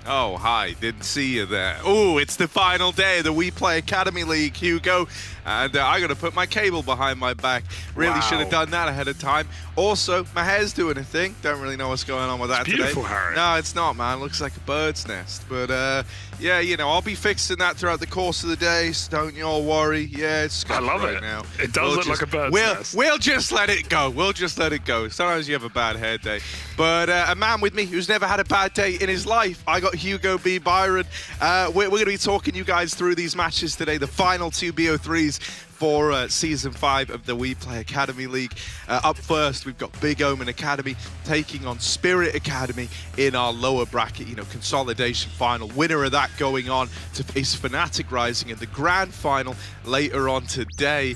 Oh, hi. Didn't see you there. Oh, it's the final day of the WePlay Academy League, Hugo. And I got to put my cable behind my back. Really should have done that ahead of time. Also, my hair's doing a thing. Don't really know what's going on with that today. Beautiful, Harry. No, it's not, man. It looks like a bird's nest. But, yeah, you know, I'll be fixing that throughout the course of the day, so don't you all worry. Yeah, it's Scotch I love right it. now. It does look like a bird's nest. We'll just let it go. We'll just let it go. Sometimes you have a bad hair day. But a man with me who's never had a bad day in his life, I got Hugo B. Byron. We're going to be talking you guys through these matches today, the final two BO3s for Season 5 of the WePlay Academy League. Up first, we've got Big Omen Academy taking on Spirit Academy in our lower bracket, you know, consolidation final. Winner of that going on to face fnatic Rising in the grand final later on today.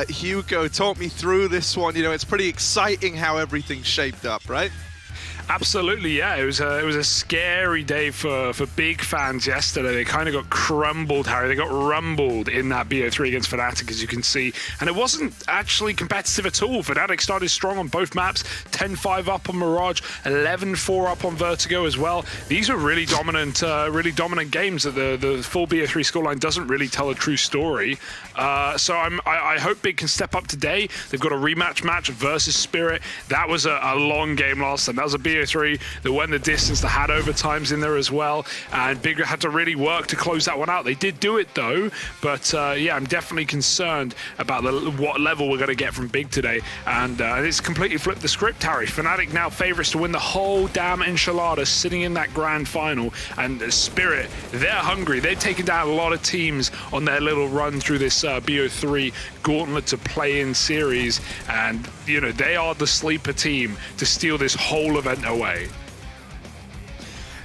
Hugo, talk me through this one. You know, it's pretty exciting how everything's shaped up, right? Absolutely, yeah. It was a scary day for big fans yesterday. They kind of got crumbled, Harry. They got rumbled in that BO3 against fnatic, as you can see. And it wasn't actually competitive at all. fnatic started strong on both maps, 10-5 up on Mirage, 11-4 up on Vertigo as well. These are really dominant games that the full BO3 scoreline doesn't really tell a true story. So I hope Big can step up today. They've got a rematch match versus Spirit. That was a long game last time. That was a BO3 that went the distance, that had overtimes in there as well, and Big had to really work to close that one out. They did do it though, but yeah, I'm definitely concerned about what level we're going to get from Big today, and it's completely flipped the script, Harry. fnatic now favourites to win the whole damn enchilada, sitting in that grand final, and Spirit, they're hungry. They've taken down a lot of teams on their little run through this BO3 gauntlet to play-in series, and you know, they are the sleeper team to steal this whole event away.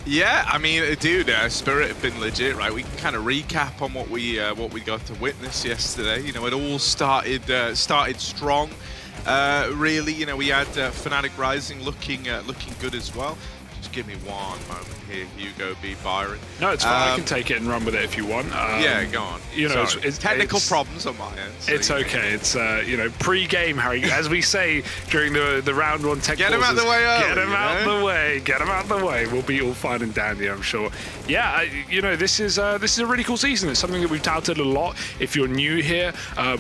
Yeah, I mean, dude, Spirit have been legit, right? We can kind of recap on what we got to witness yesterday. You know, it all started strong. Really, you know, we had fnatic Rising looking good as well. Just give me one moment here, Hugo B. Byron. No, it's fine. I can take it and run with it if you want. Yeah, go on. You know, it's technical problems on my end. So it's okay. It's you know, pre-game, Harry, as we say during the round one tech. Get him out the way early. Get him out the way. Get him out the way. We'll be all fine and dandy, I'm sure. Yeah, you know, this is a really cool season. It's something that we've touted a lot. If you're new here,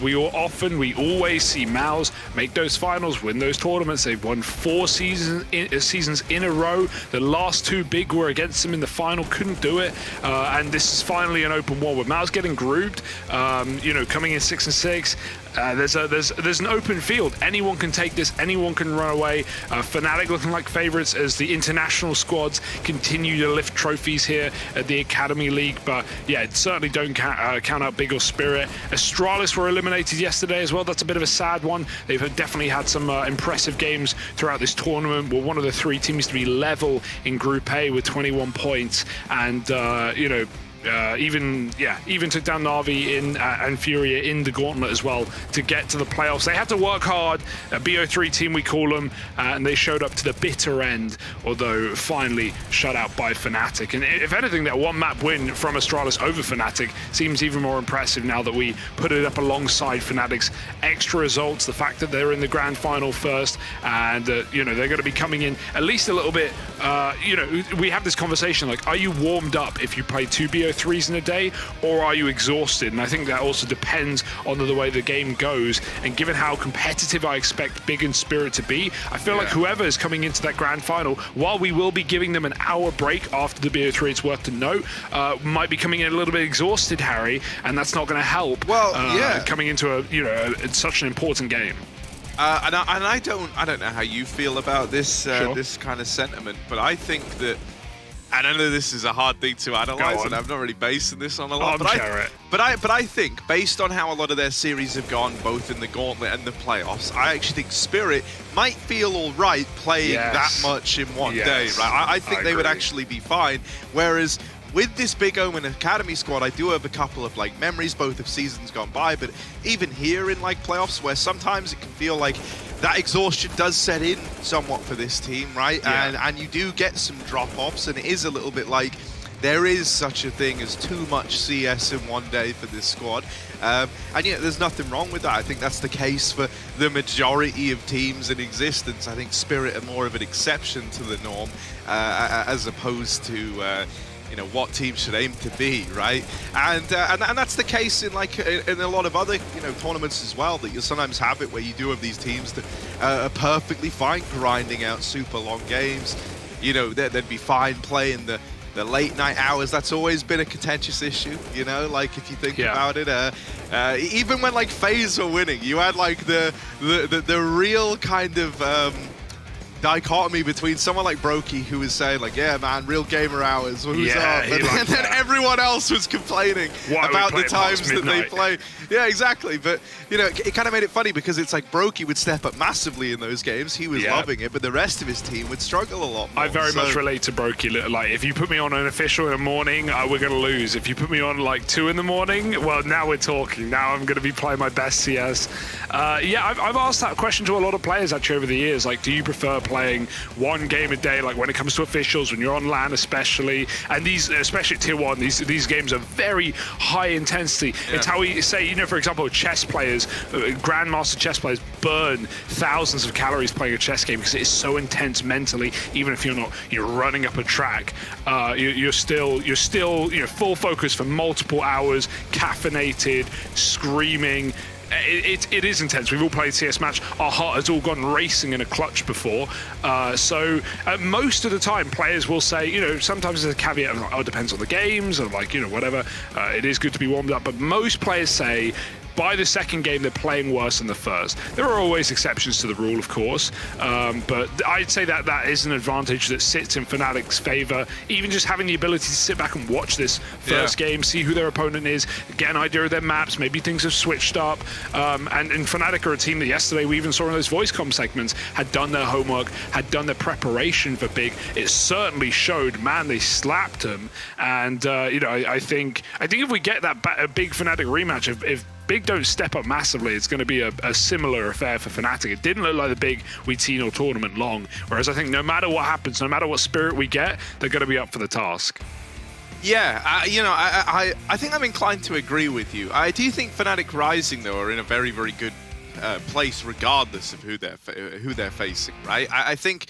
we always see Mouse make those finals, win those tournaments. They've won 4 seasons in a row. The last 2 big were against them in the final, couldn't do it, and this is finally an open war with Mouse getting grouped. You know, coming in 6-6. There's an open field. Anyone can take this. Anyone can run away. fnatic looking like favorites as the international squads continue to lift trophies here at the Academy League. But yeah, certainly don't count out Big or Spirit. Astralis were eliminated yesterday as well. That's a bit of a sad one. They've definitely had some impressive games throughout this tournament. We're one of the 3 teams to be level in Group A with 21 points, and you know, even took down Na'Vi and Furia in the gauntlet as well to get to the playoffs. They had to work hard, a BO3 team we call them, and they showed up to the bitter end, although finally shut out by fnatic. And if anything, that one map win from Astralis over fnatic seems even more impressive now that we put it up alongside fnatic's extra results, the fact that they're in the grand final first, and you know, they're going to be coming in at least a little bit, you know, we have this conversation like, are you warmed up if you play 2 BO3s in a day, or are you exhausted? And I think that also depends on the way the game goes, and given how competitive I expect Big and Spirit to be, I feel like whoever is coming into that grand final, while we will be giving them an hour break after the BO3, it's worth to note, might be coming in a little bit exhausted, Harry, and that's not going to help. Well, coming into it's such an important game. And I don't know how you feel about this this kind of sentiment, but I think that, and I know this is a hard thing to analyze, and I'm not really basing this on a lot, but I think, based on how a lot of their series have gone, both in the gauntlet and the playoffs, I actually think Spirit might feel all right playing that much in one day, right? I think they would actually be fine, whereas with this Big Omen Academy squad, I do have a couple of like memories, both of seasons gone by, but even here in like playoffs, where sometimes it can feel like that exhaustion does set in somewhat for this team, right? And you do get some drop-offs, and it is a little bit like there is such a thing as too much CS in one day for this squad. And yeah, there's nothing wrong with that. I think that's the case for the majority of teams in existence. I think Spirit are more of an exception to the norm, as opposed to you know, what teams should aim to be, right? And that's the case in like in a lot of other, you know, tournaments as well, that you'll sometimes have it where you do have these teams that are perfectly fine grinding out super long games. You know, they'd be fine playing the late night hours. That's always been a contentious issue, you know, like if you think about it. Even when like FaZe were winning, you had like the real kind of dichotomy between someone like bo3 who was saying like, yeah man, real gamer hours, who's up? And then everyone else was complaining about the times that they play. Yeah, exactly. But you know, it kind of made it funny because it's like bo3 would step up massively in those games. He was loving it, but the rest of his team would struggle a lot more. I very much relate to bo3. Like, if you put me on an official in the morning, we're going to lose. If you put me on like 2 in the morning, well, now we're talking. Now I'm going to be playing my best CS. Yeah, I've asked that question to a lot of players actually over the years. Like, do you prefer playing 1 game a day, like when it comes to officials, when you're on LAN especially, and these, especially tier 1, these games are very high intensity. It's how we say, you know, for example, chess players, grandmaster chess players burn thousands of calories playing a chess game because it is so intense mentally. Even if you're running up a track, you're still you know, full focus for multiple hours, caffeinated, screaming. It is intense. We've all played CS match. Our heart has all gone racing in a clutch before. So most of the time, players will say, you know, sometimes there's a caveat of, oh, it depends on the games, or like, you know, whatever. It is good to be warmed up. But most players say, by the second game, they're playing worse than the first. There are always exceptions to the rule, of course, but I'd say that is an advantage that sits in Fnatic's favor. Even just having the ability to sit back and watch this first game, see who their opponent is, get an idea of their maps, maybe things have switched up. And Fnatic are a team that yesterday, we even saw in those voice comm segments, had done their homework, had done their preparation for Big. It certainly showed, man, they slapped them. And, you know, I think if we get that a big Fnatic rematch, if Big don't step up massively, it's going to be a similar affair for Fnatic. It didn't look like the Big we'd seen all tournament long, whereas I think no matter what happens, no matter what spirit we get, they're going to be up for the task. Yeah, you know, I think I'm inclined to agree with you. I do think Fnatic Rising, though, are in a very, very good place regardless of who they're facing, right? I think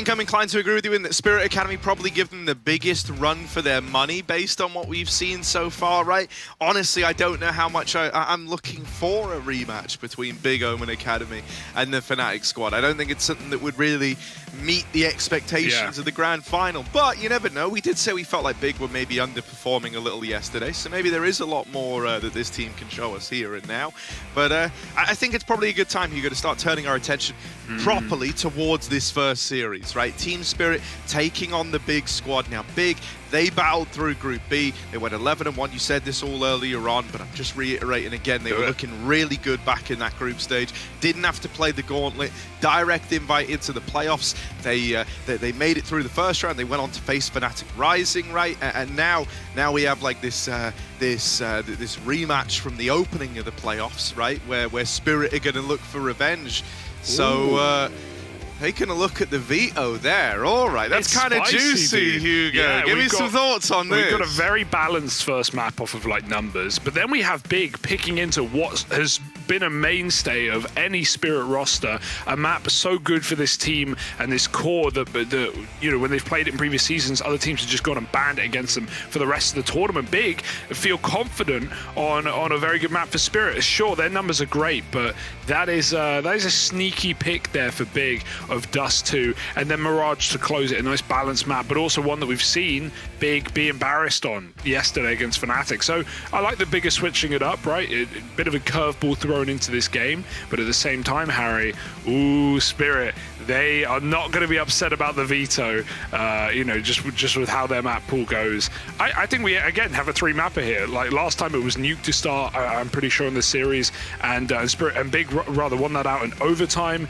I'm inclined to agree with you in that Spirit Academy probably give them the biggest run for their money based on what we've seen so far, right? Honestly, I don't know how much I'm looking for a rematch between Big OMEN Academy and the Fnatic squad. I don't think it's something that would really meet the expectations of the grand final, but you never know. We did say we felt like Big were maybe underperforming a little yesterday, so maybe there is a lot more that this team can show us here and now. But I think it's probably a good time, Hugo, to start turning our attention properly towards this first series, right? Team Spirit taking on the Big squad. Now, Big, they battled through Group B. They went 11-1. You said this all earlier on, but I'm just reiterating again. They were looking really good back in that group stage. Didn't have to play the gauntlet. Direct invite into the playoffs. They made it through the first round. They went on to face Fnatic Rising, right? And now we have like this rematch from the opening of the playoffs, right? Where Spirit are going to look for revenge. So. Taking a look at the veto there. All right, that's kind of juicy, dude. Hugo. Yeah, give me some thoughts on this. We've got a very balanced first map off of like numbers, but then we have Big picking into what has been a mainstay of any Spirit roster, a map so good for this team and this core that you know, when they've played it in previous seasons, other teams have just gone and banned it against them for the rest of the tournament. Big feel confident on a very good map for Spirit. Sure, their numbers are great, but that is a sneaky pick there for Big of Dust 2, and then Mirage to close it. A nice balanced map, but also one that we've seen Big be embarrassed on yesterday against Fnatic. So I like the Big is switching it up, right? A bit of a curveball thrown into this game, but at the same time, Harry, Spirit, they are not going to be upset about the veto, you know, just with how their map pool goes. I think we, again, have a 3-mapper here. Like last time it was Nuke to start, I'm pretty sure, in the series, and Spirit and Big rather won that out in overtime,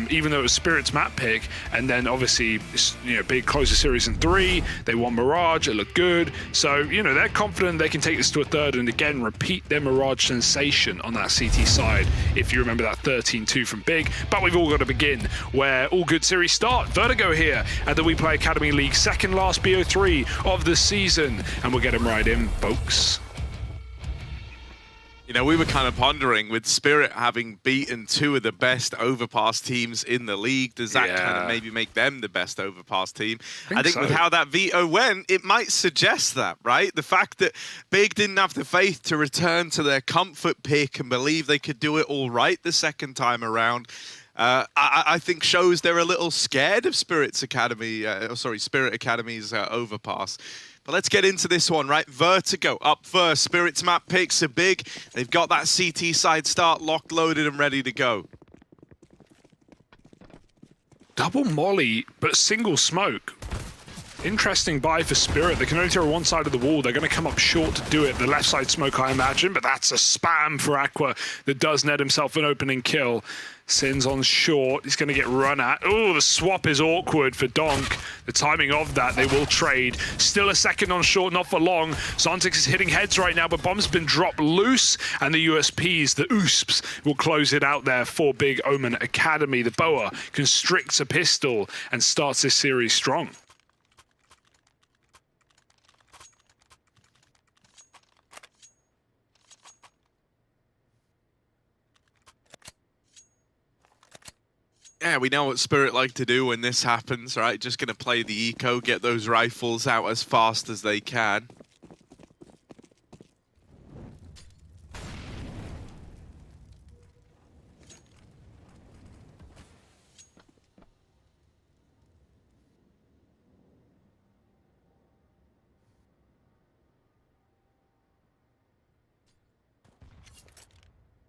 even though it was Spirit's map pick, and then obviously, you know, Big closed the series in 3, they won Mirage, it looked good, so, you know, they're confident they can take this to a third and again repeat their Mirage sensation on that CT side, if you remember that 13-2 from Big. But we've all got to begin where all good series start. Vertigo here at the WePlay Academy League, second last BO3 of the season, and we'll get him right in, folks. You know, we were kind of pondering with Spirit having beaten 2 of the best overpass teams in the league. Does that kind of maybe make them the best overpass team? I think with how that veto went, it might suggest that, right? The fact that Big didn't have the faith to return to their comfort pick and believe they could do it all right the second time around, I think shows they're a little scared of Spirit Academy's overpass. But let's get into this one, right? Vertigo up first. Spirit's map picks are big. They've got that CT side start locked, loaded, and ready to go. Double molly, but single smoke. Interesting buy for Spirit. They can only throw one side of the wall. They're going to come up short to do it. The left side smoke, I imagine, but that's a spam for Aqua that does net himself an opening kill. Sins on short. He's going to get run at. Oh, the swap is awkward for Donk. The timing of that, they will trade. Still a second on short, not for long. Zontix is hitting heads right now, but bomb's been dropped loose, and the USPs, the USPs, will close it out there for Big Omen Academy. The Boa constricts a pistol and starts this series strong. Yeah, we know what Spirit like to do when this happens, right? Just going to play the eco, get those rifles out as fast as they can.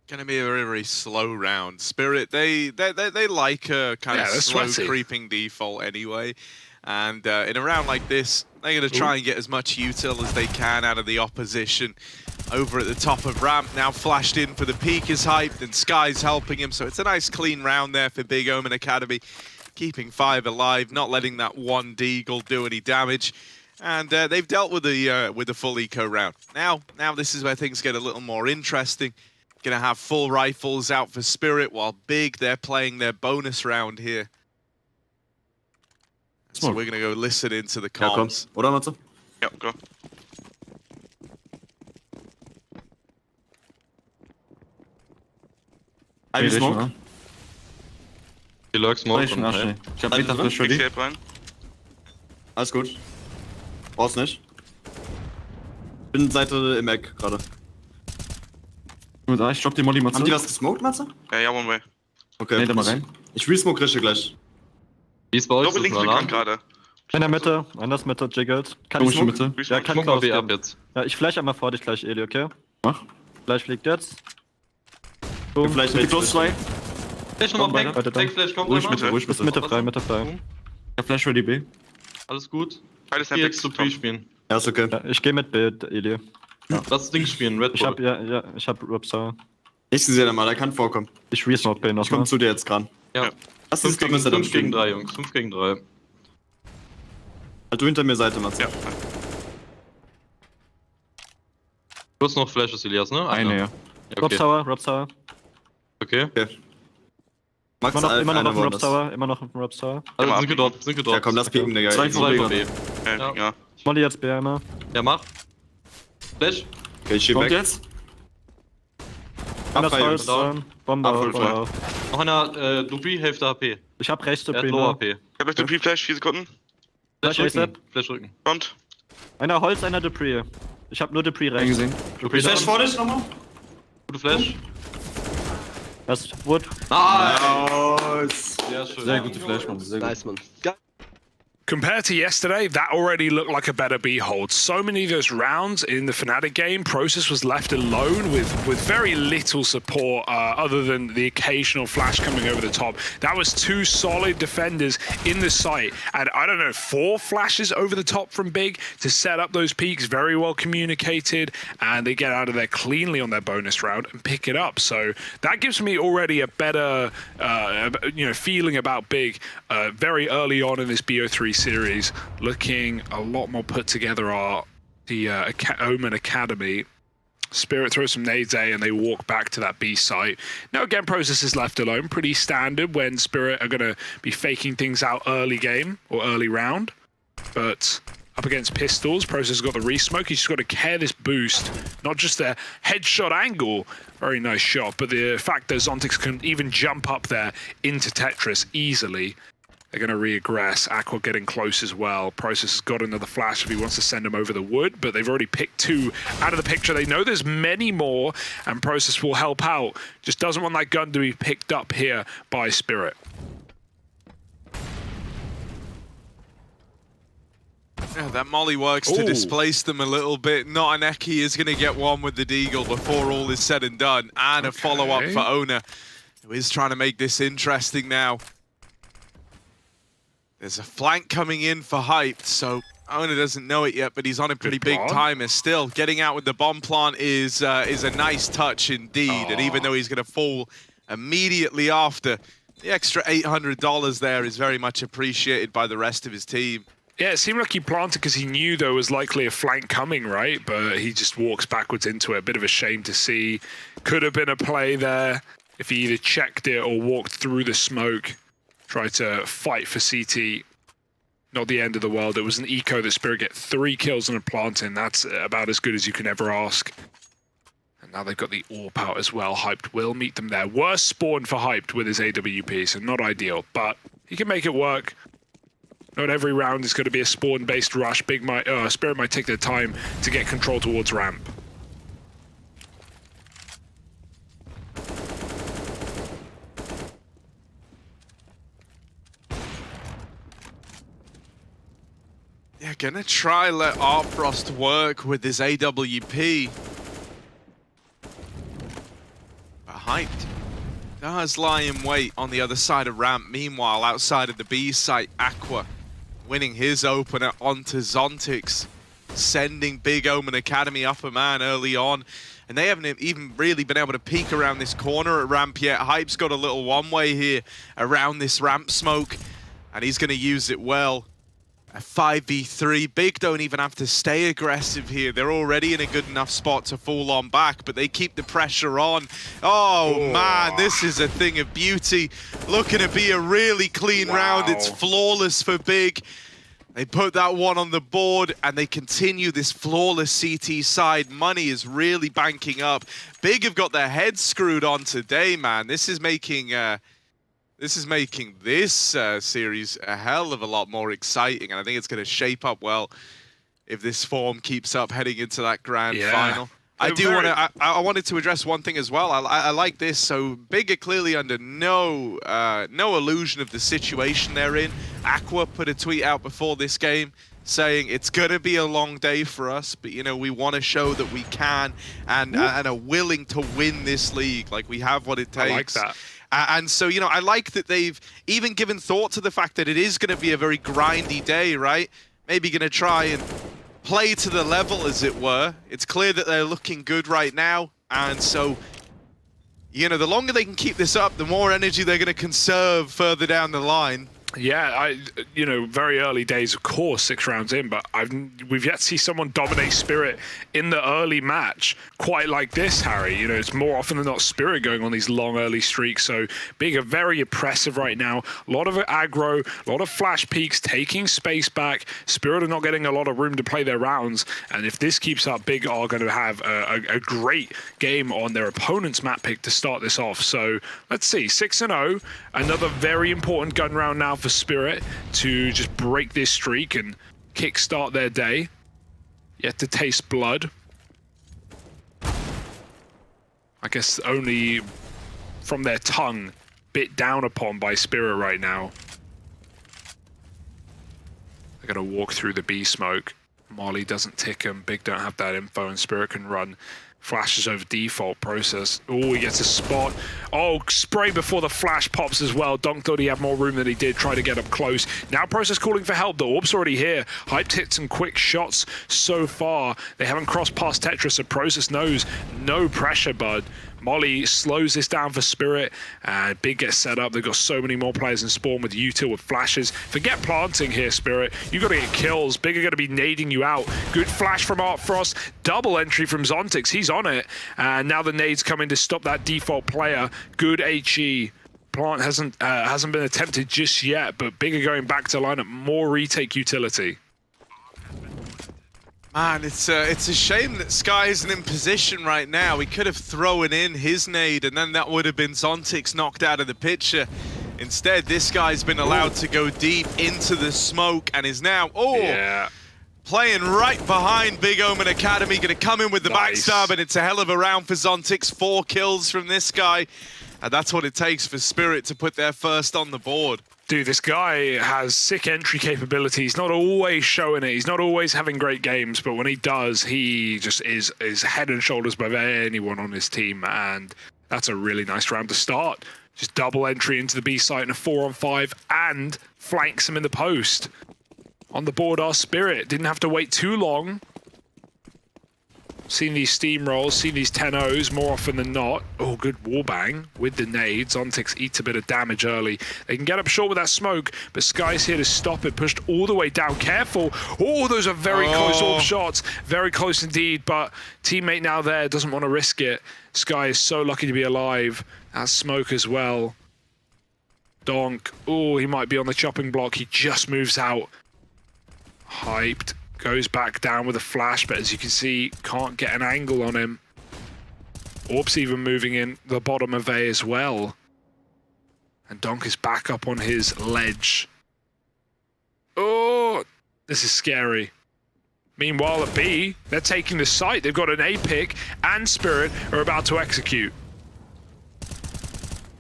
Going to be a very, very slow round. Spirit, they like a kind of slow creeping default anyway. And in a round like this, they're going to try and get as much util as they can out of the opposition. Over at the top of ramp, now flashed in for the peak is hyped, and Sky's helping him. So it's a nice clean round there for Big Omen Academy. Keeping 5 alive, not letting that one deagle do any damage. And they've dealt with the full eco round. Now this is where things get a little more interesting. Gonna have full rifles out for Spirit, while Big, they're playing their bonus round here. So we're gonna go listen into the comms. Oder, Matze? Ja, go. Ivy Smoke. Die Lurk Smoke. Ich hab Meter frisch ready. Rein. Alles gut. Brauchst nicht. Bin Seite im Eck gerade. Gut, ich drop die Molly, Matze. Haben die was gesmoked, Matze? Ja, one way. Okay. Nee, da mal rein. Ich resmoke Rische gleich. Wie ist bei euch das Alarm gerade? In der Mitte, anders Mitte, jiggelt. Kann ich Mitte? Ja, kann mal B ab jetzt. Ja, ich flash einmal vor dich gleich, Eli, okay? Mach. Flash fliegt jetzt. Boom. Vielleicht mit plus 2. Flash nochmal weg. Take Flash, komm ruhig Mitte, ruhig Mitte. Mitte frei, Mitte frei. Ich hab Flash ready B. Alles gut. Beides jetzt zu B spielen. Ja, ist okay. Ja, ich geh mit B, Eli. Ja. Lass das Ding spielen, Red Bull. Ich hab Rupstar. Ich sehe da mal, der kann vorkommen. Ich resmoke B noch. Ich komm zu dir jetzt dran. Ja. Lass uns 5 gegen 3, Jungs. 5 gegen 3. Halt du hinter mir Seite, Matze. Ja. Du hast noch Flashes, Elias, ne? Eine, ja. Okay. Rupstar. Okay. Max immer noch auf dem Rupstar. Also sind gedroppt. Ja komm, lass pieken, Digga. 2 von B. Ja. Molly jetzt B einmal. Ja, mach. Flash. Okay, ich schieb weg. Jetzt? Anders Holz, Bombe auf. Noch einer Dupi, Hälfte HP. Ich hab rechts Dupi. Low HP. Ich hab euch Dupi Flash, 4 Sekunden. Flash Rücken. Und? Einer Holz, einer Dupi. Ich hab nur Dupi rechts. Gesehen. Flash vor dich nochmal? Gute Flash. Das Wood. Nice. Sehr schön. Sehr gute Flash, Mann. Sehr gut. Nice, man. Compared to yesterday, that already looked like a better B hold. So many of those rounds in the Fnatic game, Process was left alone with very little support other than the occasional flash coming over the top. That was 2 solid defenders in the site. And I don't know, 4 flashes over the top from Big to set up those peaks, very well communicated. And they get out of there cleanly on their bonus round and pick it up. So that gives me already a better feeling about Big very early on in this BO3 series, looking a lot more put together are the Omen Academy. Spirit throws some nades A and they walk back to that B site. Now again, Process is left alone. Pretty standard when Spirit are going to be faking things out early game or early round. But up against pistols. Process has got the re-smoke. He's just got to care this boost. Not just a headshot angle. Very nice shot. But the fact that Zontics can even jump up there into Tetris easily. They're going to re-aggress. Aqua getting close as well. Process has got another flash if he wants to send him over the wood, but they've already picked 2 out of the picture. They know there's many more, and Process will help out. Just doesn't want that gun to be picked up here by Spirit. Yeah, that molly works to displace them a little bit. Not an Eki is going to get one with the Deagle before all is said and done. And a follow-up for Ona, who is trying to make this interesting now. There's a flank coming in for Hyped, so Ona doesn't know it yet, but he's on a pretty big timer still. Getting out with the bomb plant is a nice touch indeed, and even though he's going to fall immediately after, the extra $800 there is very much appreciated by the rest of his team. Yeah, it seemed like he planted because he knew there was likely a flank coming, right? But he just walks backwards into it. A bit of a shame to see. Could have been a play there if he either checked it or walked through the smoke. Tried to fight for CT. Not the end of the world. It was an eco that Spirit get 3 kills on a planting. That's about as good as you can ever ask. And now they've got the AWP out as well. Hyped will meet them there. Worst spawn for Hyped with his AWP, so not ideal. But he can make it work. Not every round is going to be a spawn-based rush. Spirit might take their time to get control towards ramp. Yeah, gonna try let Artfrost work with his AWP. But Hyped does lie in wait on the other side of ramp. Meanwhile, outside of the B site, Aqua winning his opener onto Zontics, sending Big Omen Academy up a man early on. And they haven't even really been able to peek around this corner at ramp yet. Hype's got a little one-way here around this ramp smoke, and he's going to use it well. A 5v3. Big don't even have to stay aggressive here. They're already in a good enough spot to fall on back, but they keep the pressure on. Oh man, this is a thing of beauty. Looking to be a really clean round. It's flawless for Big. They put that one on the board, and they continue this flawless CT side. Money is really banking up. Big have got their heads screwed on today, man. This is making this series a hell of a lot more exciting, and I think it's going to shape up well if this form keeps up heading into that grand final. I wanted to address one thing as well. I like this. So Big are clearly under no illusion of the situation they're in. Aqua put a tweet out before this game saying it's going to be a long day for us, but you know, we want to show that we can and are willing to win this league. Like, we have what it takes. I like that. And so, you know, I like that they've even given thought to the fact that it is going to be a very grindy day, right? Maybe going to try and play to the level, as it were. It's clear that they're looking good right now. And so, you know, the longer they can keep this up, the more energy they're going to conserve further down the line. Yeah, you know, very early days, of course, 6 rounds in, but we've yet to see someone dominate Spirit in the early match quite like this, Harry. You know, it's more often than not Spirit going on these long early streaks, so Big are very oppressive right now. A lot of aggro, a lot of flash peaks, taking space back. Spirit are not getting a lot of room to play their rounds, and if this keeps up, Big are going to have a great game on their opponent's map pick to start this off. So let's see, 6-0, another very important gun round now for Spirit to just break this streak and kickstart their day. Yet to taste blood. I guess only from their tongue, bit down upon by Spirit right now. They're gonna walk through the B smoke. Molly doesn't tick him. Big don't have that info, and Spirit can run. Flashes over default. Process. Oh, he gets a spot. Oh, spray before the flash pops as well. Donk thought he had more room than he did. Try to get up close. Now Process calling for help. The orb's already here. Hyped hit some quick shots so far. They haven't crossed past Tetris, so Process knows no pressure, bud. Molly slows this down for Spirit, and Big gets set up. They've got so many more players in spawn with util, with flashes. Forget planting here, Spirit. You got to get kills. Big are going to be nading you out. Good flash from Artfrost. Double entry from Zontics. He's on it. And now the nades come in to stop that default player. Good HE. Plant hasn't been attempted just yet, but Big are going back to line up more retake utility. Man, it's a shame that Sky isn't in position right now. He could have thrown in his nade, and then that would have been Zontix knocked out of the picture. Instead, this guy's been allowed to go deep into the smoke and is now, playing right behind Big Omen Academy. Going to come in with the backstab, and it's a hell of a round for Zontix. 4 kills from this guy, and that's what it takes for Spirit to put their first on the board. Dude, this guy has sick entry capability. He's not always showing it. He's not always having great games, but when he does, he just is head and shoulders above anyone on his team, and that's a really nice round to start. Just double entry into the B site in a 4-on-5 and flanks him in the post. On the board, our Spirit didn't have to wait too long. Seen these steamrolls, seen these 10-0s more often than not. Oh, good wallbang with the nades. Zontix eats a bit of damage early. They can get up short with that smoke, but Sky's here to stop it. Pushed all the way down. Careful. Oh, those are very close orb shots. Very close indeed, but teammate now there doesn't want to risk it. Sky is so lucky to be alive. That's smoke as well. Donk. Oh, he might be on the chopping block. He just moves out. Hyped. Goes back down with a flash, but as you can see, can't get an angle on him. Orb's even moving in the bottom of A as well. And Donk is back up on his ledge. Oh, this is scary. Meanwhile at B, they're taking the site. They've got an A pick, and Spirit are about to execute.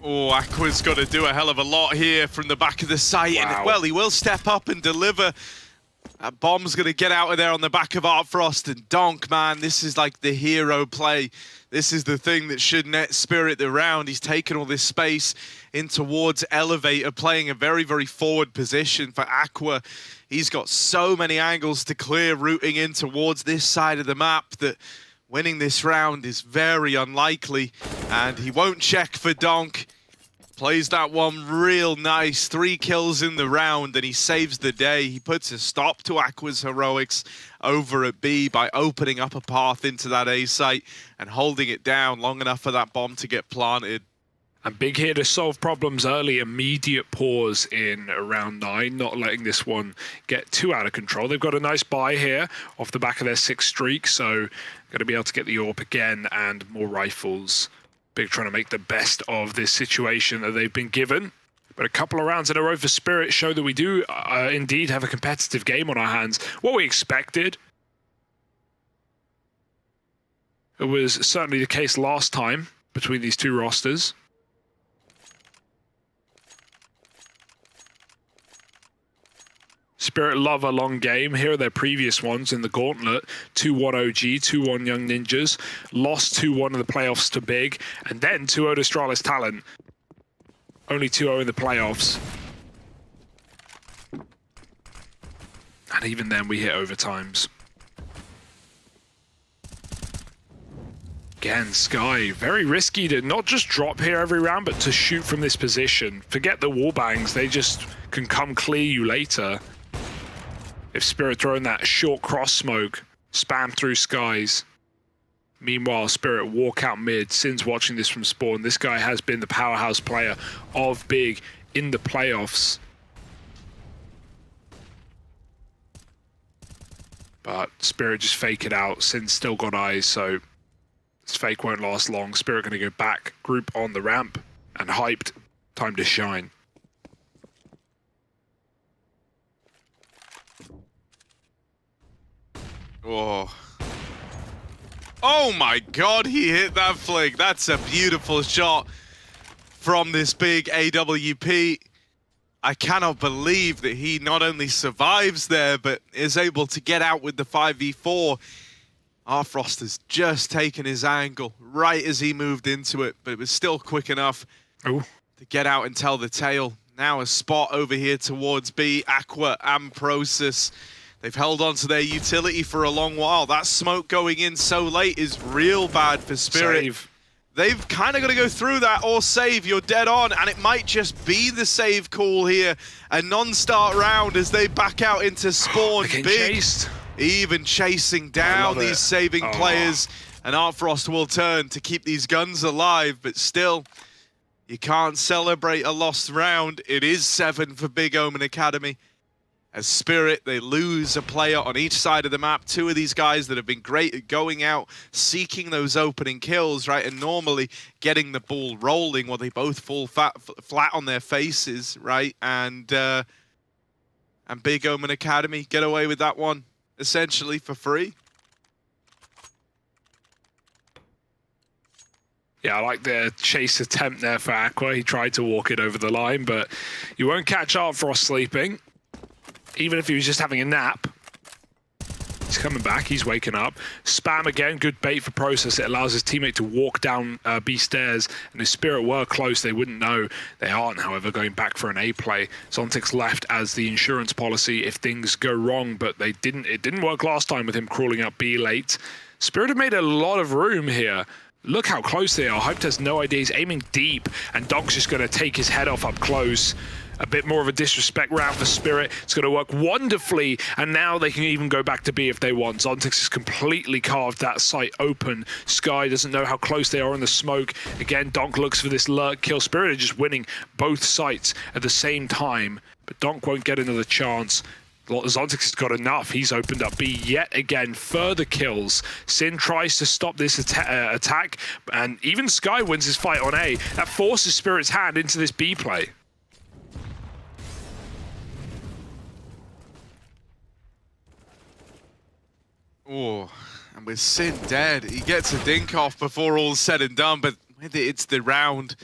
Oh, Aqua's got to do a hell of a lot here from the back of the site. Wow. And, well, he will step up and deliver. That bomb's going to get out of there on the back of Artfrost, and Donk, man, this is like the hero play. This is the thing that should net Spirit the round. He's taken all this space in towards Elevator, playing a very, very forward position for Aqua. He's got so many angles to clear, rooting in towards this side of the map, that winning this round is very unlikely, and he won't check for Donk. Plays that one real nice. 3 kills in the round, and he saves the day. He puts a stop to Aqua's heroics over at B by opening up a path into that A site and holding it down long enough for that bomb to get planted. And Big here to solve problems early. Immediate pause in round 9, not letting this one get too out of control. They've got a nice buy here off the back of their 6th streak, so going to be able to get the AWP again and more rifles. Big trying to make the best of this situation that they've been given. But a couple of rounds in a row for Spirit show that we do indeed have a competitive game on our hands. What we expected. It was certainly the case last time between these two rosters. Spirit love a long game. Here are their previous ones in the gauntlet. 2-1 OG, 2-1 Young Ninjas. Lost 2-1 in the playoffs to Big. And then 2-0 to Astralis Talent. Only 2-0 in the playoffs. And even then we hit overtimes. Again, Sky, very risky to not just drop here every round, but to shoot from this position. Forget the wall bangs, they just can come clear you later. If Spirit throwing that short cross smoke, spam through Skies. Meanwhile, Spirit walk out mid. Sin's watching this from spawn. This guy has been the powerhouse player of Big in the playoffs. But Spirit just fake it out. Sin's still got eyes, so this fake won't last long. Spirit going to go back, group on the ramp, and hyped. Time to shine. Oh. Oh my god, he hit that flick. That's a beautiful shot from this Big AWP. I cannot believe that he not only survives there, but is able to get out with the 5v4. Artfrost has just taken his angle right as he moved into it, but it was still quick enough to get out and tell the tale. Now a spot over here towards B, Aqua and Process. They've held on to their utility for a long while. That smoke going in so late is real bad for Spirit. Save. They've kind of got to go through that or save. You're dead on, and it might just be the save call here. A non-start round as they back out into spawn. Big chased. Even chasing down these saving players. And Artfrost will turn to keep these guns alive, but still, you can't celebrate a lost round. It is 7 for Big Omen Academy. As Spirit, they lose a player on each side of the map. Two of these guys that have been great at going out, seeking those opening kills, right? And normally getting the ball rolling while they both fall flat on their faces, right? And Big Omen Academy get away with that one, essentially for free. Yeah, I like the chase attempt there for Aqua. He tried to walk it over the line, but you won't catch Art Frost sleeping. Even if he was just having a nap. He's coming back, he's waking up. Spam again, good bait for Process. It allows his teammate to walk down B stairs, and if Spirit were close, they wouldn't know. They aren't, however, going back for an A play. Zontic's left as the insurance policy if things go wrong, but they didn't. It didn't work last time with him crawling up B late. Spirit have made a lot of room here. Look how close they are. Hyped has no idea. He's aiming deep, and Donk's just going to take his head off up close. A bit more of a disrespect round for Spirit. It's going to work wonderfully, and now they can even go back to B if they want. Zontix has completely carved that site open. Sky doesn't know how close they are in the smoke. Again, Donk looks for this lurk kill. Spirit are just winning both sites at the same time, but Donk won't get another chance. Zontix has got enough. He's opened up B yet again. Further kills. Sin tries to stop this attack, and even Sky wins his fight on A. That forces Spirit's hand into this B play. Oh, and with Sin dead, he gets a dink off before all's said and done, but it's the round.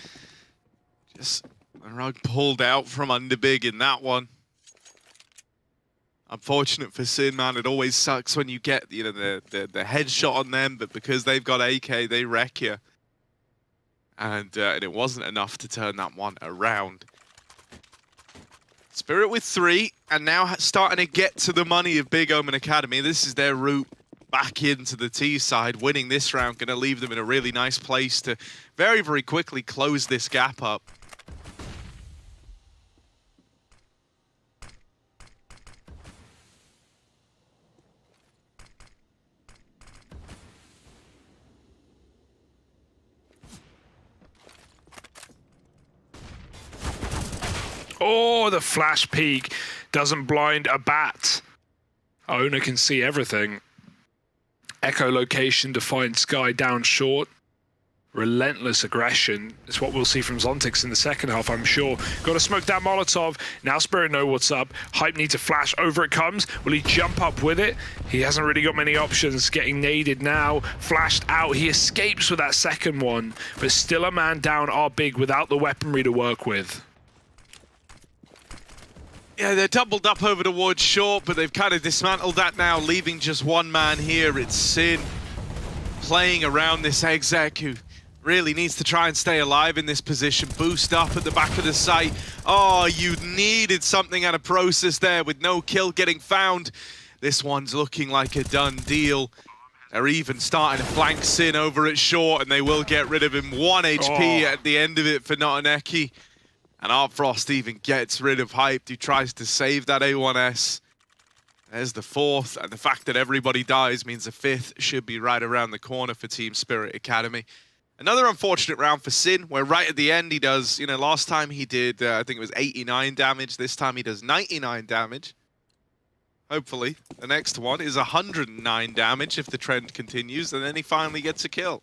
Just a rug pulled out from under Big in that one. Unfortunate for Sin, man. It always sucks when you get, you know, the headshot on them, but because they've got AK, they wreck you. And it wasn't enough to turn that one around. Spirit with 3, and now starting to get to the money of Big Omen Academy. This is their route back into the T side. Winning this round going to leave them in a really nice place to very, very quickly close this gap up. Oh, the flash peek doesn't blind a bat. Owner can see everything. Echolocation to find Sky down short. Relentless aggression. It's what we'll see from Zontix in the second half, I'm sure. Got to smoke that Molotov. Now Spirit know what's up. Hype needs to flash. Over it comes. Will he jump up with it? He hasn't really got many options. Getting naded now. Flashed out. He escapes with that second one. But still a man down are Big without the weaponry to work with. Yeah, they're doubled up over towards short, but they've kind of dismantled that now, leaving just one man here. It's Sin playing around this exec who really needs to try and stay alive in this position. Boost up at the back of the site. Oh, you needed something out of Process there with no kill getting found. This one's looking like a done deal. They're even starting to flank Sin over at short, and they will get rid of him. 1 HP at the end of it for Notaneki. And Art Frost even gets rid of Hyped, who tries to save that A1S. There's the 4th, and the fact that everybody dies means the 5th should be right around the corner for Team Spirit Academy. Another unfortunate round for Sin, where right at the end he does, you know, last time he did, I think it was 89 damage. This time he does 99 damage. Hopefully, the next one is 109 damage if the trend continues, and then he finally gets a kill.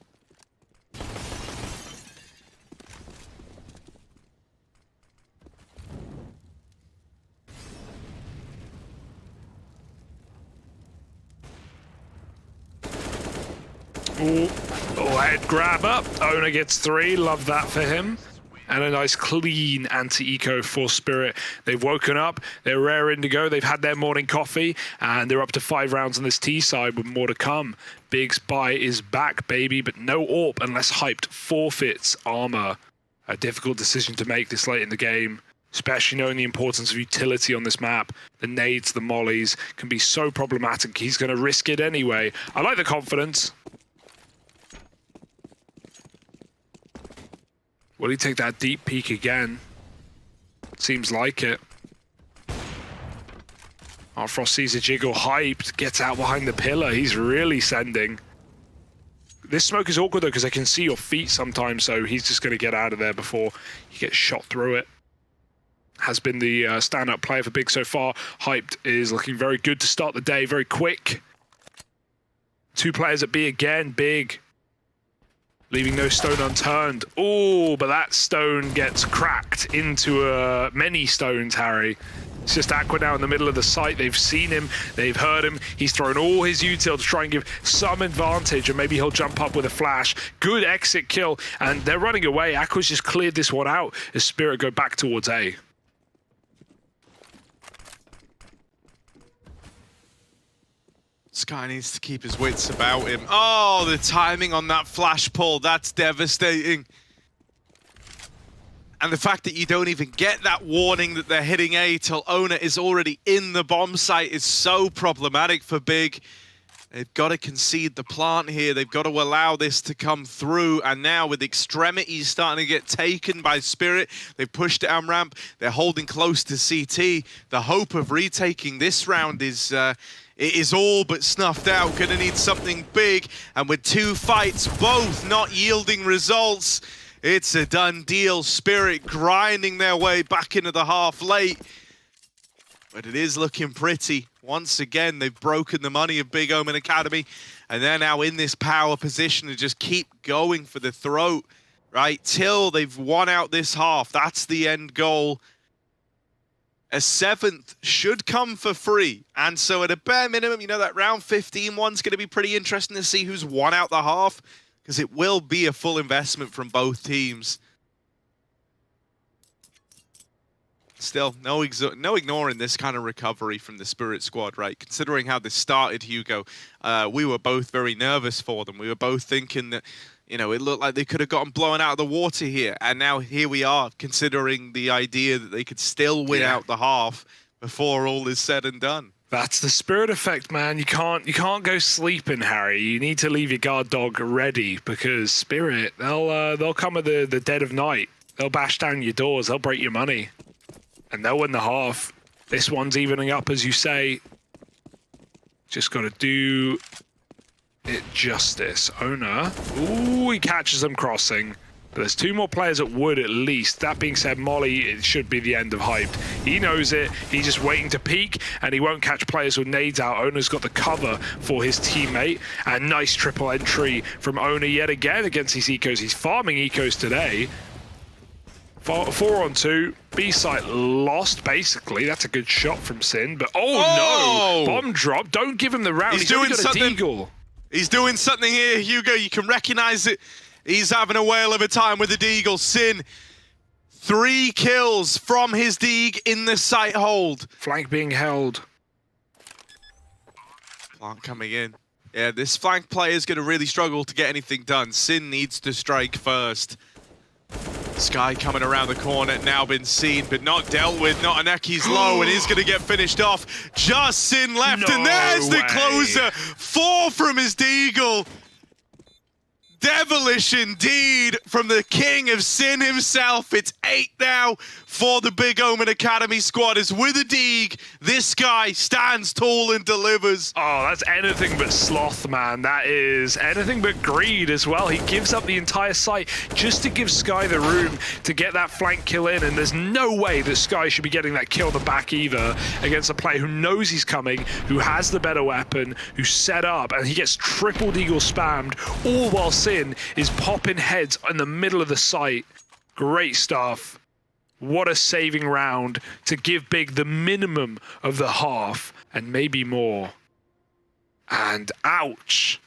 Oh, head grab up. Owner gets 3. Love that for him. And a nice clean anti-eco for Spirit. They've woken up. They're raring to go. They've had their morning coffee. And they're up to 5 rounds on this T side with more to come. Big's buy is back, baby. But no AWP unless Hyped forfeits armor. A difficult decision to make this late in the game. Especially knowing the importance of utility on this map. The nades, the mollies can be so problematic. He's going to risk it anyway. I like the confidence. Will he take that deep peek again? Seems like it. Art Frost sees a jiggle. Hyped, gets out behind the pillar. He's really sending. This smoke is awkward though, because I can see your feet sometimes, so he's just going to get out of there before he gets shot through it. has been the standout player for Big so far. Hyped is looking very good to start the day, very quick. 2 players at B again, Big. Leaving no stone unturned. Oh, but that stone gets cracked into many stones, Harry. It's just Aqua now in the middle of the site. They've seen him, they've heard him. He's thrown all his util to try and give some advantage, and maybe he'll jump up with a flash. Good exit kill, and they're running away. Aqua's just cleared this one out as Spirit go back towards A. Sky needs to keep his wits about him. Oh, the timing on that flash pull, that's devastating. And the fact that you don't even get that warning that they're hitting A till Ona is already in the bomb site is so problematic for Big. They've got to concede the plant here. They've got to allow this to come through. And now with extremities starting to get taken by Spirit, they've pushed down ramp. They're holding close to CT. The hope of retaking this round is all but snuffed out. Gonna need something big. And with 2 fights, both not yielding results, it's a done deal. Spirit grinding their way back into the half late. But it is looking pretty. Once again, they've broken the money of Big Omen Academy. And they're now in this power position to just keep going for the throat, right? Till they've won out this half. That's the end goal. A 7th should come for free. And so at a bare minimum, you know, that round 15 one's going to be pretty interesting to see who's won out the half, because it will be a full investment from both teams. Still, no ignoring this kind of recovery from the Spirit squad, right? Considering how this started, Hugo, we were both very nervous for them. We were both thinking that, you know, it looked like they could have gotten blown out of the water here. And now here we are, considering the idea that they could still win out the half before all is said and done. That's the Spirit effect, man. You can't go sleeping, Harry. You need to leave your guard dog ready, because Spirit, they'll come at the dead of night. They'll bash down your doors. They'll break your money, and they'll win the half. This one's evening up, as you say. Just got to do it justice. Ona, ooh, he catches them crossing. But there's 2 more players at wood at least. That being said, Molly, it should be the end of Hyped. He knows it. He's just waiting to peek, and he won't catch players with nades out. Ona's got the cover for his teammate. And nice triple entry from Ona yet again against his ecos. He's farming ecos today. 4 on 2. B site lost, basically. That's a good shot from Sin. But no! Bomb drop. Don't give him the round. He's doing something. He's doing something here, Hugo. You can recognize it. He's having a whale of a time with the Deagle. Sin, 3 kills from his Deag in the site hold. Flank being held. Plant coming in. Yeah, this flank player is going to really struggle to get anything done. Sin needs to strike first. Sky coming around the corner, now been seen, but not dealt with. Not Aneki's low, and is going to get finished off. Just Sin left, and there's the closer. 4 from his Deagle. Devilish indeed from the king of Sin himself. It's 8 now for the Big Omen Academy squad. As with a Deag, this guy stands tall and delivers. Oh, that's anything but sloth, man. That is anything but greed as well. He gives up the entire site just to give Sky the room to get that flank kill in, and there's no way that Sky should be getting that kill in the back either against a player who knows he's coming, who has the better weapon, who's set up, and he gets triple Deagle spammed, all while Sin is popping heads in the middle of the site. Great stuff. What a saving round to give Big the minimum of the half and maybe more. And ouch.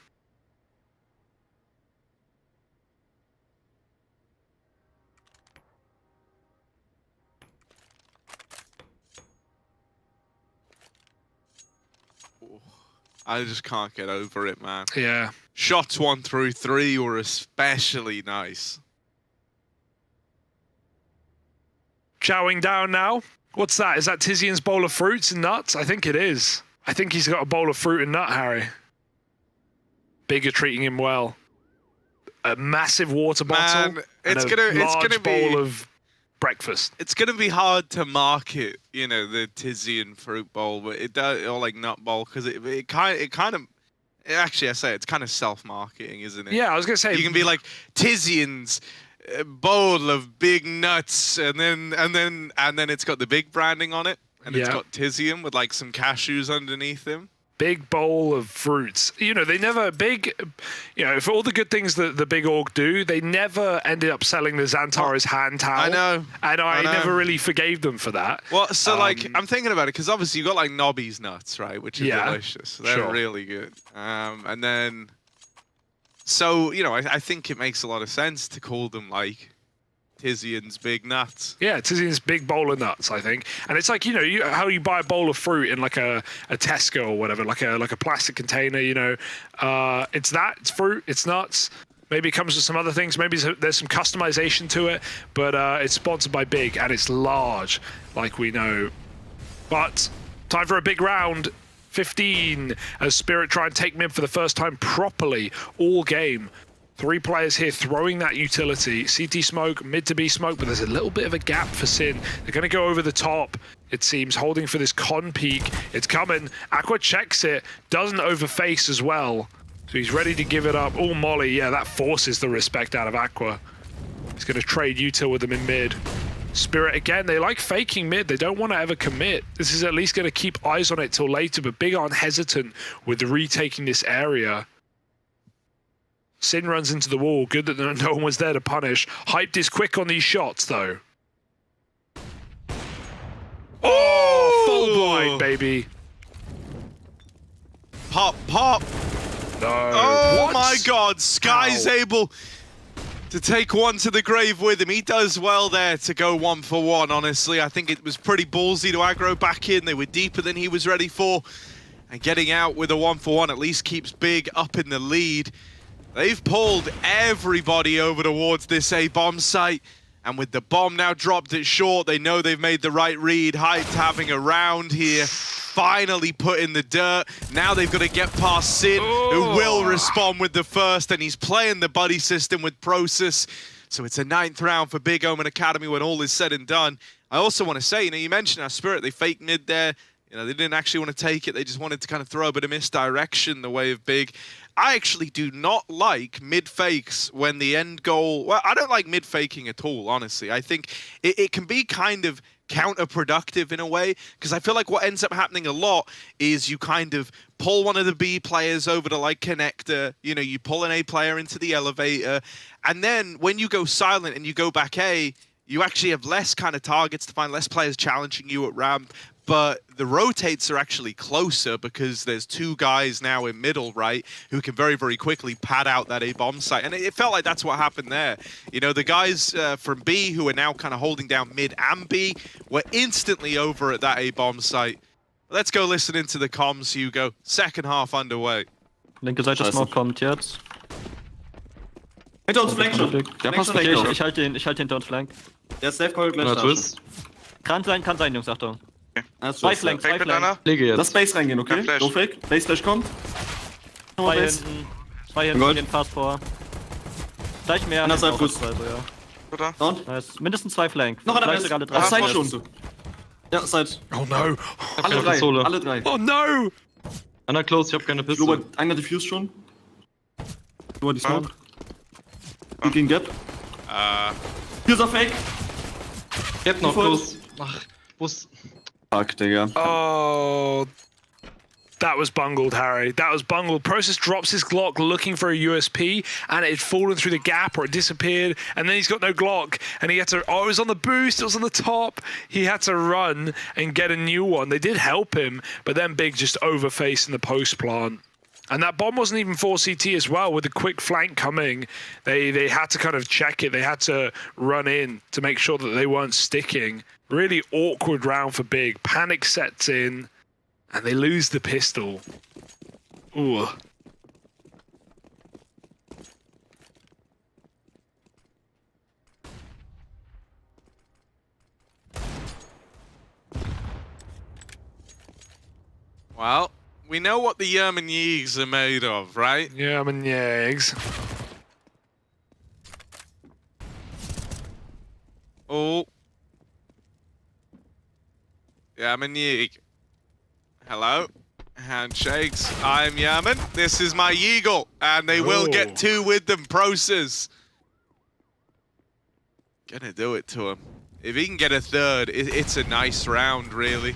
I just can't get over it, man. Yeah. Shots 1 through 3 were especially nice. Chowing down now. What's that? Is that Tizian's bowl of fruits and nuts? I think it is. I think he's got a bowl of fruit and nut, Harry. Big are treating him well. A massive water bottle. Man, it's and a large bowl of breakfast. It's gonna be hard to market, you know, the Tizian fruit bowl, but it does, or like nut bowl, because it kind of. Actually, I say it's kind of self-marketing, isn't it? Yeah, I was gonna say you can be like Tizian's bowl of big nuts, and then it's got the big branding on it, and it's got Tizian with like some cashews underneath him. Big bowl of fruits. You know, they never for all the good things that the big org do, they never ended up selling the Xantar as hand towel. I know. And I never really forgave them for that. Well, so like I'm thinking about it because obviously you got like Nobby's nuts, right, which are delicious. They're really good. And then, so I think it makes a lot of sense to call them like Tizian's big nuts. Yeah, Tizian's big bowl of nuts, I think. And it's like, how you buy a bowl of fruit in like a Tesco or whatever, like a plastic container, it's it's fruit, it's nuts. Maybe it comes with some other things. Maybe there's some customization to it, but it's sponsored by Big and it's large, like we know. But time for a big round. 15 as Spirit try and take mid for the first time properly all game. 3 players here throwing that utility. CT smoke, mid to B smoke, but there's a little bit of a gap for Sin. They're going to go over the top, it seems, holding for this con peek. It's coming. Aqua checks it, doesn't overface as well. So he's ready to give it up. Oh, Molly, yeah, that forces the respect out of Aqua. He's going to trade util with them in mid. Spirit, again, they like faking mid. They don't want to ever commit. This is at least going to keep eyes on it till later, but Big aren't hesitant with retaking this area. Sin runs into the wall. Good that no one was there to punish. Hyped is quick on these shots, though. Oh, full blind, baby. Pop, pop. No. Oh, my God. Sky's able to take one to the grave with him. He does well there to go 1-for-1, honestly. I think it was pretty ballsy to aggro back in. They were deeper than he was ready for. And getting out with a 1-for-1 at least keeps Big up in the lead. They've pulled everybody over towards this A bomb site, and with the bomb now dropped it short, they know they've made the right read. Hyped having a round here, finally put in the dirt. Now they've got to get past Sin, who will respond with the first, and he's playing the buddy system with Process. So it's a 9th round for Big Omen Academy when all is said and done. I also want to say, you mentioned our Spirit, they faked mid there. They didn't actually want to take it. They just wanted to kind of throw a bit of misdirection the way of Big. I actually do not like mid-fakes when the end goal... Well, I don't like mid-faking at all, honestly. I think it can be kind of counterproductive in a way, because I feel like what ends up happening a lot is you kind of pull one of the B players over to like connector, you pull an A player into the elevator, and then when you go silent and you go back A, you actually have less kind of targets to find, less players challenging you at ramp. But the rotates are actually closer because there's 2 guys now in middle, right, who can very, very quickly pad out that A-bomb site. And it felt like that's what happened there. The guys from B who are now kind of holding down mid and B were instantly over at that A-bomb site. Let's go listen into the comms, Hugo. Second half underway. Linke Seite Smoke kommt jetzt. Hinter uns Flank schon. Der passt Okay, Flank ich halte ihn hinter uns Flank. Der ist safe call gleich da. Twist. Kann sein, Jungs, Achtung. Zwei Flank. Lege jetzt. Lass Base reingehen, okay? Go Fake. Base Flash kommt. Zwei hinten. Zwei hinten, den Fast vor. Gleich mehr. Anderthalb Fuß. Oder? Und? Nice. Mindestens 2 Flank. Noch einer Vielleicht sogar alle 3. Side schon. Ja, Side. Oh no. Alle drei. Oh no. Einer close, ich hab keine Pistole. Einer diffused schon. Nur die Smoke. Die gegen Gap. Hier ist er Fake. Gap noch close. Ach, wo's... Fuck, Digga. Oh, that was bungled, Harry. That was bungled. Process drops his Glock looking for a USP, and it had fallen through the gap or it disappeared, and then he's got no Glock, and he had to... Oh, it was on the boost, it was on the top. He had to run and get a new one. They did help him, but then Big just overfaced in the post plant. And that bomb wasn't even 4 CT as well. With the quick flank coming, they had to kind of check it. They had to run in to make sure that they weren't sticking. Really awkward round for Big. Panic sets in, and they lose the pistol. Ooh. Well, we know what the Yerman Yeags are made of, right? Yerman Yeags. Oh. Yerman Yeag. Hello. Handshakes. I'm Yerman. This is my Yeagle. And they will get 2 with them. Process. Gonna do it to him. If he can get a third, it's a nice round, really.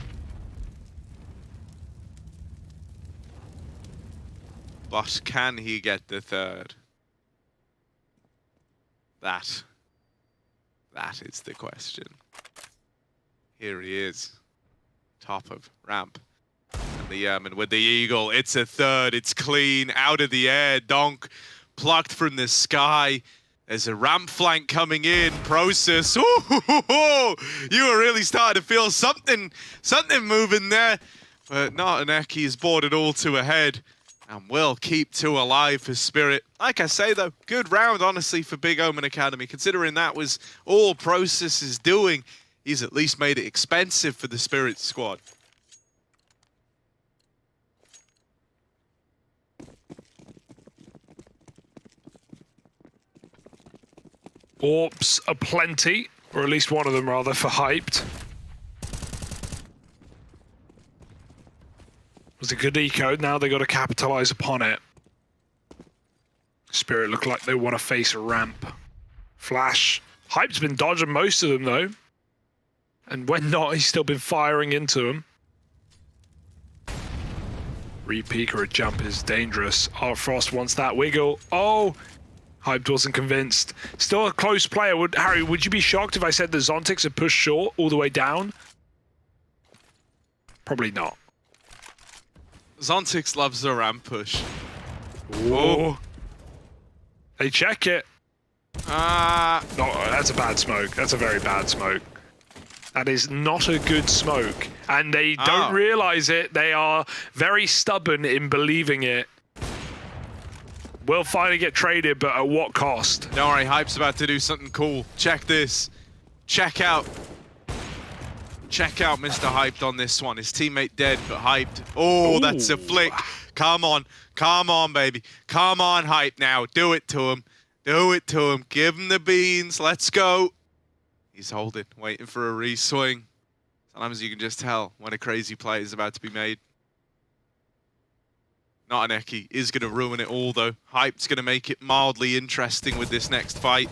But can he get the third? That is the question. Here he is, top of ramp. And the Yerman with the eagle. It's a third. It's clean out of the air. Donk plucked from the sky. There's a ramp flank coming in. Process. Ooh, you were really starting to feel something moving there. But not Aneki has brought it all to a head. And will keep 2 alive for Spirit. Like I say, though, good round, honestly, for Big Omen Academy. Considering that was all Process is doing, he's at least made it expensive for the Spirit squad. Orbs aplenty, or at least one of them, rather, for Hyped. It was a good eco, now they got to capitalize upon it. Spirit look like they want to face a ramp. Flash. Hype's been dodging most of them, though. And when not, he's still been firing into them. Re-peek or a jump is dangerous. Frost wants that wiggle. Oh! Hyped wasn't convinced. Still a close player. Harry, would you be shocked if I said the Zontics had pushed short all the way down? Probably not. Zontix loves the ramp push. Whoa. They check it. No, that's a bad smoke. That's a very bad smoke. That is not a good smoke. And they don't realize it. They are very stubborn in believing it. Will finally get traded, but at what cost? Don't worry, Hype's about to do something cool. Check this. Check out Mr. Hyped on this one. His teammate dead, but Hyped. Oh, ooh, that's a flick. Come on, baby. Come on, Hype now. Do it to him. Do it to him. Give him the beans. Let's go. He's holding, waiting for a re-swing. Sometimes you can just tell when a crazy play is about to be made. Not an Eki is going to ruin it all, though. Hype's going to make it mildly interesting with this next fight.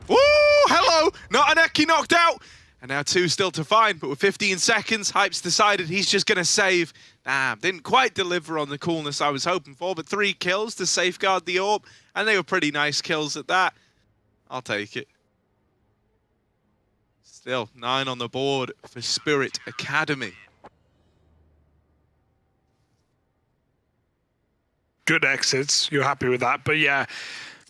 Woo! Hello! Not an Eki knocked out! And now 2 still to find, but with 15 seconds, Hype's decided he's just going to save. Damn, didn't quite deliver on the coolness I was hoping for, but 3 kills to safeguard the orb, and they were pretty nice kills at that. I'll take it. Still, 9 on the board for Spirit Academy. Good exits, you're happy with that, but yeah,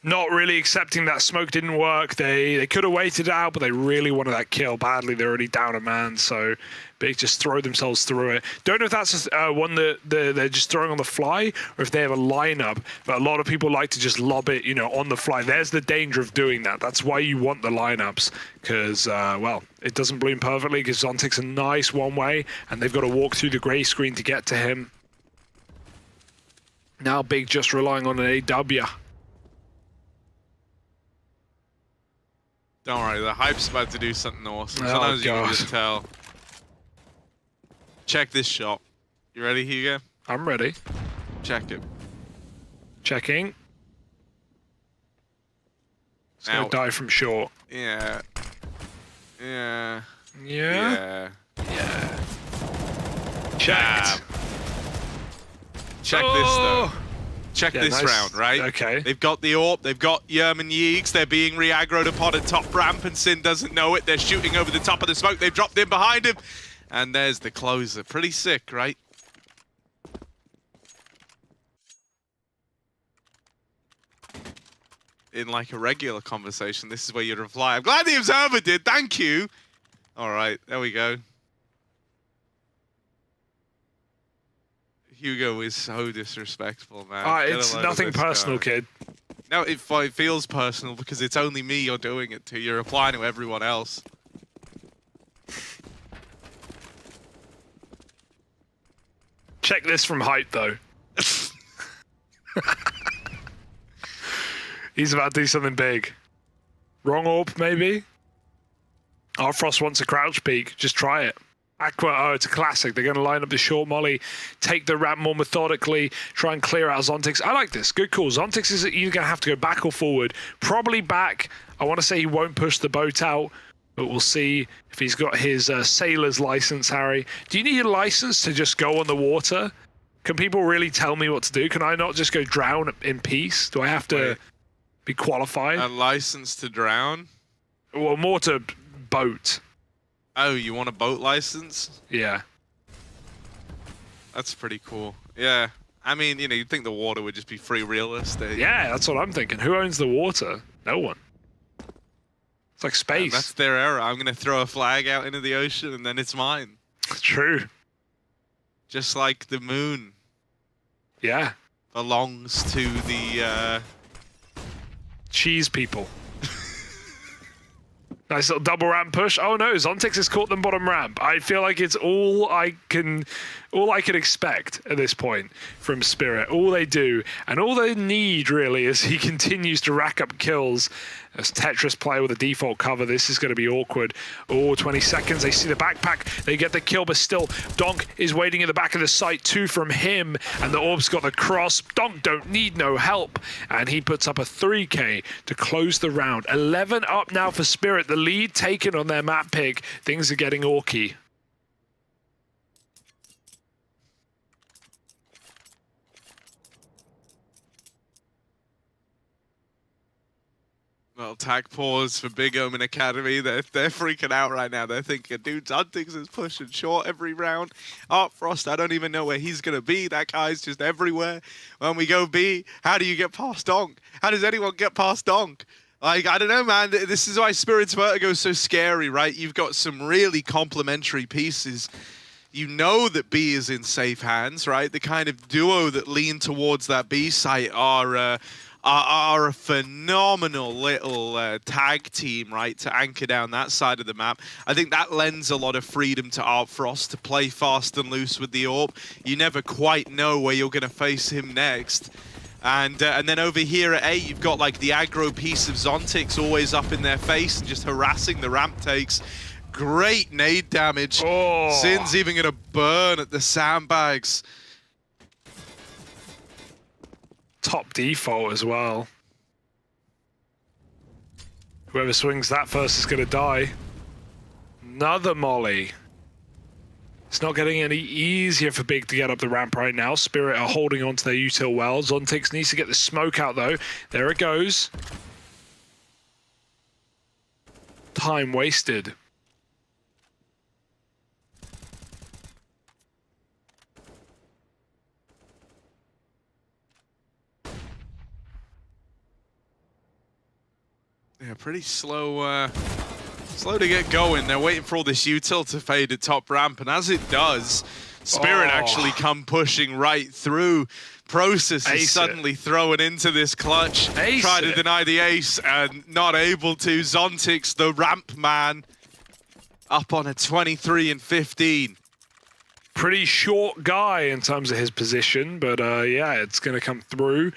not really accepting that smoke didn't work. They could have waited it out, but they really wanted that kill badly. They're already down a man, so Big just throw themselves through it. Don't know if that's one that they're just throwing on the fly, or if they have a lineup, but a lot of people like to just lob it, you know, on the fly. There's the danger of doing that. That's why you want the lineups, because, well, it doesn't bloom perfectly, because Zontic's a nice one-way, and they've got to walk through the grey screen to get to him. Now Big just relying on an AW. Don't worry, the Hype's about to do something awesome. Sometimes you can just tell. Check this shot. You ready, Hugo? I'm ready. Check it. Checking. It's gonna die from short. Yeah. Yeah. Yeah? Yeah. Checked. Check this, though. Check this nice round, right? Okay. They've got the AWP, they've got Yerman Yeeks, they're being re-aggroed upon a top ramp, and Sin doesn't know it. They're shooting over the top of the smoke, they've dropped in behind him. And there's the closer. Pretty sick, right? In like a regular conversation, this is where you'd reply, I'm glad the observer did, thank you. All right, there we go. Hugo is so disrespectful, man. It's nothing personal, kid. No, it feels personal because it's only me you're doing it to. You're applying to everyone else. Check this from Hype, though. He's about to do something big. Wrong AWP, maybe? Frost wants a crouch peek. Just try it. Aqua, oh, it's a classic. They're going to line up the short molly, take the ramp more methodically, try and clear out Zontix. I like this. Good call. Zontix is either going to have to go back or forward. Probably back. I want to say he won't push the boat out, but we'll see if he's got his sailor's license, Harry. Do you need a license to just go on the water? Can people really tell me what to do? Can I not just go drown in peace? Do I have to be qualified? A license to drown? Well, more to boat. Oh, you want a boat license? Yeah. That's pretty cool. Yeah. I mean, you know, you'd think the water would just be free real estate. Yeah, that's what I'm thinking. Who owns the water? No one. It's like space. That's their error. I'm going to throw a flag out into the ocean and then it's mine. True. Just like the moon. Yeah. Belongs to the... cheese people. Nice little double ramp push. Oh no, Zontix has caught them bottom ramp. I feel like it's all I can expect at this point from Spirit. All they do, and all they need really, is he continues to rack up kills. As Tetris play with a default cover, this is going to be awkward. Oh, 20 seconds. They see the backpack. They get the kill, but still, Donk is waiting in the back of the site. 2 from him, and the Orb's got the cross. Donk don't need no help, and he puts up a 3K to close the round. 11 up now for Spirit. The lead taken on their map pick. Things are getting orky. Well, tag pause for Big Omen Academy. They're freaking out right now. They're thinking, dude, Zontix is pushing short every round. Frost, I don't even know where he's going to be. That guy's just everywhere. When we go B, how do you get past Donk? How does anyone get past Donk? Like, I don't know, man. This is why Spirit's Vertigo is so scary, right? You've got some really complementary pieces. You know that B is in safe hands, right? The kind of duo that lean towards that B site are a phenomenal little tag team, right, to anchor down that side of the map. I think that lends a lot of freedom to Art Frost to play fast and loose with the Orb. You never quite know where you're going to face him next. And then over here at A, you've got like the aggro piece of Zontix always up in their face and just harassing the ramp takes. Great nade damage. Oh. Sin's even going to burn at the sandbags. Top default as well. Whoever swings that first is going to die. Another molly. It's not getting any easier for Big to get up the ramp right now. Spirit are holding on to their util well. Zontix needs to get the smoke out though. There it goes. Time wasted. Yeah, pretty slow to get going. They're waiting for all this util to fade at top ramp, and as it does, Spirit actually come pushing right through. Process is suddenly throwing into this clutch. Try to deny the ace, and not able to. Zontix, the ramp man, up on a 23 and 15. Pretty short guy in terms of his position, but yeah, it's going to come through.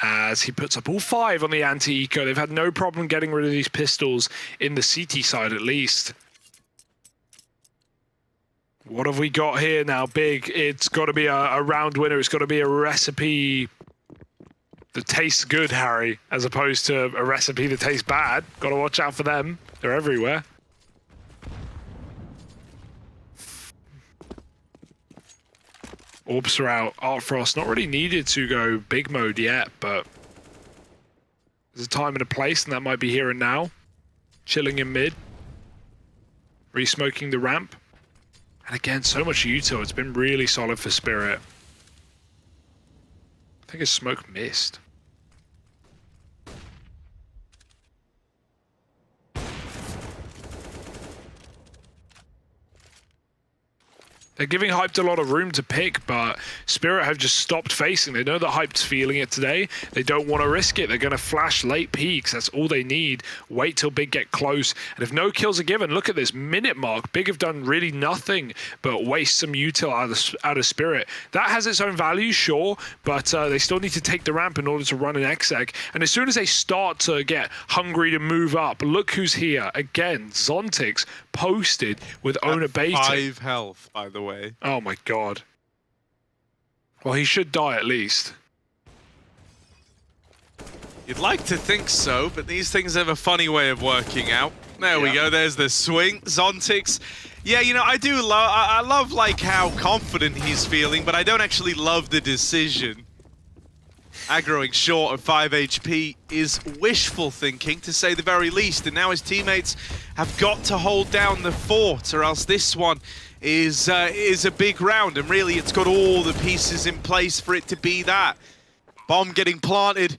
As he puts up all 5 on the anti-eco. They've had no problem getting rid of these pistols in the CT side at least. What have we got here now, Big? It's got to be a round winner. It's got to be a recipe that tastes good, Harry, as opposed to a recipe that tastes bad. Got to watch out for them. They're everywhere. Orbs are out. Art Frost not really needed to go big mode yet, but there's a time and a place, and that might be here and now. Chilling in mid. Re-smoking the ramp. And again, so much util. It's been really solid for Spirit. I think his smoke missed. They're giving Hyped a lot of room to pick, but Spirit have just stopped facing. They know that Hyped's feeling it today. They don't want to risk it. They're going to flash late peaks. That's all they need. Wait till Big get close. And if no kills are given, look at this minute mark. Big have done really nothing but waste some util out of Spirit. That has its own value, sure, but they still need to take the ramp in order to run an exec. And as soon as they start to get hungry to move up, look who's here. Again, Zontix posted with owner baiting. 5 health, by the way. Oh my god. Well, he should die at least. You'd like to think so, but these things have a funny way of working out. There we go, there's the swing. Zontix. Yeah, you know, I love like how confident he's feeling, but I don't actually love the decision. Aggroing short of 5 HP is wishful thinking, to say the very least, and now his teammates have got to hold down the fort, or else this one is a big round, and really it's got all the pieces in place for it to be that. Bomb getting planted,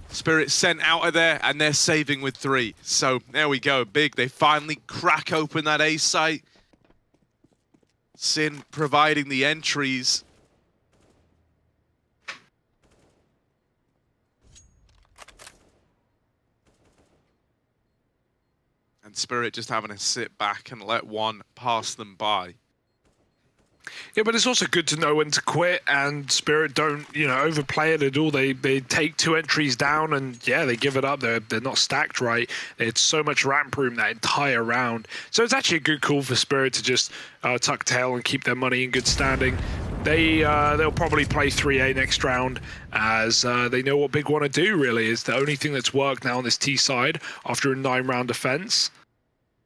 Spirit sent out of there, and they're saving with 3. So there we go, Big, they finally crack open that A site. Sin providing the entries. And Spirit just having to sit back and let one pass them by. Yeah, but it's also good to know when to quit, and Spirit don't, you know, overplay it at all. They take 2 entries down, and yeah, they give it up. They're not stacked right. It's so much ramp room that entire round. So it's actually a good call for Spirit to just tuck tail and keep their money in good standing. They'll probably play 3A next round, as they know what Big want to do, really. Is the only thing that's worked now on this T side after a 9-round defense.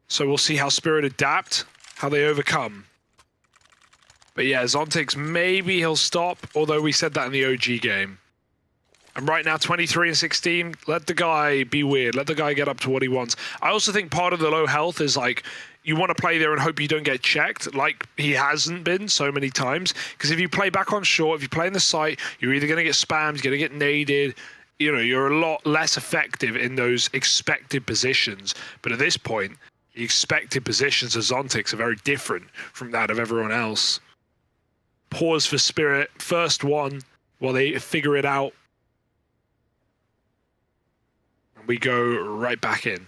So we'll see how Spirit adapt, how they overcome. But yeah, Zontix, maybe he'll stop, although we said that in the OG game. And right now, 23 and 16, let the guy be weird. Let the guy get up to what he wants. I also think part of the low health is like, you want to play there and hope you don't get checked, like he hasn't been so many times. Because if you play back on short, if you play in the site, you're either going to get spammed, you're going to get naded. You know, you're a lot less effective in those expected positions. But at this point, the expected positions of Zontix are very different from that of everyone else. Pause for Spirit, first one, while they figure it out. And we go right back in.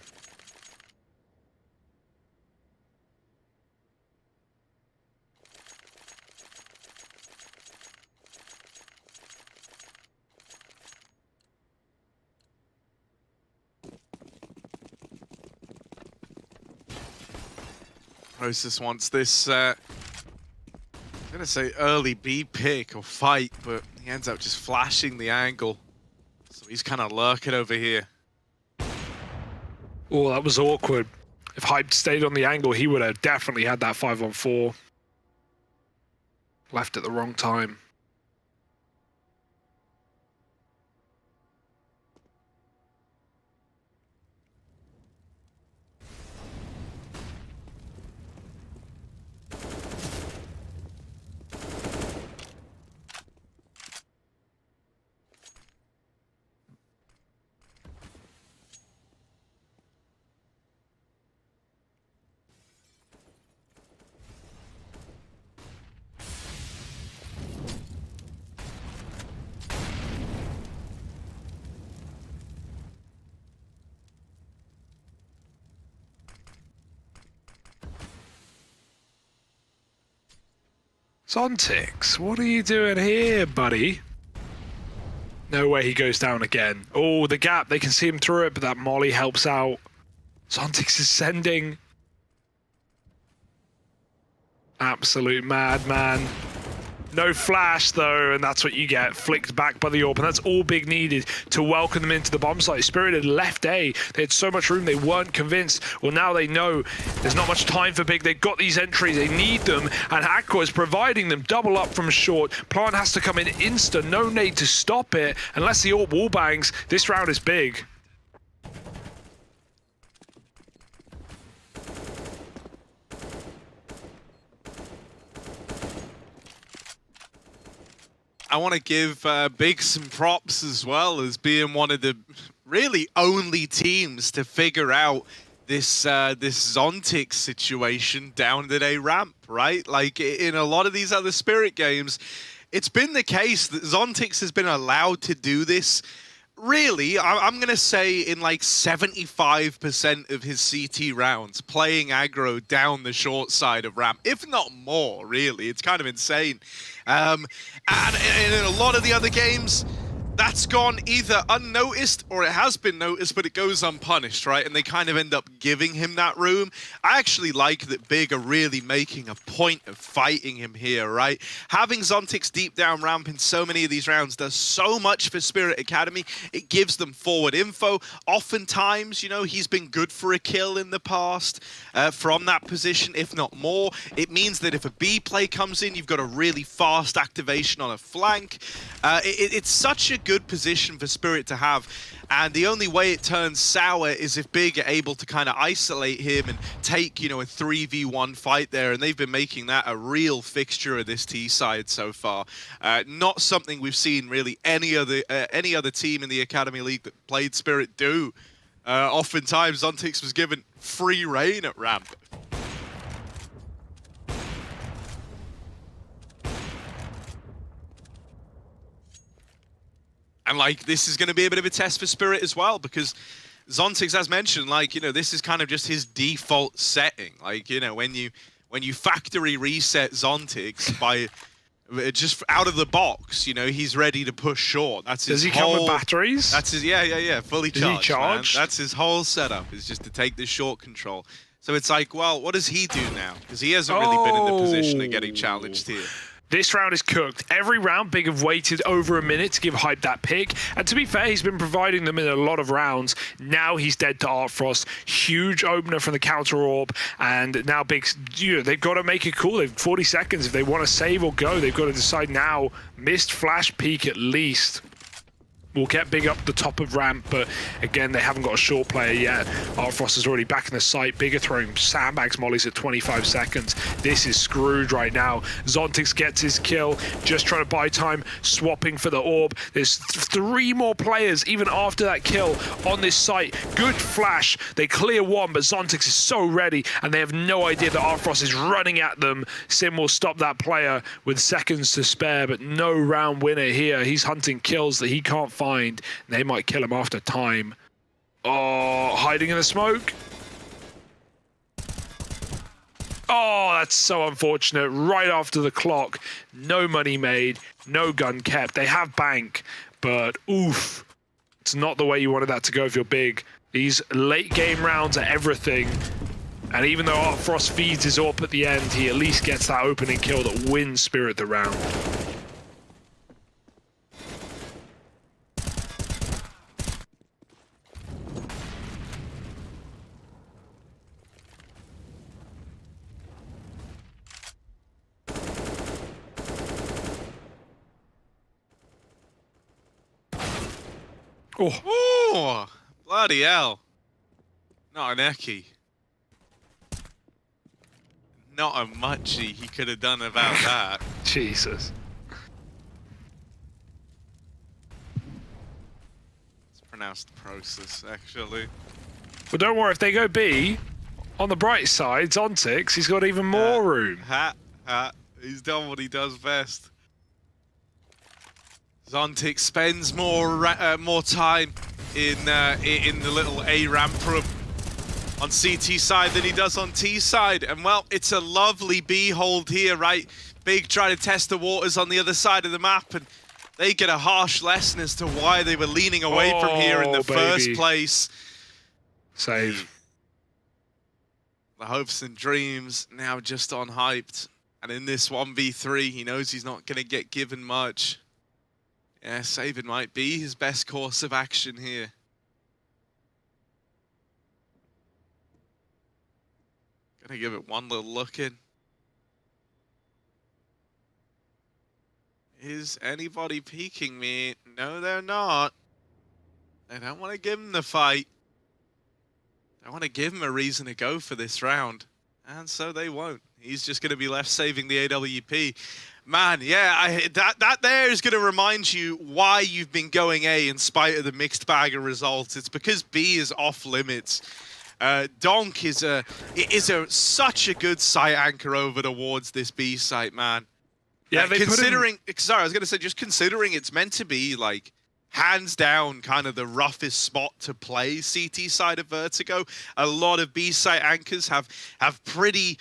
Process wants this, I'm gonna say early B pick or fight, but he ends up just flashing the angle. So he's kind of lurking over here. Oh, that was awkward. If Hype stayed on the angle, he would have definitely had that 5-on-4. Left at the wrong time. Zontix, what are you doing here, buddy? No way he goes down again. Oh, the gap, they can see him through it, but that molly helps out. Zontix is sending. Absolute madman. No flash, though, and that's what you get. Flicked back by the AWP, and that's all Big needed to welcome them into the bomb site. Spirit had left A. They had so much room, they weren't convinced. Well, now they know there's not much time for Big. They've got these entries, they need them, and Aqua is providing them double up from short. Plant has to come in insta, no nade to stop it. Unless the AWP wall bangs, this round is Big. I want to give Big some props as well, as being one of the really only teams to figure out this Zontix situation down at A ramp, right? Like in a lot of these other Spirit games, it's been the case that Zontix has been allowed to do this. Really, I'm going to say in like 75% of his CT rounds, playing aggro down the short side of ramp, if not more, really. It's kind of insane. And in a lot of the other games, that's gone either unnoticed or it has been noticed, but it goes unpunished, right? And they kind of end up giving him that room. I actually like that Big are really making a point of fighting him here, right? Having Zontix deep down ramp in so many of these rounds does so much for Spirit Academy. It gives them forward info. Oftentimes, you know, he's been good for a kill in the past from that position, if not more. It means that if a B play comes in, you've got a really fast activation on a flank. It's such a good position for Spirit to have, and the only way it turns sour is if Big are able to kind of isolate him and take, you know, a 3v1 fight there, and they've been making that a real fixture of this T side so far. Not something we've seen really any other team in the Academy League that played Spirit do. Oftentimes, Zontix was given free reign at ramp. And like, this is going to be a bit of a test for Spirit as well, because Zontix, as mentioned, like, you know, this is kind of just his default setting. Like, you know, when you factory reset Zontix by just out of the box, you know, he's ready to push short. That's his Does he come with batteries? That's his, yeah, fully charged. Is he charged? Man. That's his whole setup, is just to take this short control. So it's like, well, what does he do now? Because he hasn't really been in the position of getting challenged here. This round is cooked. Every round, Big have waited over a minute to give Hype that pick. And to be fair, he's been providing them in a lot of rounds. Now he's dead to Artfrost. Huge opener from the counter orb. And now Big's, you know, they've got to make it cool. They've 40 seconds. If they want to save or go, they've got to decide now. Missed flash peak at least. Will get Big up the top of ramp, but again, they haven't got a short player yet. Artfrost is already back in the site. Big are throwing sandbags mollies at 25 seconds. This is screwed right now. Zontix gets his kill, just trying to buy time, swapping for the orb. There's 3 more players, even after that kill, on this site. Good flash. They clear one, but Zontix is so ready, and they have no idea that Artfrost is running at them. Sim will stop that player with seconds to spare, but no round winner here. He's hunting kills that he can't find. They might kill him after time. Oh, hiding in the smoke. Oh, that's so unfortunate. Right after the clock. No money made, no gun kept. They have bank, but oof. It's not the way you wanted that to go if you're Big. These late game rounds are everything. And even though Artfrost feeds his AWP at the end, he at least gets that opening kill that wins Spirit the round. Oh, bloody hell. Not an Eki. Not a muchie he could have done about that. Jesus. It's pronounced process, actually. But don't worry, if they go B, on the bright side, Zontix, he's got even more room. He's done what he does best. Zontix spends more time in the little A ramp room on CT side than he does on T side, and well, it's a lovely B hold here, right? Big try to test the waters on the other side of the map, and they get a harsh lesson as to why they were leaning away from here in the first place. Save. The hopes and dreams now just unhyped, and in this 1v3, he knows he's not going to get given much. Yeah, saving might be his best course of action here. Gonna give it one little look in. Is anybody peeking me? No, they're not. They don't want to give him the fight. They want to give him a reason to go for this round. And so they won't. He's just going to be left saving the AWP. Man, yeah, that there is going to remind you why you've been going A in spite of the mixed bag of results. It's because B is off limits. Donk is such a good site anchor over towards this B site, man. Yeah, considering, sorry, I was going to say, just considering it's meant to be like hands down kind of the roughest spot to play CT side of Vertigo. A lot of B site anchors have pretty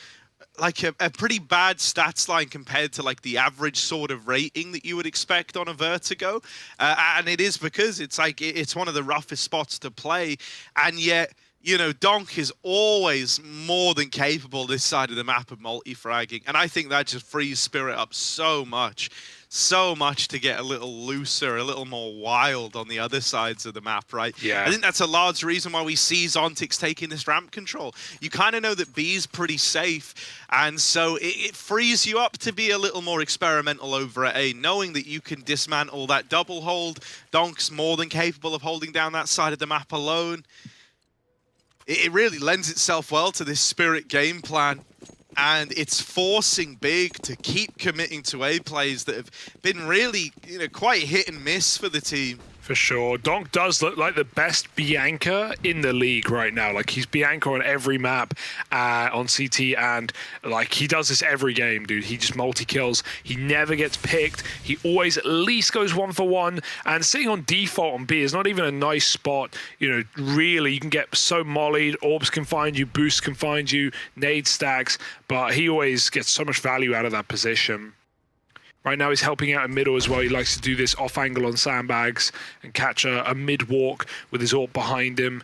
like a pretty bad stats line compared to like the average sort of rating that you would expect on a Vertigo, and it is because it's like it's one of the roughest spots to play, and yet, you know, Donk is always more than capable this side of the map of multi-fragging, and I think that just frees Spirit up so much to get a little looser, a little more wild on the other sides of the map, right? Yeah. I think that's a large reason why we see Zontix taking this ramp control. You kind of know that B's pretty safe, and so it frees you up to be a little more experimental over at A, knowing that you can dismantle that double hold. Donk's more than capable of holding down that side of the map alone. It really lends itself well to this Spirit game plan, and it's forcing Big to keep committing to A plays that have been really, you know, quite hit and miss for the team. For sure. Donk does look like the best Bianca in the league right now. Like, he's Bianca on every map on CT, and like, he does this every game, dude. He just multi-kills. He never gets picked. He always at least goes 1 for 1, and sitting on default on B is not even a nice spot. You know, really, you can get so mollied. Orbs can find you, boosts can find you, nade stacks, but he always gets so much value out of that position. Right now he's helping out in middle as well. He likes to do this off angle on sandbags and catch a mid walk with his AWP behind him.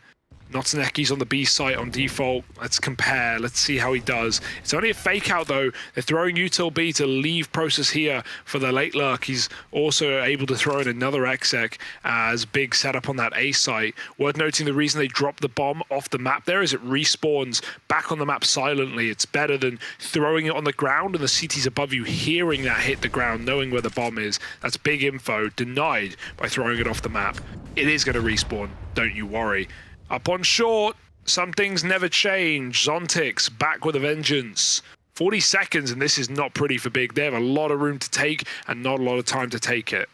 Notsuneki's on the B site on default. Let's compare. Let's see how he does. It's only a fake out though. They're throwing util B to leave Process here for the late lurk. He's also able to throw in another exec as Big setup on that A site. Worth noting, the reason they dropped the bomb off the map there is it respawns back on the map silently. It's better than throwing it on the ground and the CTs above you hearing that hit the ground, knowing where the bomb is. That's big info denied by throwing it off the map. It is going to respawn, don't you worry. Up on short, some things never change. Zontix back with a vengeance. 40 seconds, and this is not pretty for Big. They have a lot of room to take and not a lot of time to take it.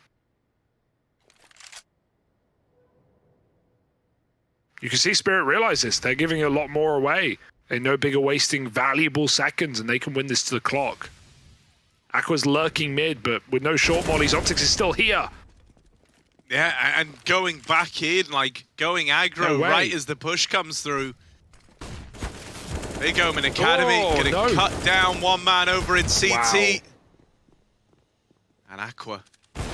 You can see Spirit realize this. They're giving a lot more away. They know Big are wasting valuable seconds, and they can win this to the clock. Aqua's lurking mid, but with no short molly, Zontix is still here. Yeah, and going back in, like going aggro right as the push comes through. Big OMEN Academy gonna cut down one man over in CT. Wow. And Aqua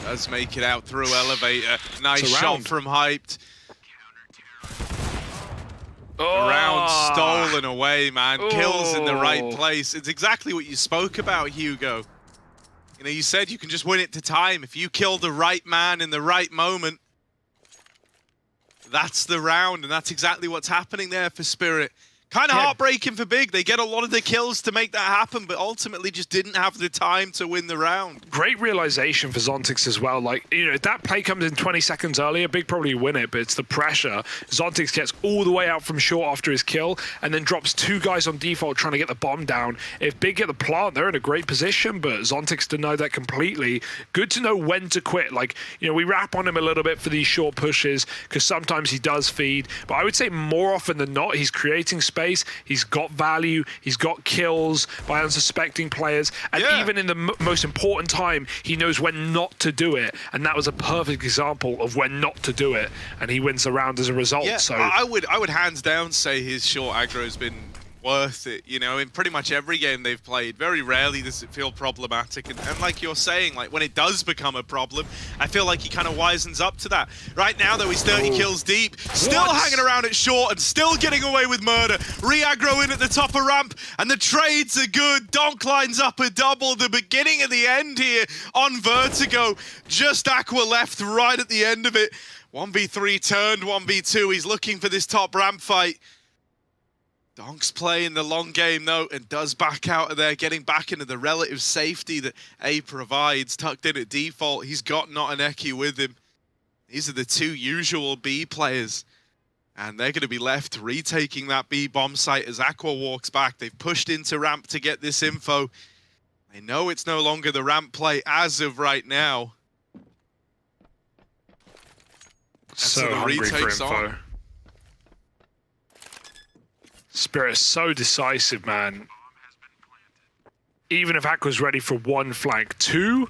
does make it out through elevator. Nice shot from Hyped. The round stolen away, man. Kills in the right place. It's exactly what you spoke about, Hugo. You know, you said you can just win it to time. If you kill the right man in the right moment, that's the round, and that's exactly what's happening there for Spirit. Kind of heartbreaking for Big. They get a lot of the kills to make that happen, but ultimately just didn't have the time to win the round. Great realization for Zontix as well. Like, you know, if that play comes in 20 seconds earlier, Big probably win it, but it's the pressure. Zontix gets all the way out from short after his kill, and then drops 2 guys on default trying to get the bomb down. If Big get the plant, they're in a great position, but Zontix denied that completely. Good to know when to quit. Like, you know, we rap on him a little bit for these short pushes, because sometimes he does feed, but I would say more often than not, he's creating space. He's got value. He's got kills by unsuspecting players. And even in the most important time, he knows when not to do it. And that was a perfect example of when not to do it. And he wins the round as a result. Yeah, so I would hands down say his short aggro has been worth it, you know, in pretty much every game they've played. Very rarely does it feel problematic, and like you're saying, like when it does become a problem, I feel like he kind of wisens up to that. Right now though, he's 30 kills deep, still hanging around at short and still getting away with murder. Re-aggro in at the top of ramp, and the trades are good. Donk lines up a double, the beginning of the end here on Vertigo. Just Aqua left right at the end of it. 1v3 turned 1v2, he's looking for this top ramp fight. Donk's playing the long game though, and does back out of there, getting back into the relative safety that A provides. Tucked in at default, he's got Notsuneki with him. These are the 2 usual B players, and they're going to be left retaking that B bomb site as Aqua walks back. They've pushed into ramp to get this info. They know it's no longer the ramp play as of right now. So hungry for info. Spirit is so decisive, man. Even if Aqua's ready for one flank, two?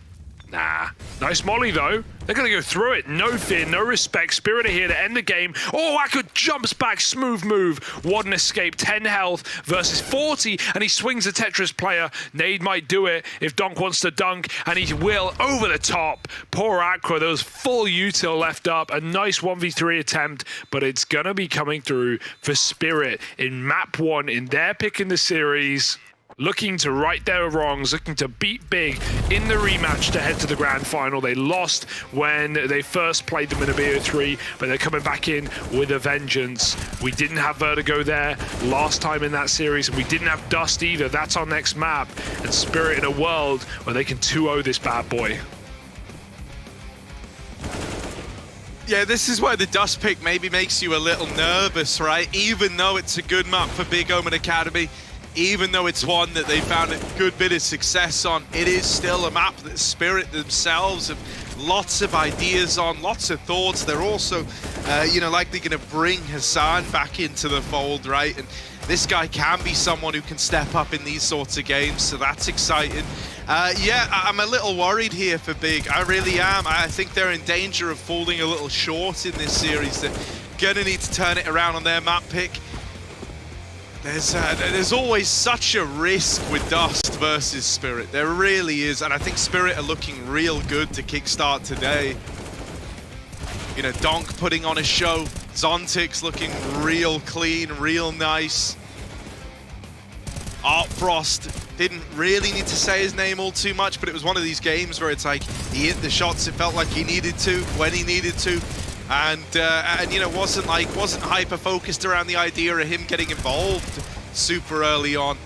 Nah. Nice molly, though. They're going to go through it. No fear, no respect. Spirit are here to end the game. Oh, Aqua jumps back. Smooth move. What an escape. 10 health versus 40, and he swings the Tetris player. Nade might do it if Donk wants to dunk, and he will over the top. Poor Aqua. There was full util left up. A nice 1v3 attempt, but it's going to be coming through for Spirit in map 1 in their pick in the series. Looking to right their wrongs, looking to beat Big in the rematch to head to the grand final. They lost when they first played them in a bo3, but they're coming back in with a vengeance. We didn't have Vertigo there last time in that series, and we didn't have Dust either. That's our next map. And Spirit in a world where they can 2-0 this bad boy. Yeah, this is where the Dust pick maybe makes you a little nervous, right? Even though it's a good map for Big Omen Academy, even though it's one that they found a good bit of success on, it is still a map that Spirit themselves have lots of ideas on, lots of thoughts. They're also, you know, likely going to bring Hassan back into the fold, right? And this guy can be someone who can step up in these sorts of games, so that's exciting. Yeah, I'm a little worried here for Big. I really am. I think they're in danger of falling a little short in this series. They're going to need to turn it around on their map pick. There's always such a risk with Dust versus Spirit. There really is, and I think Spirit are looking real good to kickstart today. You know, Donk putting on a show, Zontix looking real clean, real nice. Art Frost didn't really need to say his name all too much, but it was one of these games where it's like he hit the shots it felt like he needed to when he needed to. And you know, wasn't hyper focused around the idea of him getting involved super early on.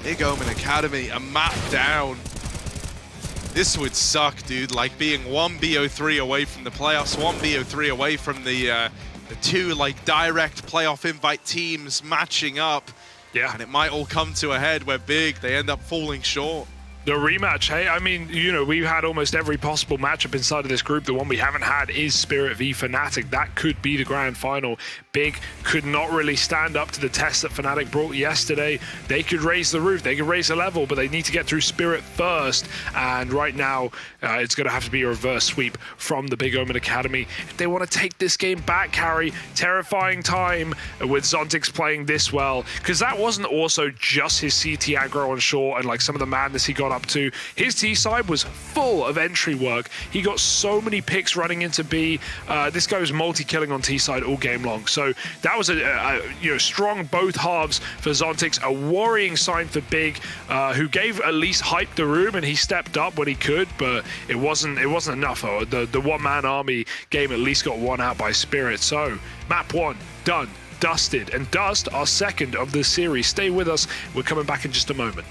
Big Omen Academy, a map down. This would suck, dude. Like being 1 bo3 away from the playoffs, 1 bo3 away from the two like direct playoff invite teams matching up. Yeah, and it might all come to a head where Big they end up falling short. The rematch, hey, I mean, you know, we've had almost every possible matchup inside of this group. The one we haven't had is Spirit v fnatic. That could be the grand final. Big could not really stand up to the test that fnatic brought yesterday. They could raise the roof, they could raise the level, but they need to get through Spirit first. And right now, it's going to have to be a reverse sweep from the Big Omen Academy. If they want to take this game back, Carrie, terrifying time with Zontix playing this well, because that wasn't also just his CT aggro on short and like some of the madness he got up to. His T side was full of entry work. He got so many picks running into B. This guy was multi-killing on T side all game long. So that was a you know, strong both halves for Zontix. A worrying sign for Big, who gave at least hype the room, and he stepped up when he could, but it wasn't enough. The one-man army game at least got won out by Spirit. So map 1 done, dusted, and Dust our second of the series. Stay with us. We're coming back in just a moment.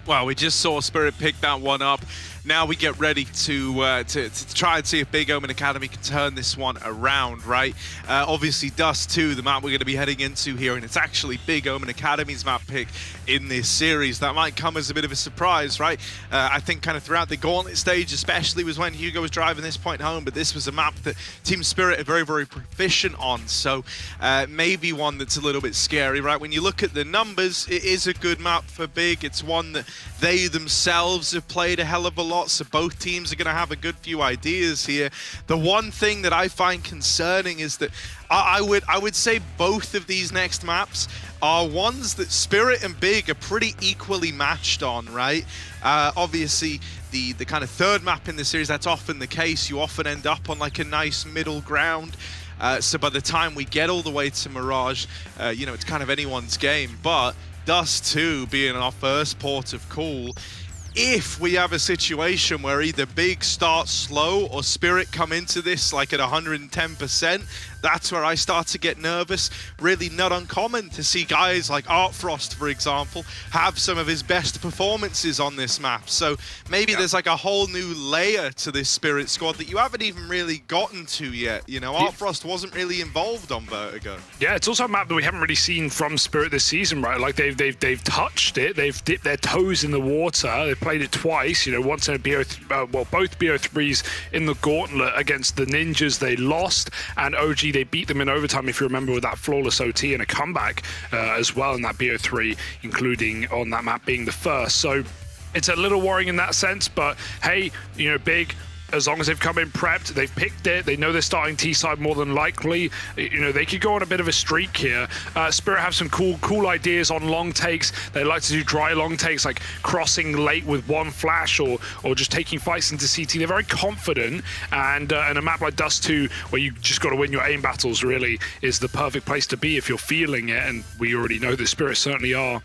Well, we just saw Spirit pick that one up. Now we get ready to try and see if Big Omen Academy can turn this one around, right? Obviously, Dust 2, the map we're going to be heading into here, and it's actually Big Omen Academy's map pick in this series. That might come as a bit of a surprise, right? I think kind of throughout the Gauntlet stage, especially, was when Hugo was driving this point home, but this was a map that Team Spirit are very, very proficient on, so maybe one that's a little bit scary, right? When you look at the numbers, it is a good map for Big. It's one that they themselves have played a hell of a lot, so both teams are going to have a good few ideas here. The one thing that I find concerning is that I would say both of these next maps are ones that Spirit and Big are pretty equally matched on, right? Obviously, the kind of third map in the series, that's often the case. You often end up on like a nice middle ground. So by the time we get all the way to Mirage, you know, it's kind of anyone's game. But Dust 2 being our first port of call, if we have a situation where either Big starts slow or Spirit come into this like at 110%, that's where I start to get nervous. Really not uncommon to see guys like Artfrost, for example, have some of his best performances on this map. So maybe there's like a whole new layer to this Spirit squad that you haven't even really gotten to yet. You know, Artfrost wasn't really involved on Vertigo. Yeah, it's also a map that we haven't really seen from Spirit this season, right? Like they've touched it, they've dipped their toes in the water, they've played it twice, you know, once in a both BO3s in the Gauntlet against the Ninjas they lost, and OG they beat them in overtime, if you remember, with that flawless OT and a comeback as well in that BO3, including on that map being the first. So it's a little worrying in that sense, but hey, you know, Big, as long as they've come in prepped, they've picked it, they know they're starting T-side more than likely, you know, they could go on a bit of a streak here. Spirit have some cool ideas on long takes. They like to do dry long takes, like crossing late with one flash or just taking fights into CT. They're very confident, and a map like Dust 2, where you just got to win your aim battles, really is the perfect place to be if you're feeling it, and we already know that Spirit certainly are.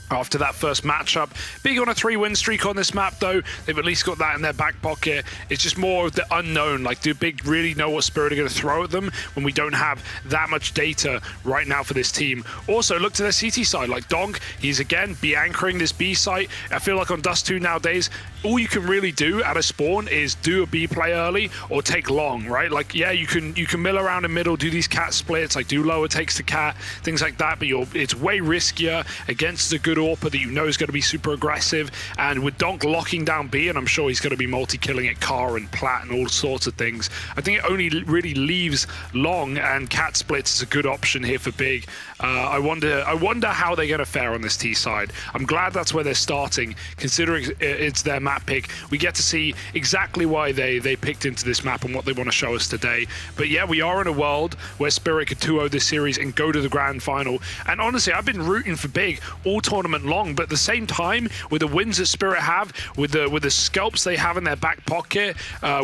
After that first matchup, Big on a 3-win streak on this map, though. They've at least got that in their back pocket. It's just more of the unknown. Like, do Big really know what Spirit are going to throw at them when we don't have that much data right now for this team? Also, look to their CT side. Like, Donk, he's again be-anchoring this B site. I feel like on Dust 2 nowadays, all you can really do at a spawn is do a B play early or take long, right? Like, yeah, you can mill around in middle, do these cat splits, like do lower takes to cat, things like that, but it's way riskier against a good AWPer that you know is going to be super aggressive. And with Donk locking down B, and I'm sure he's going to be multi-killing at Car and Plat and all sorts of things, I think it only really leaves long, and cat splits is a good option here for Big. I wonder how they're going to fare on this T side. I'm glad that's where they're starting, considering it's their map pick. We get to see exactly why they picked into this map and what they want to show us today. But yeah, we are in a world where Spirit could 2-0 this series and go to the grand final. And honestly, I've been rooting for Big all tournament long, but at the same time, with the wins that Spirit have, with the scalps they have in their back pocket,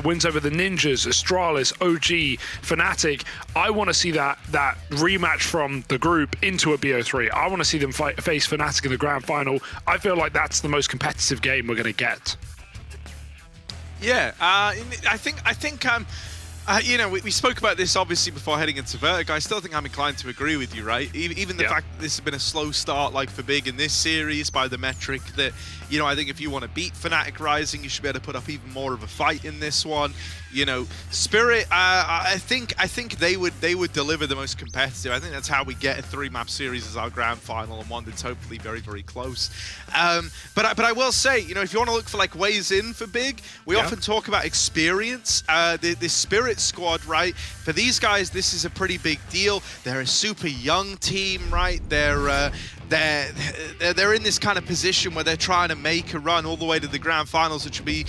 wins over the Ninjas, Astralis, OG, fnatic, I want to see that rematch from the group into a BO3. I want to see them face fnatic in the grand final. I feel like that's the most competitive game we're going to get. Yeah, I think you know, we spoke about this obviously before heading into Vertigo. I still think I'm inclined to agree with you, right? Even the fact that this has been a slow start, like for Big in this series, by the metric that, you know, I think if you want to beat Fnatic Rising, you should be able to put up even more of a fight in this one. You know, Spirit, I think they would deliver the most competitive. I think that's how we get a 3-map series as our grand final, and one that's hopefully very, very close. But I will say, you know, if you want to look for like ways in for Big, we often talk about experience. This Spirit squad, right? For these guys, this is a pretty big deal. They're a super young team, right? They're in this kind of position where they're trying to make a run all the way to the grand finals, which would be,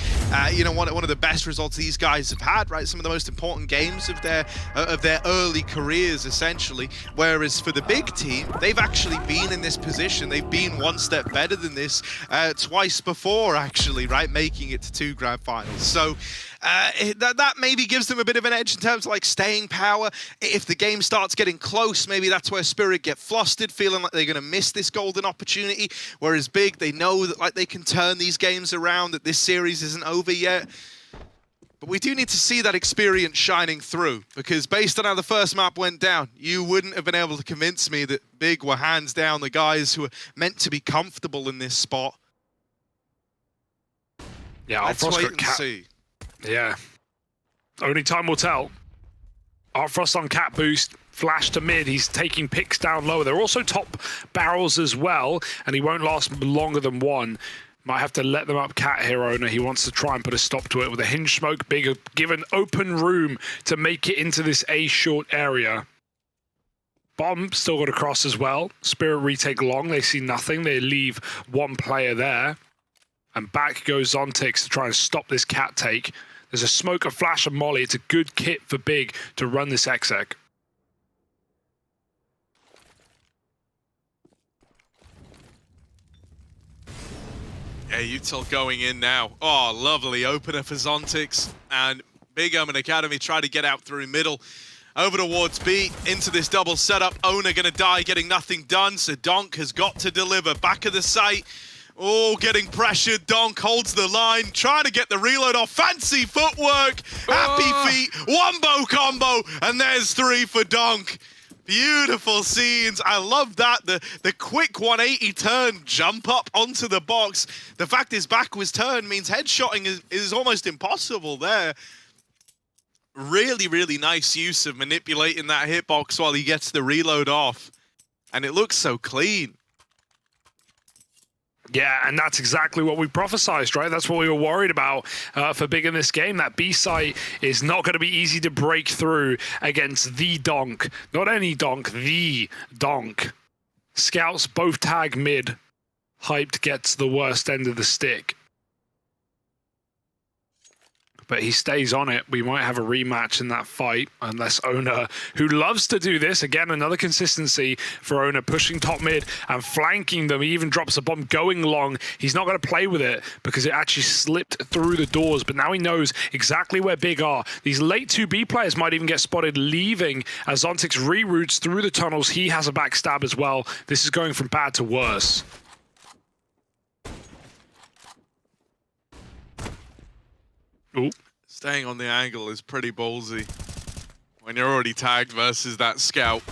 you know, one of the best results these guys have had, right? Some of the most important games of their early careers, essentially. Whereas for the Big team, they've actually been in this position. They've been one step better than this twice before, actually, right? Making it to 2 grand finals. So that maybe gives them a bit of an edge in terms of like staying power. If the game starts getting close, maybe that's where Spirit get flustered, feeling like they're going to miss this golden opportunity. Whereas Big, they know that like they can turn these games around, that this series isn't over yet. But we do need to see that experience shining through, because based on how the first map went down, you wouldn't have been able to convince me that Big were hands down the guys who are meant to be comfortable in this spot. Yeah, let's Artfrost wait got and cat. see. Yeah. Only time will tell. Artfrost on cat boost. Flash to mid. He's taking picks down lower. They're also top barrels as well, and he won't last longer than one. Might have to let them up cat here, owner. He wants to try and put a stop to it with a hinge smoke. Big, given open room to make it into this A short area. Bomb still got across as well. Spirit retake long. They see nothing. They leave one player there. And back goes Zontix to try and stop this cat take. There's a smoke, a flash, and molly. It's a good kit for Big to run this exec. Yeah, Util going in now. Oh, lovely opener for Zontix. And Big OMEN Academy try to get out through middle. Over towards B, into this double setup. Owner gonna die, getting nothing done. So Donk has got to deliver. Back of the site. Oh, getting pressured. Donk holds the line, trying to get the reload off. Fancy footwork. Happy feet. Wombo combo. And there's 3 for Donk. Beautiful scenes. I love that. The quick 180 turn, jump up onto the box. The fact his back was turned means headshotting is almost impossible there. Really, really nice use of manipulating that hitbox while he gets the reload off. And it looks so clean. Yeah, and that's exactly what we prophesized, right? That's what we were worried about for Big in this game. That B site is not going to be easy to break through against the Donk. Not any Donk, the Donk. Scouts both tag mid. Hyped gets the worst end of the stick. But he stays on it. We might have a rematch in that fight, unless Owner, who loves to do this, again, another consistency for Owner, pushing top mid and flanking them. He even drops a bomb going long. He's not going to play with it because it actually slipped through the doors, but now he knows exactly where Big are. These late 2B players might even get spotted leaving as Zontix reroutes through the tunnels. He has a backstab as well. This is going from bad to worse. Ooh. Staying on the angle is pretty ballsy when you're already tagged versus that scout.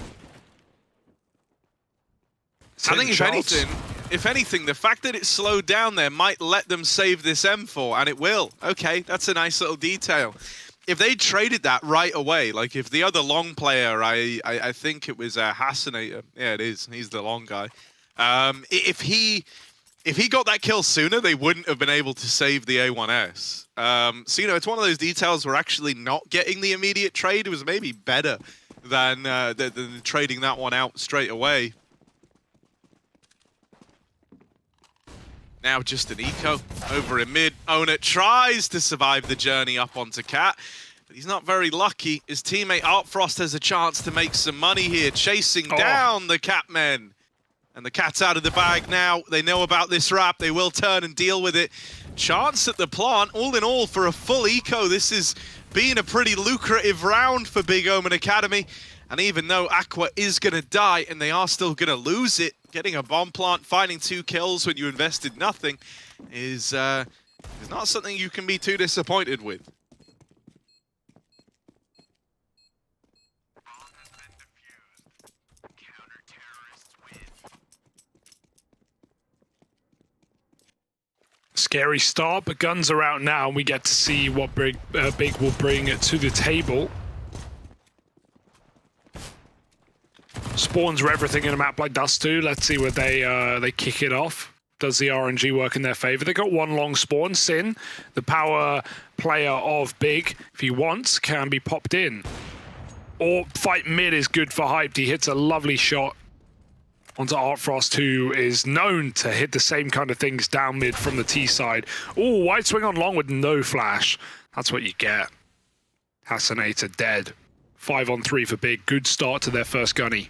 I think if anything, the fact that it slowed down there might let them save this M4, and it will. Okay, that's a nice little detail. If they traded that right away, like if the other long player, I think it was Hassanator. Yeah, it is. He's the long guy. If he got that kill sooner, they wouldn't have been able to save the A1S. So, you know, it's one of those details where actually not getting the immediate trade was maybe better than trading that one out straight away. Now just an eco over in mid. Owner tries to survive the journey up onto Cat, but he's not very lucky. His teammate Artfrost has a chance to make some money here, chasing down the Cat men. And the Cat's out of the bag now. They know about this wrap. They will turn and deal with it. Chance at the plant. All in all, for a full eco, this has been a pretty lucrative round for Big OMEN Academy. And even though Aqua is going to die and they are still going to lose it, getting a bomb plant, finding 2 kills when you invested nothing is not something you can be too disappointed with. Scary start, but guns are out now, and we get to see what Big will bring to the table. Spawns are everything in a map like Dust 2. Let's see where they kick it off. Does the RNG work in their favor? They got one long spawn. Sin, the power player of Big, if he wants, can be popped in. Or fight mid is good for Hyped. He hits a lovely shot onto Artfrost, who is known to hit the same kind of things down mid from the T side. Oh, wide swing on long with no flash. That's what you get. Hassanator dead. 5-on-3 for Big. Good start to their first gunny.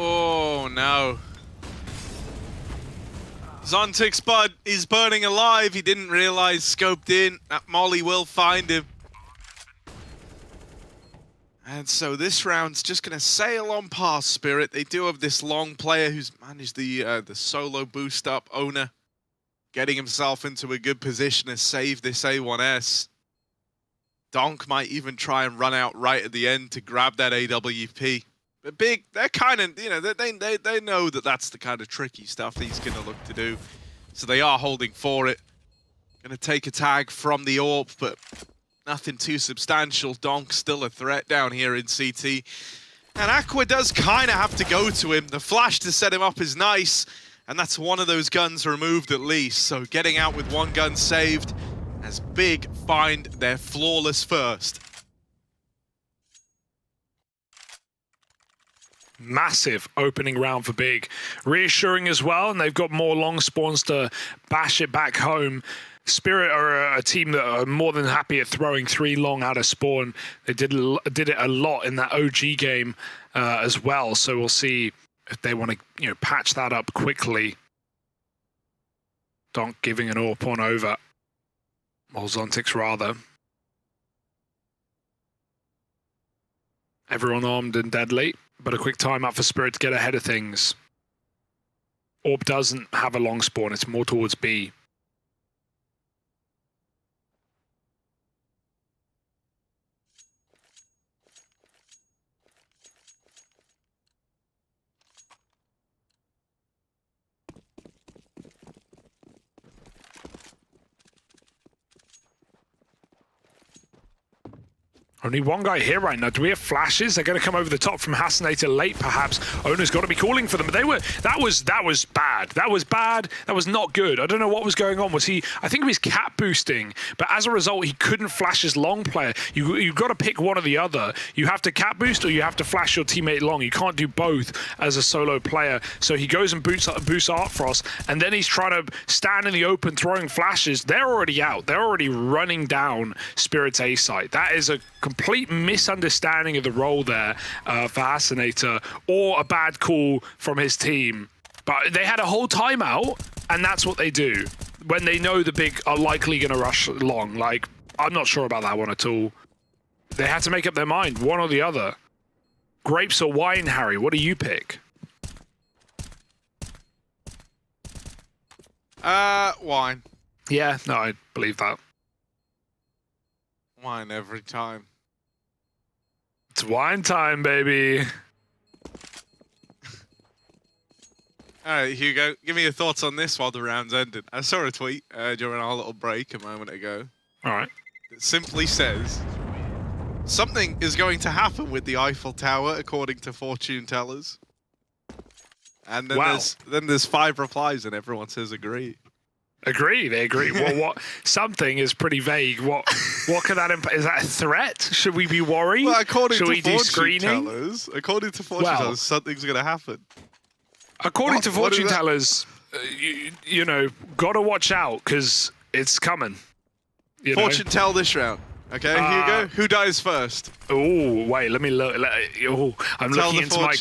Oh no. Zontix Bud is burning alive. He didn't realize scoped in. That molly will find him. And so this round's just going to sail on past Spirit. They do have this long player who's managed the solo boost up. Owner getting himself into a good position to save this A1S. Donk might even try and run out right at the end to grab that AWP. But Big, they're kind of, you know, they know that that's the kind of tricky stuff that he's going to look to do. So they are holding for it. Going to take a tag from the AWP, but nothing too substantial. Donk's still a threat down here in CT. And Aqua does kind of have to go to him. The flash to set him up is nice. And that's one of those guns removed at least. So getting out with one gun saved as Big find their flawless first. Massive opening round for Big. Reassuring as well, and they've got more long spawns to bash it back home. Spirit are a team that are more than happy at throwing 3 long out of spawn. They did it a lot in that OG game as well, so we'll see if they want to patch that up quickly. Donk giving an AWP on over. Or Zontix rather. Everyone armed and deadly, but a quick timeout for Spirit to get ahead of things. AWP doesn't have a long spawn, it's more towards B. Only one guy here right now. Do we have flashes? They're going to come over the top from Hasanator late, perhaps. Owner's got to be calling for them. But that was bad. That was bad. That was not good. I don't know what was going on. I think he was cap boosting, but as a result, he couldn't flash his long player. You've got to pick one or the other. You have to cap boost or you have to flash your teammate long. You can't do both as a solo player. So he goes and boosts Artfrost, and then he's trying to stand in the open throwing flashes. They're already out. They're already running down Spirit's A site. That is a complete misunderstanding of the role there for Hasanator, or a bad call from his team. But they had a whole timeout, and that's what they do when they know the Big are likely going to rush long. Like, I'm not sure about that one at all. They had to make up their mind, one or the other. Grapes or wine, Harry? What do you pick? Wine. Yeah, no, I believe that. Wine every time. It's wine time, baby. All right, Hugo, give me your thoughts on this while the round's ended. I saw a tweet during our little break a moment ago. All right. It simply says, something is going to happen with the Eiffel Tower, according to fortune tellers. And then there's 5 replies, and everyone says agree. Agree, they agree. Well, what? Something is pretty vague. What could that imply? Is that a threat? Should we be worried? Well, according Should to we do screening? According to fortune tellers, something's going to happen. According to fortune tellers, you know, gotta watch out because it's coming. Fortune tell this round. Okay, Hugo, who dies first? Oh, wait, let me look. I'm looking into my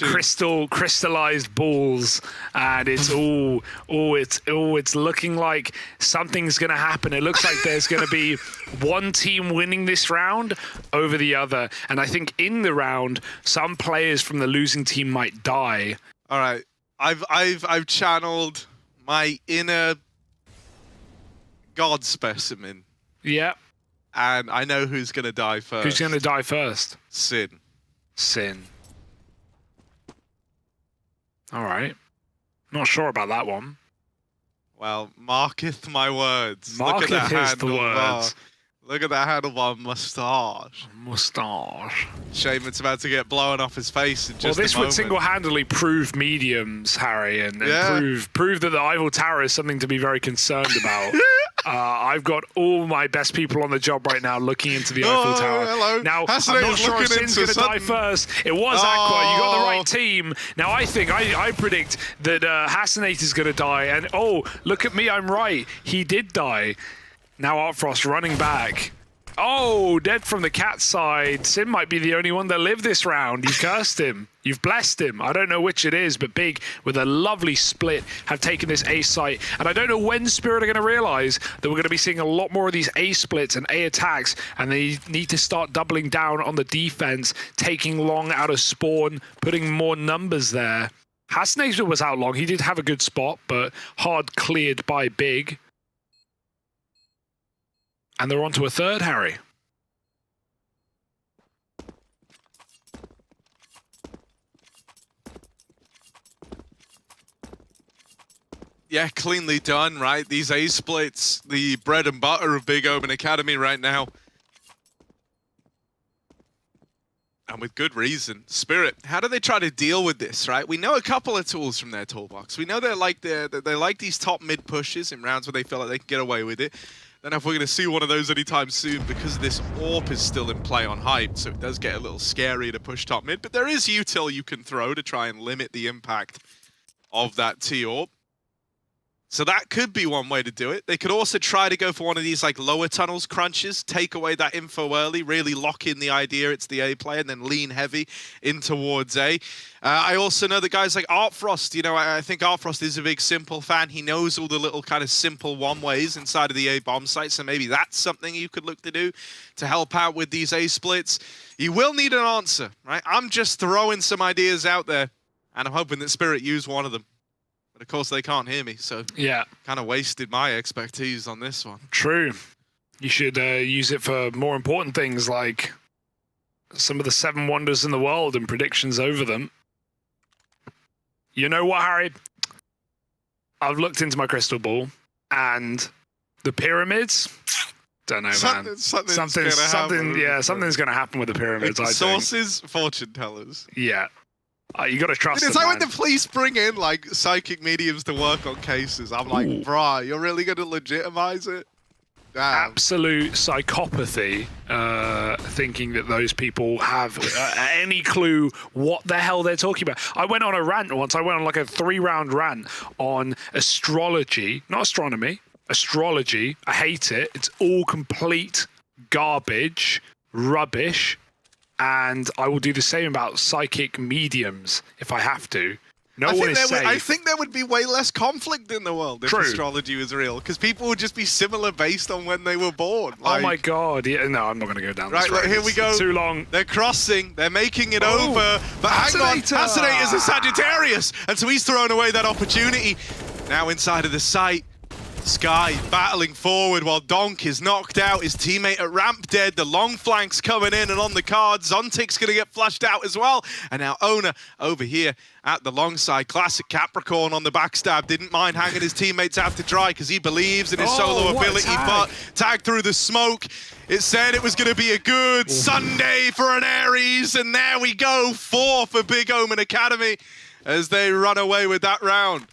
crystallized balls, and it's it's looking like something's gonna happen. It looks like there's gonna be one team winning this round over the other, and I think in the round, some players from the losing team might die. All right, I've channeled my inner God specimen. Yeah. And I know who's going to die first. Who's going to die first? Sin. Sin. All right. Not sure about that one. Well, marketh my words. Marketh Look at that is the words. Look at that handlebar mustache. Mustache. Shame it's about to get blown off his face in just a moment. Well, this would single-handedly prove mediums, Harry, and prove that the Eiffel Tower is something to be very concerned about. I've got all my best people on the job right now looking into the Eiffel Tower. Hello. Now, I'm not sure if Sin's going to die first. It was Aqua. You got the right team. Now, I predict that Hasanator's going to die. And, look at me. I'm right. He did die. Now Artfrost running back. Oh, dead from the cat side. Sin might be the only one that lived this round. You've cursed him. You've blessed him. I don't know which it is, but Big, with a lovely split, have taken this A site. And I don't know when Spirit are going to realize that we're going to be seeing a lot more of these A splits and A attacks, and they need to start doubling down on the defense, taking long out of spawn, putting more numbers there. Hasanator was out long. He did have a good spot, but hard cleared by Big. And they're on to a third, Harry. Yeah, cleanly done, right? These A splits, the bread and butter of Big Omen Academy right now. And with good reason. Spirit, how do they try to deal with this, right? We know a couple of tools from their toolbox. We know they like these top mid pushes in rounds where they feel like they can get away with it. Don't know if we're going to see one of those anytime soon because this AWP is still in play on hype, so it does get a little scary to push top mid. But there is util you can throw to try and limit the impact of that T-AWP. So that could be one way to do it. They could also try to go for one of these like lower tunnels crunches, take away that info early, really lock in the idea it's the A play, and then lean heavy in towards A. I also know that guys like Artfrost, you know, I think Artfrost is a big simple fan. He knows all the little kind of simple one-ways inside of the A bomb site, so maybe that's something you could look to do to help out with these A splits. You will need an answer, right? I'm just throwing some ideas out there, and I'm hoping that Spirit use one of them. But of course, they can't hear me, so yeah, kind of wasted my expertise on this one. True. You should use it for more important things like some of the 7 wonders in the world and predictions over them. You know what, Harry? I've looked into my crystal ball, and the pyramids. Don't know, man. Something's going to happen with the pyramids. I think. Sources, fortune tellers. Yeah. You got to trust them, it's like man. when the police bring in like psychic mediums to work on cases. I'm like, bruh, you're really going to legitimize it? Damn. Absolute psychopathy, thinking that those people have any clue what the hell they're talking about. I went on a rant once. I went on like a 3-round rant on astrology, not astronomy, astrology. I hate it. It's all complete garbage, rubbish. And I will do the same about psychic mediums if I have to. No one is safe. I think there would be way less conflict in the world if astrology was real, because people would just be similar based on when they were born. Like, oh my god! Yeah, no, I'm not going to go down this road. Right, here we go. It's too long. They're crossing. They're making it over. But hang on, Fascinator's a Sagittarius, and so he's thrown away that opportunity. Now inside of the site. Sky battling forward while Donk is knocked out. His teammate at ramp dead. The long flanks coming in and on the card. Zontic's going to get flushed out as well. And now Ona over here at the long side. Classic Capricorn on the backstab. Didn't mind hanging his teammates out to dry because he believes in his solo ability. But tagged through the smoke. It said it was going to be a good Sunday for an Aries. And there we go. 4 for Big Omen Academy as they run away with that round.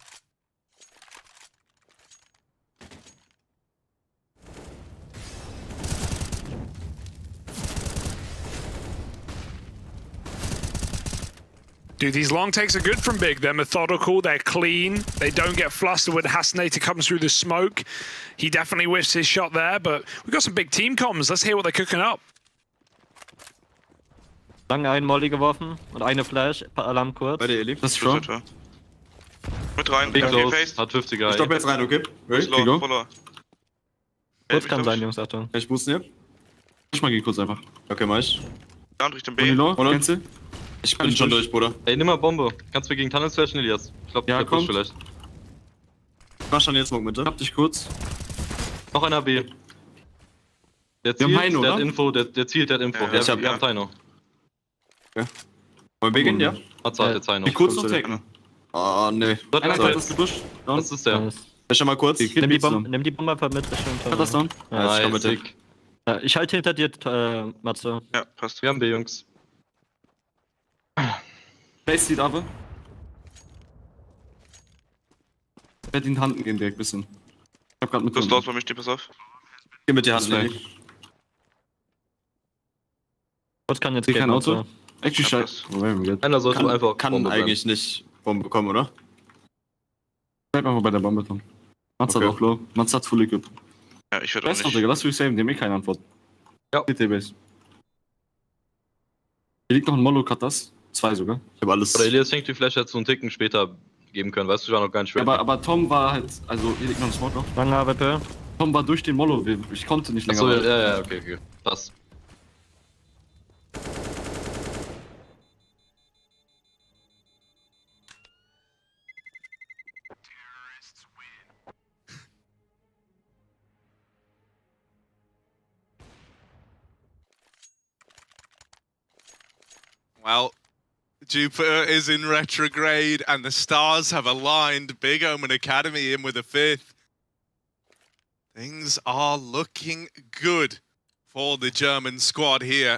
Dude, these long takes are good from Big. They're methodical, they're clean, they don't get flustered when Hasnator comes through the smoke. He definitely whiffs his shot there, but we've got some big team comms. Let's hear what they're cooking up. Lange einen Molly geworfen und eine Flash, Alarm kurz. Bei der Elif, das ist schon. Mit rein, Big Close, hat 50er. Ich stopp jetzt rein, okay? Ready? Follow. Kurz kann sein, Jungs, Achtung. Ich muss nicht. Ich mal geh kurz einfach. Okay, mach ich. Down Richtung B. Cancel. Ich bin schon durch, Bruder. Ey, nimm mal Bombe. Kannst du gegen Tunnels flashen, Elias? Ich glaube, ja, der Push vielleicht. Ich mach schon jetzt Smoke mit, hab dich kurz. Noch einer B. Der zielt, der hat Info, der zielt, der hat Info. Ja, ich hab Taino. Okay. Wollen wir beginnen, ja? Hat der Taino. Kurz noch taken. Oh, ne. Einer ist gepusht. Was ist der? Ich schau mal kurz. Nimm die Bombe einfach mit Richtung Tunnel. Hat das down? Ja, ich komm mit dir. Ja, ich halte hinter dir, Matze. Ja, passt. Wir haben B, Jungs. Base sieht aber. Ich werde in die Hand gehen direkt ein bisschen. Ich hab grad mit. Du hast laut bei mir, steh, pass auf. Geh mit der Hand weg. Was kann jetzt kein Auto? Actually, scheiße. Einer sollte einfach. Kann eigentlich nicht Bombe bekommen, oder? Bleib einfach bei der Bombe dran. Mats hat auch low. Mats hat full equip. Ja, ich werde auch nicht. Digga, lass mich saven, die haben eh keine Antwort. Ja. TT-Base. Hier liegt noch ein Molo-Cutters. 2 sogar. Ich hab alles. Oder Elias denkt, die Flash hätte so einen Ticken später geben können, weißt du, war noch gar nicht schwer. Aber Tom war halt, also hier liegt noch ein Smoke noch. Lange Arbeit, Tom war durch den Molo, ich konnte nicht länger. Achso, ja, okay. Passt. Well, Jupiter is in retrograde, and the stars have aligned. Big Omen Academy in with a 5th. Things are looking good for the German squad here.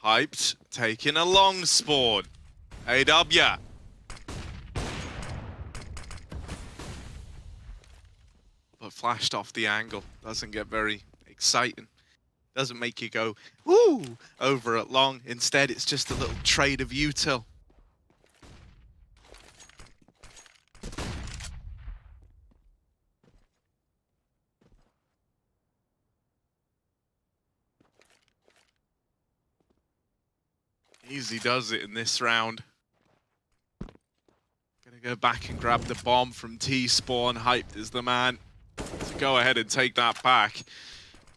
Hyped, taking a long spawn. AW. But flashed off the angle. Doesn't get very exciting. Doesn't make you go, woo, over at long. Instead, it's just a little trade of util. Easy does it in this round. Gonna go back and grab the bomb from T-Spawn. Hyped is the man to go ahead and take that back.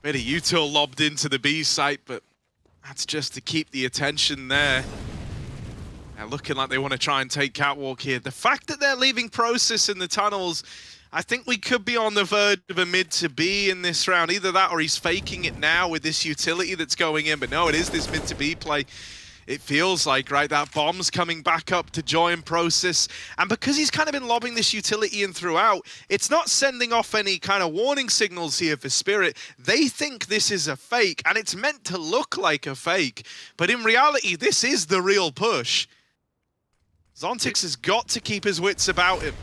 Bit of util lobbed into the B site, but that's just to keep the attention there. Now looking like they want to try and take Catwalk here. The fact that they're leaving Process in the tunnels, I think we could be on the verge of a mid to B in this round. Either that or he's faking it now with this utility that's going in. But no, it is this mid to B play. It feels like, right, that bomb's coming back up to join Process. And because he's kind of been lobbing this utility in throughout, it's not sending off any kind of warning signals here for Spirit. They think this is a fake, and it's meant to look like a fake. But in reality, this is the real push. Zontix has got to keep his wits about him.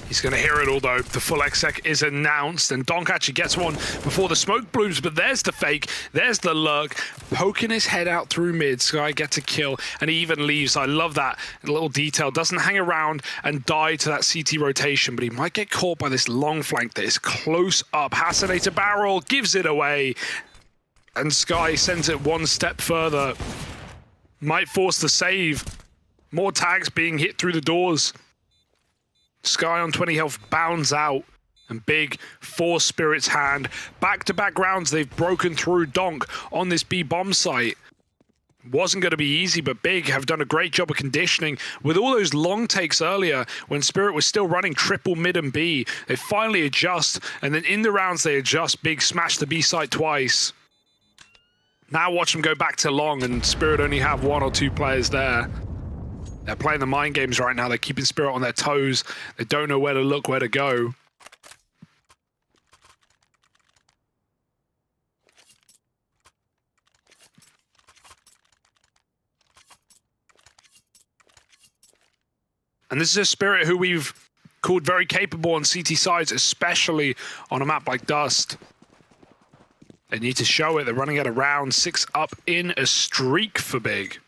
He's going to hear it all, though. The full exec is announced, and Donk actually gets one before the smoke blooms, but there's the fake, there's the lurk, poking his head out through mid. Sky gets a kill, and he even leaves. I love that little detail. Doesn't hang around and die to that CT rotation, but he might get caught by this long flank that is close up. Hasinator barrel gives it away, and Sky sends it one step further. Might force the save. More tags being hit through the doors. Sky on 20 health bounds out, and Big force Spirit's hand. Back-to-back rounds, they've broken through Donk on this B bomb site. Wasn't going to be easy, but Big have done a great job of conditioning. With all those long takes earlier, when Spirit was still running triple mid and B, they finally adjust, and then in the rounds they adjust. Big smash the B site twice. Now watch them go back to long, and Spirit only have 1 or 2 players there. They're playing the mind games right now. They're keeping Spirit on their toes. They don't know where to look, where to go. And this is a Spirit who we've called very capable on CT sides, especially on a map like Dust. They need to show it. They're running at around 6 up in a streak for Big.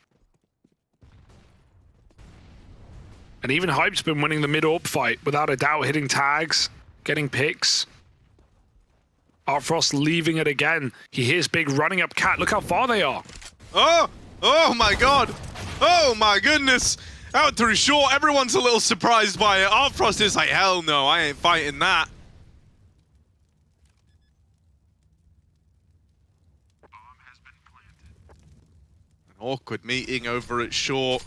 And even Hype's been winning the mid-orb fight, without a doubt, hitting tags, getting picks. Artfrost leaving it again. He hears Big running up Cat. Look how far they are. Oh my god. Oh my goodness. Out through short. Everyone's a little surprised by it. Artfrost is like, hell no, I ain't fighting that. An awkward meeting over at short.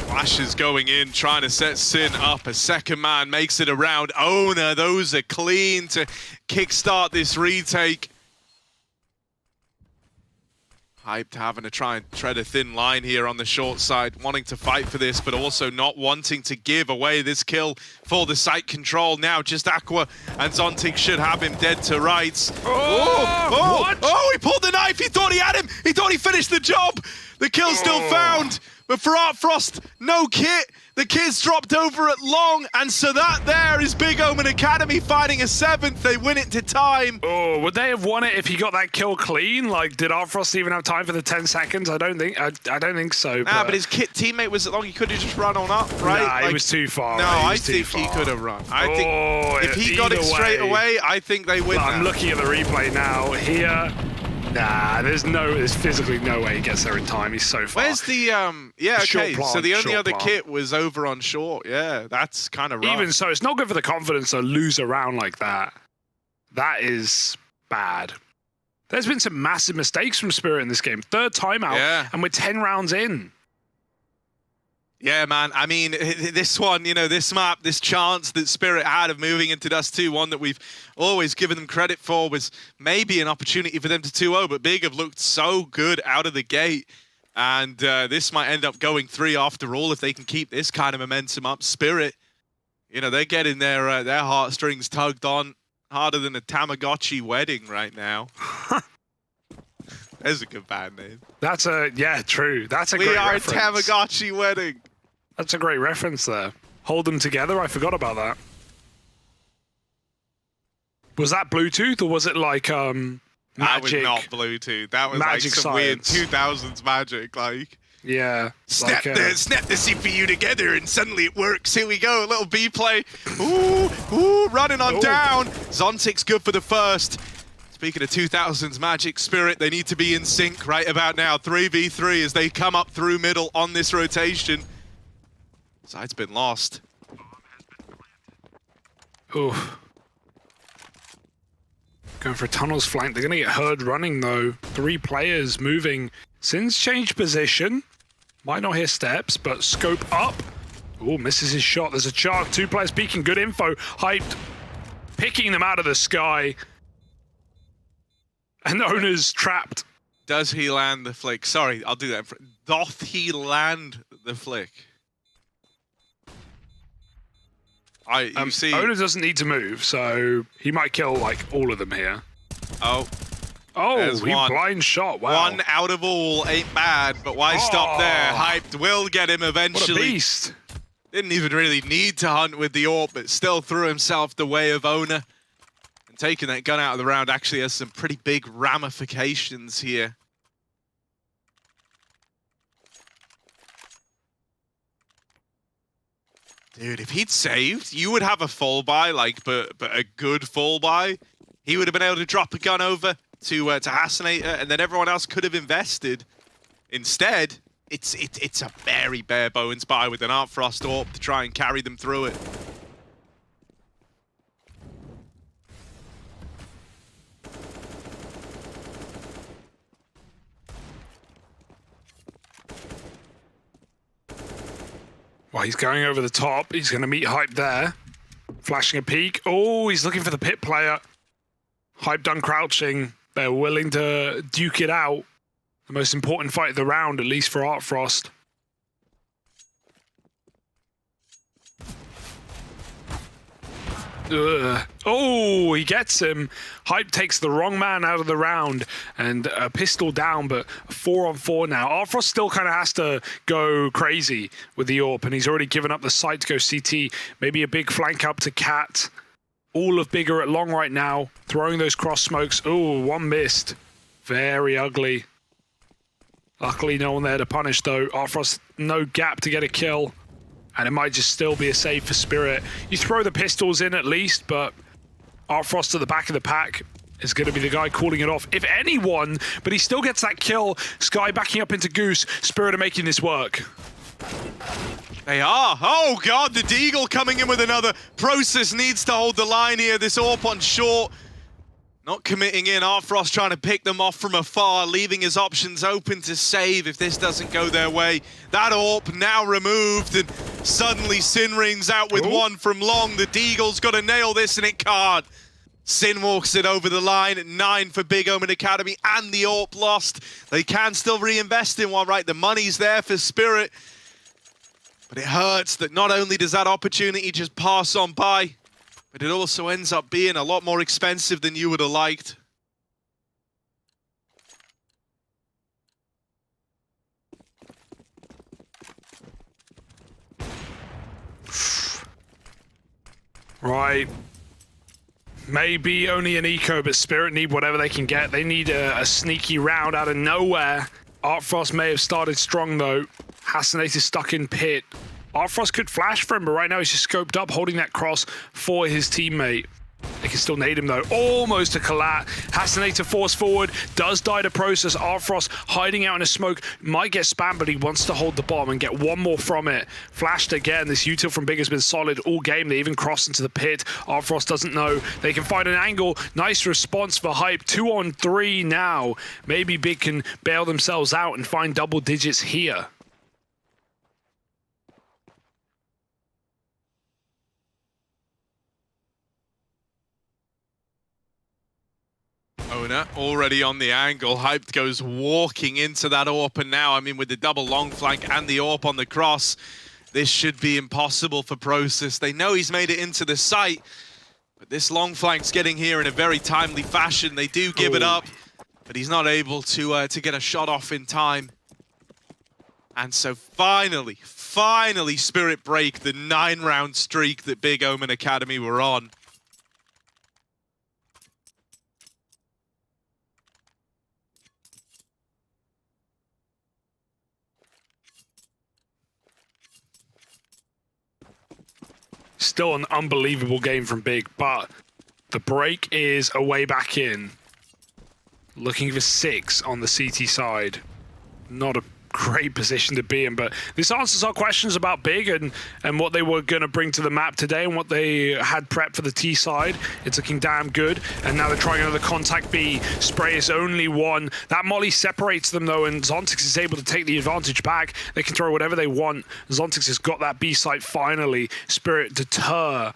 Flash is going in, trying to set Sin up. A second man makes it around Owner. Those are clean to kickstart this retake. Hyped having to try and tread a thin line here on the short side, wanting to fight for this, but also not wanting to give away this kill for the site control. Now just Aqua and Zontix should have him dead to rights. What? Oh, he pulled the knife. He thought he had him. He thought he finished the job. The kill's still found. But for Artfrost, no kit. The kid's dropped over at long, and so that there is Big Omen Academy fighting a 7th. They win it to time. Oh, would they have won it if he got that kill clean? Like, did Artfrost even have time for the 10 seconds? I don't think so. Nah, but his kit teammate was at long. He could have just run on up, right? Nah, he was too far. No, I think he could have run. I think if he got it straight away, I think they win. I'm looking at the replay now. Here. Nah, there's physically no way he gets there in time. He's so far. Where's the yeah, okay. Plant, so the only other plant. kit was over on short. Yeah, that's kind of rough. Even so, it's not good for the confidence to lose a round like that. That is bad. There's been some massive mistakes from Spirit in this game. 3rd timeout, and we're 10 rounds in. Yeah, man. I mean, this one, you know, this map, this chance that Spirit had of moving into Dust 2, one that we've always given them credit for, was maybe an opportunity for them to 2-0, but Big have looked so good out of the gate. And this might end up going 3 after all if they can keep this kind of momentum up. Spirit, you know, they're getting their heartstrings tugged on harder than a Tamagotchi wedding right now. There's a good band name. That's yeah, true. That's a great reference. We are a Tamagotchi wedding. That's a great reference there. Hold them together. I forgot about that. Was that Bluetooth or was it like magic? That was not Bluetooth. That was magic like some science. weird 2000s magic. Like, yeah. snap the CPU together and suddenly it works. Here we go. A little B play. Ooh, running on down. Zontic's good for the first. Speaking of 2000s magic, Spirit, they need to be in sync right about now. 3v3 as they come up through middle on this rotation. Side's been lost. Oof. Going for a tunnels flank. They're going to get heard running, though. 3 players moving. Sin's changed position. Might not hear steps, but scope up. Oh, misses his shot. There's a charge. 2 players peeking. Good info. Hyped. Picking them out of the sky. And owner's trapped. Does he land the flick? Sorry, I'll do that. Doth he land the flick? You see, Owner doesn't need to move, so he might kill like all of them here. Oh, he blind shot. Wow. 1 out of all ain't bad, but why stop there? Hyped will get him eventually. What a beast. Didn't even really need to hunt with the AWP, but still threw himself the way of Owner. And taking that gun out of the round actually has some pretty big ramifications here. Dude, if he'd saved, you would have a full buy, like, but a good full buy. He would have been able to drop a gun over to Hasanator, and then everyone else could have invested. Instead, it's a very bare bones buy with an Artfrost AWP to try and carry them through it. Well, he's going over the top. He's going to meet Hype there. Flashing a peek. Oh, he's looking for the pit player. Hype done crouching. They're willing to duke it out. The most important fight of the round, at least for Artfrost. Oh, he gets him. Hype takes the wrong man out of the round and a pistol down, but 4-on-4 now. Artfrost still kind of has to go crazy with the AWP, and he's already given up the site to go CT. Maybe a big flank up to Cat. All of Bigger at long right now, throwing those cross smokes. Oh, 1 missed. Very ugly. Luckily, no one there to punish, though. Artfrost, no gap to get a kill. And it might just still be a save for Spirit. You throw the pistols in at least, but Artfrost at the back of the pack is going to be the guy calling it off, if anyone, but he still gets that kill. Sky backing up into Goose. Spirit are making this work. They are. Oh, God, the Deagle coming in with another. Process needs to hold the line here. This AWP on short. Not committing in. Artfrost trying to pick them off from afar, leaving his options open to save if this doesn't go their way. That AWP now removed, and suddenly Sin rings out with 1 from long. The Deagle's got to nail this, and it can't. Sin walks it over the line at 9 for Big Omen Academy, and the AWP lost. They can still reinvest in one, right? The money's there for Spirit. But it hurts that not only does that opportunity just pass on by, but it also ends up being a lot more expensive than you would have liked. Right. Maybe only an eco, but Spirit need whatever they can get. They need a sneaky round out of nowhere. Artfrost may have started strong, though. Hasanator stuck in pit. Artfrost could flash for him, but right now he's just scoped up, holding that cross for his teammate. They can still nade him, though. Almost a collat. Hasanator force forward, does die to Process. Artfrost hiding out in a smoke. Might get spammed, but he wants to hold the bomb and get 1 more from it. Flashed again. This util from Big has been solid all game. They even crossed into the pit. Artfrost doesn't know. They can find an angle. Nice response for Hype. 2-on-3 now. Maybe Big can bail themselves out and find double digits here. Ona already on the angle. Hyped goes walking into that AWP, and now, I mean, with the double long flank and the AWP on the cross, this should be impossible for Process. They know he's made it into the site, but this long flank's getting here in a very timely fashion. They do give it up, but he's not able to get a shot off in time. And so finally, Spirit break the 9-round streak that Big Omen Academy were on. Still an unbelievable game from Big, but the break is a way back in. Looking for 6 on the CT side. Not a great position to be in, but this answers our questions about Big and what they were going to bring to the map today and what they had prepped for the T side. It's looking damn good, and now they're trying another contact B. Spray is only one. That molly separates them though, and Zontix is able to take the advantage back. They can throw whatever they want. Zontix has got that B site finally. Spirit deter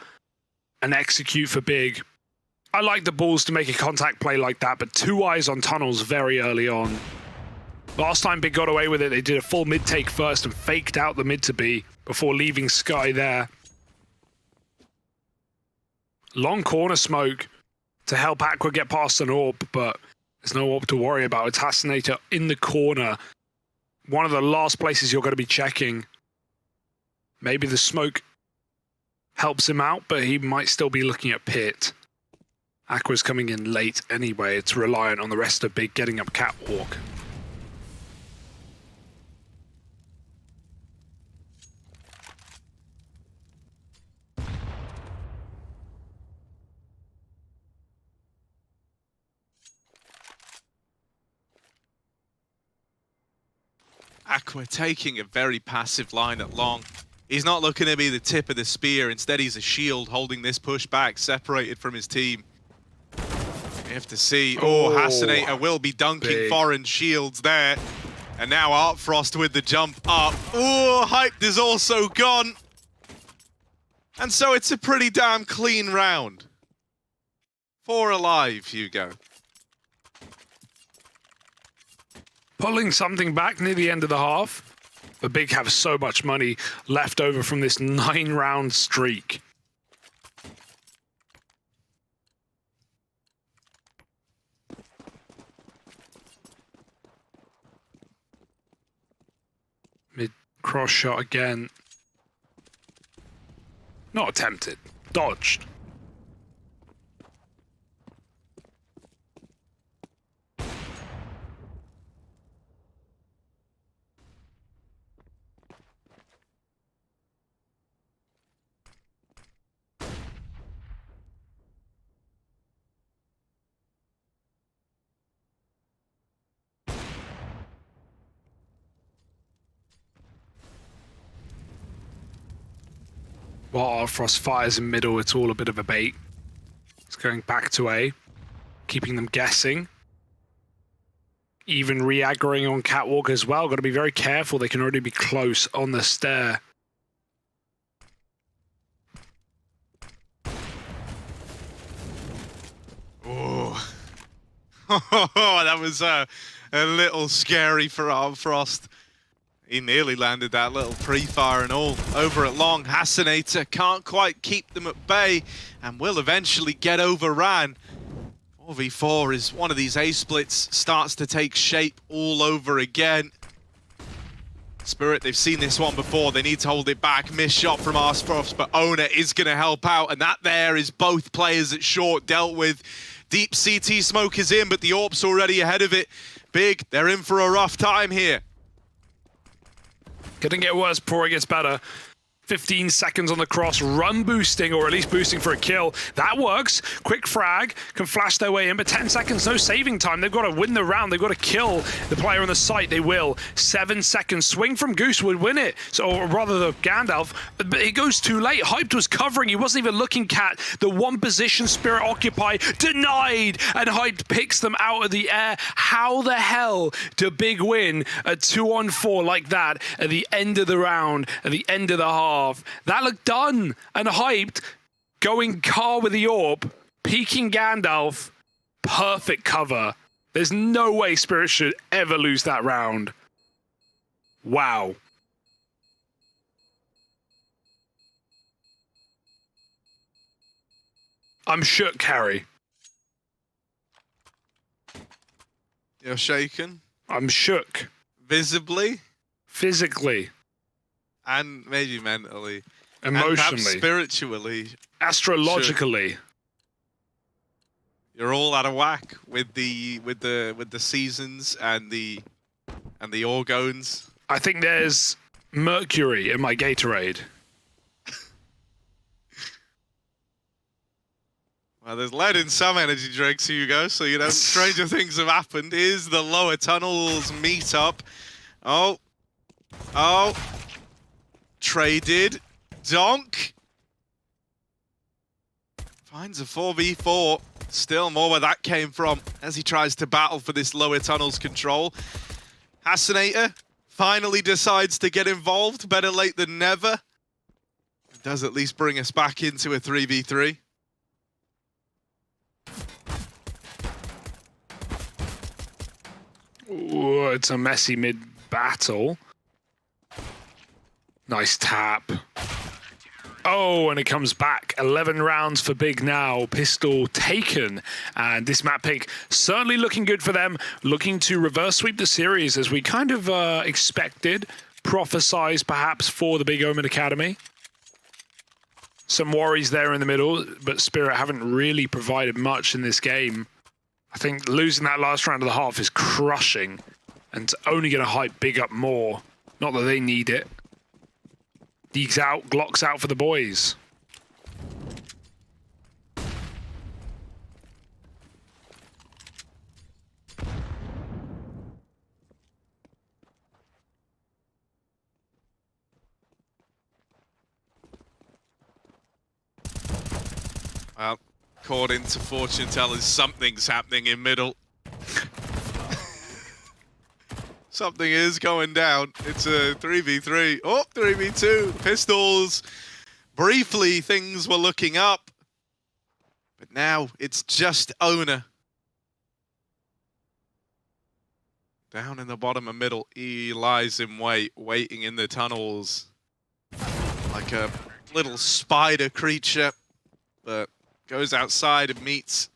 and execute for Big. I like the balls to make a contact play like that, but 2 eyes on tunnels very early on. Last time Big got away with it, they did a full mid take first and faked out the mid to B before leaving Sky there. Long corner smoke to help Aqua get past an AWP, but there's no AWP to worry about. It's Hasinator in the corner. One of the last places you're going to be checking. Maybe the smoke helps him out, but he might still be looking at pit. Aqua's coming in late anyway. It's reliant on the rest of Big getting up catwalk. Aqua taking a very passive line at long. He's not looking to be the tip of the spear. Instead, he's a shield holding this push back, separated from his team. You have to see. Oh, Hasinator will be dunking Big. Foreign shields there. And now Artfrost with the jump up. Oh, Hyped is also gone. And so it's a pretty damn clean round. 4 alive, Hugo. Pulling something back near the end of the half. The Big have so much money left over from this 9-round streak. Mid cross shot again. Not attempted. Dodged. While Frost fires in middle, it's all a bit of a bait. It's going back to A, keeping them guessing. Even re-aggroing on catwalk as well. Got to be very careful. They can already be close on the stair. Oh, that was a little scary for Artfrost. He nearly landed that little pre-fire and all. Over at long, Hasinator can't quite keep them at bay and will eventually get overran. 4v4 is one of these A-splits starts to take shape all over again. Spirit, they've seen this one before. They need to hold it back. Missed shot from Artfrost, but Ona is going to help out. And that there is both players at short dealt with. Deep CT smoke is in, but the AWP's already ahead of it. Big, they're in for a rough time here. Couldn't get worse before it gets better. 15 seconds on the cross, run boosting, or at least boosting for a kill. That works. Quick frag, can flash their way in, but 10 seconds, no saving time. They've got to win the round. They've got to kill the player on the site. They will. 7 seconds. Swing from Goose would win it. So, or rather the Gandalf, but it goes too late. Hyped was covering. He wasn't even looking at the one position Spirit occupy. Denied! And Hyped picks them out of the air. How the hell do Big win a 2-on-4 like that at the end of the round, at the end of the half? That looked done, and Hyped going car with the AWP, peeking Gandalf, perfect cover. There's no way Spirit should ever lose that round. Wow. I'm shook, Carrie. You're shaken? I'm shook. Visibly? Physically. And maybe mentally. Emotionally. And perhaps spiritually. Astrologically. Shook. You're all out of whack with the seasons and the orgones. I think there's mercury in my Gatorade. Well, there's lead in some energy drinks, Hugo, so you know stranger things have happened. Here's the lower tunnels meetup. Oh. Traded. Donk. Finds a 4v4. Still more where that came from as he tries to battle for this lower tunnels control. Hasinator finally decides to get involved. Better late than never. It does at least bring us back into a 3v3. Ooh, it's a messy mid-battle. Nice tap. Oh, and it comes back. 11 rounds for Big now. Pistol taken. And this map pick certainly looking good for them. Looking to reverse sweep the series as we kind of expected. Prophesized perhaps for the Big Omen Academy. Some worries there in the middle, but Spirit haven't really provided much in this game. I think losing that last round of the half is crushing. And it's only going to hype Big up more. Not that they need it. Deeks out, Glocks out for the boys. Well, according to fortune tellers, something's happening in middle. Something is going down. It's a 3v3. Oh, 3v2. Pistols. Briefly, things were looking up. But now it's just Owner. Down in the bottom of middle. He lies in wait, waiting in the tunnels. Like a little spider creature. But goes outside and meets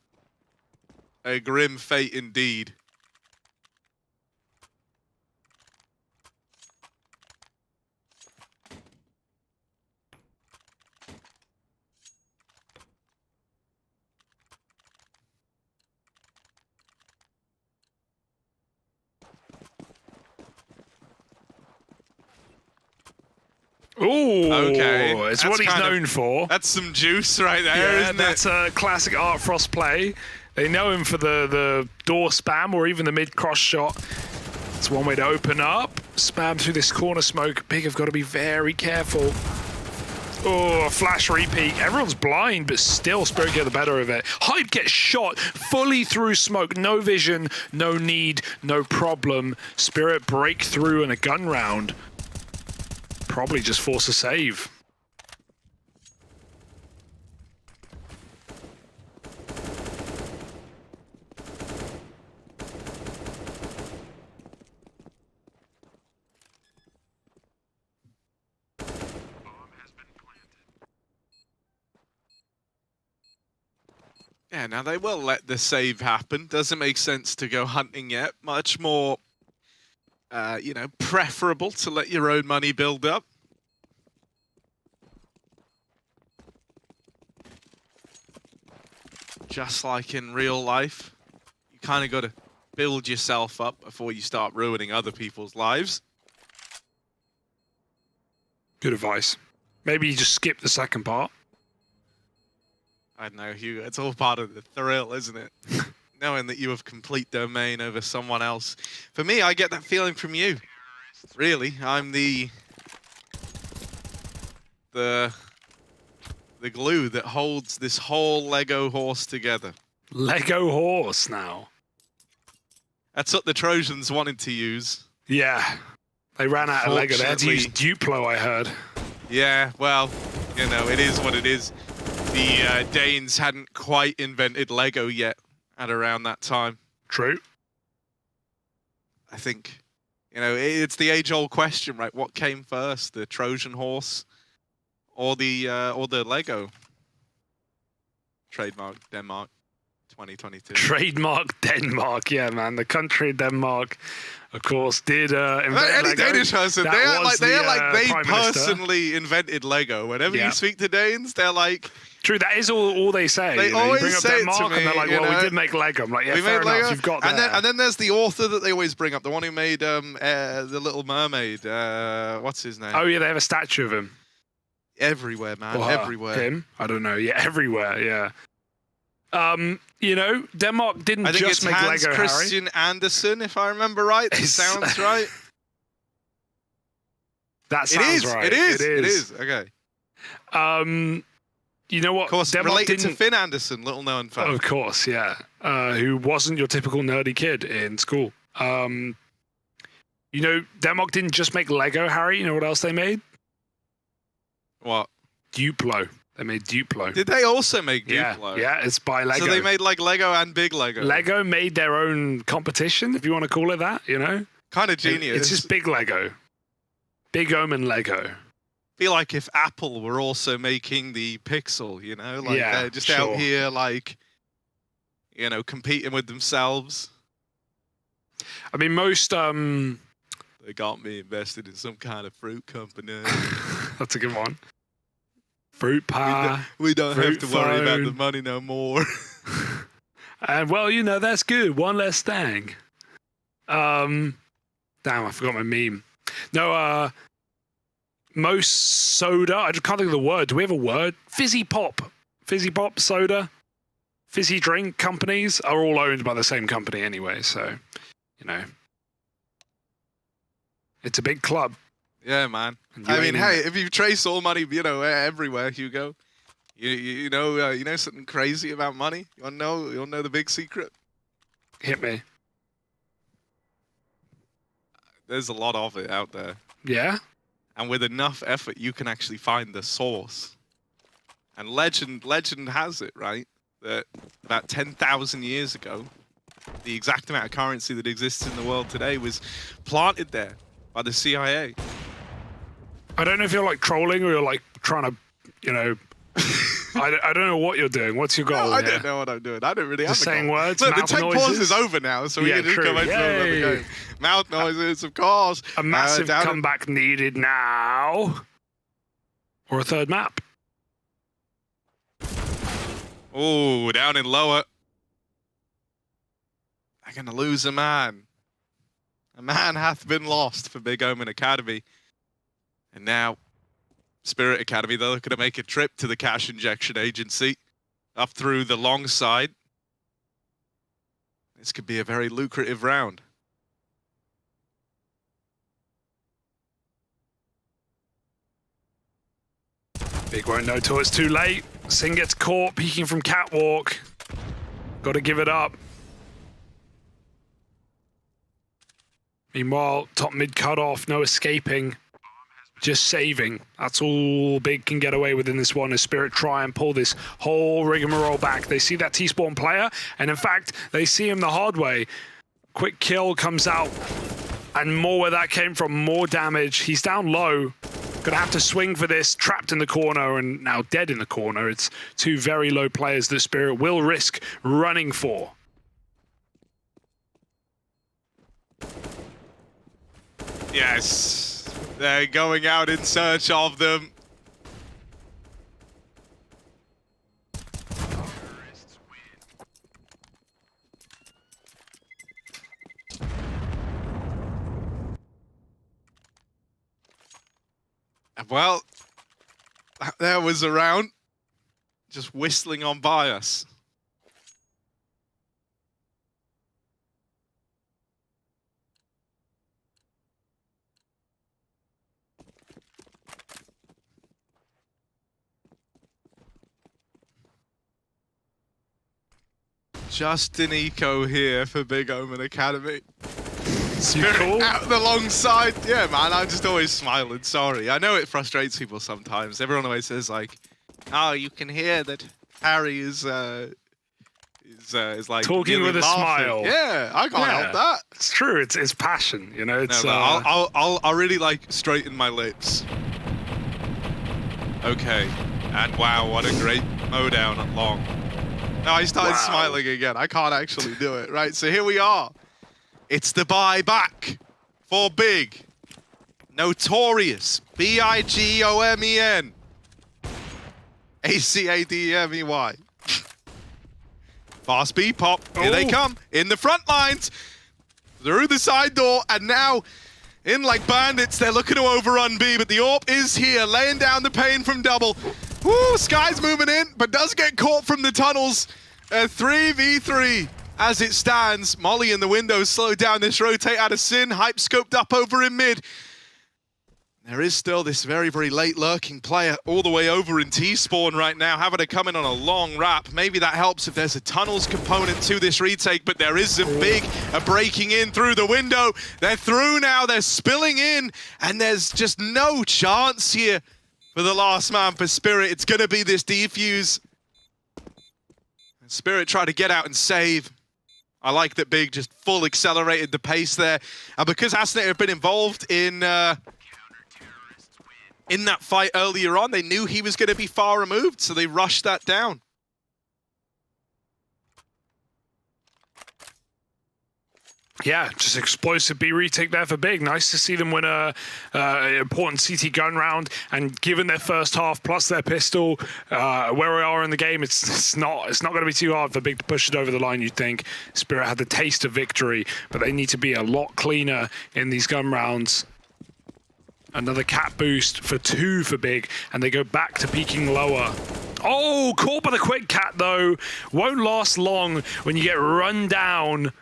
a grim fate indeed. Ooh, okay. It's what he's known for. That's some juice right there, isn't that's a classic Art Frost play. They know him for the door spam or even the mid-cross shot. It's one way to open up. Spam through this corner smoke. Big have got to be very careful. Oh, a flash repeat. Everyone's blind, but still Spirit get the better of it. Hype gets shot fully through smoke. No vision, no need, no problem. Spirit break through in a gun round. Probably just force a save. Yeah, now they will let the save happen. Doesn't make sense to go hunting yet. Much more, you know, preferable to let your own money build up. Just like in real life, you kind of got to build yourself up before you start ruining other people's lives. Good advice. Maybe you just skip the second part. I don't know, Hugo. It's all part of the thrill, isn't it? Knowing that you have complete domain over someone else. For me, I get that feeling from you. Really, I'm the glue that holds this whole Lego horse together. Lego horse now. That's what the Trojans wanted to use. Yeah. They ran out of Lego. They had to use Duplo, I heard. Yeah, well, you know, it is what it is. The Danes hadn't quite invented Lego yet, at around that time. True. I think, you know, it's the age-old question, right? What came first, the Trojan horse or the Lego? Trademark Denmark 2022. Trademark Denmark, yeah, man. The country Denmark, of course, did invent any Lego. Danish person, That they are was like they Prime Minister. personally invented Lego. Whenever you speak to Danes, they're like, true, that is all they say. They you always bring up say it to Denmark, and they're like, me, well, you we know, did make Lego. I'm like, yeah, we fair made enough. Lego. You've got and that. then there's the author that they always bring up, the one who made the Little Mermaid. What's his name? Oh yeah, they have a statue of him. Everywhere, man, Or everywhere. Him? I don't know. Yeah, everywhere. Yeah. You know, Denmark didn't I think just it's make Hans Lego, Christian Andersen, if I remember right. That sounds right. That sounds right. It is. Okay. You know what? Of course, Denmark related didn't... to Finn Andersen, little known fact. Of course, yeah. Who wasn't your typical nerdy kid in school. You know, Denmark didn't just make Lego, Harry. You know what else they made? What? Duplo. They made Duplo. Did they also make Duplo? Yeah, it's by Lego. So they made like Lego and Big Lego. Lego made their own competition, if you want to call it that, you know? Kind of genius. It's just Big Lego. Big Omen Lego. Feel like if Apple were also making the Pixel, you know? Like they're just out here like, you know, competing with themselves. I mean, most... They got me invested in some kind of fruit company. That's a good one. Fruit pie. We don't have to worry about phone. the money no more. And well, you know, that's good. One less thing. Damn, I forgot my meme. No, most soda. I just can't think of the word. Do we have a word? Fizzy pop. Fizzy pop, soda, fizzy drink companies are all owned by the same company anyway. So, you know, it's a big club. Yeah, man. I mean, hey, if you trace all money, you know, everywhere you go, you know something crazy about money. You wanna know the big secret? Hit me. There's a lot of it out there. Yeah. And with enough effort, you can actually find the source. And legend has it, right, that about 10,000 years ago, the exact amount of currency that exists in the world today was planted there by the CIA. I don't know if you're like trolling or you're like trying to, you know, I don't know what you're doing. What's your goal? No, I don't know what I'm doing. I don't really have Just a saying goal. words, Look, the mouth tech noises. pause is over now, so we can just true. go into another game. Mouth noises, of course. A massive comeback needed now. Or a third map. Oh, down in lower. They're going to lose a man. A man hath been lost for Big Omen Academy. And now, Spirit Academy, they're looking to make a trip to the cash injection agency up through the long side. This could be a very lucrative round. Big won't know till it's too late. Sin gets caught peeking from catwalk. Got to give it up. Meanwhile, top mid cut off, no escaping. Just saving. That's all Big can get away with in this one as Spirit try and pull this whole rigmarole back. They see that T-spawn player, and in fact, they see him the hard way. Quick kill comes out, and more where that came from, more damage. He's down low. Gonna have to swing for this, trapped in the corner and now dead in the corner. It's two very low players that Spirit will risk running for. Yes, they're going out in search of them. Well, there was a round just whistling on by us. Justin Eco here for Big Omen Academy. Spirit cool? out the long side. Yeah, man, I'm just always smiling. Sorry. I know it frustrates people sometimes. Everyone always says, like, oh, you can hear that Harry is is like talking with a laughing. smile. Yeah, I can't help that. It's true. It's passion. You know. It's. No, I'll really like straighten my lips. Okay, and wow, what a great mowdown at long. Now I started smiling again. I can't actually do it. Right, so here we are. It's the buyback for Big. Notorious. BIGOMEN. ACADEMEY. Fast B pop. Here they come. In the front lines. Through the side door. And now, in like bandits, they're looking to overrun B. But the AWP is here, laying down the pain from double. Woo, Sky's moving in, but does get caught from the tunnels. 3v3 as it stands. Molly in the windows slow down this rotate out of Sin. Hype scoped up over in mid. There is still this very, very late lurking player all the way over in T-spawn right now, having to come in on a long wrap. Maybe that helps if there's a tunnels component to this retake, but there is a Big breaking in through the window. They're through now, they're spilling in, and there's just no chance here for the last man for Spirit. It's going to be this defuse. Spirit tried to get out and save. I like that Big just full accelerated the pace there. And because fnatic have been involved in that fight earlier on, they knew he was going to be far removed, so they rushed that down. Yeah, just explosive B retake there for Big. Nice to see them win a important CT gun round, and given their first half plus their pistol, where we are in the game, it's not going to be too hard for Big to push it over the line. You'd think Spirit had the taste of victory, but they need to be a lot cleaner in these gun rounds. Another cat boost for 2 for Big, and they go back to peeking lower. Oh, caught by the quick cat though. Won't last long when you get run down.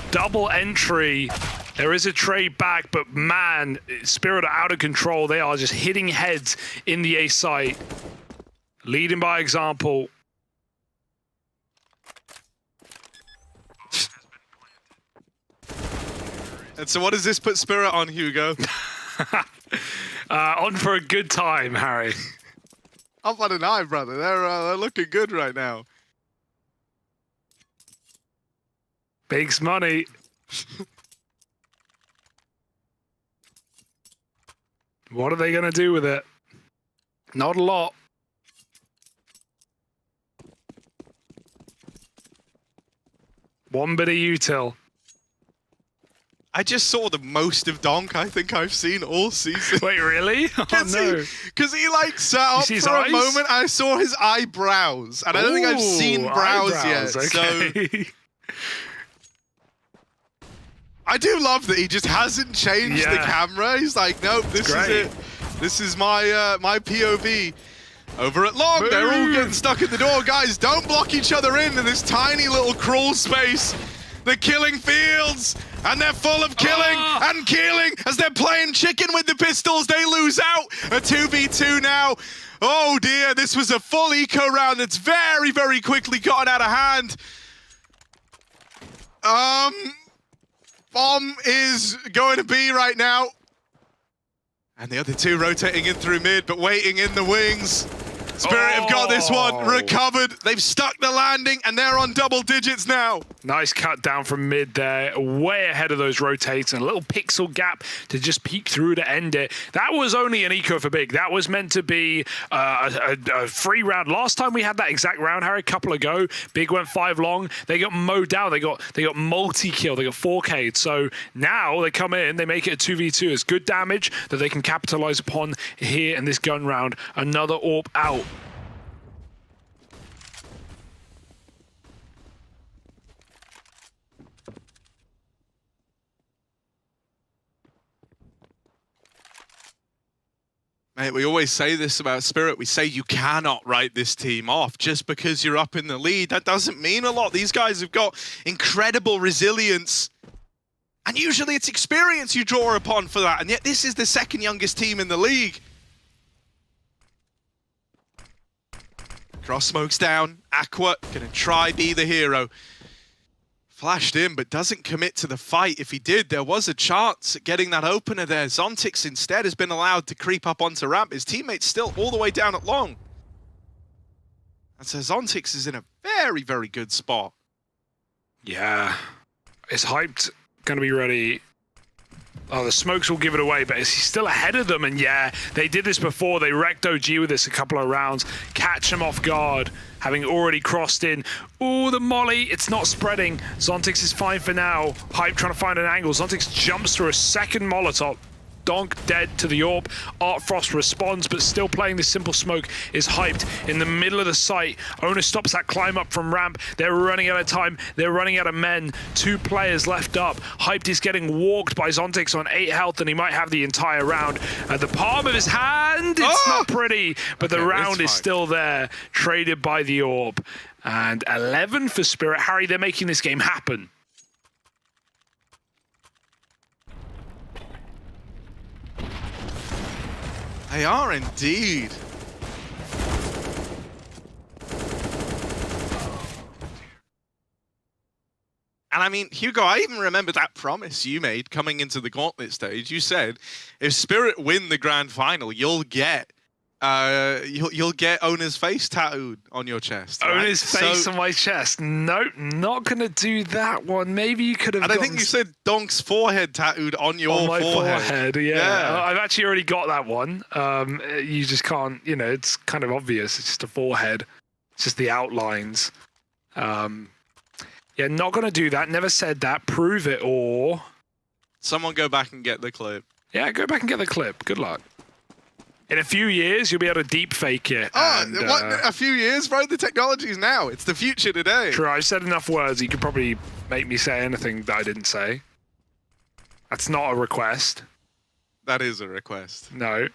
Double entry. There is a trade back, but man, Spirit are out of control. They are just hitting heads in the A site. Leading by example. And so what does this put Spirit on, Hugo? On for a good time, Harry. Up on an eye, brother. They're looking good right now. Big's money. What are they going to do with it? Not a lot. One bit of util. I just saw the most of Donk I think I've seen all season. Wait, really? Oh, no. Because he like sat up for a moment. I saw his eyebrows. And I don't think I've seen brows yet. Okay. So I do love that he just hasn't changed the camera. He's like, nope, this is it. This is my my POV. Over at long, Boom. They're all getting stuck in the door. Guys, don't block each other in this tiny little crawl space. They're killing fields, and they're full of killing and killing as they're playing chicken with the pistols. They lose out. A 2v2 now. Oh dear, this was a full eco round that's very, very quickly gotten out of hand. Bomb is going to be right now. And the other two rotating in through mid, but waiting in the wings. Spirit have got this one recovered. They've stuck the landing, and they're on double digits now. Nice cut down from mid there, way ahead of those rotates, and a little pixel gap to just peek through to end it. That was only an eco for Big. That was meant to be a free round. Last time we had that exact round, Harry, a couple ago, Big went 5 long. They got mowed down. They got multi-kill. They got 4K'd. So now they come in, they make it a 2v2. It's good damage that they can capitalize upon here in this gun round. Another AWP out. Mate, we always say this about Spirit. We say you cannot write this team off just because you're up in the lead. That doesn't mean a lot. These guys have got incredible resilience. And usually it's experience you draw upon for that. And yet this is the second youngest team in the league. Cross smokes down. Aqua gonna try be the hero. Flashed in, but doesn't commit to the fight. If he did, there was a chance at getting that opener there. Zontix instead has been allowed to creep up onto ramp. His teammate's still all the way down at long. And so Zontix is in a very, very good spot. Yeah. Is Hyped going to be ready? Oh, the smokes will give it away, but is he still ahead of them? And yeah, they did this before. They wrecked OG with this a couple of rounds. Catch him off guard, having already crossed in. Ooh, the molly. It's not spreading. Zontix is fine for now. Hype trying to find an angle. Zontix jumps through a second Molotov. Donk dead to the AWP. Art Frost responds, but still playing this simple smoke is Hyped in the middle of the site. Owner stops that climb up from ramp. They're running out of time. They're running out of men. 2 players left up. Hyped is getting walked by Zontix on 8 health, and he might have the entire round. At the palm of his hand, it's not pretty, but the round is still there. Traded by the AWP. And 11 for Spirit. Harry, they're making this game happen. They are indeed. And I mean, Hugo, I even remember that promise you made coming into the gauntlet stage. You said, if Spirit win the grand final, you'll get Owner's face tattooed on your chest. Right? Owner's face on my chest. Nope, not gonna do that one. Maybe you could have. And I think you said Donk's forehead tattooed on your on my forehead. Yeah. I've actually already got that one. You just can't. You know, it's kind of obvious. It's just a forehead. It's just the outlines. Yeah, not gonna do that. Never said that. Prove it, or someone go back and get the clip. Yeah, go back and get the clip. Good luck. In a few years, you'll be able to deep fake it. Oh, what? A few years, bro? The technology's now. It's the future today. True, I've said enough words. You could probably make me say anything that I didn't say. That's not a request. That is a request. No.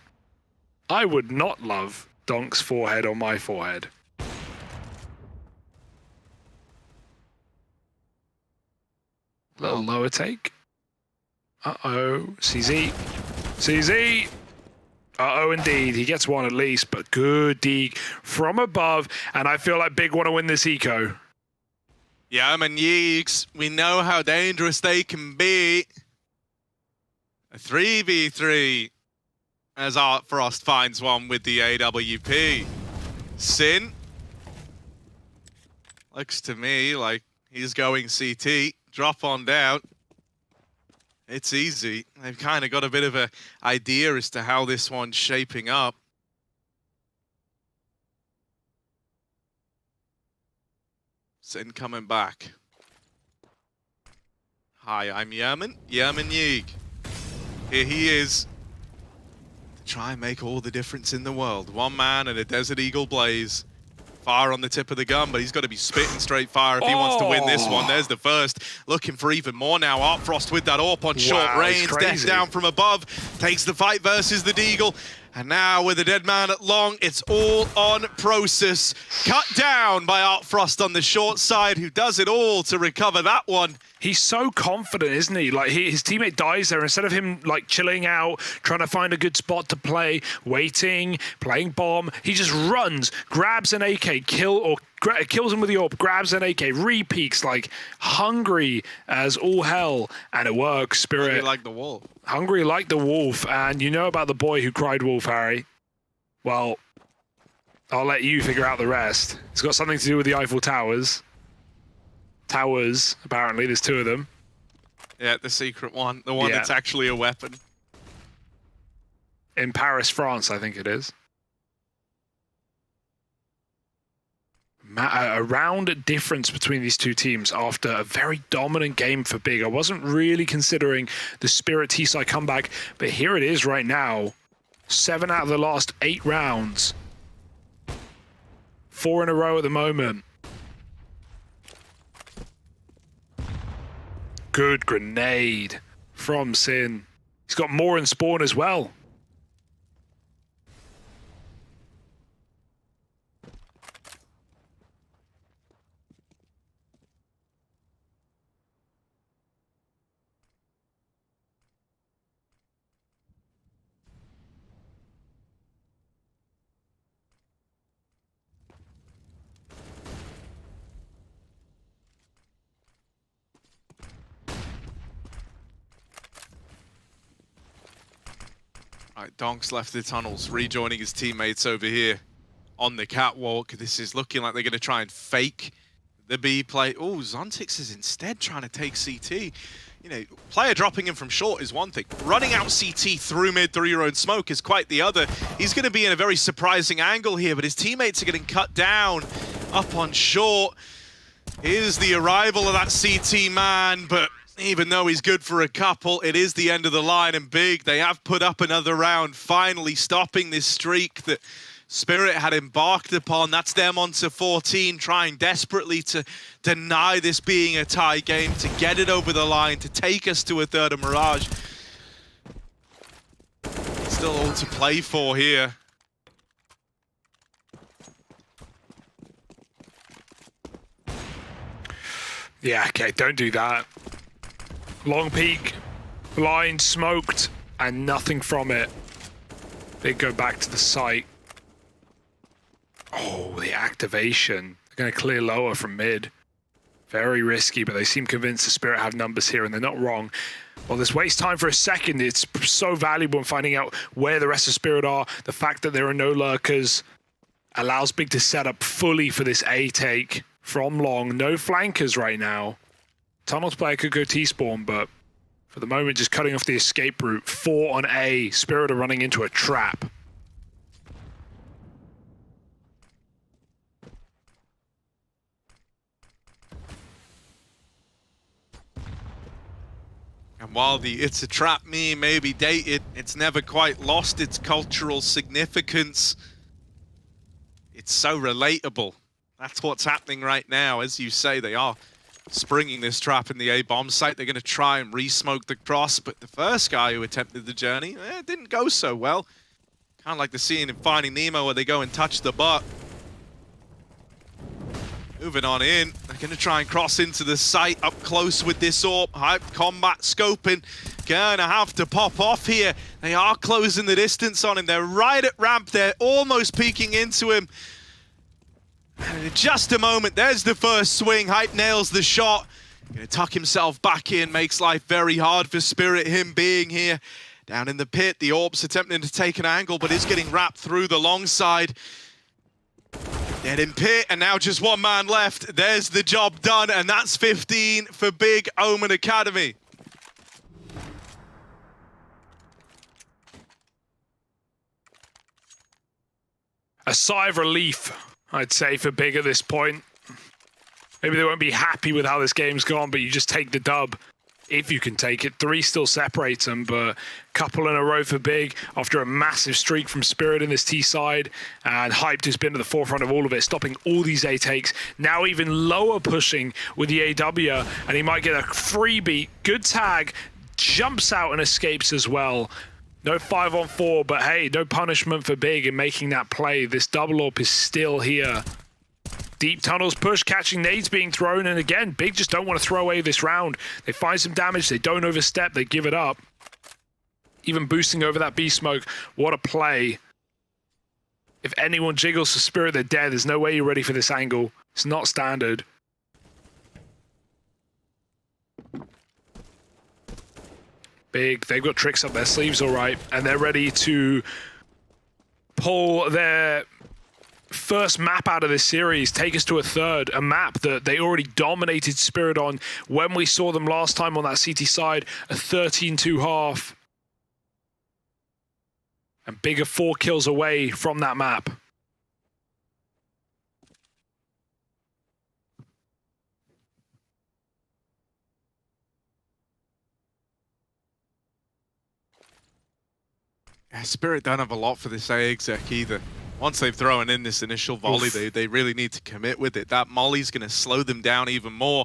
I would not love Donk's forehead on my forehead. Little lower take. Uh-oh. CZ. CZ! Uh-oh, indeed. He gets one at least, but good deke from above, and I feel like Big want to win this eco. Yeah, man, Yeeks. We know how dangerous they can be. A 3v3 as Art Frost finds one with the AWP. Sin looks to me like he's going CT. Drop on down. It's easy. They've kind of got a bit of an idea as to how this one's shaping up. Sin coming back. Hi, I'm Yerman. Yerman Yeeg. Here he is. To try and make all the difference in the world. One man and a Desert Eagle blaze. Fire on the tip of the gun, but he's got to be spitting straight fire if he wants to win this one. There's the first. Looking for even more now. Art Frost with that AWP on short range. Death down from above. Takes the fight versus the Deagle. And now with a dead man at long, it's all on Process. Cut down by Art Frost on the short side, who does it all to recover that one. He's so confident, isn't he? Like his teammate dies there. Instead of him like chilling out, trying to find a good spot to play, waiting, playing bomb, he just runs, grabs an AK, kills him with the AWP, grabs an AK, re-peeks like hungry as all hell, and it works. Spirit. Hungry like the wolf. Hungry like the wolf, and you know about the boy who cried wolf, Harry. Well, I'll let you figure out the rest. It's got something to do with the Eiffel Towers. Towers, apparently, there's 2 of them. Yeah, the secret one. The one that's actually a weapon. In Paris, France, I think it is. A round difference between these 2 teams after a very dominant game for Big. I wasn't really considering the Spirit T-side comeback, but here it is right now. 7 out of the last 8 rounds. 4 in a row at the moment. Good grenade from Sin. He's got more in spawn as well. Right, Donk's left the tunnels, rejoining his teammates over here on the catwalk. This is looking like they're going to try and fake the B play. Oh, Zontix is instead trying to take CT. You know, player dropping in from short is one thing. Running out CT through mid through your own smoke is quite the other. He's going to be in a very surprising angle here, but his teammates are getting cut down up on short. Here's the arrival of that CT man, but even though he's good for a couple, it is the end of the line, and Big, they have put up another round, finally stopping this streak that Spirit had embarked upon. That's them onto 14, trying desperately to deny this being a tie game, to get it over the line, to take us to a third of Mirage. Still all to play for here. Yeah, okay, don't do that. Long peek, blind, smoked, and nothing from it. They go back to the site. Oh, the activation. They're going to clear lower from mid. Very risky, but they seem convinced the Spirit have numbers here, and they're not wrong. Well, this waste time for a second. It's so valuable in finding out where the rest of Spirit are. The fact that there are no lurkers allows Big to set up fully for this A take from long. No flankers right now. Tunnels player could go T-spawn, but for the moment, just cutting off the escape route. 4 on A. Spirit are running into a trap. And while the "it's a trap" meme may be dated, it's never quite lost its cultural significance. It's so relatable. That's what's happening right now. As you say, they are springing this trap in the A-bomb site. They're going to try and re-smoke the cross, but the first guy who attempted the journey, it didn't go so well. Kind of like the scene in Finding Nemo where they go and touch the butt. Moving on in, they're going to try and cross into the site up close with this AWP. Hype combat scoping, gonna have to pop off here. They are closing the distance on him. They're right at ramp, they're almost peeking into him. And in just a moment, there's the first swing. Hype nails the shot. Gonna tuck himself back in, makes life very hard for Spirit, him being here. Down in the pit, the AWP's attempting to take an angle, but is getting wrapped through the long side. Dead in pit, and now just one man left. There's the job done, and that's 15 for Big Omen Academy. A sigh of relief, I'd say, for Big at this point. Maybe they won't be happy with how this game's gone, but you just take the dub. If you can take it. 3 still separates them, but couple in a row for Big after a massive streak from Spirit in this T side, and Hyped has been at the forefront of all of it, stopping all these A takes. Now even lower pushing with the AW, and he might get a freebie. Good tag, jumps out and escapes as well. No 5-on-4, but hey, no punishment for Big in making that play. This double AWP is still here. Deep tunnels push, catching nades being thrown, and again, Big just don't want to throw away this round. They find some damage, they don't overstep, they give it up. Even boosting over that B smoke, what a play. If anyone jiggles for Spirit, they're dead. There's no way you're ready for this angle. It's not standard. Big, they've got tricks up their sleeves, all right, and they're ready to pull their first map out of this series, take us to a third, a map that they already dominated Spirit on when we saw them last time on that CT side, a 13-2 half. And Big are 4 kills away from that map. Yeah, Spirit don't have a lot for this A exec either. Once they've thrown in this initial volley, they really need to commit with it. That molly's going to slow them down even more.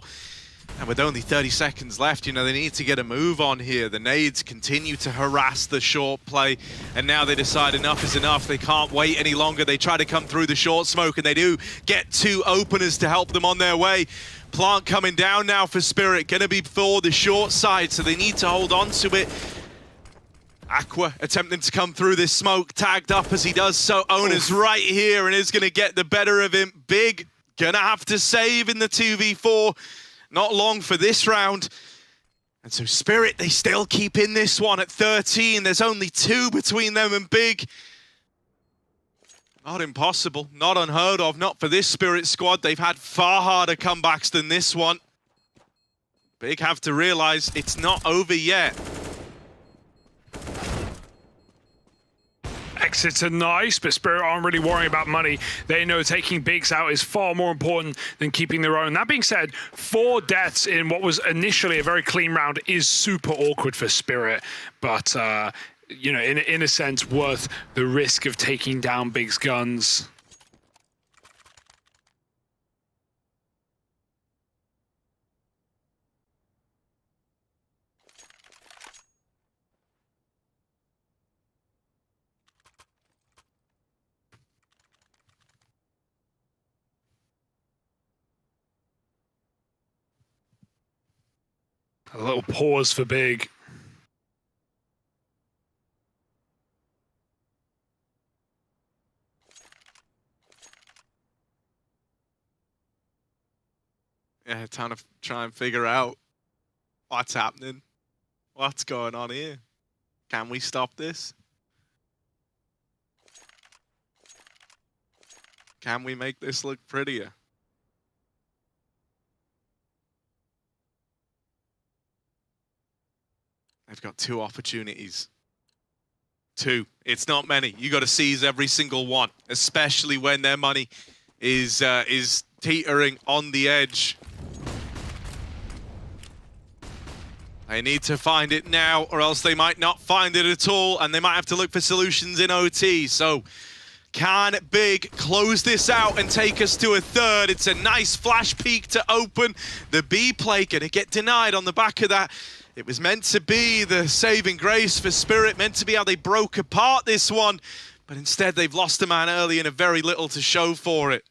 And with only 30 seconds left, you know, they need to get a move on here. The nades continue to harass the short play, and now they decide enough is enough. They can't wait any longer. They try to come through the short smoke, and they do get 2 openers to help them on their way. Plant coming down now for Spirit, going to be for the short side, so they need to hold on to it. Aqua attempting to come through this smoke, tagged up as he does so. Owner's right here and is going to get the better of him. Big gonna have to save in the 2v4. Not long for this round. And so Spirit, they still keep in this one at 13. There's only 2 between them and Big. Not impossible, not unheard of, not for this Spirit squad. They've had far harder comebacks than this one. Big have to realize it's not over yet. Exits are nice, but Spirit aren't really worrying about money. They know taking bigs out is far more important than keeping their own. That being said, 4 deaths in what was initially a very clean round is super awkward for Spirit, but you know, in a sense, worth the risk of taking down Big's guns. A little pause for Big. Yeah, time to try and figure out what's happening. What's going on here? Can we stop this? Can we make this look prettier? They've got 2 opportunities. 2. It's not many. You got to seize every single one, especially when their money is teetering on the edge. They need to find it now, or else they might not find it at all, and they might have to look for solutions in OT. So, can Big close this out and take us to a 3rd? It's a nice flash peek to open. The B play gonna get denied on the back of that. It was meant to be the saving grace for Spirit, meant to be how they broke apart this one, but instead they've lost a man early and have very little to show for it.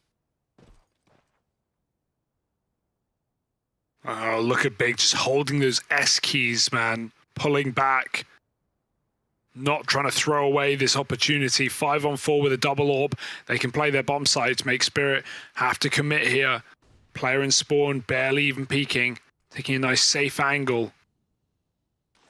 Oh, look at Big just holding those S keys, man. Pulling back. Not trying to throw away this opportunity. 5-on-4 with a double orb. They can play their bomb sites, make Spirit have to commit here. Player in spawn, barely even peeking. Taking a nice safe angle.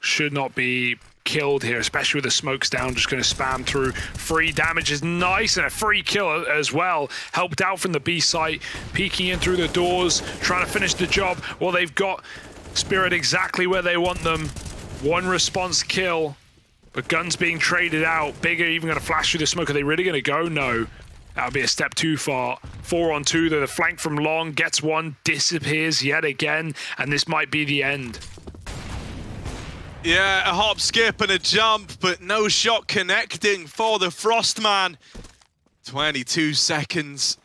Should not be killed here, especially with the smokes down, just going to spam through. Free damage is nice, and a free kill as well. Helped out from the B site, peeking in through the doors, trying to finish the job. Well, they've got Spirit exactly where they want them. 1 response kill, but guns being traded out. Big are even going to flash through the smoke. Are they really going to go? No. That would be a step too far. 4-on-2, though. The flank from long gets 1, disappears yet again, and this might be the end. Yeah, a hop, skip, and a jump, but no shot connecting for the Frostman. 22 seconds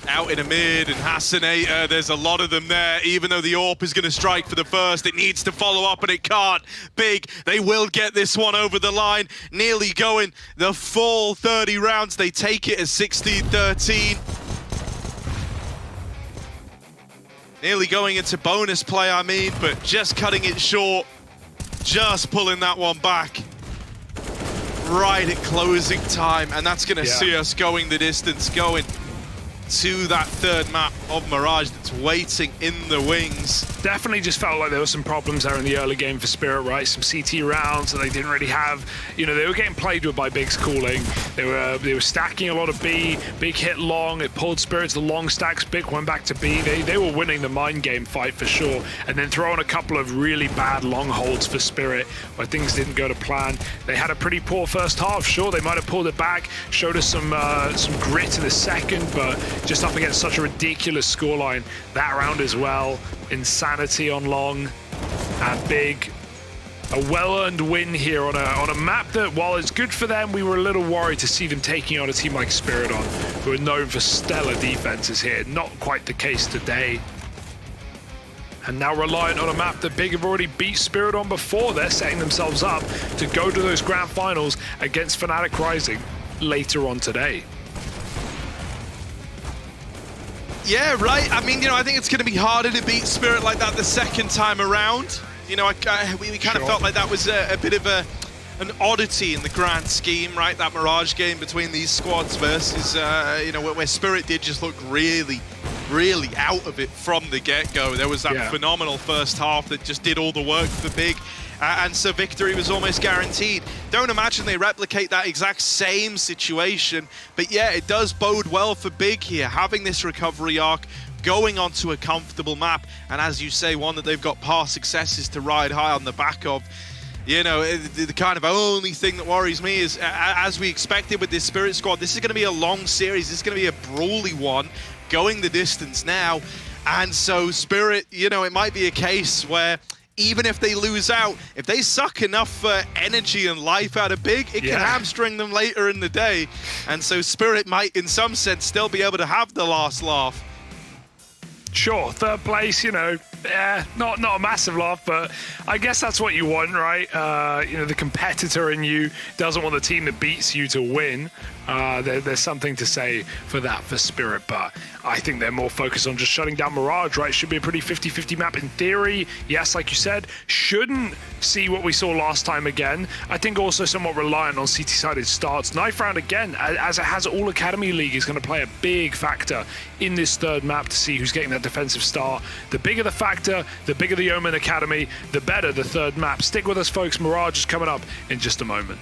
out in a mid, and Hasanator, there's a lot of them there. Even though the AWP is going to strike for the first, it needs to follow up, and it can't. Big, they will get this one over the line. Nearly going the full 30 rounds. They take it as 16-13. Nearly going into bonus play, I mean, but just cutting it short. Just pulling that one back right at closing time, and that's going to see us going the distance, going to that 3rd map of Mirage that's waiting in the wings. Definitely just felt like there were some problems there in the early game for Spirit, right? Some CT rounds that they didn't really have. You know, they were getting played with by Big's calling. They were stacking a lot of B. Big hit long. It pulled Spirit to the long stacks. Big went back to B. They were winning the mind game fight for sure. And then throwing a couple of really bad long holds for Spirit where things didn't go to plan. They had a pretty poor first half. Sure, they might have pulled it back, showed us some grit in the second, but just up against such a ridiculous scoreline that round as well. Insanity on long, and Big, a well-earned win here on a map that, while it's good for them, we were a little worried to see them taking on a team like Spiridon, who are known for stellar defenses here. Not quite the case today. And now reliant on a map that Big have already beat Spiridon before. They're setting themselves up to go to those grand finals against Fnatic Rising later on today. Yeah, right. I mean, you know, I think it's going to be harder to beat Spirit like that the second time around. You know, we kind of felt like that was a bit of an oddity in the grand scheme, right? That Mirage game between these squads versus, you know, where Spirit did just look really really out of it from the get-go. There was that phenomenal first half that just did all the work for Big. And so victory was almost guaranteed. Don't imagine they replicate that exact same situation, but yeah, it does bode well for Big here, having this recovery arc, going onto a comfortable map, and as you say, one that they've got past successes to ride high on the back of. You know, the kind of only thing that worries me is, as we expected with this Spirit squad, this is going to be a long series, this is going to be a brawly one, going the distance now, and so Spirit, you know, it might be a case where even if they lose out, if they suck enough energy and life out of Big, it can hamstring them later in the day. And so Spirit might, in some sense, still be able to have the last laugh. Sure, third place, you know, not a massive laugh, but I guess that's what you want, right? You know, the competitor in you doesn't want the team that beats you to win. There's something to say for that for Spirit, but I think they're more focused on just shutting down Mirage, right? Should be a pretty 50-50 map in theory. Yes, like you said, shouldn't see what we saw last time again. I think also somewhat reliant on CT-sided starts. Knife round again, as it has all Academy League, is going to play a big factor in this third map to see who's getting that defensive start. The bigger the factor, the bigger the OMEN Academy, the better the third map. Stick with us, folks. Mirage is coming up in just a moment.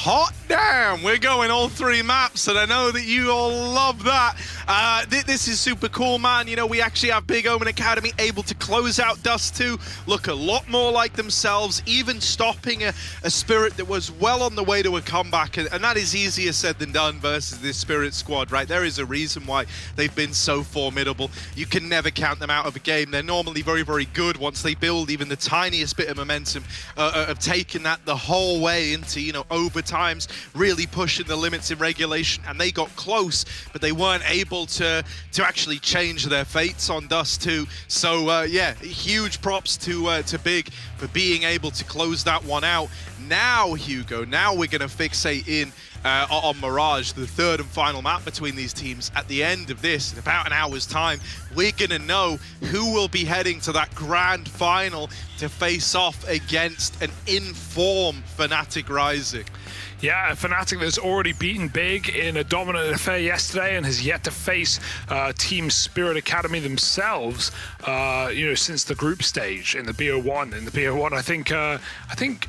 Hot damn, we're going all 3 maps, and I know that you all love that. This is super cool, man. You know, we actually have Big Omen Academy able to close out Dust 2, look a lot more like themselves, even stopping a Spirit that was well on the way to a comeback, and that is easier said than done versus this Spirit squad, right? There is a reason why they've been so formidable. You can never count them out of a game. They're normally very, very good once they build even the tiniest bit of momentum of taking that the whole way into, you know, overtimes, really pushing the limits in regulation, and they got close, but they weren't able to actually change their fates on Dust 2. So yeah, huge props to Big for being able to close that one out. Now, Hugo, now we're going to fixate in on Mirage, the 3rd and final map between these teams. At the end of this, in about an hour's time, we're going to know who will be heading to that grand final to face off against an in-form Fnatic Rising. Yeah, a Fnatic that's already beaten Big in a dominant affair yesterday and has yet to face Team Spirit Academy themselves, you know, since the group stage in the BO1. In the BO1, I think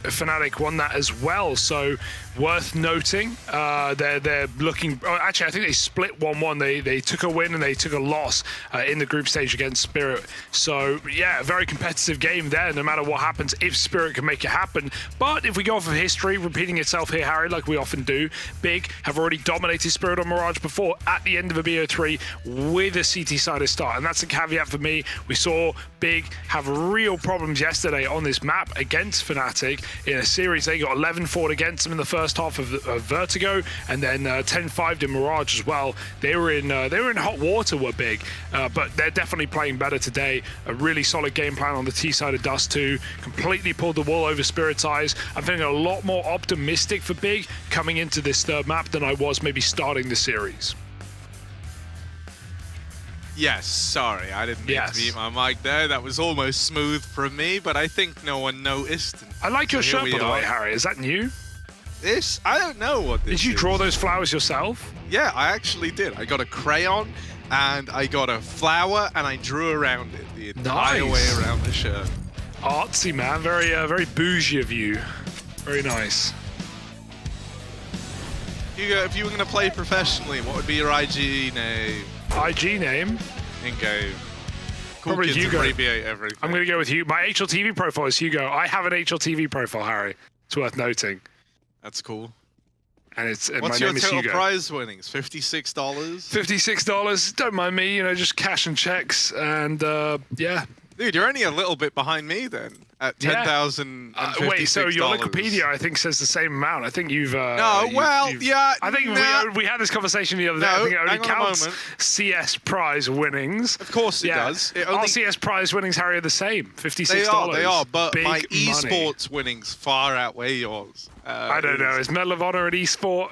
Fnatic won that as well. So worth noting, they're looking. Oh, actually, I think they split 1-1. They took a win and they took a loss in the group stage against Spirit. So yeah, a very competitive game there. No matter what happens, if Spirit can make it happen. But if we go off of history, repeating itself here, Harry, like we often do, Big have already dominated Spirit on Mirage before at the end of a BO3 with a CT side of start, and that's a caveat for me. We saw Big have real problems yesterday on this map against Fnatic in a series. They got 11-4 against them in the first half of Vertigo, and then 10-5 in Mirage as well. They were in hot water, were Big, but they're definitely playing better today. A really solid game plan on the T side of Dust 2. Completely pulled the wool over Spirit's eyes. I'm feeling a lot more optimistic for Big coming into this 3rd map than I was maybe starting the series. Yes, sorry, I didn't mean to mute my mic there. That was almost smooth from me, but I think no one noticed. I like your shirt, by the way, Harry. Is that new? This? I don't know what this is. Did you draw those flowers yourself? Yeah, I actually did. I got a crayon, and I got a flower, and I drew around it the entire way around the shirt. Artsy, man. Very, very bougie of you. Very nice. Hugo, if you were going to play professionally, what would be your IG name? IG name? In-game. Cool Probably kids Hugo. abbreviate everything. I'm going to go with Hugo. My HLTV profile is Hugo. I have an HLTV profile, Harry. It's worth noting. That's cool. And it's What's my your name is total Hugo. prize winnings? $56? $56. Don't mind me, you know, just cash and checks, and yeah. Dude, you're only a little bit behind me then. At $10,056. Wait, so your Wikipedia, I think, says the same amount. I think you've... no, well, yeah... I think we had this conversation the other day. I think it only counts CS prize winnings. Of course it does. Our CS prize winnings, Harry, are the same. $56. They are, but Big my money. esports winnings far outweigh yours. I don't know. Is Medal of Honor an esport?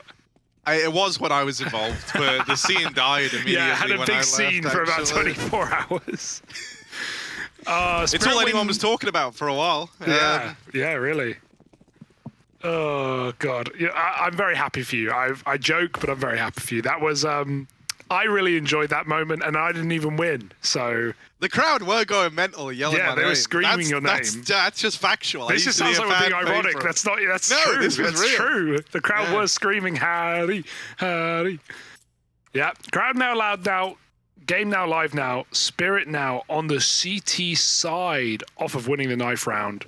It was when I was involved, but the scene died immediately. Yeah, I had a when big I scene left, for about actually. 24 hours. It's all anyone was talking about for a while. Yeah, really. Oh God, yeah, I'm very happy for you. I joke, but I'm very happy for you. That was I really enjoyed that moment, and I didn't even win. So the crowd were going mental, yelling. Yeah, my they name. were screaming your name. That's just factual. This just sounds like we're being ironic. That's not. That's no, true. This was that's real. true. The crowd was screaming, Harry, Harry. Yeah, crowd now loud now. Game now live now. Spirit now on the CT side off of winning the knife round.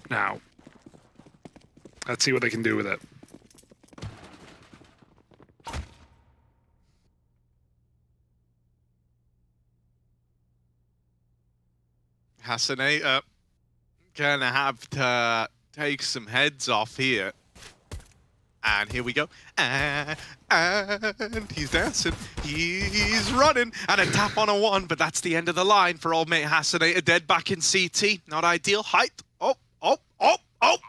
Now, let's see what they can do with it. Hasanator gonna have to take some heads off here. And here we go. And he's dancing. He's running. And a tap on a 1, but that's the end of the line for old mate Hasanator. Dead back in CT. Not ideal. Hype. Oh.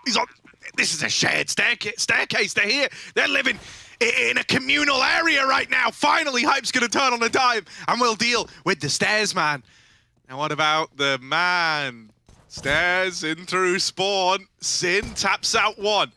He's on. This is a shared staircase. They're here. They're living in a communal area right now. Finally, Hype's going to turn on a dime. And we'll deal with the stairs, man. Now what about the man? Stairs in through spawn. Sin taps out 1.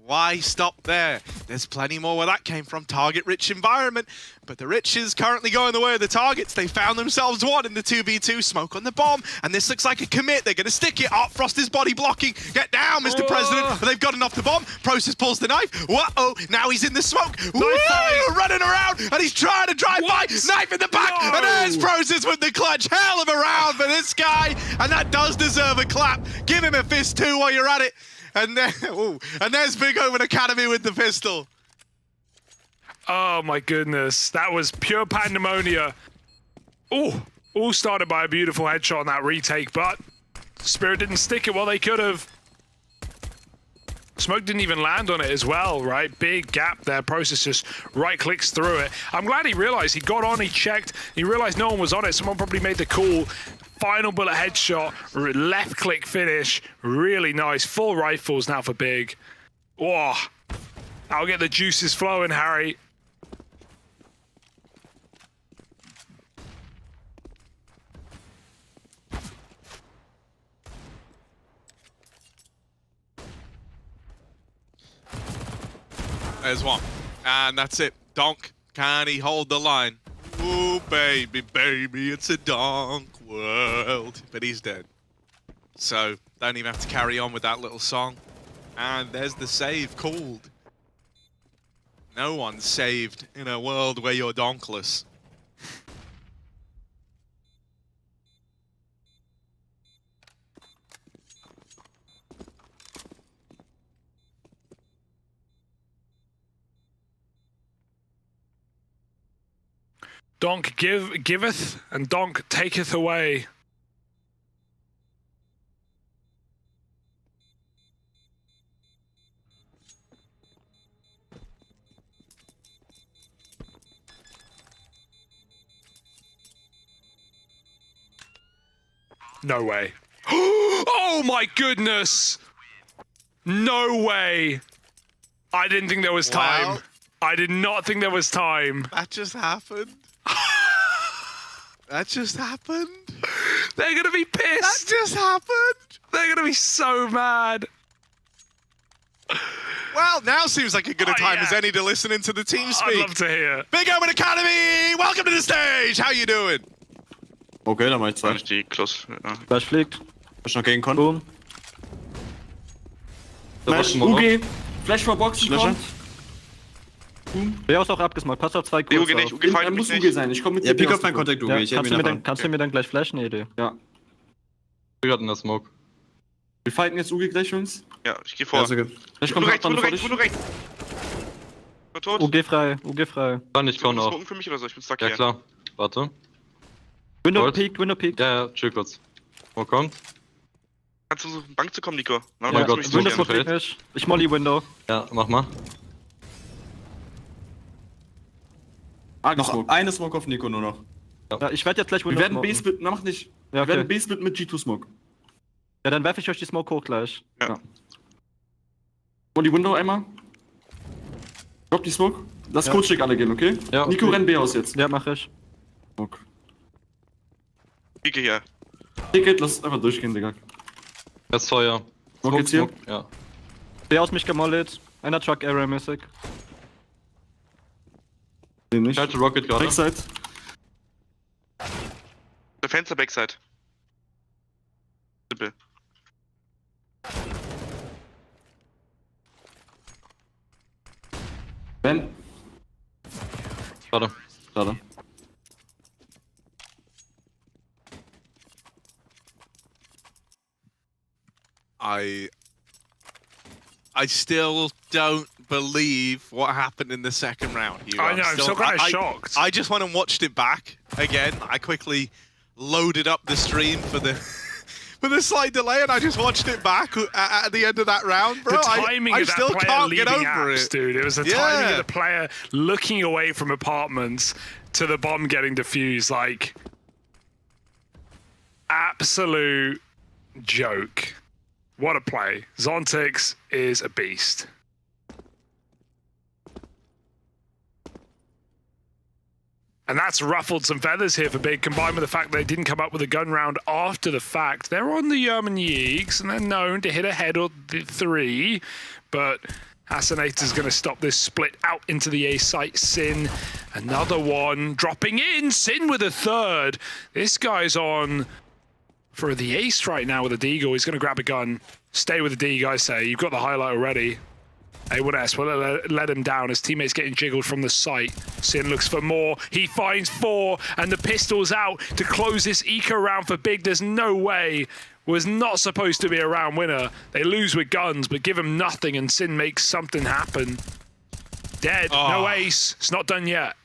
Why stop there? There's plenty more where that came from. Target-rich environment. but the Riches currently going the way of the targets. They found themselves one in the 2v2, smoke on the bomb, and this looks like a commit. They're going to stick it up. Frost is body blocking. Get down, Mr. President, but they've gotten off the bomb. Process pulls the knife. Whoa, now he's in the smoke. Woo, running around, and he's trying to drive by. Knife in the back, and there's Process with the clutch. Hell of a round for this guy, and that does deserve a clap. Give him a fist too while you're at it. And then, and there's Big Omen Academy with the pistol. Oh my goodness, that was pure pandemonia. Oh, all started by a beautiful headshot on that retake, but Spirit didn't stick it while they could have. Smoke didn't even land on it as well, right? Big gap there. Process just right clicks through it. I'm glad he realized. He got on, he checked, he realized no one was on it. Someone probably made the call. Final bullet headshot, left click finish. Really nice. Full rifles now for Big. Whoa. I'll get the juices flowing, Harry. There's one. And that's it. Donk. Can he hold the line? Ooh, baby, baby, it's a donk world. But he's dead. So, don't even have to carry on with that little song. And there's the save called. No one's saved in a world where you're donkless. Donk giveth, and Donk taketh away. No way. Oh my goodness! No way! I didn't think there was time. Wow. I did not think there was time. That just happened. That just happened. They're gonna be pissed. That just happened. They're gonna be so mad. Well, now seems like a good a time as any to listen into the team speak. I'd love to hear. Big Omen Academy, welcome to the stage. How you doing? Okay, dann mach ich War zwei. nicht die Close. Ja. Flash fliegt. Ich noch gegen Kon. Boom. Flash, UG. Flash vor Box, kommt. Der ist auch abgesmagt. Passt auf zwei Die kurz UG nicht, auf. UG fallen Muss mich UG nicht. sein, ich komm mit Ja, dir. pick auf meinen Kontakt, Ja, ich kannst du mir dann gleich flashen, Idee? Ja. Wir hatten das Smoke. Wir fighten jetzt UG gleich, Jungs. Ja, ich geh Ja, vor. so gut. Flash Wo kommt du rechts, wo dann du vor rechts, wo dich. du rechts. War tot. UG frei, UG frei. Kann ich, kann auch. Smoken für mich oder so? Ich bin stuck Ja hier. klar. Warte. Window peaked, Window peaked. Ja, chill kurz. Wo kommt? Kannst du versuchen, Bank zu kommen, Nico? Na, Ja, Bank Gott, mich Window so smoke nicht. Ich molly Window. Ja, mach mal. Noch eine Smoke auf Nico nur noch. Ja, ich werde jetzt gleich Wir Window werden smoken. B-Split, na mach nicht. Ja, Wir werden okay. B-Split mit G2 Smoke. Ja, dann werfe ich euch die Smoke hoch gleich. Und die Window einmal. Drop die Smoke. Lass Ja. Coach-Check alle gehen, okay? Ja, Nico okay. rennt B aus jetzt. Ja, mach ich. Smoke. Pike hier. Ticket, lass einfach durchgehen, Digga. Das ist Feuer. Smoke jetzt hier. Ja. Der aus mich gemollet. Einer Truck Area mäßig. Den nicht. Ich halte Rocket gerade. Backside. Der Fenster Backside. Triple. Ben. Schade. Schade. I still don't believe what happened in the second round. Hugo. I know, I'm still kind of I- shocked. I just went and watched it back again. I quickly loaded up the stream for the for the slight delay, and I just watched it back at the end of that round, bro. The timing I of that still player can't get leaving over apps, it. dude. It was the timing of the player looking away from apartments to the bomb getting defused. Like, absolute joke. What a play. Zontix is a beast. And that's ruffled some feathers here for Big, combined with the fact they didn't come up with a gun round after the fact. They're on the German Yeeks, and they're known to hit a head or three, but Hasanator's going to stop this split out into the A site. Sin, another one dropping in. Sin with a third. This guy's on for the ace right now with a deagle. He's going to grab a gun. Stay with the D, guys say. You've got the highlight already. A1S will let him down. His teammates getting jiggled from the site. Sin looks for more. He finds 4, and the pistol's out to close this eco round for Big. There's no way. Was not supposed to be a round winner. They lose with guns, but give him nothing, and Sin makes something happen. Dead. No ace. It's not done yet.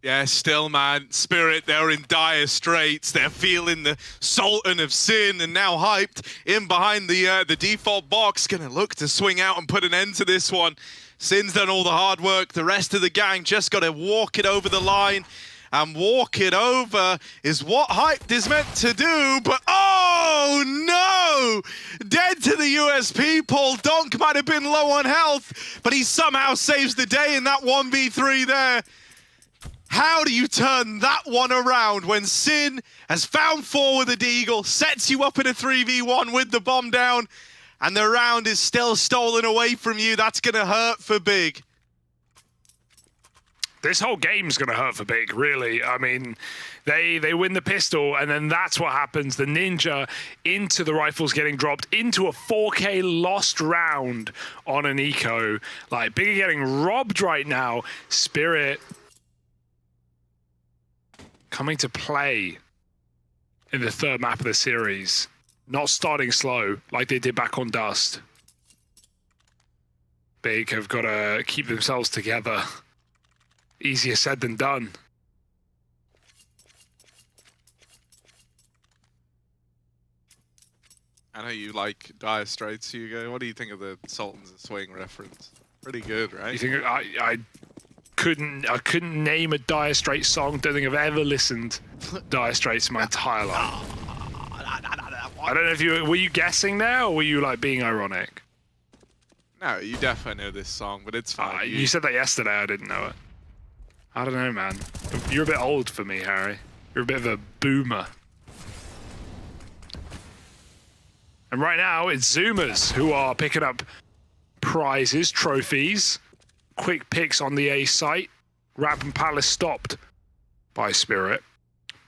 Yeah, still, man. Spirit, they're in dire straits. They're feeling the Sultan of Sin, and now hyped in behind the default box. Gonna look to swing out and put an end to this one. Sin's done all the hard work. The rest of the gang just got to walk it over the line. And walk it over is what hyped is meant to do, but oh no! Dead to the US people. Donk might have been low on health, but he somehow saves the day in that 1v3 there. How do you turn that one around when Sin has found 4 with a deagle, sets you up in a 3v1 with the bomb down, and the round is still stolen away from you? That's gonna hurt for Big. This whole game's going to hurt for Big, really. I mean, they win the pistol, and then that's what happens. The Ninja into the rifles getting dropped into a 4K lost round on an eco. Like, Big are getting robbed right now. Spirit coming to play in the 3rd map of the series. Not starting slow like they did back on Dust. Big have got to keep themselves together. Easier said than done. I know you like Dire Straits, Hugo. What do you think of the Sultans of Swing reference? Pretty good, right? You think I couldn't name a Dire Straits song. Don't think I've ever listened to Dire Straits in my entire life. I don't know if were you guessing there, or were you like being ironic? No, you definitely know this song, but it's fine. You said that yesterday. I didn't know it. I don't know, man. You're a bit old for me, Harry. You're a bit of a boomer. And right now, it's Zoomers who are picking up prizes, trophies, quick picks on the A site. Rab and Palace stopped by Spirit.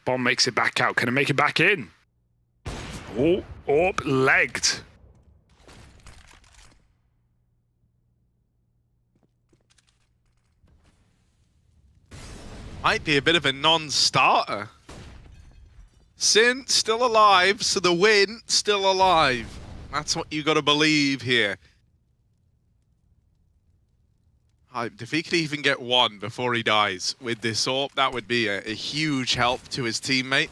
Bomb makes it back out. Can it make it back in? Oh, legged. Might be a bit of a non-starter. Sin still alive, so the win still alive. That's what you got to believe here. If he could even get 1 before he dies with this AWP, that would be a huge help to his teammate.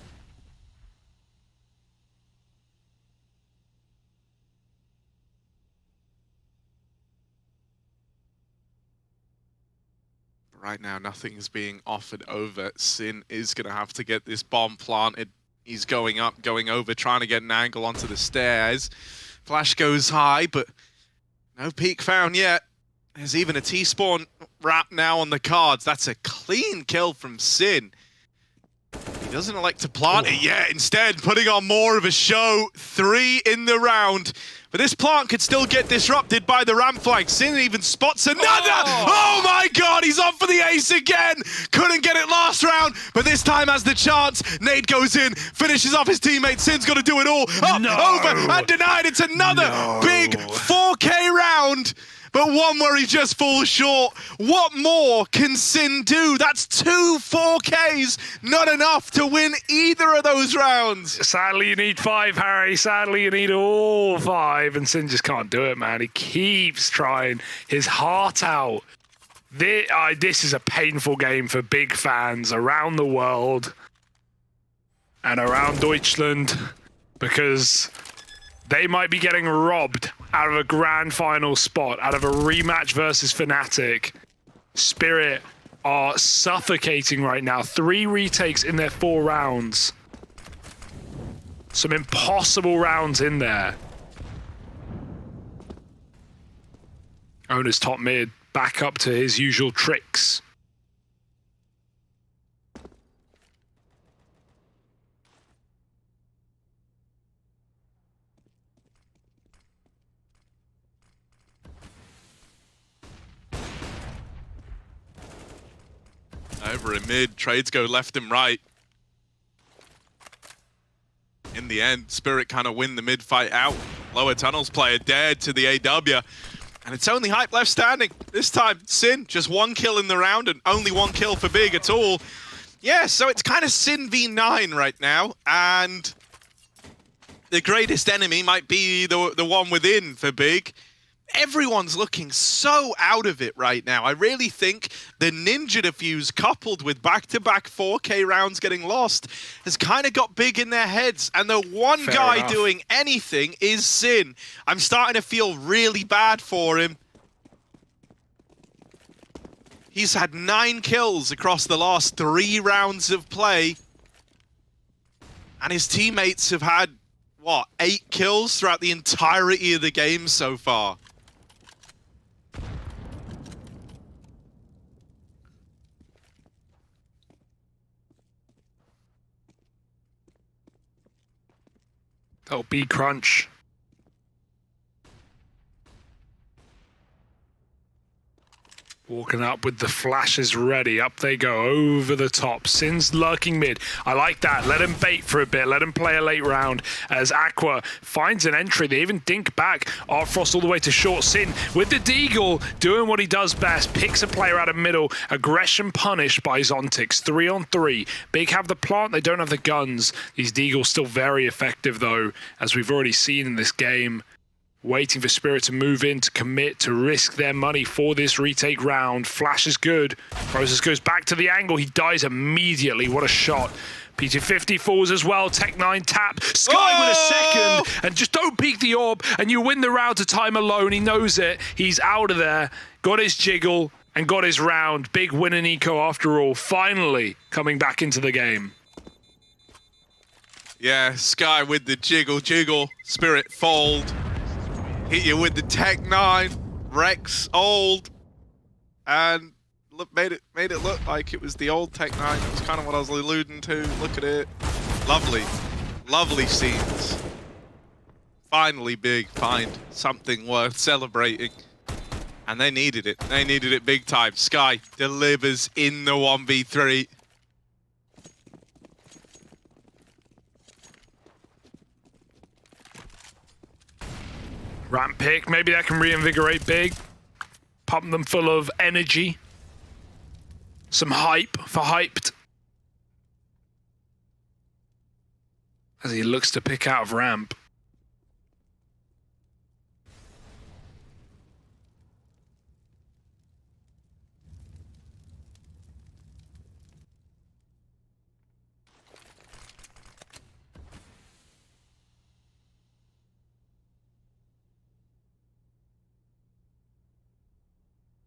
Right now, nothing's being offered over. Sin is going to have to get this bomb planted. He's going up, going over, trying to get an angle onto the stairs. Flash goes high, but no peek found yet. There's even a T-spawn wrap now on the cards. That's a clean kill from Sin. He doesn't elect to plant it yet. Instead, putting on more of a show. 3 in the round. But this plant could still get disrupted by the ramp flank. Sin even spots another! Oh my god, he's on for the ace again! Couldn't get it last round, but this time has the chance. Nade goes in, finishes off his teammate. Sin's got to do it all. Over and denied. It's another big 4K round. But one where he just falls short. What more can Sin do? That's 2 4Ks. Not enough to win either of those rounds. Sadly, you need 5, Harry. Sadly, you need all 5. And Sin just can't do it, man. He keeps trying his heart out. This is a painful game for big fans around the world and around Deutschland, because they might be getting robbed out of a grand final spot, out of a rematch versus Fnatic. Spirit are suffocating right now. 3 retakes in their 4 rounds. Some impossible rounds in there. Owner's top mid, back up to his usual tricks. Over in mid, trades go left and right. In the end, Spirit kind of win the mid fight out. Lower tunnels player dead to the AW. And it's only Hype left standing. This time, Sin, just 1 kill in the round and only 1 kill for Big at all. Yeah, so it's kind of Sin v9 right now. And the greatest enemy might be the one within for Big. Everyone's looking so out of it right now. I really think the Ninja defuse coupled with back-to-back 4K rounds getting lost has kind of got Big in their heads. And the one Fair guy enough. doing anything is Sin. I'm starting to feel really bad for him. He's had 9 kills across the last 3 rounds of play. And his teammates have had, what, 8 kills throughout the entirety of the game so far. That'll be crunch. Walking up with the flashes ready. Up they go, over the top. Sin's lurking mid. I like that. Let him bait for a bit. Let him play a late round as Aqua finds an entry. They even dink back. Frost all the way to short. Sin with the Deagle doing what he does best. Picks a player out of middle. Aggression punished by Zontix. 3-on-3. Big have the plant. They don't have the guns. These Deagles still very effective though, as we've already seen in this game. Waiting for Spirit to move in, to commit, to risk their money for this retake round. Flash is good. Process goes back to the angle. He dies immediately. What a shot. P250 falls as well. Tech9 tap. Sky with a second. And just don't peek the orb. And you win the round to time alone. He knows it. He's out of there. Got his jiggle and got his round. Big win in eco after all. Finally coming back into the game. Yeah, Sky with the jiggle. Spirit fold. Hit you with the Tech9, Rex old, and look, made it look like it was the old Tech9. That was kind of what I was alluding to. Look at it, lovely scenes. Finally, Big find something worth celebrating, and they needed it. They needed it big time. Sky delivers in the 1v3. Ramp pick, maybe that can reinvigorate Big. Pump them full of energy. Some hype for hyped. As he looks to pick out of ramp.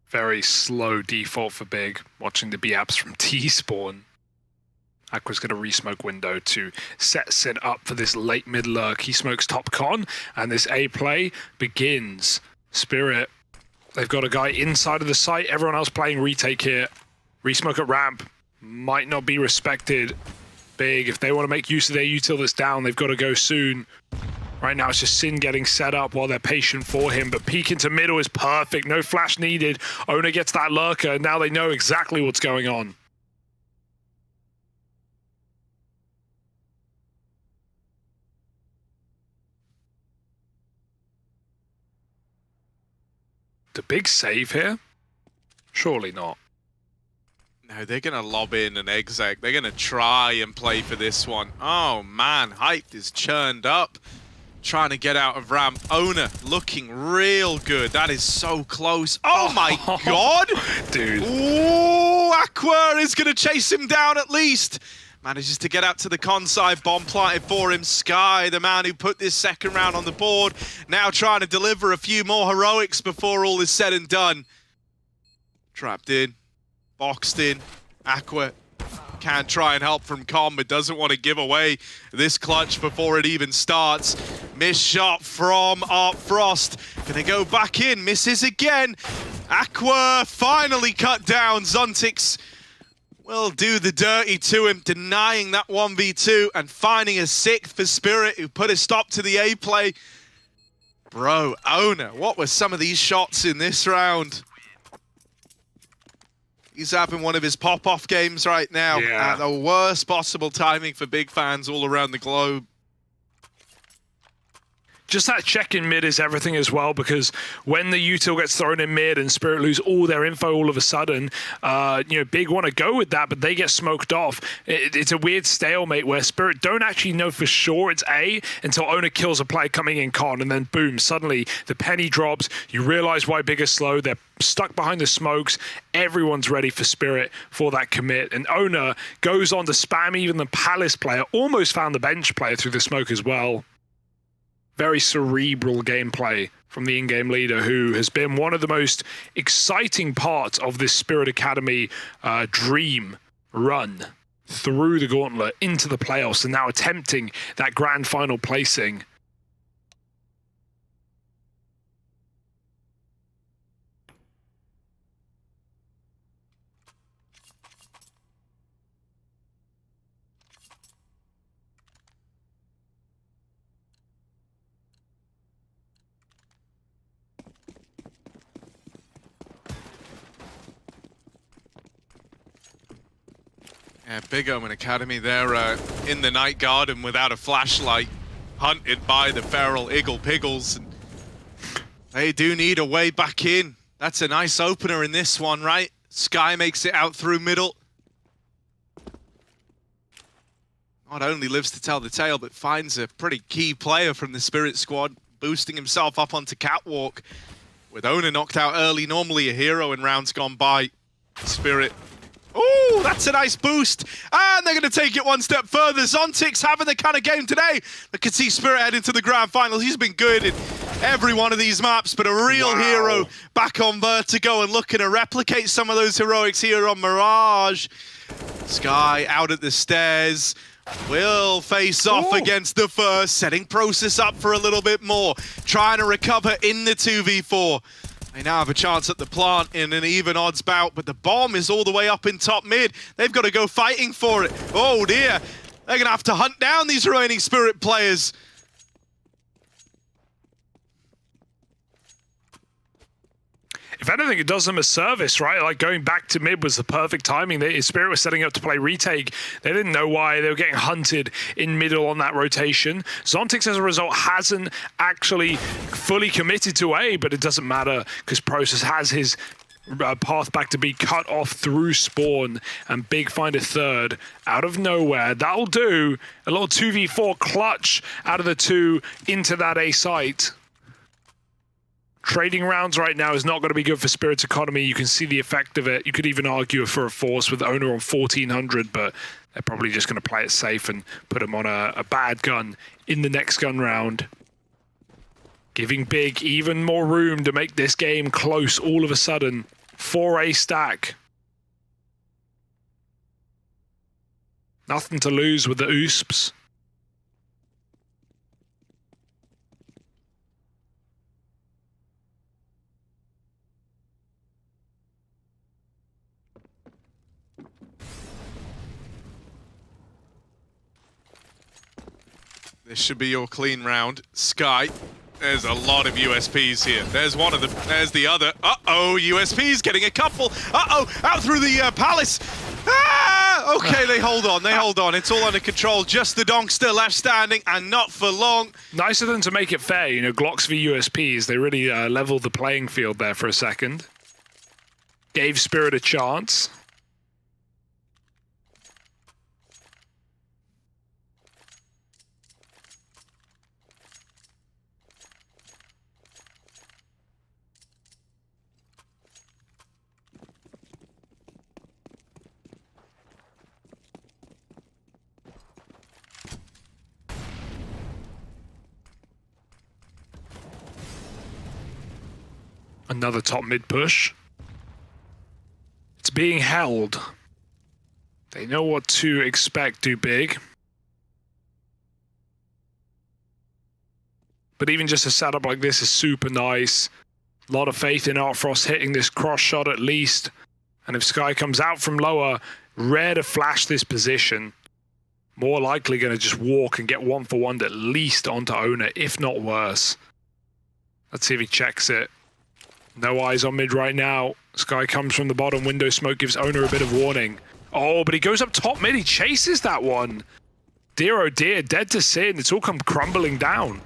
Very slow default for Big. Watching the B-apps from T-spawn. Aqua's going to re-smoke window to set Sin up for this late mid lurk. He smokes top con, and this A play begins. Spirit, they've got a guy inside of the site. Everyone else playing retake here. Re-smoke at ramp. Might not be respected. Big, if they want to make use of their util that's down, they've got to go soon. Right now, it's just Sin getting set up while they're patient for him, but peek into middle is perfect. No flash needed. Owner gets that lurker, and now they know exactly what's going on. The big save here? Surely not. No, they're going to lob in an exec. They're going to try and play for this one. Oh, man. Hype is churned up. Trying to get out of ramp. Owner looking real good. That is so close. Oh my god! Dude. Ooh, Aqua is going to chase him down at least. Manages to get out to the con side. Bomb planted for him. Sky, the man who put this second round on the board. Now trying to deliver a few more heroics before all is said and done. Trapped in. Boxed in. Aqua can try and help from Com, but doesn't want to give away this clutch before it even starts. Missed shot from Art Frost. Gonna go back in, misses again. Aqua finally cut down. Zontix will do the dirty to him, denying that 1v2 and finding a 6th for Spirit, who put a stop to the A play. Bro, Owner, what were some of these shots in this round? He's having one of his pop-off games right now. Yeah. At the worst possible timing for big fans all around the globe. Just that check in mid is everything as well, because when the util gets thrown in mid and Spirit lose all their info all of a sudden, Big want to go with that, but they get smoked off. It's a weird stalemate where Spirit don't actually know for sure it's A until Owner kills a player coming in con, and then boom, suddenly the penny drops. You realize why Big is slow. They're stuck behind the smokes. Everyone's ready for Spirit for that commit, and Owner goes on to spam even the Palace player. Almost found the bench player through the smoke as well. Very cerebral gameplay from the in-game leader, who has been one of the most exciting parts of this Spirit Academy dream run through the gauntlet into the playoffs, and now attempting that grand final placing. Yeah, big Omen Academy, they're in the night garden without a flashlight, hunted by the feral Iggle Piggles. And they do need a way back in. That's a nice opener in this one, right? Sky makes it out through middle. Not only lives to tell the tale, but finds a pretty key player from the Spirit squad, boosting himself up onto Catwalk. With Owner knocked out early, normally a hero in rounds gone by. Spirit. Oh, that's a nice boost. And they're going to take it one step further. Zontic's having the kind of game today that could see Spirit head into the grand finals. He's been good in every one of these maps, but a real hero back on Vertigo and looking to replicate some of those heroics here on Mirage. Sky out at the stairs. Will face off against the first, setting Process up for a little bit more. Trying to recover in the 2v4. They now have a chance at the plant in an even odds bout, but the bomb is all the way up in top mid. They've got to go fighting for it. Oh dear, they're going to have to hunt down these remaining Spirit players. If anything, it does them a service, right? Like going back to mid was the perfect timing. Spirit was setting up to play retake. They didn't know why they were getting hunted in middle on that rotation. Zontix, as a result, hasn't actually fully committed to A, but it doesn't matter because Process has his path back to B cut off through spawn, and Big find a third out of nowhere. That'll do. A little 2v4 clutch out of the two into that A site. Trading rounds right now is not going to be good for Spirit's economy. You can see the effect of it. You could even argue for a force with Owner on 1400, but they're probably just going to play it safe and put him on a bad gun in the next gun round. Giving Big even more room to make this game close all of a sudden. 4A stack. Nothing to lose with the Oosps. This should be your clean round. Sky, there's a lot of USPs here. There's one of them, there's the other. Uh-oh, USPs getting a couple. Uh-oh, out through the Palace. Ah! Okay, they hold on. It's all under control. Just the donk still left standing, and not for long. Nice of them to make it fair, you know, Glocks v USPs. They really leveled the playing field there for a second. Gave Spirit a chance. Another top mid push. It's being held. They know what to expect, do Big. But even just a setup like this is super nice. A lot of faith in Artfrost hitting this cross shot at least. And if Sky comes out from lower, rare to flash this position. More likely going to just walk and get 1-for-1 at least onto Owner, if not worse. Let's see if he checks it. No eyes on mid right now. Sky comes from the bottom. Window smoke gives Owner a bit of warning. Oh, but he goes up top mid. He chases that one. Dear, oh dear, dead to sin. It's all come crumbling down.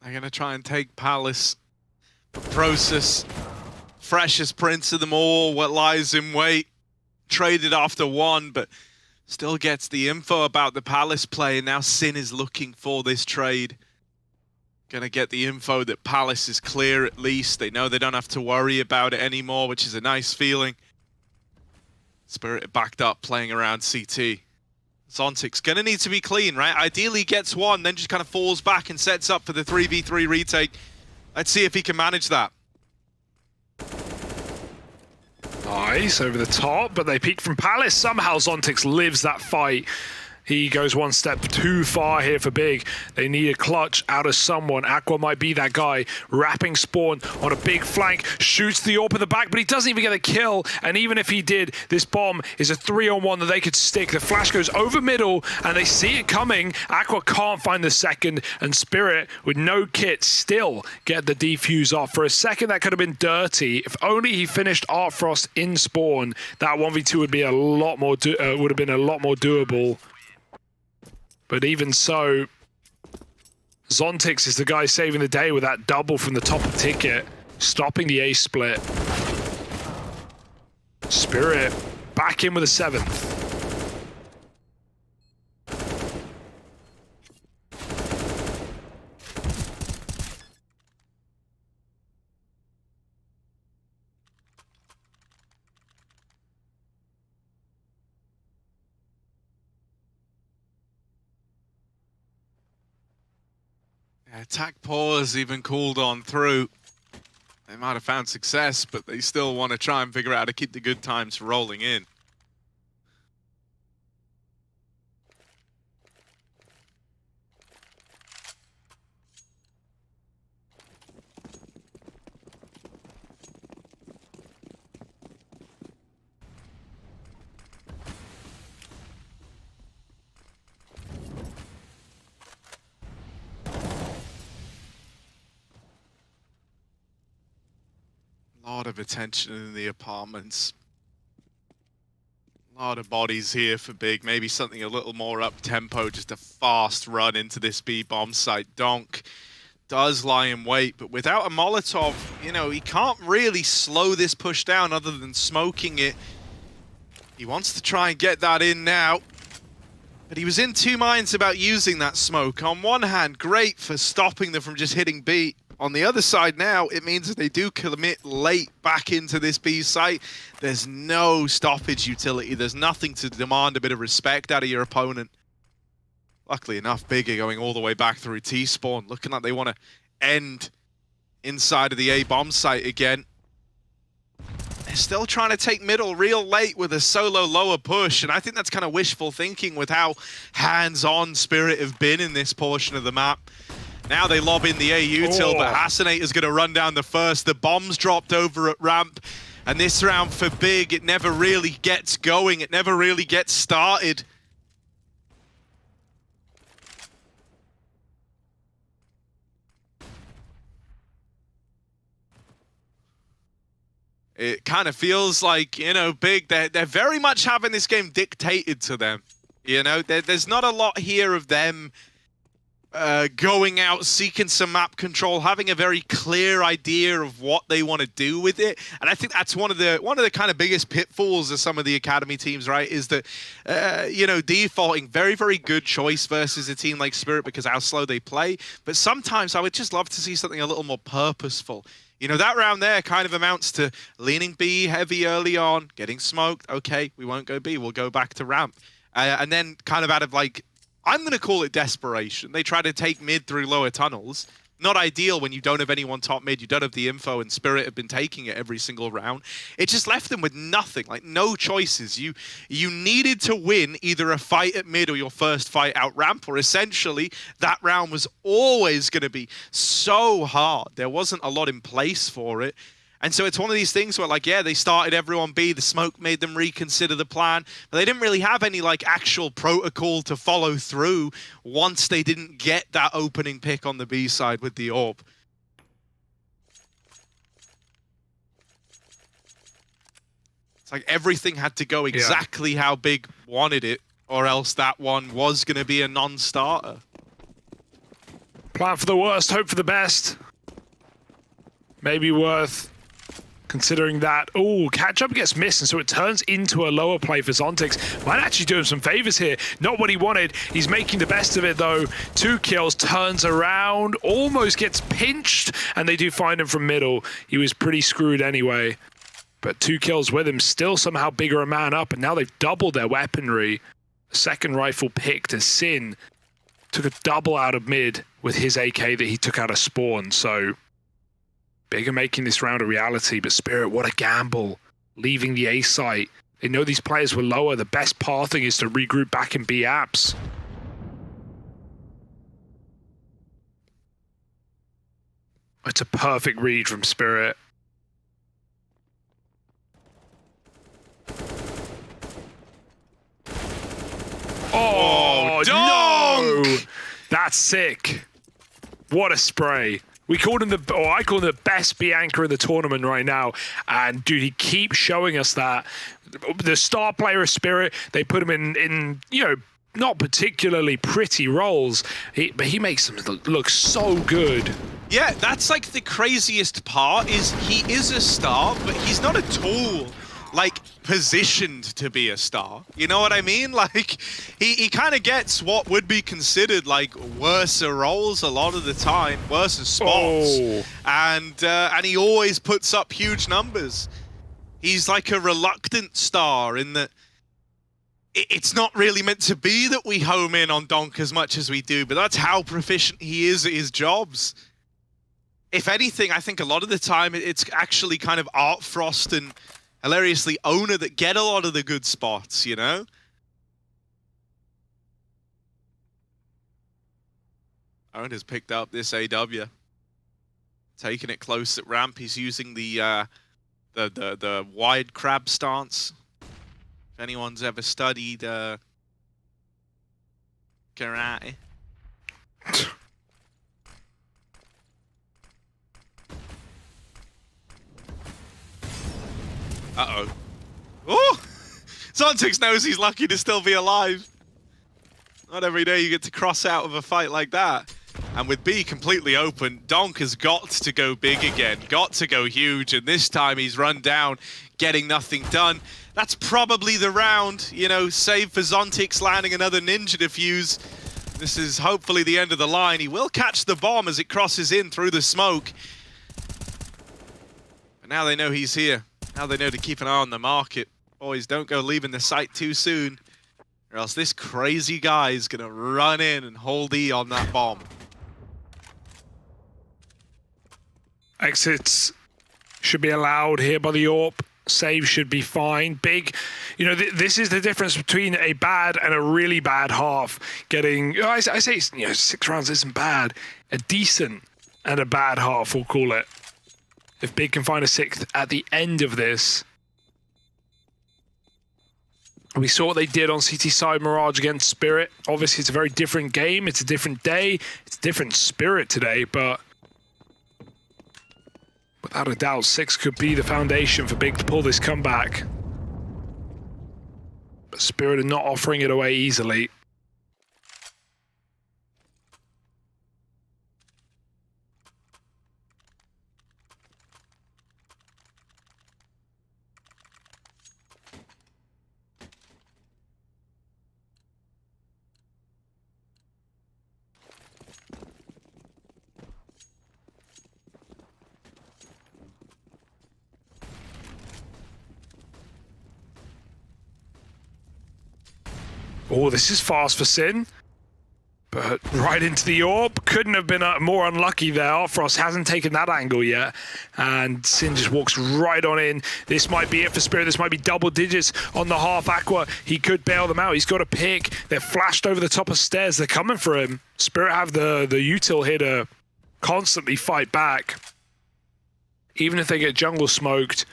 They're going to try and take Palace. Process. Freshest prince of them all. What lies in wait. Traded after one, but still gets the info about the Palace play. And now Sin is looking for this trade. Gonna get the info that Palace is clear at least. They know they don't have to worry about it anymore, which is a nice feeling. Spirit backed up, playing around CT. Zontic's gonna need to be clean, right? Ideally gets one, then just kind of falls back and sets up for the 3v3 retake. Let's see if he can manage that. Nice, over the top, but they peek from Palace. Somehow Zontix lives that fight. He goes one step too far here for Big. They need a clutch out of someone. Aqua might be that guy. Wrapping Spawn on a big flank. Shoots the AWP in the back, but he doesn't even get a kill. And even if he did, this bomb is a 3-on-1 that they could stick. The flash goes over middle, and they see it coming. Aqua can't find the second, and Spirit, with no kit, still get the defuse off. For a second, that could have been dirty. If only he finished Art Frost in Spawn, that 1v2 would be a lot more would have been a lot more doable. But even so, Zontix is the guy saving the day with that double from the top of Ticket, stopping the A split. Spirit back in with a 7th. Attack pause even cooled on through. They might have found success, but they still want to try and figure out how to keep the good times rolling in. A lot of attention in the apartments. A lot of bodies here for Big. Maybe something a little more up-tempo, just a fast run into this B-bomb site. Donk does lie in wait, but without a Molotov, you know, he can't really slow this push down other than smoking it. He wants to try and get that in now, but he was in two minds about using that smoke. On one hand, great for stopping them from just hitting B. On the other side now, it means that they do commit late back into this B site. There's no stoppage utility. There's nothing to demand a bit of respect out of your opponent. Luckily enough, Big are going all the way back through T-spawn, looking like they want to end inside of the A bomb site again. They're still trying to take middle real late with a solo lower push, and I think that's kind of wishful thinking with how hands-on Spirit have been in this portion of the map. Now they lob in the A util, but Hasanator's going to run down the first. The bomb's dropped over at ramp, and this round for Big, it never really gets going. It never really gets started. It kind of feels like, you know, Big, they're very much having this game dictated to them. You know, there's not a lot here of them going out, seeking some map control, having a very clear idea of what they want to do with it. And I think that's one of the kind of biggest pitfalls of some of the academy teams, right? Is that you know, defaulting very, very good choice versus a team like Spirit because how slow they play. But sometimes I would just love to see something a little more purposeful. You know, that round there kind of amounts to leaning B heavy early on, getting smoked. Okay, we won't go B, we'll go back to ramp. And then kind of out of like, I'm going to call it desperation. They try to take mid through lower tunnels. Not ideal when you don't have anyone top mid, you don't have the info, and Spirit have been taking it every single round. It just left them with nothing, like no choices. You needed to win either a fight at mid or your first fight out ramp, or essentially that round was always going to be so hard. There wasn't a lot in place for it. And so it's one of these things where, like, yeah, they started everyone B, the smoke made them reconsider the plan, but they didn't really have any, like, actual protocol to follow through once they didn't get that opening pick on the B side with the AWP. It's like everything had to go exactly how Big wanted it, or else that one was going to be a non-starter. Plan for the worst, hope for the best. Maybe worth considering that. Oh, catch-up gets missed, and so it turns into a lower play for Zontix. Might actually do him some favors here. Not what he wanted. He's making the best of it, though. 2 kills, turns around, almost gets pinched, and they do find him from middle. He was pretty screwed anyway. But 2 kills with him, still somehow bigger a man up, and now they've doubled their weaponry. Second rifle picked as Sin took a double out of mid with his AK that he took out of spawn, so Big are making this round a reality, but Spirit, what a gamble. Leaving the A site. They know these players were lower. The best pathing is to regroup back in B apps. It's a perfect read from Spirit. Oh, no! That's sick. What a spray. We called him I call him the best B anchor in the tournament right now. And dude, he keeps showing us that. The star player of Spirit, they put him in you know, not particularly pretty roles, but he makes them look so good. Yeah, that's like the craziest part is he is a star, but he's not at all like positioned to be a star. You know what I mean? Like he kind of gets what would be considered like worse roles a lot of the time, worse spots. Oh. And he always puts up huge numbers. He's like a reluctant star in that it's not really meant to be that we home in on Donk as much as we do, but that's how proficient he is at his jobs. If anything, I think a lot of the time it's actually kind of Art Frost and hilariously Owner that get a lot of the good spots, you know? Owner's picked up this AW. Taking it close at ramp. He's using the wide crab stance. If anyone's ever studied karate. Uh-oh. Oh! Zontix knows he's lucky to still be alive. Not every day you get to cross out of a fight like that. And with B completely open, Donk has got to go big again, got to go huge, and this time he's run down, getting nothing done. That's probably the round, you know, save for Zontix landing another ninja defuse. This is hopefully the end of the line. He will catch the bomb as it crosses in through the smoke. But now they know he's here. Now they know to keep an eye on the market. Boys, don't go leaving the site too soon, or else this crazy guy is going to run in and hold E on that bomb. Exits should be allowed here by the AWP. Save should be fine. Big, you know, this is the difference between a bad and a really bad half. Getting, I say, you know, 6 rounds isn't bad. A decent and a bad half, we'll call it. If Big can find a 6th at the end of this. We saw what they did on CT side Mirage against Spirit. Obviously, it's a very different game. It's a different day. It's a different Spirit today, but without a doubt, 6 could be the foundation for Big to pull this comeback. But Spirit are not offering it away easily. Oh, this is fast for Sin. But right into the AWP. Couldn't have been more unlucky there. Frost hasn't taken that angle yet. And Sin just walks right on in. This might be it for Spirit. This might be double digits on the half Aqua. He could bail them out. He's got a pick. They're flashed over the top of stairs. They're coming for him. Spirit have the util here to constantly fight back. even if they get jungle smoked,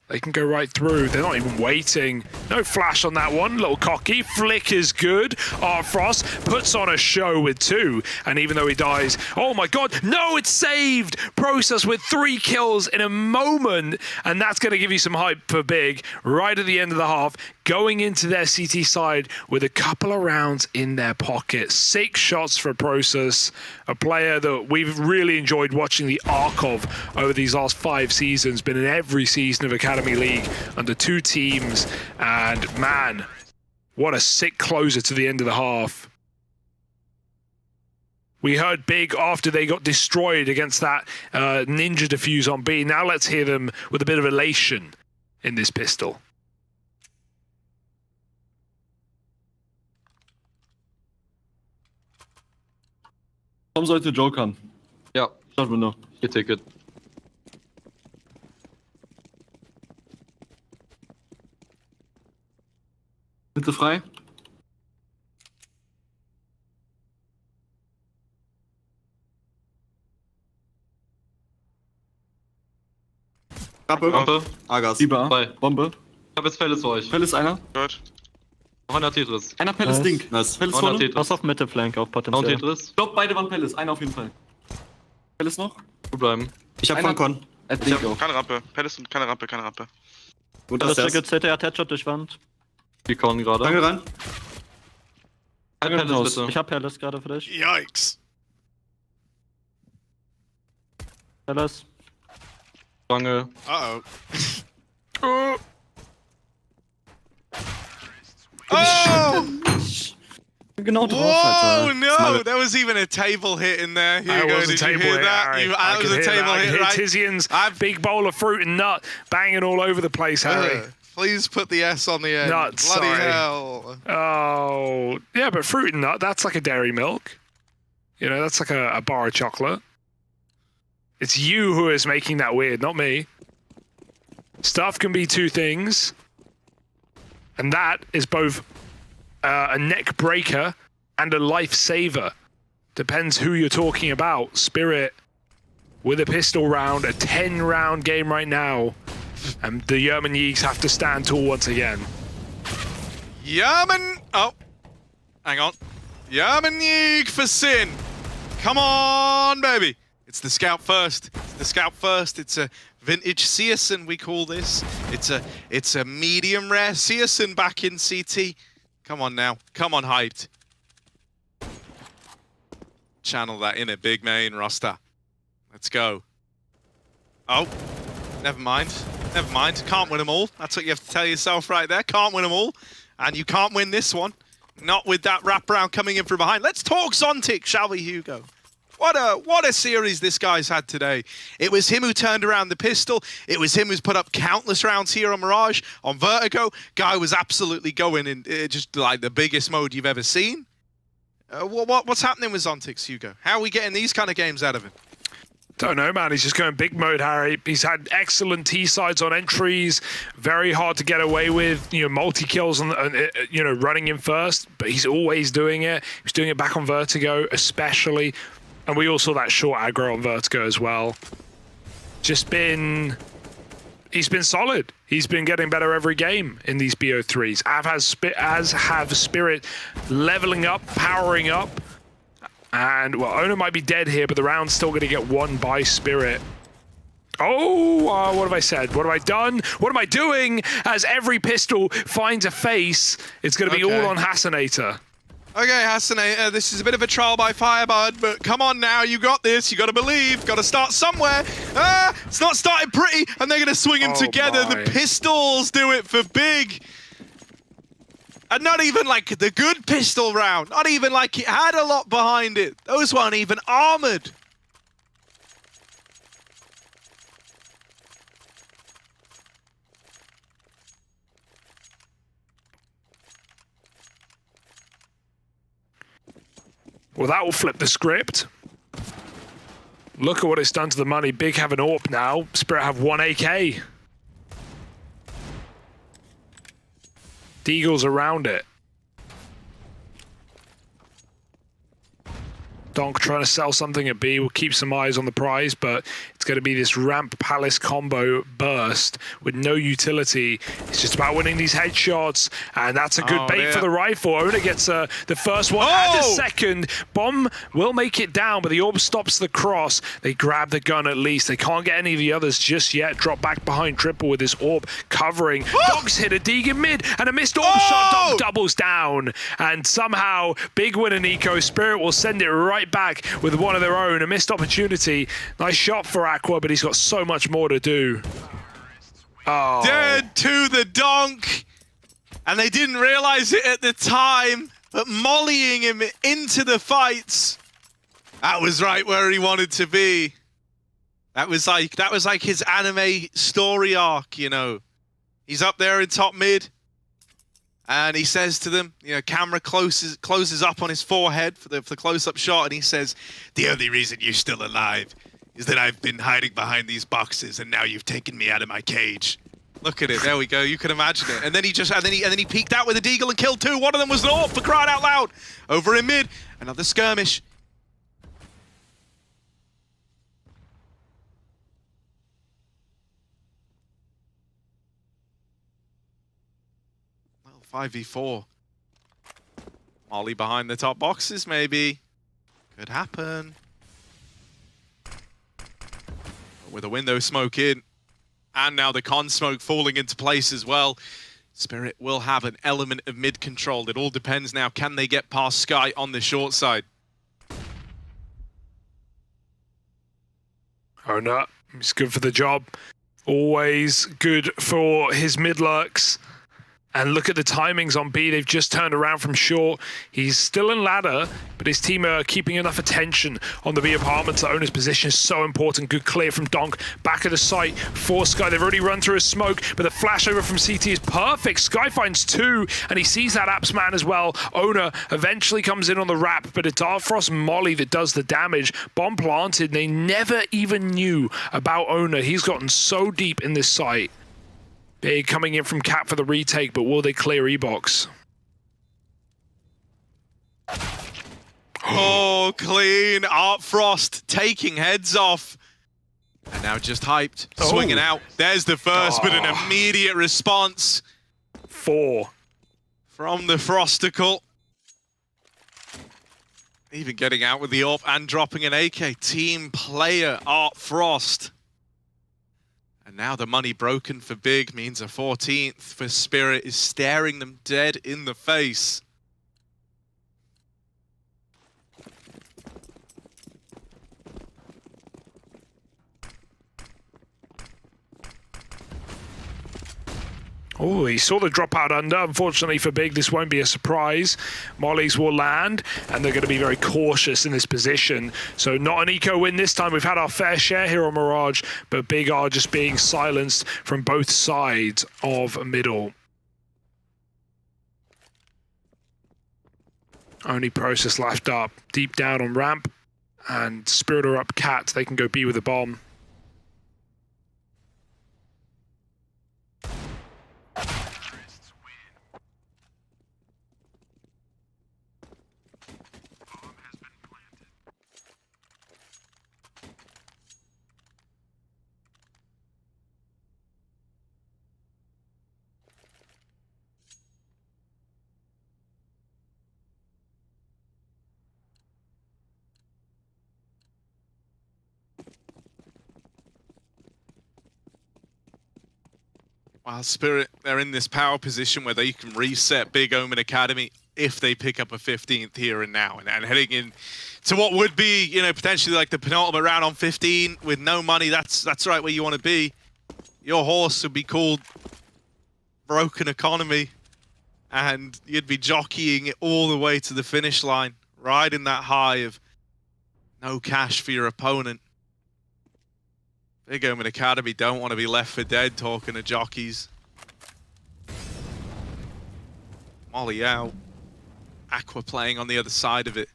they can go right through. They're not even waiting. No flash on that one. Little cocky. Flick is good. Frost puts on a show with 2. And even though he dies, oh my god, no, it's saved! Process with 3 kills in a moment. And that's going to give you some hype for Big right at the end of the half. Going into their CT side with a couple of rounds in their pocket. 6 shots for Process, a player that we've really enjoyed watching the arc of over these last 5 seasons. Been in every season of Academy League under 2 teams, and man, what a sick closer to the end of the half. We heard Big after they got destroyed against that ninja defuse on B. Now let's hear them with a bit of elation in this pistol. Tom sollte jokern. Ja, Schaut mal noch. ihr Ticket. Mitte frei. Rampe. Agas. Frei. Bombe. Ich hab jetzt Pellets für euch. Palace einer. Gut. Noch einer Tetris. Einer Palace Nice. Ding. Nice. Palace Noch einer vorne. Tetris. Pass auf Mitte Flank auf Noch ein potenziell. Tetris. Ich glaube, beide waren Palace. Einer auf jeden Fall. Palace noch? Gut bleiben. Ich hab Fankon. Ding auch. Keine Rampe. Palace und keine Rampe, keine Rampe. Gut, Das das ist Ticket CT hat Headshot durch Wand. Die kauen gerade. Danke ran. Ein Danke Pellets raus. bitte. Ich hab Palace gerade für dich. Yikes. Palace. Lange. Uh-oh. Oh, Oh! Genau drauf, Whoa, Alter. no! There was even a table hit in there. that Hugo, was a did you table hear hit, that? Harry. That was a table hit, right? Tizian's I've- big bowl of fruit and nut banging all over the place, Harry. Please put the S on the end. Nuts, Bloody sorry. hell. Oh, yeah, but fruit and nut, that's like a dairy milk. You know, that's like a bar of chocolate. It's you who is making that weird, not me. Stuff can be 2 things. And that is both a neck breaker and a lifesaver. Depends who you're talking about. Spirit with a pistol round, a 10-round game right now. And the German Yeeks have to stand tall once again. Yerman. Oh. Hang on. Yerman Yeek for Sin. Come on, baby. It's the scout first. It's the scout first. It's a vintage Searson, we call this. It's a medium rare Searson back in CT. Come on now. Come on, hyped. Channel that in a big main roster. Let's go. Oh. Never mind. Never mind. Can't win them all. That's what you have to tell yourself right there. Can't win them all. And you can't win this one. Not with that wraparound coming in from behind. Let's talk Zontic, shall we, Hugo? What a series this guy's had today. It was him who turned around the pistol. It was him who's put up countless rounds here on Mirage, on Vertigo. Guy was absolutely going in just like the biggest mode you've ever seen. What's happening with Zontix, Hugo? How are we getting these kind of games out of him? Don't know, man. He's just going big mode, Harry. He's had excellent T-sides on entries. Very hard to get away with. You know, multi-kills on, you know, running in first. But he's always doing it. He was doing it back on Vertigo, especially. And we all saw that short aggro on Vertigo as well. He's been solid. He's been getting better every game in these BO3s. As have Spirit leveling up, powering up. And, well, Ona might be dead here, but the round's still going to get won by Spirit. Oh, what have I said? What have I done? What am I doing? As every pistol finds a face, it's going to be all on Hassanator. Okay, Hassanator, this is a bit of a trial by fire, bud, but come on now, you got this, you got to believe, got to start somewhere. It's not starting pretty, and they're going to swing them together. My. The pistols do it for Big. And not even like the good pistol round, not even like it had a lot behind it. Those weren't even armored. Well, that will flip the script. Look at what it's done to the money. Big have an AWP now. Spirit have 1 AK. Deagle's around it. Donk trying to sell something at B. Will keep some eyes on the prize, but It's going to be this ramp palace combo burst with no utility. It's just about winning these headshots, and that's a good bait for the rifle. Ona gets the first one and the second. Bomb will make it down, but the orb stops the cross. They grab the gun at least. They can't get any of the others just yet. Drop back behind Triple with his orb covering. Dogs hit a Deegan mid, and a missed orb shot. Dog doubles down, and somehow big winner Nico. Spirit will send it right back with one of their own. A missed opportunity. Nice shot for Aqua, but he's got so much more to do. Oh. Dead to the donk. And they didn't realize it at the time, but mollying him into the fights. That was right where he wanted to be. That was like his anime story arc, you know. He's up there in top mid, and he says to them, you know, camera closes up on his forehead for the close-up shot, and he says, "The only reason you're still alive is that I've been hiding behind these boxes, and now you've taken me out of my cage." Look at it. There we go. You can imagine it. And then he peeked out with a deagle and killed two. One of them was an AWP, for crying out loud. Over in mid, another skirmish. Well, 5v4. Molly behind the top boxes, maybe. Could happen. With a window smoke in, and now the con smoke falling into place as well, Spirit will have an element of mid control. It all depends now. Can they get past Sky on the short side? Oh no, he's good for the job. Always good for his mid lurks. And look at the timings on B. They've just turned around from short. He's still in ladder, but his team are keeping enough attention on the B apartments. The owner's position is so important. Good clear from Donk. Back of the site for Sky. They've already run through a smoke, but the flash over from CT is perfect. Sky finds two, and he sees that Apps man as well. Owner eventually comes in on the wrap, but it's Dark Frost Molly that does the damage. Bomb planted, and they never even knew about Owner. He's gotten so deep in this site. Big coming in from Cap for the retake, but will they clear E-Box? Oh, clean. Art Frost taking heads off. And now just hyped. Swinging out. There's the first, but an immediate response. 4. From the Frosticle. Even getting out with the AWP and dropping an AK. Team player, Art Frost. And now the money broken for Big means a 14th for Spirit is staring them dead in the face. Oh, he saw the dropout under. Unfortunately for Big, this won't be a surprise. Mollies will land, and they're going to be very cautious in this position. So not an eco win this time. We've had our fair share here on Mirage, but Big are just being silenced from both sides of middle. Only process left up. Deep down on ramp, and Spirit are up cat. They can go B with a bomb. While Spirit, they're in this power position where they can reset Big Omen Academy if they pick up a 15th here and now. And heading in to what would be, you know, potentially like the penultimate round on 15 with no money, that's right where you want to be. Your horse would be called Broken Economy, and you'd be jockeying it all the way to the finish line, riding that high of no cash for your opponent. Big Omen Academy don't want to be left for dead talking to jockeys. Molly out. Aqua playing on the other side of it.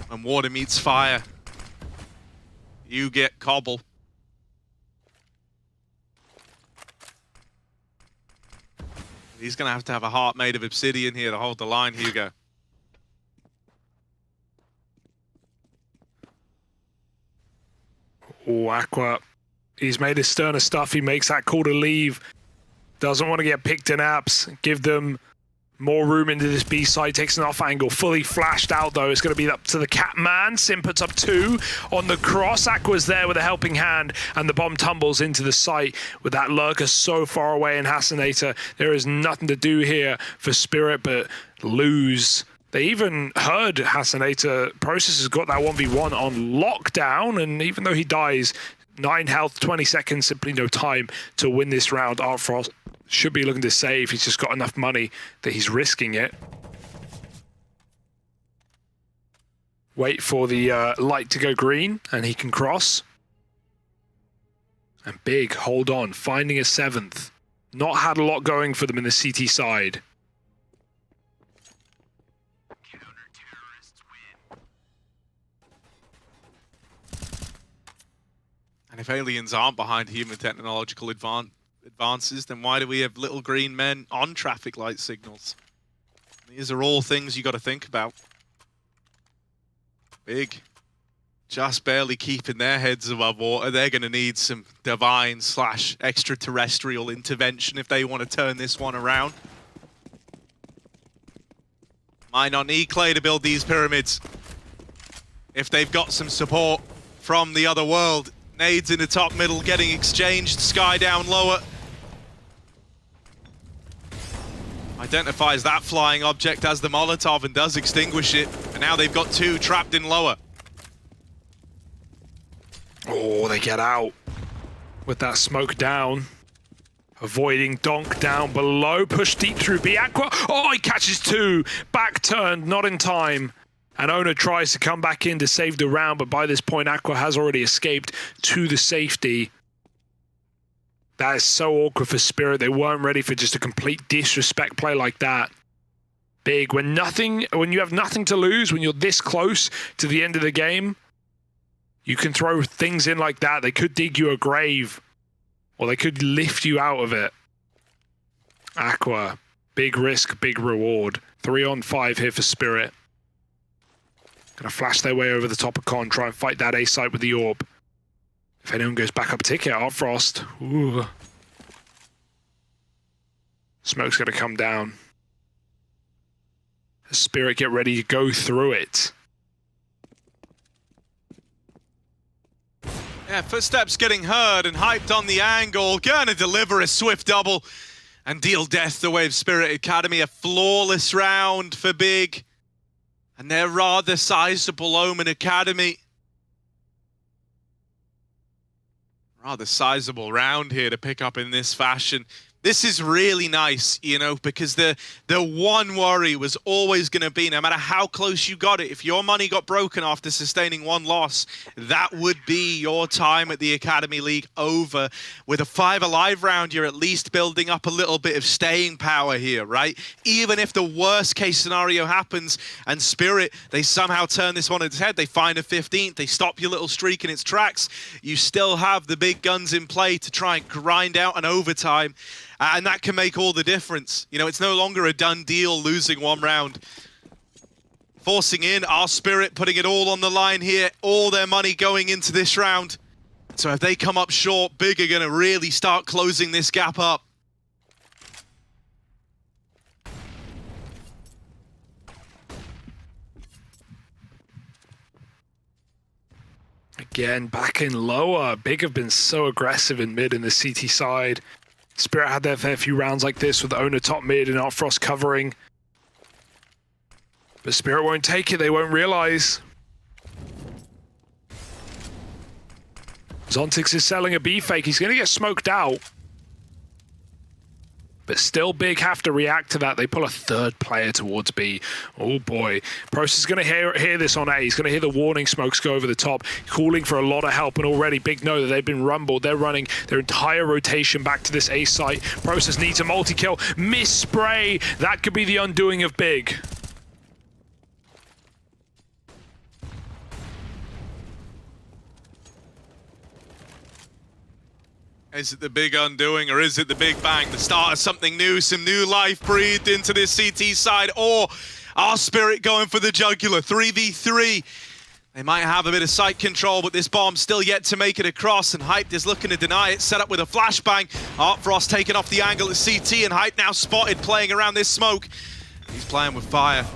When water meets fire, you get cobble. He's going to have a heart made of obsidian here to hold the line, Hugo. Oh, Oh, Aqua. He's made his sterner stuff. He makes that call to leave. Doesn't want to get picked in apps. Give them more room into this B side. Takes an off angle. Fully flashed out, though. It's going to be up to the Catman. Sim puts up 2 on the cross. Aqua's there with a helping hand, and the bomb tumbles into the site with that lurker so far away in Hasanator. There is nothing to do here for Spirit but lose. They even heard Hasanator. Process has got that 1v1 on lockdown, and even though he dies, 9 health, 20 seconds, simply no time to win this round. Artfrost should be looking to save. He's just got enough money that he's risking it. Wait for the light to go green, and he can cross. And Big, hold on, finding a 7th. Not had a lot going for them in the CT side. And if aliens aren't behind human technological advances, then why do we have little green men on traffic light signals? These are all things you got to think about. Big, just barely keeping their heads above water. They're going to need some divine / extraterrestrial intervention if they want to turn this one around. Might not need Clay to build these pyramids if they've got some support from the other world. Nades in the top middle getting exchanged. Sky down lower. Identifies that flying object as the Molotov and does extinguish it. And now they've got 2 trapped in lower. Oh, they get out with that smoke down. Avoiding Donk down below. Push deep through B. Aqua. Oh, he catches 2. Back turned, not in time. And Ona tries to come back in to save the round, but by this point, Aqua has already escaped to the safety. That is so awkward for Spirit. They weren't ready for just a complete disrespect play like that. Big, when you have nothing to lose, when you're this close to the end of the game, you can throw things in like that. They could dig you a grave, or they could lift you out of it. Aqua, big risk, big reward. 3 on 5 here for Spirit. Gonna flash their way over the top of Con, try and fight that A site with the orb. If anyone goes back up ticket, Artfrost. Ooh. Smoke's gonna come down. Spirit get ready to go through it. Yeah, footsteps getting heard and hyped on the angle. Gonna deliver a swift double and deal death the way of Spirit Academy. A flawless round for Big. And their rather sizable OMEN Academy. Rather sizable round here to pick up in this fashion. This is really nice, you know, because the one worry was always going to be, no matter how close you got it, if your money got broken after sustaining 1 loss, that would be your time at the Academy League over. With a 5 alive round, you're at least building up a little bit of staying power here, right? Even if the worst case scenario happens and Spirit, they somehow turn this one on its head, they find a 15th, they stop your little streak in its tracks, you still have the big guns in play to try and grind out an overtime. And that can make all the difference. You know, it's no longer a done deal losing 1 round. Forcing in, our Spirit putting it all on the line here. All their money going into this round. So if they come up short, Big are going to really start closing this gap up. Again, back in lower. Big have been so aggressive in mid in the CT side. Spirit had their fair few rounds like this with the Owner top mid and Artfrost covering. But Spirit won't take it, they won't realize. Zontix is selling a B fake, he's gonna get smoked out. But still Big have to react to that. They pull a 3rd player towards B. Oh boy. Process is going to hear this on A. He's going to hear the warning smokes go over the top, calling for a lot of help. And already Big know that they've been rumbled. They're running their entire rotation back to this A site. Process needs a multi-kill. Miss spray. That could be the undoing of Big. Is it the big undoing or is it the big bang? The start of something new, some new life breathed into this CT side, or our Spirit going for the jugular, 3v3. They might have a bit of site control, but this bomb's still yet to make it across, and Hype is looking to deny it, set up with a flashbang. Art Frost taking off the angle at CT, and Hype now spotted playing around this smoke. He's playing with fire.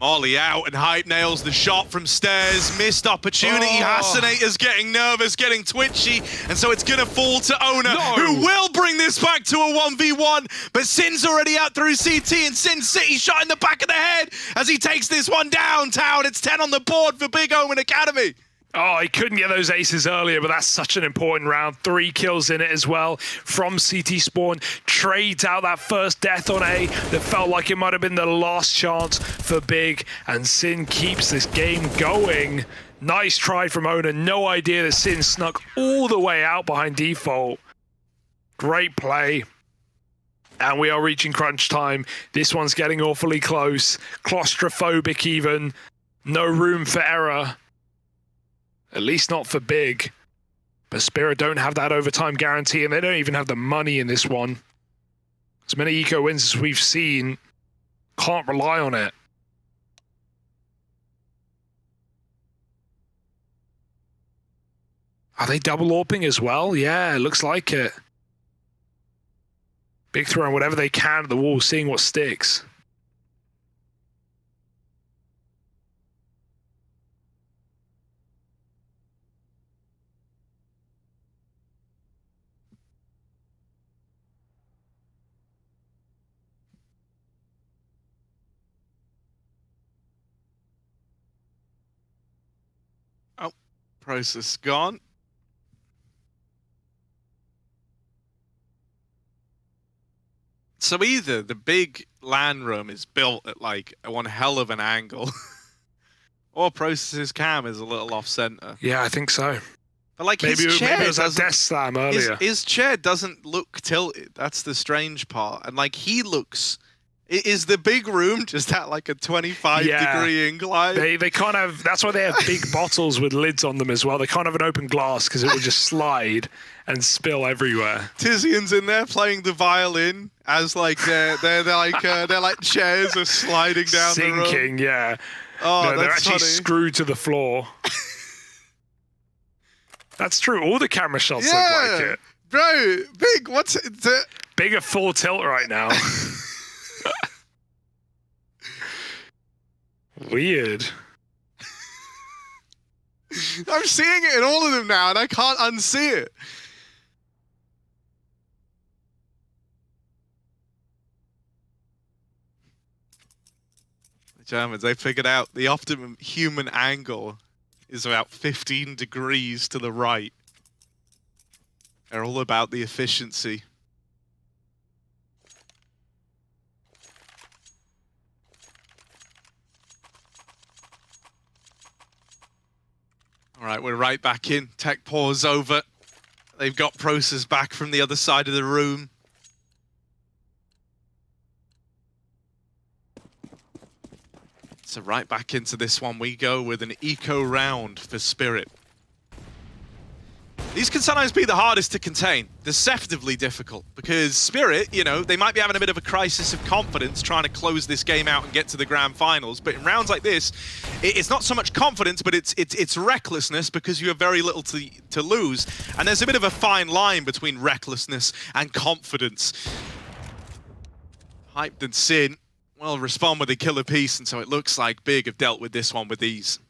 Molly out, and Hype nails the shot from stairs. Missed opportunity. Hasinator's getting nervous, getting twitchy, and so it's gonna fall to Owner, who will bring this back to a 1v1. But Sin's already out through CT, and Sin City shot in the back of the head as he takes this one downtown. It's 10 on the board for Big Omen Academy. Oh, he couldn't get those aces earlier, but that's such an important round. 3 kills in it as well from CT Spawn. Trades out that first death on A that felt like it might have been the last chance for Big, and Sin keeps this game going. Nice try from Owner. No idea that Sin snuck all the way out behind default. Great play. And we are reaching crunch time. This one's getting awfully close. Claustrophobic even. No room for error. At least not for Big. But Spirit don't have that overtime guarantee, and they don't even have the money in this one. As many eco wins as we've seen, can't rely on it. Are they double AWPing as well? Yeah, it looks like it. Big throwing whatever they can at the wall, seeing what sticks. Oh, process gone. So either the big LAN room is built at like one hell of an angle, or Process's cam is a little off center. Yeah, I think so. But like maybe his chair it was a death slam earlier. His chair doesn't look tilted. That's the strange part. And like he looks. Is the big room just at like a 25-degree incline? They can't have. That's why they have big bottles with lids on them as well. They can't have an open glass because it would just slide and spill everywhere. Tizian's in there playing the violin as like they're like chairs are sliding down the room. Sinking, yeah. Oh, no, they're that's actually funny. Screwed to the floor. That's true. All the camera shots look like it. Bro, Big, what's it? Big at full tilt right now. Weird. I'm seeing it in all of them now, and I can't unsee it. The Germans, they figured out the optimum human angle is about 15 degrees to the right. They're all about the efficiency. All right, we're right back in. Tech pause over. They've got Process back from the other side of the room. So right back into this one we go with an eco round for Spirit. These can sometimes be the hardest to contain, deceptively difficult, because Spirit, you know, they might be having a bit of a crisis of confidence trying to close this game out and get to the grand finals, but in rounds like this, it's not so much confidence, but it's recklessness because you have very little to lose, and there's a bit of a fine line between recklessness and confidence. Hyped and Sin, well, respond with a killer piece, and so it looks like Big have dealt with this one with ease.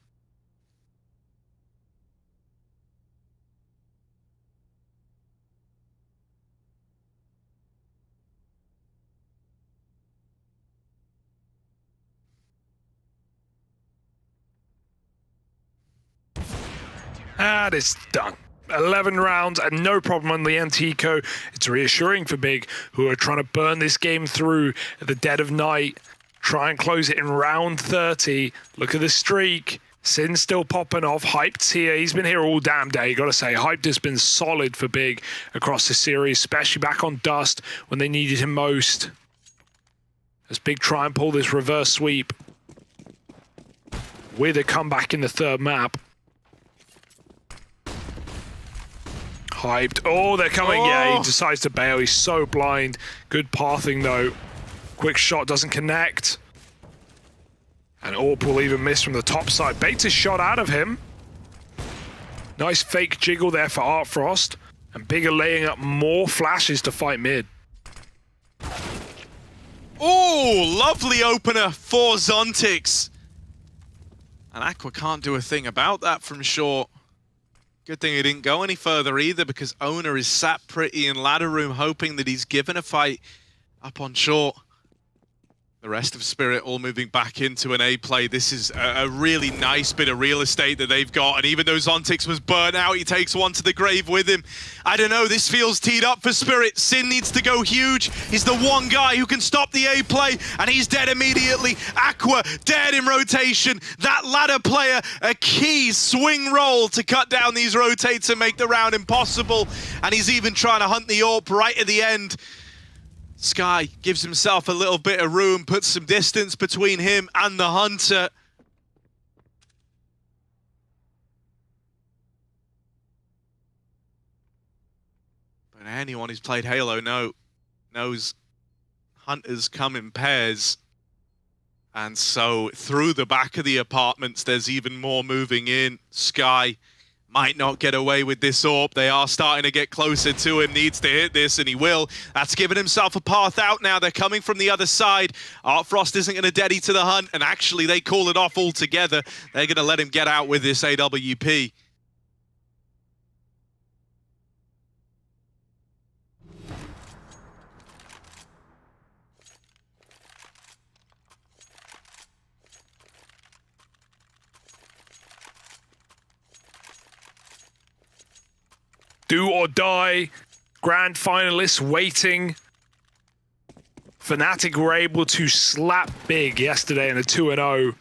And it's done. 11 rounds and no problem on the anti-eco. It's reassuring for Big, who are trying to burn this game through at the dead of night. Try and close it in round 30. Look at the streak. Sin's still popping off. Hyped's here. He's been here all damn day, gotta say. Hyped has been solid for Big across the series, especially back on Dust when they needed him most. As Big try and pull this reverse sweep with a comeback in the third map. Hyped. Oh, they're coming. Oh. Yeah, he decides to bail. He's so blind. Good pathing, though. Quick shot doesn't connect. And AWP will even miss from the top side. Bates is shot out of him. Nice fake jiggle there for Artfrost. And Bigger laying up more flashes to fight mid. Oh, lovely opener for Zontix. And Aqua can't do a thing about that from short. Good thing he didn't go any further either, because Owner is sat pretty in ladder room hoping that he's given a fight up on short. The rest of Spirit all moving back into an A play. This is a really nice bit of real estate that they've got. And even though Zontix was burnt out, he takes one to the grave with him. I don't know, this feels teed up for Spirit. Sin needs to go huge. He's the one guy who can stop the A play, and he's dead immediately. Aqua dead in rotation. That ladder player, a key swing roll to cut down these rotates and make the round impossible. And he's even trying to hunt the AWP right at the end. Sky gives himself a little bit of room, puts some distance between him and the Hunter. But anyone who's played Halo knows Hunters come in pairs. And so through the back of the apartments, there's even more moving in. Sky might not get away with this AWP. They are starting to get closer to him. Needs to hit this, and he will. That's given himself a path out now. They're coming from the other side. Artfrost isn't going to deady to the hunt, and actually they call it off altogether. They're going to let him get out with this AWP. Do or die, grand finalists waiting. Fnatic were able to slap big yesterday in a 2-0.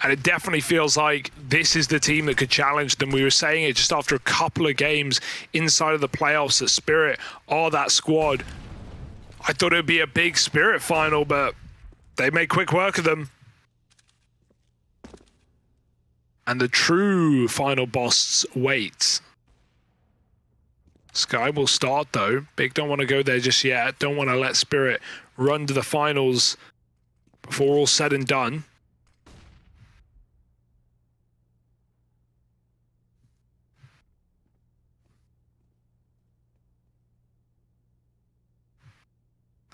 And it definitely feels like this is the team that could challenge them. We were saying it just after a couple of games inside of the playoffs that Spirit are that squad. I thought it would be a big Spirit final, but they made quick work of them. And the true final boss waits. Sky will start though. Big don't want to go there just yet. Don't want to let Spirit run to the finals before all said and done.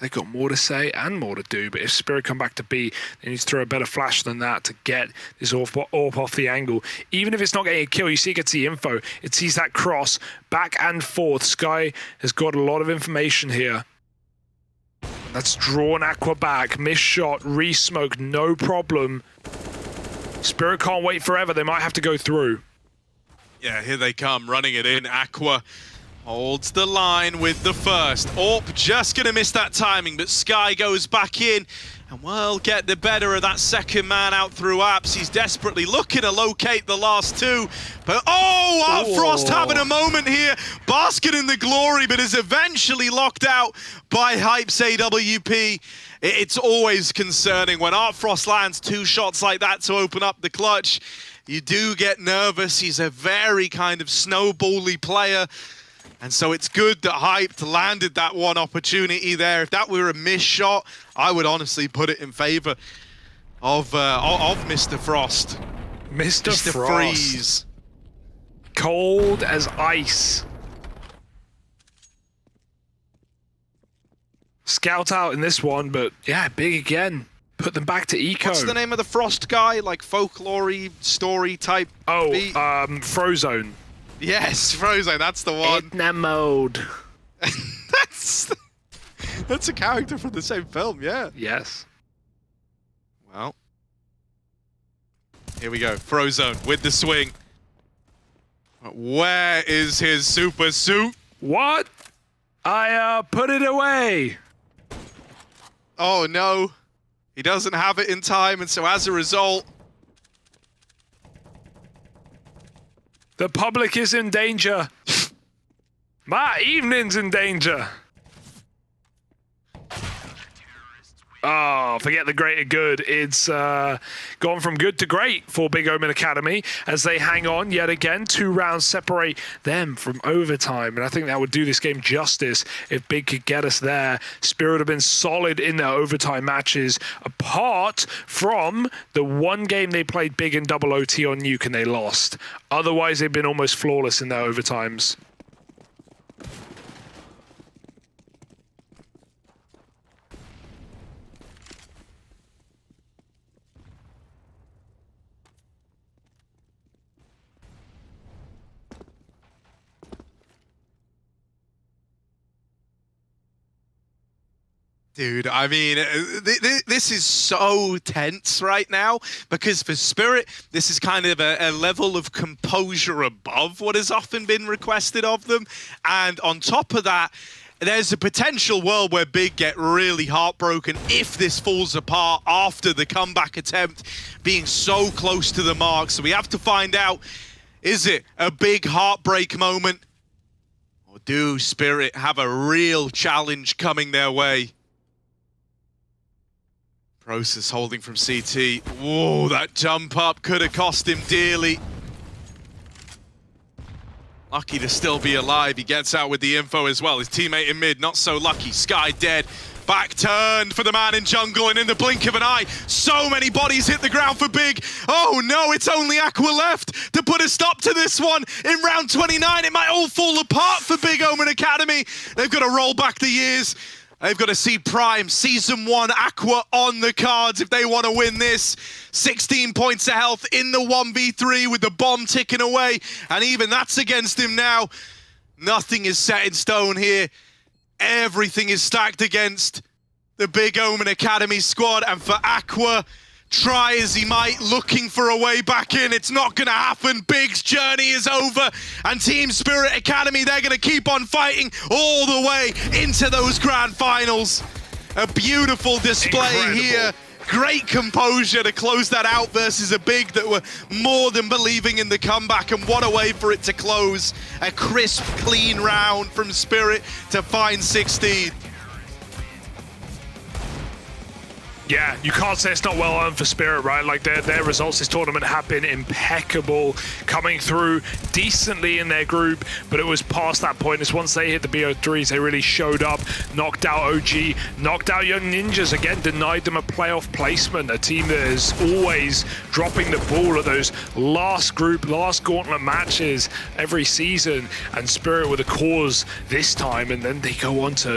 They've got more to say and more to do, but if Spirit come back to B, they need to throw a better flash than that to get this AWP off the angle. Even if it's not getting a kill, you see it gets the info. It sees that cross back and forth. Sky has got a lot of information here. That's drawn Aqua back. Missed shot, re-smoke, no problem. Spirit can't wait forever. They might have to go through. Yeah, here they come, running it in. Aqua holds the line with the first. AWP just going to miss that timing, but Sky goes back in and will get the better of that second man out through apps. He's desperately looking to locate the last two. But Artfrost having a moment here, basking in the glory, but is eventually locked out by Hype's AWP. It's always concerning when Artfrost lands two shots like that to open up the clutch. You do get nervous. He's a very kind of snowbally player. And so it's good that Hype landed that one opportunity there. If that were a missed shot, I would honestly put it in favor of Mr. Frost. Mr. Frost. Freeze. Cold as ice. Scout out in this one, but yeah, big again. Put them back to eco. What's the name of the Frost guy? Like folklore-y story type beat? Frozone. Yes, Frozone, that's the one. Etna mode. That's a character from the same film, yeah. Yes. Well, here we go. Frozone with the swing. Where is his super suit? What? I put it away. Oh no, he doesn't have it in time, and so as a result, the public is in danger. My evening's in danger. Oh, forget the greater good. It's gone from good to great for Big Omen Academy as they hang on yet again. 2 rounds separate them from overtime. And I think that would do this game justice if Big could get us there. Spirit have been solid in their overtime matches, apart from the one game they played Big in double OT on Nuke and they lost. Otherwise, they've been almost flawless in their overtimes. Dude, I mean, this is so tense right now because for Spirit, this is kind of a level of composure above what has often been requested of them. And on top of that, there's a potential world where Big get really heartbroken if this falls apart after the comeback attempt being so close to the mark. So we have to find out, is it a big heartbreak moment? Or do Spirit have a real challenge coming their way? Process holding from CT. Whoa, that jump up could have cost him dearly. Lucky to still be alive. He gets out with the info as well. His teammate in mid, not so lucky. Sky dead. Back turned for the man in jungle, and in the blink of an eye, so many bodies hit the ground for Big. Oh no, it's only Aqua left to put a stop to this one. In round 29, it might all fall apart for Big Omen Academy. They've got to roll back the years. They've got to see Prime, Season 1, Aqua on the cards if they want to win this. 16 points of health in the 1v3 with the bomb ticking away. And even that's against him now. Nothing is set in stone here. Everything is stacked against the Big Omen Academy squad. And for Aqua, try as he might, looking for a way back in. It's not going to happen. Big's journey is over. And Team Spirit Academy, they're going to keep on fighting all the way into those grand finals. A beautiful display here. Great composure to close that out versus a Big that were more than believing in the comeback. And what a way for it to close. A crisp, clean round from Spirit to find 16. Yeah, you can't say it's not well earned for Spirit, right? Like their results this tournament have been impeccable, coming through decently in their group, but it was past that point. It's once they hit the bo3s, they really showed up, knocked out OG, knocked out Young Ninjas, again denied them a playoff placement, a team that is always dropping the ball at those last gauntlet matches every season, and Spirit with a cause this time, and then they go on to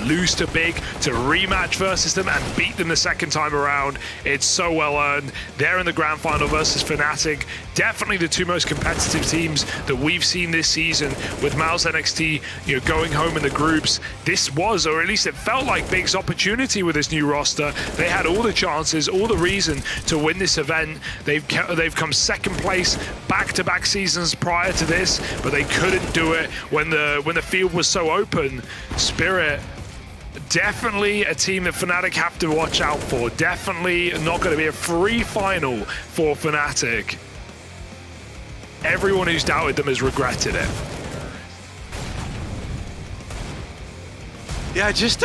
lose to Big, to rematch versus them and beat them the second time around. It's so well earned. They're in the grand final versus fnatic. Definitely the 2 most competitive teams that we've seen this season, with Mouse NXT, going home in the groups. This was, or at least it felt like, Big's opportunity with this new roster. They had all the chances, all the reason to win this event. They've come second place back-to-back seasons prior to this, but they couldn't do it when the field was so open. Spirit, definitely a team that fnatic have to watch out for. Definitely not going to be a free final for fnatic. Everyone who's doubted them has regretted it. Yeah, just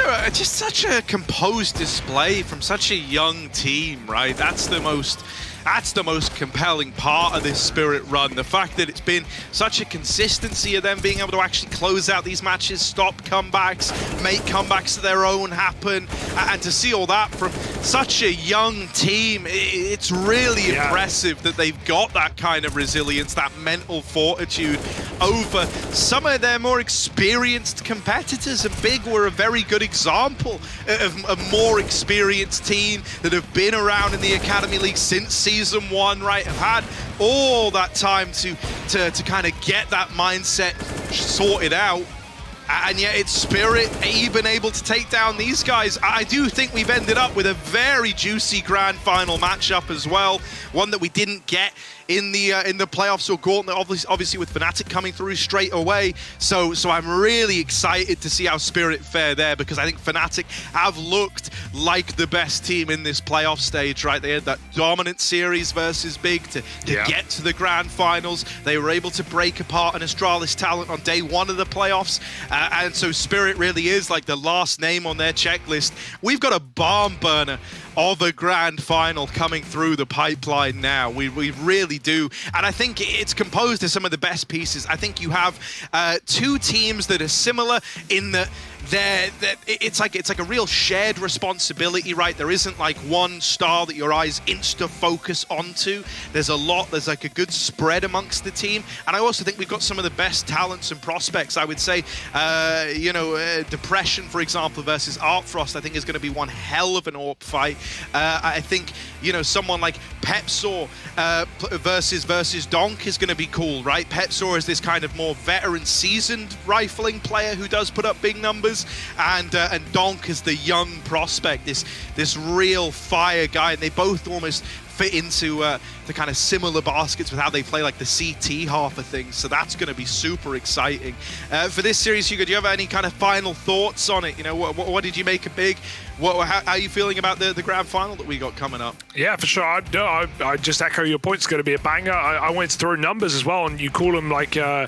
such a composed display from such a young team, right? That's the most compelling part of this Spirit run. The fact that it's been such a consistency of them being able to actually close out these matches, stop comebacks, make comebacks of their own happen, and to see all that from such a young team, it's really impressive that they've got that kind of resilience, that mental fortitude over some of their more experienced competitors. And Big were a very good example of a more experienced team that have been around in the Academy League since Season 1, right? Have had all that time to kind of get that mindset sorted out. And yet it's Spirit even able to take down these guys. I do think we've ended up with a very juicy grand final matchup as well. one that we didn't get in the playoffs or Gauntlet, obviously with fnatic coming through straight away. So I'm really excited to see how Spirit fare there, because I think fnatic have looked like the best team in this playoff stage, right? They had that dominant series versus Big to get to the grand finals. They were able to break apart an Astralis talent on day one of the playoffs, and so Spirit really is like the last name on their checklist. We've got a barn burner of a grand final coming through the pipeline now. We really do. And I think it's composed of some of the best pieces. I think you have two teams that are similar in that it's like a real shared responsibility, right? There isn't like one star that your eyes insta focus onto. There's like a good spread amongst the team. And I also think we've got some of the best talents and prospects. I would say, Depression, for example, versus Artfrost, I think is going to be one hell of an AWP fight. I think, someone like Pepsor versus Donk is going to be cool, right? Pepsor is this kind of more veteran, seasoned rifling player who does put up big numbers. And Donk is the young prospect, this real fire guy, and they both almost fit into the kind of similar baskets with how they play like the CT half of things. So that's going to be super exciting. For this series, Hugo, do you have any kind of final thoughts on it? What did you make of Big? How are you feeling about the grand final that we got coming up? Yeah, for sure. I just echo your point. It's going to be a banger. I wanted to throw numbers as well, and you call them like you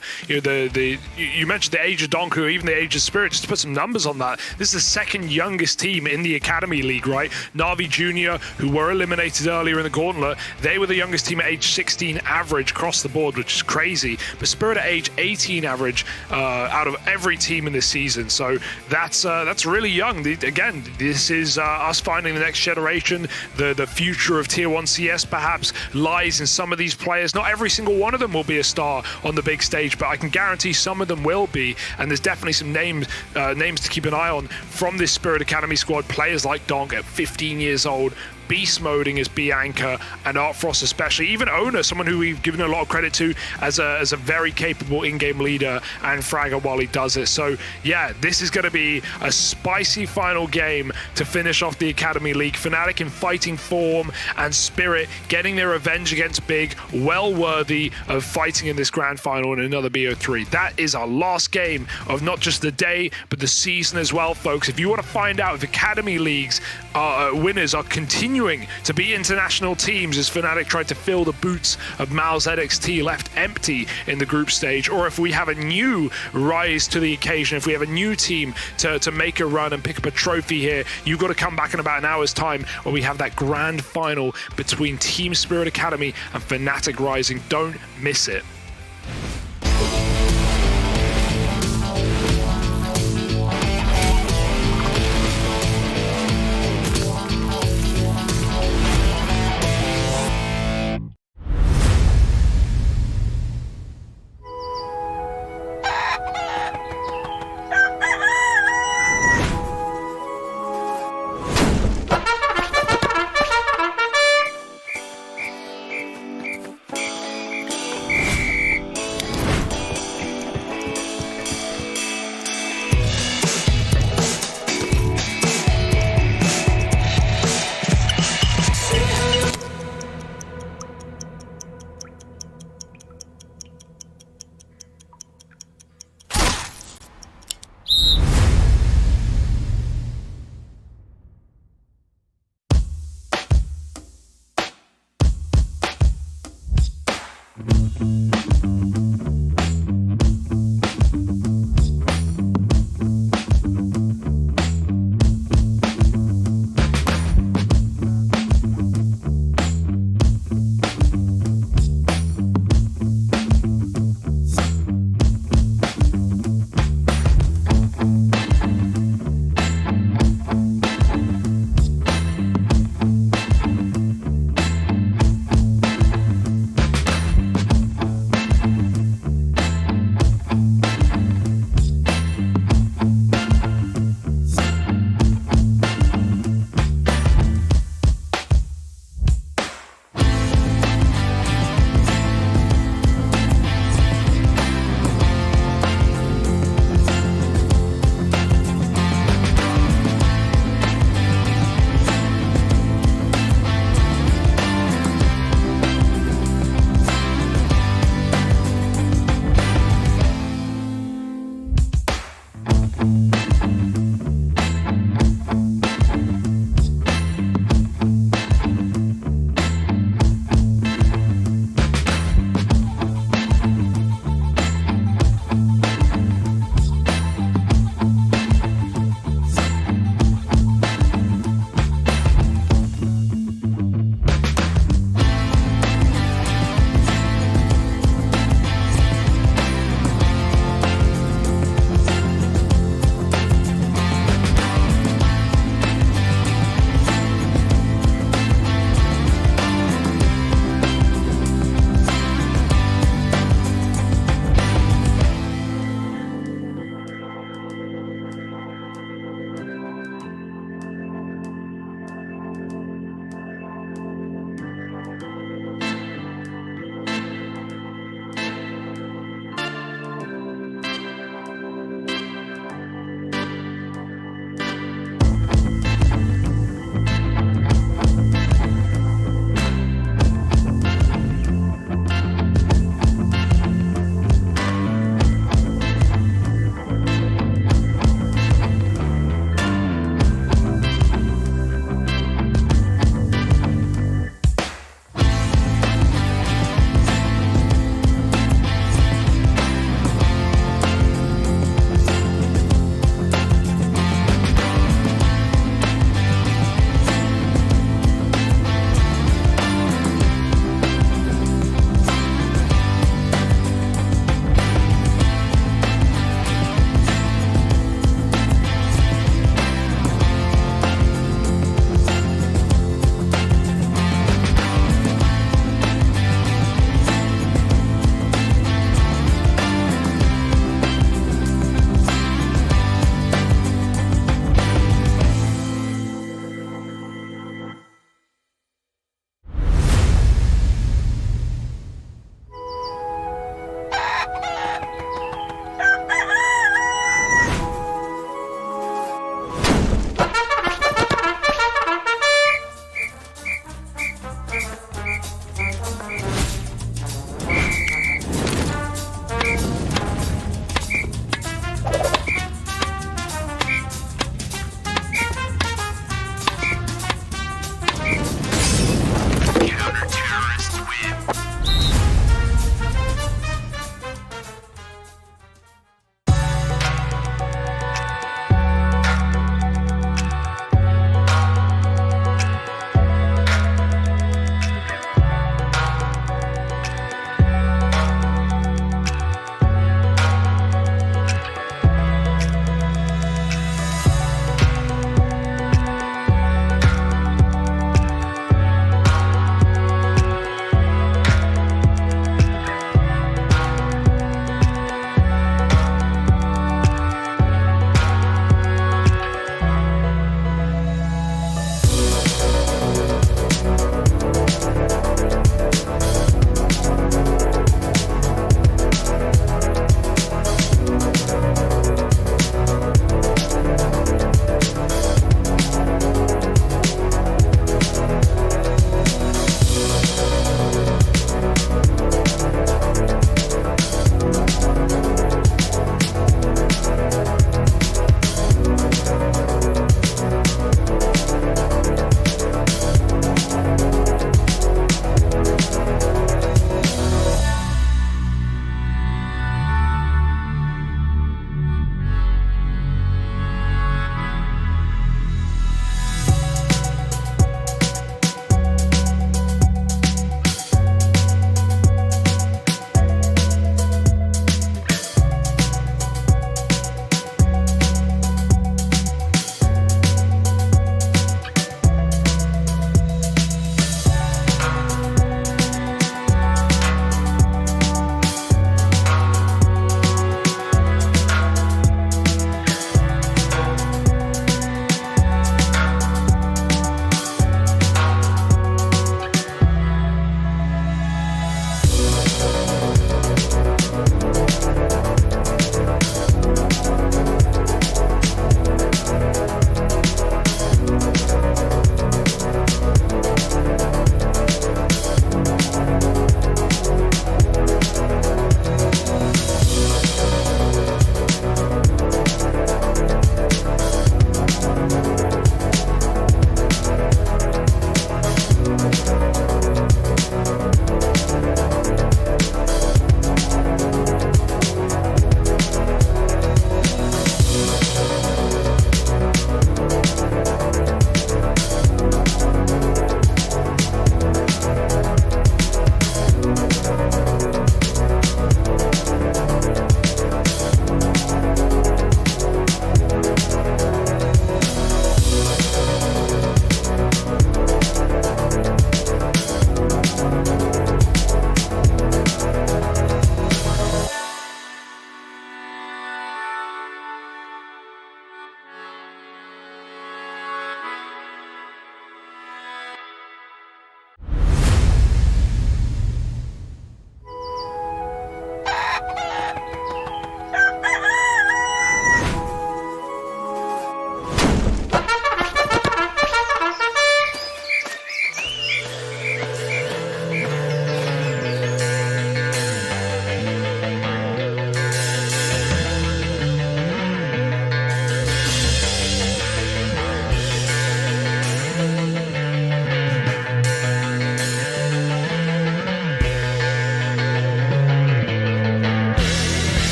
mentioned the age of Donk, or even the age of Spirit. Just to put some numbers on that, this is the second youngest team in the Academy League, right? Navi Junior, who were eliminated earlier in the Gauntlet, they were the youngest team at age 16 average across the board, which is crazy. But Spirit at age 18 average out of every team in this season. So that's really young. This is us finding the next generation. The future of Tier 1 CS perhaps lies in some of these players. Not every single one of them will be a star on the big stage, but I can guarantee some of them will be. And there's definitely some names to keep an eye on from this Spirit Academy squad. Players like Donk at 15 years old, beast moding as Bianca, and Artfrost especially. Even Owner, someone who we've given a lot of credit to as a very capable in-game leader and fragger while he does it. So yeah, this is going to be a spicy final game to finish off the Academy League. fnatic in fighting form, and Spirit getting their revenge against Big, well worthy of fighting in this grand final in another BO3. That is our last game of not just the day, but the season as well, folks. If you want to find out if Academy League's winners are continuing to be international teams, as fnatic tried to fill the boots of Mal's NXT left empty in the group stage, or if we have a new rise to the occasion, if we have a new team to make a run and pick up a trophy here, you've got to come back in about an hour's time when we have that grand final between Team Spirit Academy and fnatic Rising. Don't miss it.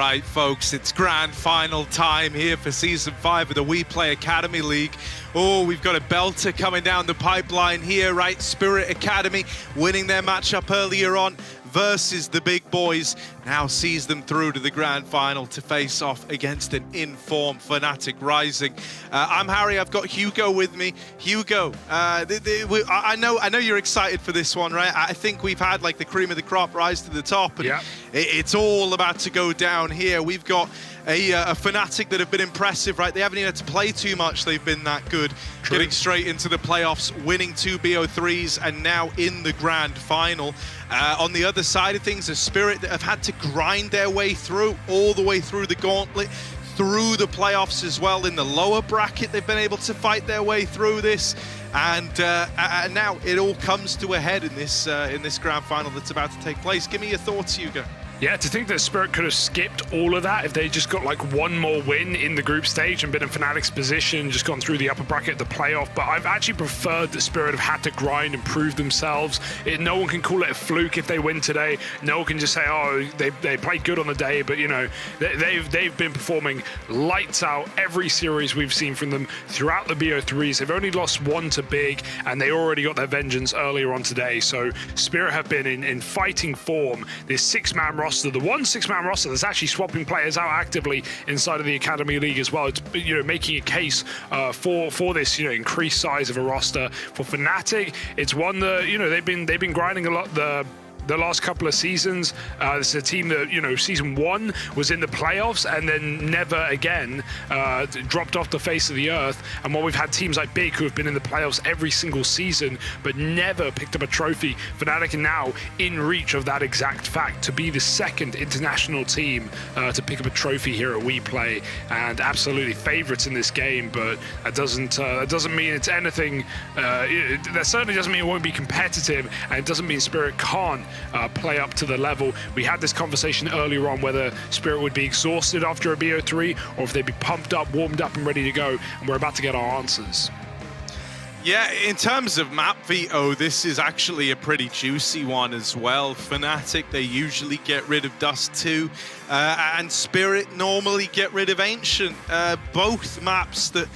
right, folks, it's grand final time here for Season 5 of the WePlay Academy League. Oh, we've got a belter coming down the pipeline here, right? Spirit Academy winning their matchup earlier on versus the big boys. Now sees them through to the grand final to face off against an informed Fnatic Rising. I'm Harry, I've got Hugo with me. Hugo, I know you're excited for this one, right? I think we've had like the cream of the crop rise to the top, and it's all about to go down here. We've got a Fnatic that have been impressive, right? They haven't even had to play too much. They've been that good. True. Getting straight into the playoffs, winning 2 bo3s, and now in the grand final. On the other side of things, a Spirit that have had to grind their way through, all the way through the gauntlet, through the playoffs as well. In the lower bracket, they've been able to fight their way through this. And now it all comes to a head in this grand final that's about to take place. Give me your thoughts, Hugo. Yeah, to think that Spirit could have skipped all of that if they just got like one more win in the group stage and been in Fnatic's position, just gone through the upper bracket, the playoff. But I've actually preferred that Spirit have had to grind and prove themselves. No one can call it a fluke if they win today. No one can just say, oh, they played good on the day. But, you know, they've been performing lights out every series we've seen from them throughout the bo3s. They've only lost 1 to Big, and they already got their vengeance earlier on today. So Spirit have been in fighting form. This 6-man roster, the 1 6-man roster that's actually swapping players out actively inside of the Academy League as well. It's, you know, making a case for this, you know, increased size of a roster. For Fnatic, it's one that, you know, they've been grinding a lot the last couple of seasons. This is a team that, you know, season 1 was in the playoffs and then never again dropped off the face of the earth. And while we've had teams like Big who have been in the playoffs every single season but never picked up a trophy, Fnatic are now in reach of that exact fact, to be the 2nd international team to pick up a trophy here at WePlay, and absolutely favorites in this game. But that doesn't mean it's anything. That certainly doesn't mean it won't be competitive, and it doesn't mean Spirit can't play up to the level. We had this conversation earlier on whether Spirit would be exhausted after a bo3 or if they'd be pumped up, warmed up and ready to go, and we're about to get our answers. Yeah, in terms of map veto, this is actually a pretty juicy one as well. Fnatic, they usually get rid of Dust 2, and Spirit normally get rid of Ancient. Both maps that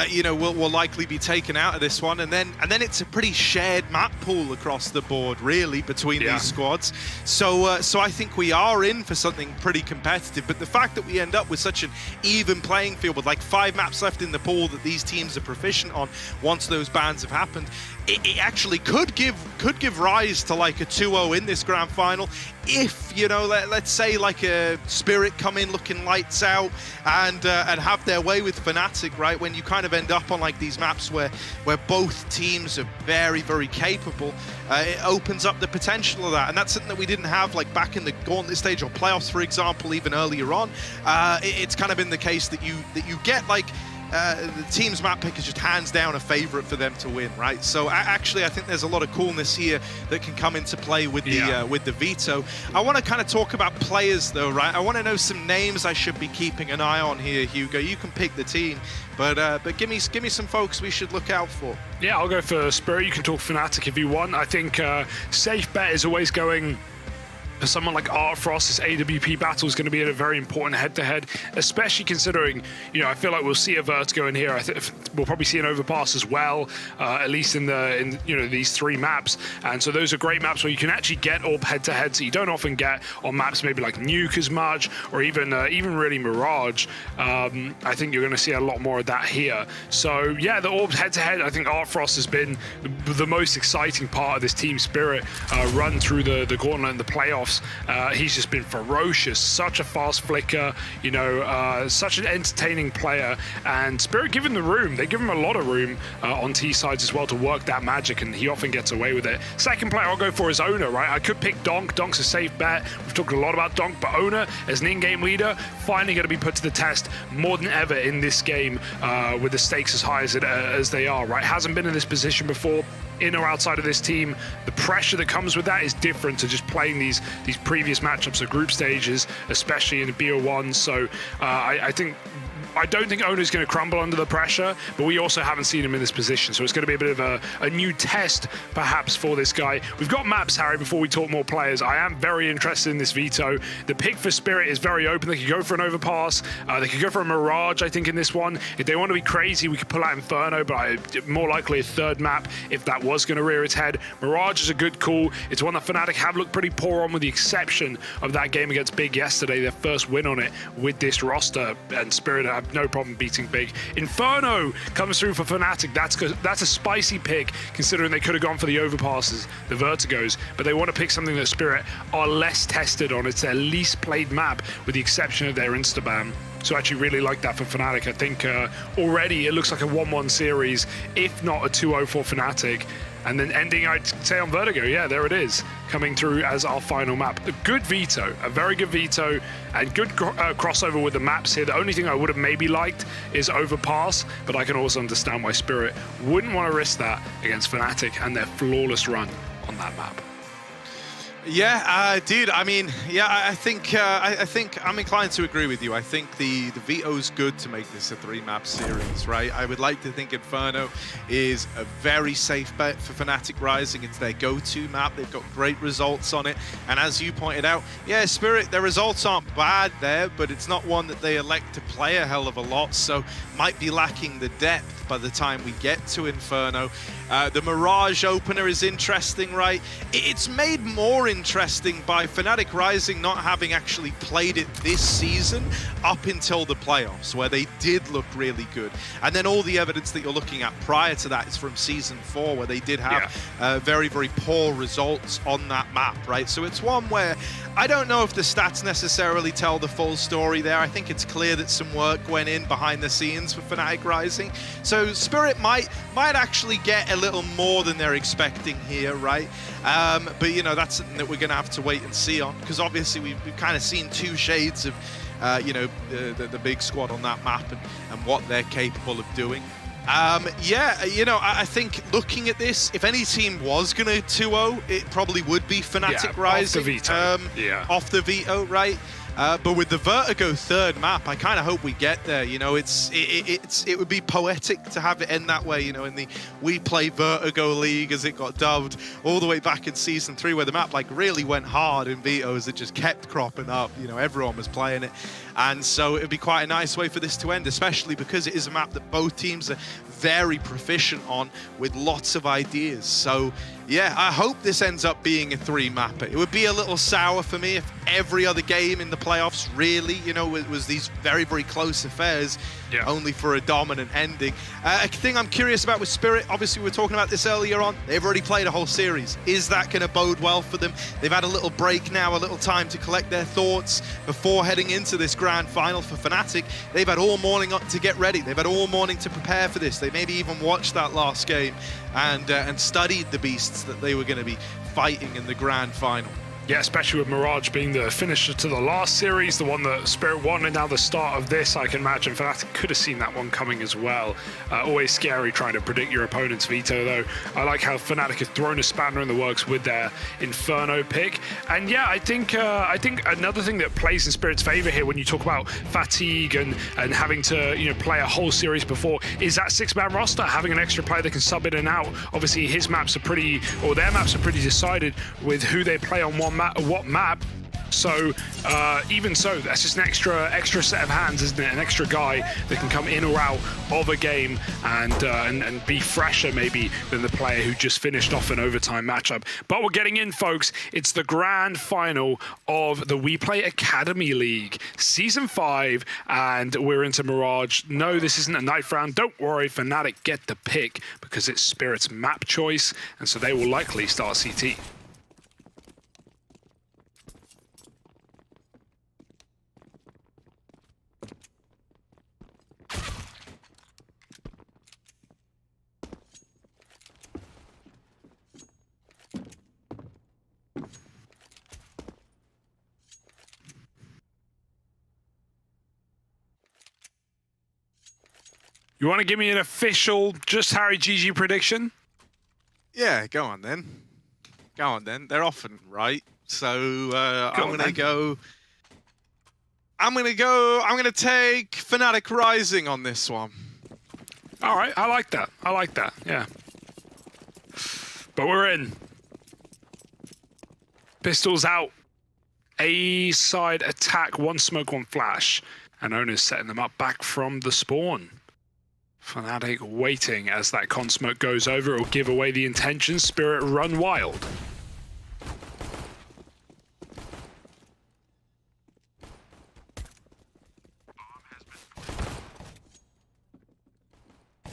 you know, will likely be taken out of this one, and then it's a pretty shared map pool across the board, really, between these squads. So I think we are in for something pretty competitive. But the fact that we end up with such an even playing field with like 5 maps left in the pool that these teams are proficient on, once those bans have happened, it actually could give rise to like a 2-0 in this grand final. If, you know, let's say like a Spirit come in looking lights out and have their way with Fnatic, right? When you kind of end up on like these maps where both teams are very, very capable, it opens up the potential of that. And that's something that we didn't have like back in the gauntlet stage or playoffs, for example, even earlier on. It's kind of been the case that you get like the team's map pick is just hands down a favorite for them to win, right? So actually, I think there's a lot of coolness here that can come into play with the veto. I want to kind of talk about players, though, right? I want to know some names I should be keeping an eye on here, Hugo. You can pick the team, but give me some folks we should look out for. Yeah, I'll go for Spirit. You can talk Fnatic if you want. I think safe bet is always going. For someone like Artfrost, this AWP battle is going to be a very important head-to-head, especially considering, you know, I feel like we'll see a Vertigo in here. I think we'll probably see an Overpass as well, at least in you know, these 3 maps. And so those are great maps where you can actually get AWP head-to-head, so you don't often get on maps maybe like Nuke as much, or even really Mirage. I think you're going to see a lot more of that here. So yeah, the AWP head-to-head, I think Artfrost has been the most exciting part of this Team Spirit run through the gauntlet and the playoffs. He's just been ferocious, such a fast flicker, you know, such an entertaining player, and Spirit give him the room. They give him a lot of room on T sides as well to work that magic, and he often gets away with it. Second player I'll go for is Owner, right? I could pick Donk. Donk's a safe bet. We've talked a lot about Donk, but Owner as an in-game leader finally going to be put to the test more than ever in this game, with the stakes as high as they are, right? Hasn't been in this position before. In or outside of this team, the pressure that comes with that is different to just playing these previous matchups or group stages, especially in the BO1. So I think I don't think Ona's going to crumble under the pressure, but we also haven't seen him in this position, so it's going to be a bit of a new test, perhaps, for this guy. We've got maps, Harry, before we talk more players. I am very interested in this veto. The pick for Spirit is very open. They could go for an overpass. They could go for a Mirage, I think, in this one. If they want to be crazy, we could pull out Inferno, but more likely a third map if that was going to rear its head. Mirage is a good call. It's one that Fnatic have looked pretty poor on, with the exception of that game against Big yesterday, their first win on it with this roster, and Spirit have no problem beating Big. Inferno comes through for Fnatic. That's a spicy pick, considering they could have gone for the overpasses, the Vertigos, but they want to pick something that Spirit are less tested on. It's their least played map, with the exception of their Instaban. So I actually really like that for Fnatic. I think already it looks like a 1-1 series, if not a 2-0 for Fnatic. And then ending, I'd say, on Vertigo. Yeah, there it is, coming through as our final map. A good veto, a very good veto, and good crossover with the maps here. The only thing I would have maybe liked is overpass, but I can also understand why Spirit wouldn't want to risk that against Fnatic and their flawless run on that map. Yeah, dude. I mean, yeah, I think I'm inclined to agree with you. I think the veto's good to make this a 3-map series, right? I would like to think Inferno is a very safe bet for Fnatic Rising. It's their go-to map. They've got great results on it, and as you pointed out, yeah, Spirit, their results aren't bad there, but it's not one that they elect to play a hell of a lot, so might be lacking the depth by the time we get to Inferno. The Mirage opener is interesting, right? It's made more interesting by Fnatic Rising not having actually played it this season up until the playoffs, where they did look really good. And then all the evidence that you're looking at prior to that is from Season 4, where they did have very, very poor results on that map, right? So it's one where I don't know if the stats necessarily tell the full story there. I think it's clear that some work went in behind the scenes for Fnatic Rising. So Spirit might actually get a little more than they're expecting here, right? But, you know, that's something that we're going to have to wait and see on, because obviously we've kind of seen two shades of, you know, the big squad on that map and what they're capable of doing. Yeah, you know, I think looking at this, if any team was going to 2-0, it probably would be Fnatic Rising. Off the veto. Off the veto, right? But with the Vertigo third map, I kind of hope we get there. You know, it would be poetic to have it end that way. You know, in the WePlay Vertigo League, as it got dubbed, all the way back in Season 3, where the map like really went hard in vetoes. It just kept cropping up. You know, everyone was playing it, and so it'd be quite a nice way for this to end, especially because it is a map that both teams are very proficient on, with lots of ideas. So yeah, I hope this ends up being a 3-mapper. It would be a little sour for me if every other game in the playoffs really, you know, was these very, very close affairs, only for a dominant ending. A thing I'm curious about with Spirit, obviously we were talking about this earlier on, they've already played a whole series. Is that going to bode well for them? They've had a little break now, a little time to collect their thoughts before heading into this grand final for Fnatic. They've had all morning up to get ready. They've had all morning to prepare for this. They maybe even watched that last game and studied the beasts that they were going to be fighting in the grand final. Yeah, especially with Mirage being the finisher to the last series, the one that Spirit won, and now the start of this, I can imagine Fnatic could have seen that one coming as well. Always scary trying to predict your opponent's veto, though. I like how Fnatic have thrown a spanner in the works with their Inferno pick. And yeah, I think another thing that plays in Spirit's favor here when you talk about fatigue and having to, you know, play a whole series before, is that 6-man roster, having an extra player that can sub in and out. Obviously, his maps are pretty, or their maps are pretty decided with who they play on what map. So even so, that's just an extra set of hands, isn't it? An extra guy that can come in or out of a game and be fresher maybe than the player who just finished off an overtime matchup. But we're getting in, folks. It's the grand final of the WePlay Academy League, Season 5, and we're into Mirage. No, this isn't a knife round. Don't worry, Fnatic get the pick because it's Spirit's map choice, and so they will likely start CT. You want to give me an official Just Harry GG prediction? Yeah, go on then. Go on then. They're often right. So I'm going to go... I'm gonna take Fnatic Rising on this one. All right, I like that. I like that. Yeah. But we're in. Pistols out. A side attack, 1 smoke, 1 flash. And Owner's setting them up back from the spawn. Fnatic waiting as that con smoke goes over. It'll give away the intention. Spirit run wild.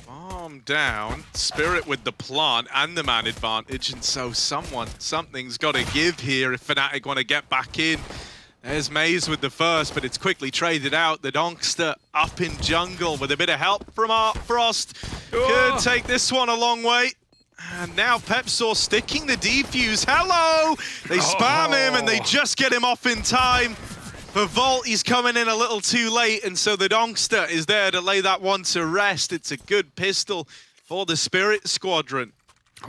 Bomb down. Spirit with the plant and the man advantage, and so something's got to give here if Fnatic want to get back in. There's Maze with the first, but it's quickly traded out. The Donkster up in jungle with a bit of help from Art Frost. Could take this one a long way. And now Pepsaw sticking the defuse. Hello! They spam him and they just get him off in time. For Volt, he's coming in a little too late, and so the Donkster is there to lay that one to rest. It's a good pistol for the Spirit Squadron.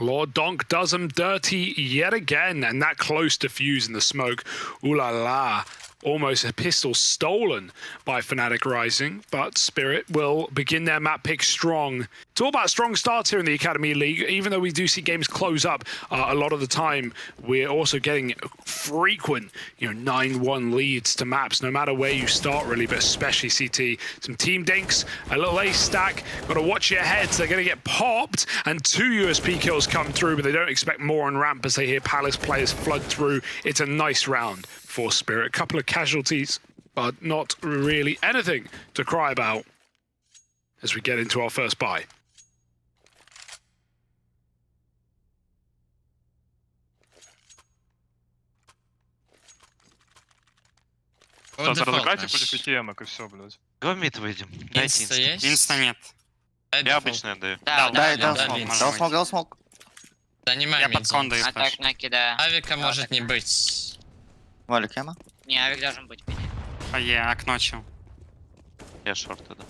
Lord Donk does him dirty yet again, and that close defuse in the smoke. Ooh la la. Almost a pistol stolen by Fnatic Rising, but Spirit will begin their map pick strong. It's all about strong starts here in the Academy League. Even though we do see games close up a lot of the time, we're also getting frequent, 9-1 leads to maps, no matter where you start really, but especially CT. Some team dinks, a little ace stack. Got to watch your heads. They're going to get popped, and 2 USP kills come through, but they don't expect more on ramp as they hear Palace players flood through. It's a nice round for Spirit. A couple of casualties, but not really anything to cry about as we get into our first buy. Да, закрывайте против ETM, и все, блядь. Давай мид выйдем. Дайте Инста есть? Инста нет. Я обычно отдаю. Дал смог. Занимай Я мид. под кон даю. А так накидаю. Авика может не быть. Валик яма? Не, авик должен быть. А я окно чел. Я шорт тогда.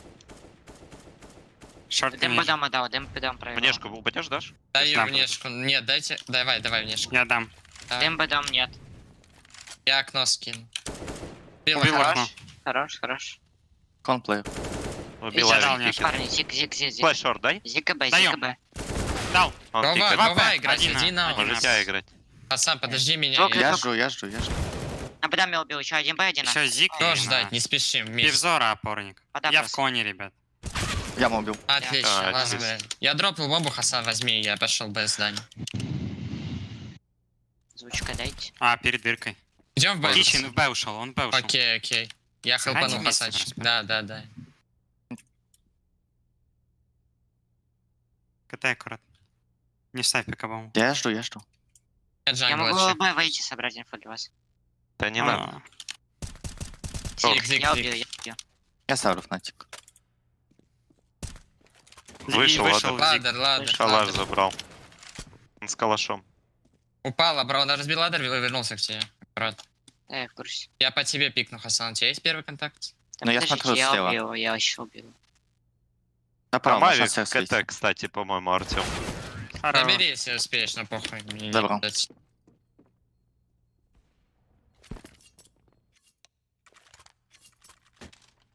Шорт Дым по дому дал, дым по дому проверил. Внешку упадешь, дашь? Даю внешку. Нет, дайте. Давай внешку. Я дам. Дым по дому нет. Я окно скину. Убил Убил окно. окно. Хорош. Конплей. Убил Я дал авик. внешку. Парни, зик. Флэш шорт, дай. Зика Б, Даем. Зика Б. Дал. Он Давай, пикает. давай играть, Один, иди на. один. Можете играть. Хасан, подожди меня. Звук, Я звук. жду. На Б доме убил, еще один Б, один. Еще зик. Что ждать, не спешим вместе. Пивзора опорник. Подав Я в просто. коне, ребят. Я убил. Отлично, Да, ладно. отлично. Я дропнул бомбу, Хасан, возьми, я пошел без здания. Звучка дайте. А, перед дыркой. Идем в Б. Кичен в Б ушел, он в Б ушел. Окей. Я Сыграйте хелпанул вместе Хасанчик. просто. Да. КТ аккуратно. Не ставь ПК, по-моему. Я жду. Я Я джангл могу Б выйти, собрать инфу для вас. Да не надо. Зик. Я убью. Я ставлю фнатик. Вышел, вышел. Ладер. Шалаш забрал. Он с калашом. Упала, бро, он разбил ладер, вернулся к тебе. Аккурат. Да, я в курсе. Я по тебе пикну, Хасан. У тебя есть первый контакт? Да Ну, я подождите, смотрю слева. убил, я еще убил. Направо, Там на авик шоссе стоит. КТ, кстати, по-моему, Артем. Забери, если успеешь, но похуй. Мне не Забрал. дать.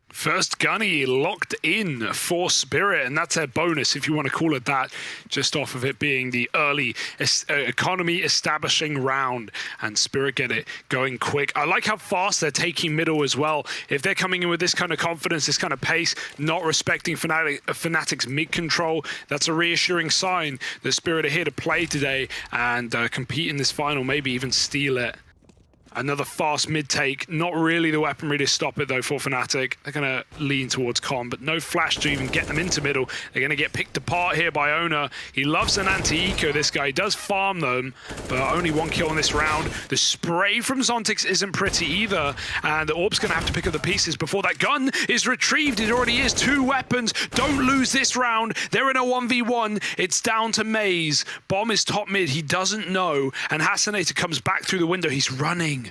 First gunny locked in for Spirit, and that's a bonus, if you want to call it that, just off of it being the early economy establishing round, and Spirit get it going quick. I like how fast they're taking middle as well. If they're coming in with this kind of confidence, this kind of pace, not respecting Fnatic's mid control, that's a reassuring sign that Spirit are here to play today and compete in this final, maybe even steal it. Another fast mid-take, not really the weaponry to stop it though for Fnatic. They're gonna lean towards Con, but no flash to even get them into middle. They're gonna get picked apart here by Owner. He loves an anti-eco, this guy. He does farm them, but only 1 kill in this round. The spray from Zontix isn't pretty either, and the Orb's gonna have to pick up the pieces before that gun is retrieved. It already is 2 weapons. Don't lose this round. They're in a 1v1. It's down to Maze. Bomb is top mid, he doesn't know, and Hassanator comes back through the window. He's running.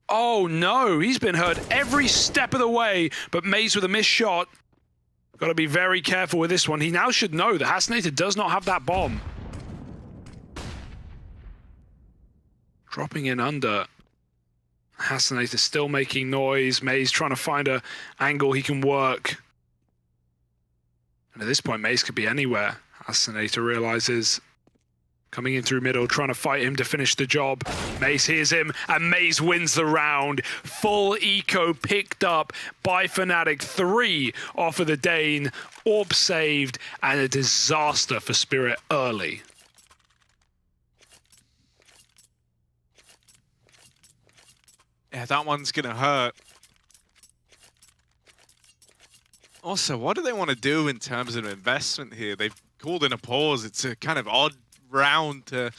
Oh no, he's been hurt every step of the way, but Maze with a missed shot. Got to be very careful with this one. He now should know that Hassanator does not have that bomb. Dropping in under. Hasanator still making noise. Maze trying to find a angle he can work. And at this point, Maze could be anywhere. Hasanator realizes. Coming in through middle, trying to fight him to finish the job. Maze hears him, and Maze wins the round. Full eco picked up by fnatic. 3 off of the Dane. Orb saved, and a disaster for Spirit early. Yeah, that one's gonna hurt. Also, what do they want to do in terms of investment here? They've called in a pause. It's a kind of odd round to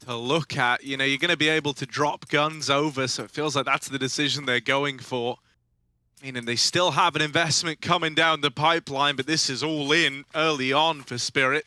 look at. You know, you're going to be able to drop guns over, so it feels like that's the decision they're going for. Meaning they still have an investment coming down the pipeline, but this is all in early on for Spirit.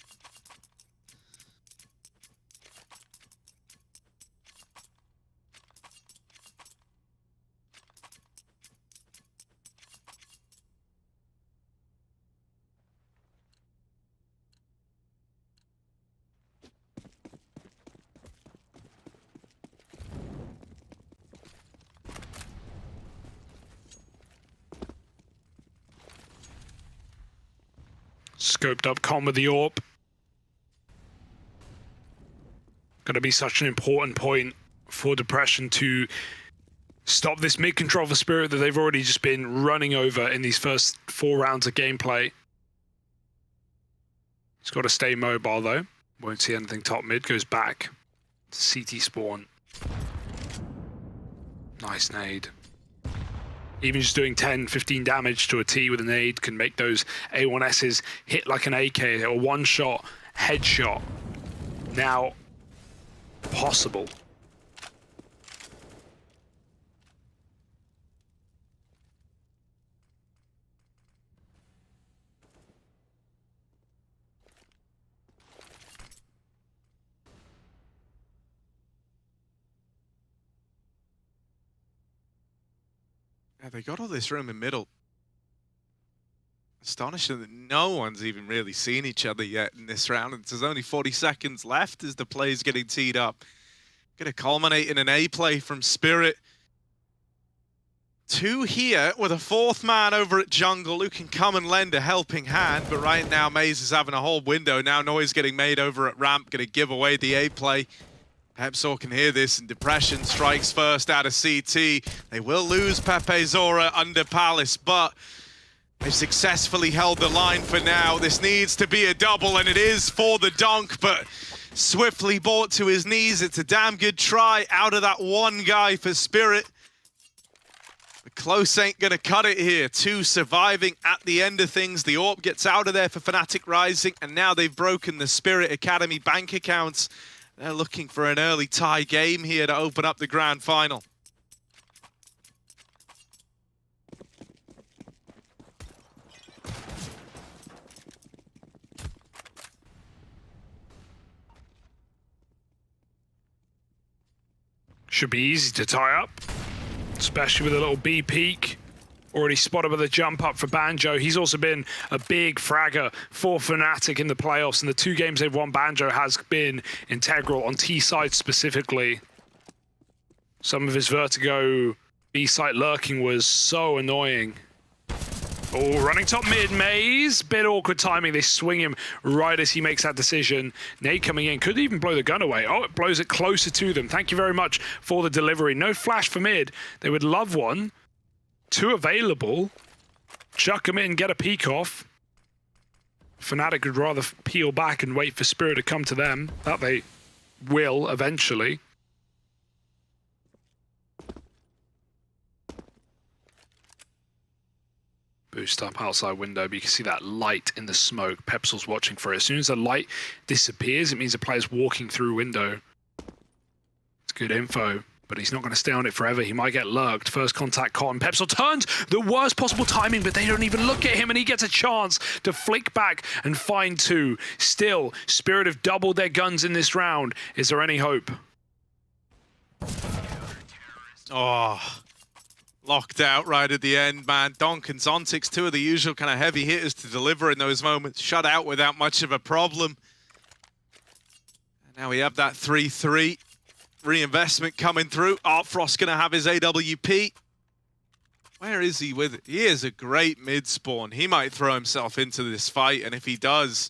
Scoped up con with the AWP. Going to be such an important point for Depression to stop this mid-control for Spirit that they've already just been running over in these first 4 rounds of gameplay. He's got to stay mobile though. Won't see anything top mid, goes back. CT spawn. Nice nade. Even just doing 10, 15 damage to a T with a nade can make those A1Ss hit like an AK, a one-shot headshot. Now, possible. Yeah, they got all this room in middle. Astonishing that no one's even really seen each other yet in this round. And there's only 40 seconds left as the play's getting teed up. Going to culminate in an A play from Spirit. 2 here with a 4th man over at jungle who can come and lend a helping hand. But right now, Maze is having a whole window. Now noise getting made over at ramp. Going to give away the A play. Pepsor can hear this, and Depression strikes first out of CT. They will lose Pepe Zora under Palace, but they've successfully held the line for now. This needs to be a double, and it is for the donk, but swiftly brought to his knees. It's a damn good try out of that one guy for Spirit. But close ain't gonna cut it here. 2 surviving at the end of things. The AWP gets out of there for fnatic Rising, and now they've broken the Spirit Academy bank accounts. They're looking for an early tie game here to open up the grand final. Should be easy to tie up, especially with a little B peek. Already spotted with a jump up for Banjo. He's also been a big fragger for fnatic in the playoffs. And the 2 games they've won, Banjo has been integral on T side specifically. Some of his vertigo B site lurking was so annoying. Oh, running top mid, Maze. Bit awkward timing. They swing him right as he makes that decision. Nade coming in. Could even blow the gun away. Oh, it blows it closer to them. Thank you very much for the delivery. No flash for mid. They would love one. 2 available. Chuck them in, get a peek off. fnatic would rather peel back and wait for Spirit to come to them. That they will eventually. Boost up outside window, but you can see that light in the smoke. Pepsil's watching for it. As soon as the light disappears, it means the player's walking through window. It's good info. But he's not going to stay on it forever. He might get lurked. First contact con. Pepsil turns the worst possible timing, but they don't even look at him, and he gets a chance to flick back and find 2. Still, Spirit have doubled their guns in this round. Is there any hope? Oh, locked out right at the end, man. Donk and Zontix, 2 of the usual kind of heavy hitters to deliver in those moments. Shut out without much of a problem. And now we have that 3-3. reinvestment coming through. Artfrost going to have his AWP. Where is he with it? He is a great mid-spawn. He might throw himself into this fight, and if he does,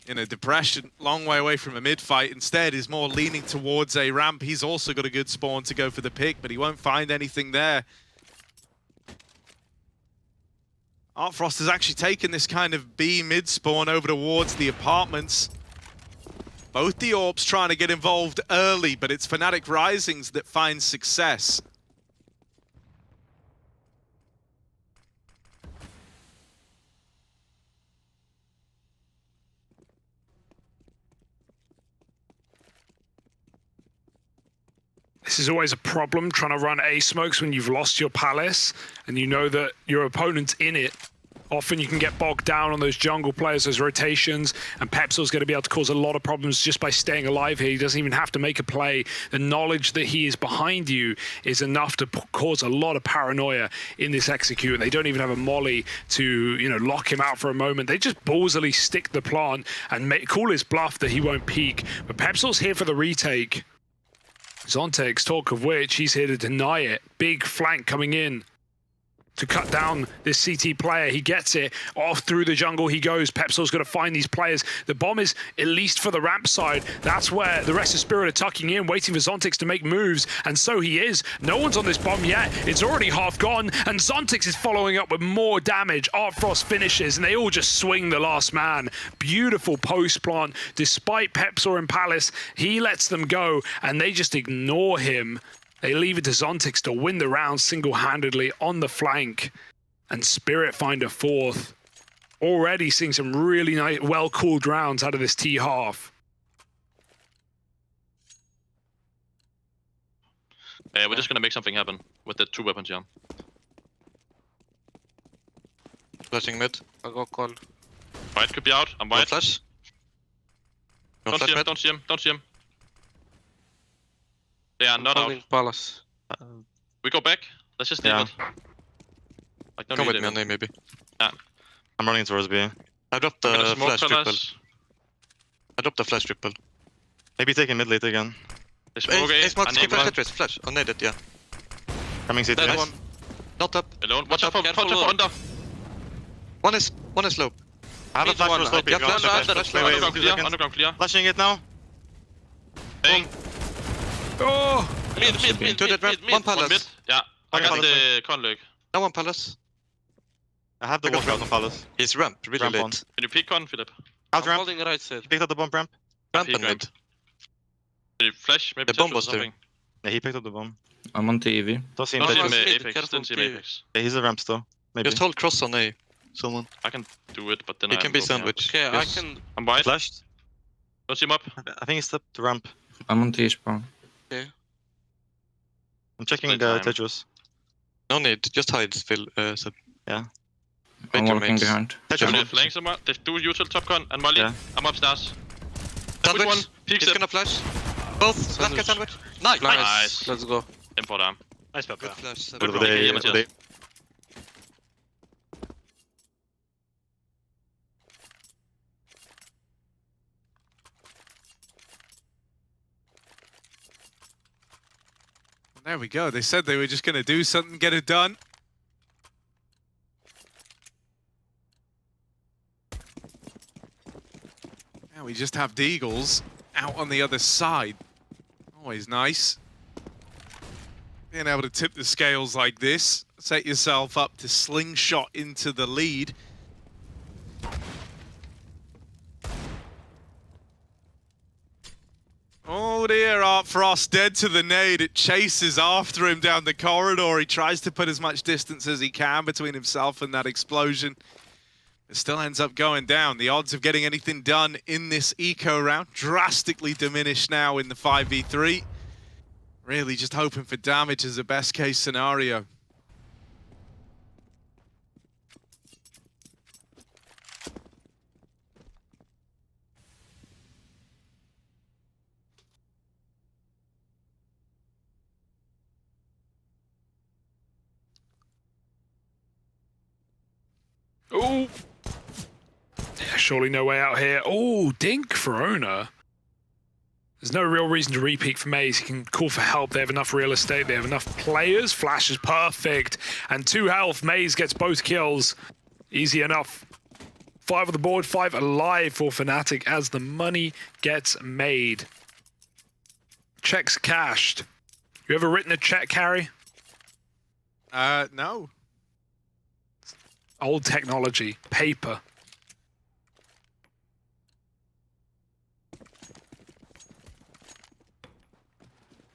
in a depression, long way away from a mid-fight, instead is more leaning towards a ramp. He's also got a good spawn to go for the pick, but he won't find anything there. Artfrost has actually taken this kind of B mid-spawn over towards the apartments. Both the Orbs trying to get involved early, but it's Fnatic Risings that finds success. This is always a problem, trying to run A smokes when you've lost your palace and you know that your opponent's in it. Often you can get bogged down on those jungle players, those rotations, and Pepsil's going to be able to cause a lot of problems just by staying alive here. He doesn't even have to make a play. The knowledge that he is behind you is enough to cause a lot of paranoia in this execute. They don't even have a molly to, you know, lock him out for a moment. They just ballsily stick the plant and call his bluff that he won't peek. But Pepsil's here for the retake. Zontex, talk of which, he's here to deny it. Big flank coming in to cut down this CT player. He gets it. Off through the jungle he goes. Pepsil's going to find these players. The bomb is at least for the ramp side. That's where the rest of Spirit are tucking in, waiting for Zontex to make moves. And so he is. No one's on this bomb yet. It's already half gone. And Zontex is following up with more damage. Artfrost finishes, and they all just swing the last man. Beautiful post plant. Despite Pepsil and Palace, he lets them go, and they just ignore him. They leave it to Zontex to win the round single-handedly on the flank. And Spirit find a fourth. Already seeing some really nice, well-cooled rounds out of this T half. We're just gonna make something happen with the 2 weapons, yeah. Flashing mid. I'll go call. White could be out. I'm white. Flash. Don't see him, don't see him, don't see him. They are not out. Palace. We go back. Let's just leave it. Like, Come with me on A maybe. Yeah. I'm running towards B. I dropped the flash triple. I dropped the flash triple. Maybe taking mid late again. They smoke A. Flash. On it, yeah. Coming CT. Nice. One. Not up. Alone. Watch out for under. One is slope. I have a flash for slope. Yeah, flash. Underground clear. Underground clear. Flashing it now. Bang. Oh! Mid. One palace. Mid. Yeah. I got the conlurk. No one palace. I have the walkout on Palace. He's ramp, really Ramp late. on. Can you peek con, Philip? Out ramp. Holding right side. He picked up the bomb ramp. Ramp Peek and mid. Can you flash? Maybe The bomb touch or was there. something. Yeah, he picked up the bomb. I'm on TV. Don't see him Don't see touch. him mid, Apex. careful Didn't see him T. Apex. Yeah, he's a ramp still. Maybe. Just hold cross on A. Someone. I can do it, but then He I'm can be broken out. sandwich. Okay, Yes. I can. I'm white. Flashed. Don't see him up. I think he stepped the ramp. I'm on T spawn. I'm checking Play the time. Tetris. No need, just hide, Phil. Seb. Yeah. I'm Wait your walking mates. behind. Can Tetris. you flank someone? They do usual top con and Molly. Yeah. I'm upstairs. Put Sandwich. one. Peek He's step. gonna flash. Both. Last guy sandwich. Nice. Nice. Let's go. Import arm. Nice pepper. Good flash. Seb. Good What roll. they- Yeah, what Mathias. they- There we go. They said they were just going to do something, get it done. Now we just have Deagles out on the other side. Always nice. Being able to tip the scales like this, set yourself up to slingshot into the lead. Oh dear, Artfrost dead to the nade. It chases after him down the corridor. He tries to put as much distance as he can between himself and that explosion. It still ends up going down. The odds of getting anything done in this eco round drastically diminished now in the 5v3. Really just hoping for damage as a best case scenario. Oh! Yeah, surely no way out here. Oh, Dink for Ona. There's no real reason to repeat for Maze. He can call for help. They have enough real estate. They have enough players. Flash is perfect. And 2 health. Maze gets both kills. Easy enough. 5 on the board, 5 alive for Fnatic as the money gets made. Checks cashed. You ever written a check, Harry? No. Old technology. Paper.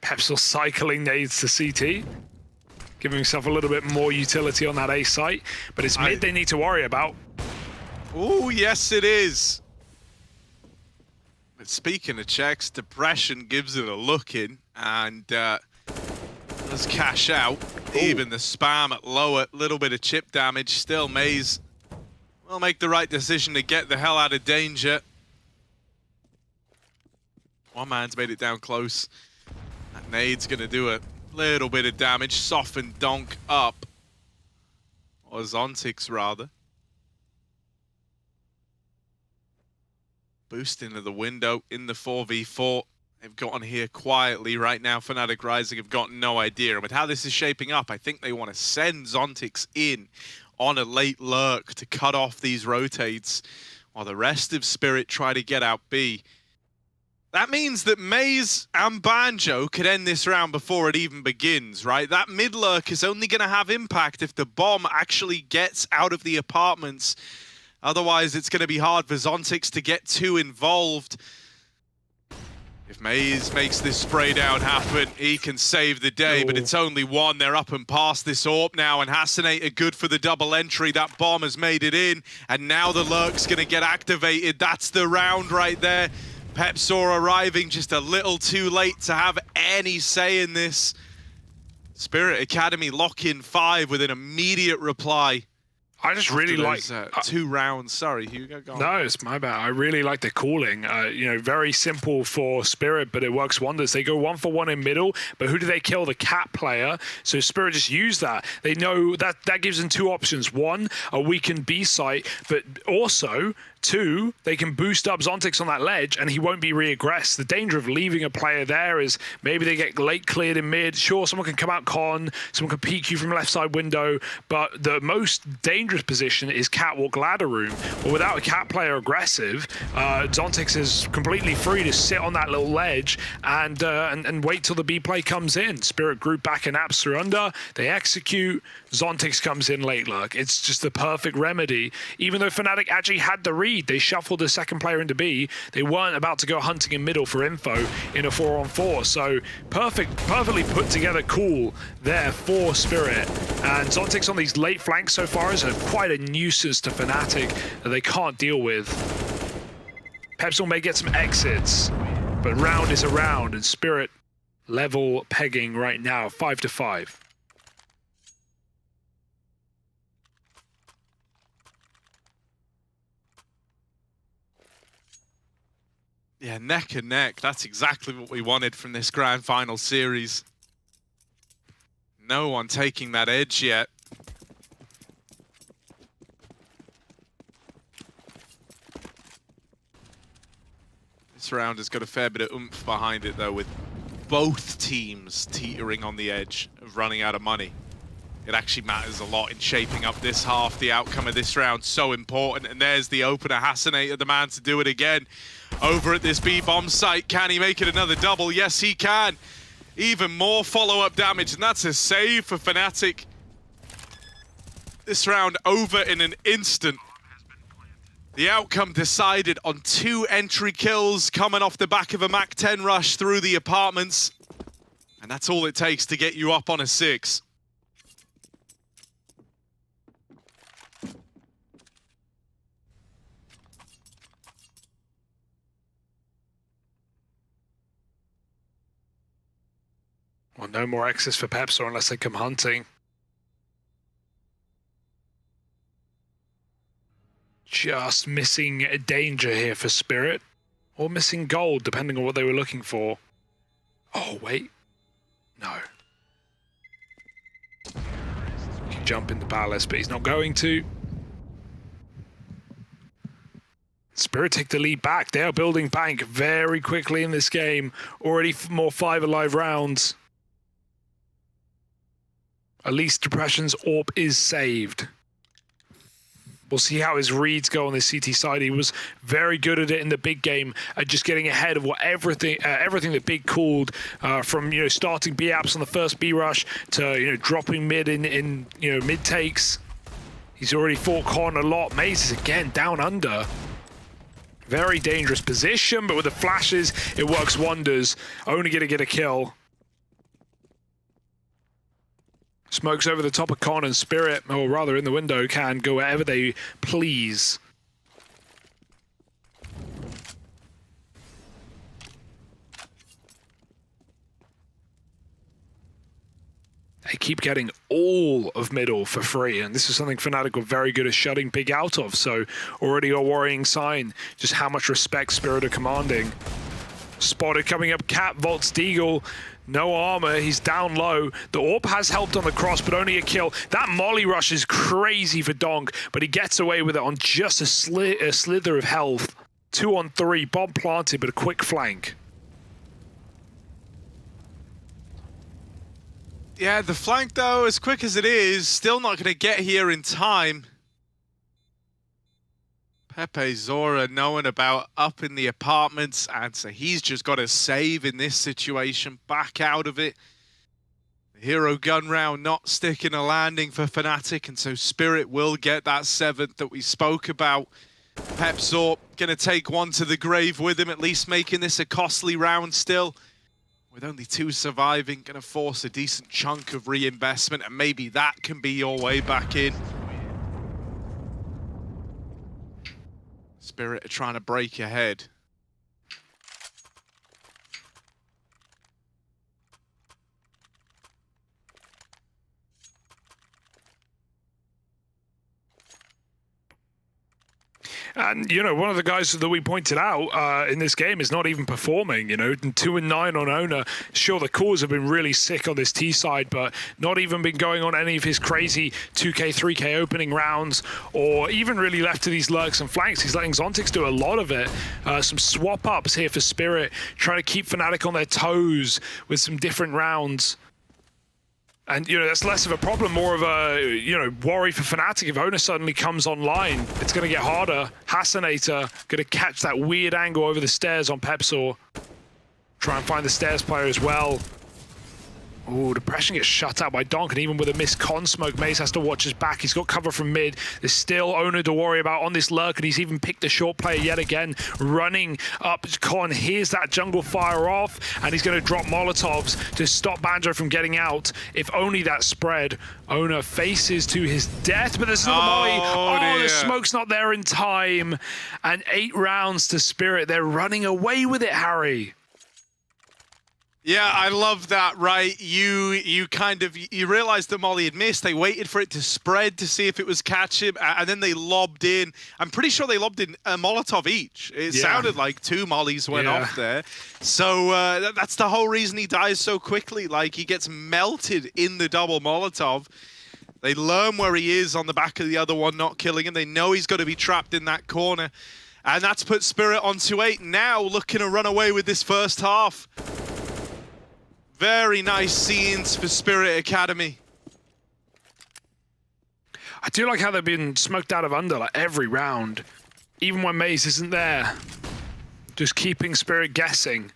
Pepsel cycling nades to CT. Giving himself a little bit more utility on that A site. But it's mid they need to worry about. Oh, yes it is. But speaking of checks, Depression gives it a look in and does cash out. Ooh. Even the spam at lower, little bit of chip damage. Still, Maze will make the right decision to get the hell out of danger. One man's made it down close. That nade's gonna do a little bit of damage. Soften Donk up. Or Zontix, rather. Boost into the window in the 4v4. They've gotten here quietly right now. Fnatic Rising have got no idea. But how this is shaping up, I think they want to send Zontix in on a late lurk to cut off these rotates while the rest of Spirit try to get out B. That means that Maze and Banjo could end this round before it even begins, right? That mid lurk is only going to have impact if the bomb actually gets out of the apartments. Otherwise, it's going to be hard for Zontix to get too involved. If Maze makes this spray down happen, he can save the day, but it's only one. They're up and past this AWP now, and Hassanate are good for the double entry. That bomb has made it in, and now the lurk's going to get activated. That's the round right there. Pepsaw arriving just a little too late to have any say in this. Spirit Academy lock in 5 with an immediate reply. I just really like 2 rounds. Sorry, Hugo. Go on. No, it's my bad. I really like the calling. You know, very simple for Spirit, but it works wonders. They go 1 for 1 in middle, but who do they kill? The cat player. So Spirit just use that. They know that gives them 2 options. 1, a weakened B site, but also 2, they can boost up Zontix on that ledge and he won't be re-aggressed. The danger of leaving a player there is maybe they get late cleared in mid. Sure, someone can come out con, someone can peek you from left side window, but the most dangerous position is catwalk ladder room. But without a cat player aggressive, Zontix is completely free to sit on that little ledge and wait till the B play comes in. Spirit group back in apps through under, they execute, Zontix comes in late lurk. It's just the perfect remedy. Even though Fnatic actually had the read, they shuffled the second player into B. They weren't about to go hunting in middle for info in a 4-on-4. So perfectly put together call there for Spirit. And Zontix on these late flanks so far is quite a nuisance to Fnatic that they can't deal with. Pepsel may get some exits, but round is a round, and Spirit level pegging right now, 5-5. Yeah, neck and neck. That's exactly what we wanted from this grand final series. No one taking that edge yet. This round has got a fair bit of oomph behind it, though, with both teams teetering on the edge of running out of money. It actually matters a lot in shaping up this half. The outcome of this round so important. And there's the opener, Hassanate, the man to do it again. Over at this B-bomb site, can he make it another double? Yes, he can. Even more follow-up damage, and that's a save for Fnatic. This round over in an instant. The outcome decided on 2 entry kills coming off the back of a MAC-10 rush through the apartments. And that's all it takes to get you up on a 6. Well, no more access for Pepsor unless they come hunting. Just missing a danger here for Spirit. Or missing gold, depending on what they were looking for. Oh, wait. No. He can jump in the palace, but he's not going to. Spirit take the lead back. They are building bank very quickly in this game. Already more 5 alive rounds. At least Depression's AWP is saved. We'll see how his reads go on this CT side. He was very good at it in the big game, just getting ahead of what everything that Big called, from starting B apps on the first B rush to dropping mid in mid takes. He's already fought Con a lot. Maze is again down under. Very dangerous position, but with the flashes, it works wonders. Only gonna get a kill. Smokes over the top of Con, and Spirit, or rather in the window, can go wherever they please. They keep getting all of middle for free, and this is something Fnatic were very good at shutting Big out of, so already a worrying sign just how much respect Spirit are commanding. Spotted coming up, Cat vaults Deagle. No armor, he's down low. The AWP has helped on the cross, but only a kill. That molly rush is crazy for Donk, but he gets away with it on just a slither of health. 2 on 3, bomb planted, but a quick flank. Yeah, the flank though, as quick as it is, still not going to get here in time. Pepe Zora knowing about up in the apartments, and so he's just got to save in this situation, back out of it. The hero gun round not sticking a landing for Fnatic, and so Spirit will get that 7th that we spoke about. Pep Zor going to take one to the grave with him, at least making this a costly round still. With only 2 surviving, going to force a decent chunk of reinvestment, and maybe that can be your way back in. Spirit are trying to break ahead. And, one of the guys that we pointed out in this game is not even performing, 2 and 9 on Owner. Sure, the cores have been really sick on this T side, but not even been going on any of his crazy 2K, 3K opening rounds, or even really left to these lurks and flanks. He's letting Zontix do a lot of it. Some swap ups here for Spirit, trying to keep Fnatic on their toes with some different rounds. And, that's less of a problem, more of a, worry for Fnatic. If Owner suddenly comes online, it's going to get harder. Hassanator going to catch that weird angle over the stairs on Pepsor. Try and find the stairs player as well. Ooh, Depression gets shut out by Donk, and even with a missed con smoke, Maze has to watch his back. He's got cover from mid. There's still Owner to worry about on this lurk, and he's even picked the short player yet again. Running up Con, hears that jungle fire off, and he's going to drop Molotovs to stop Banjo from getting out. If only that spread. Owner faces to his death, but there's another molly. Oh, the smoke's not there in time. And 8 rounds to Spirit. They're running away with it, Harry. Yeah, I love that, right? You realized that Molly had missed. They waited for it to spread to see if it was catch him, and then they lobbed in. I'm pretty sure they lobbed in a Molotov each. It sounded like 2 mollies went off there. So that's the whole reason he dies so quickly. Like, he gets melted in the double Molotov. They learn where he is on the back of the other one, not killing him. They know he's got to be trapped in that corner. And that's put Spirit on 2-8. Now looking to run away with this first half. Very nice scenes for Spirit Academy. I do like how they've been smoked out of under like every round, even when Maze isn't there. Just keeping Spirit guessing,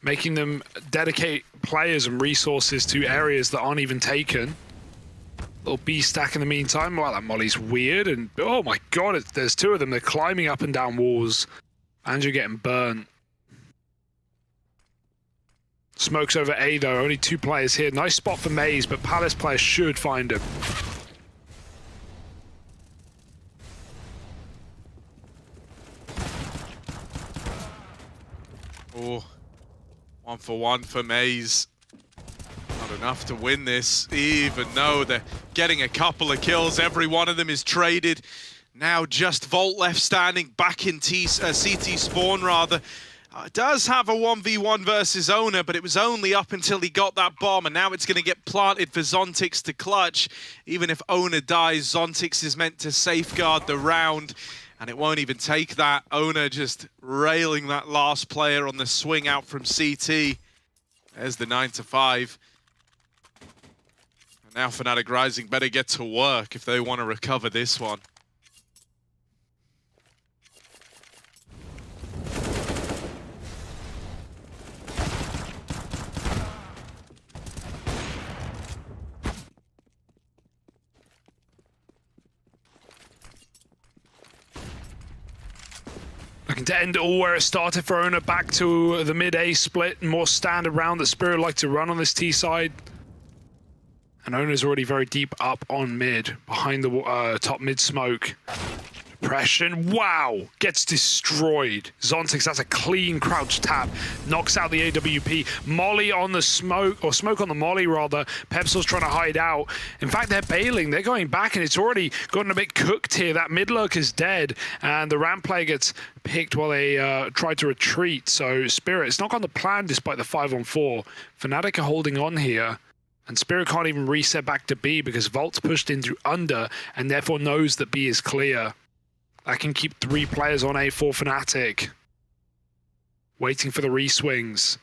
making them dedicate players and resources to areas that aren't even taken. Little B stack in the meantime. Wow, that molly's weird, and oh my god, there's 2 of them. They're climbing up and down walls. Andrew getting burnt. Smokes over A though, only 2 players here. Nice spot for Maze, but Palace players should find him. Oh, 1-for-1 for Maze. Not enough to win this, even though they're getting a couple of kills. Every one of them is traded. Now just Volt left standing, back in CT spawn rather. Does have a 1v1 versus Owner, but it was only up until he got that bomb, and now it's going to get planted for Zontix to clutch. Even if Owner dies, Zontix is meant to safeguard the round. And it won't even take that. Owner just railing that last player on the swing out from CT. There's the 9 to 5. And now Fnatic Rising better get to work if they want to recover this one. Looking to end it all where it started for Owner, back to the mid-A split and more standard round that Spirit like to run on this T side. And Owner's already very deep up on mid, behind the top mid smoke. Depression, wow, gets destroyed. Zontix, that's a clean crouch tap, knocks out the AWP. Molly on the smoke, or smoke on the Molly rather. Pepsil's trying to hide out. In fact, they're bailing, they're going back, and it's already gotten a bit cooked here. That mid lurk is dead, and the ramp player gets picked while they try to retreat. So Spirit, it's not gone to plan despite the 5-on-4. Fnatic are holding on here. And Spirit can't even reset back to B because Volt's pushed into under and therefore knows that B is clear. That can keep 3 players on A for Fnatic. Waiting for the re-swings.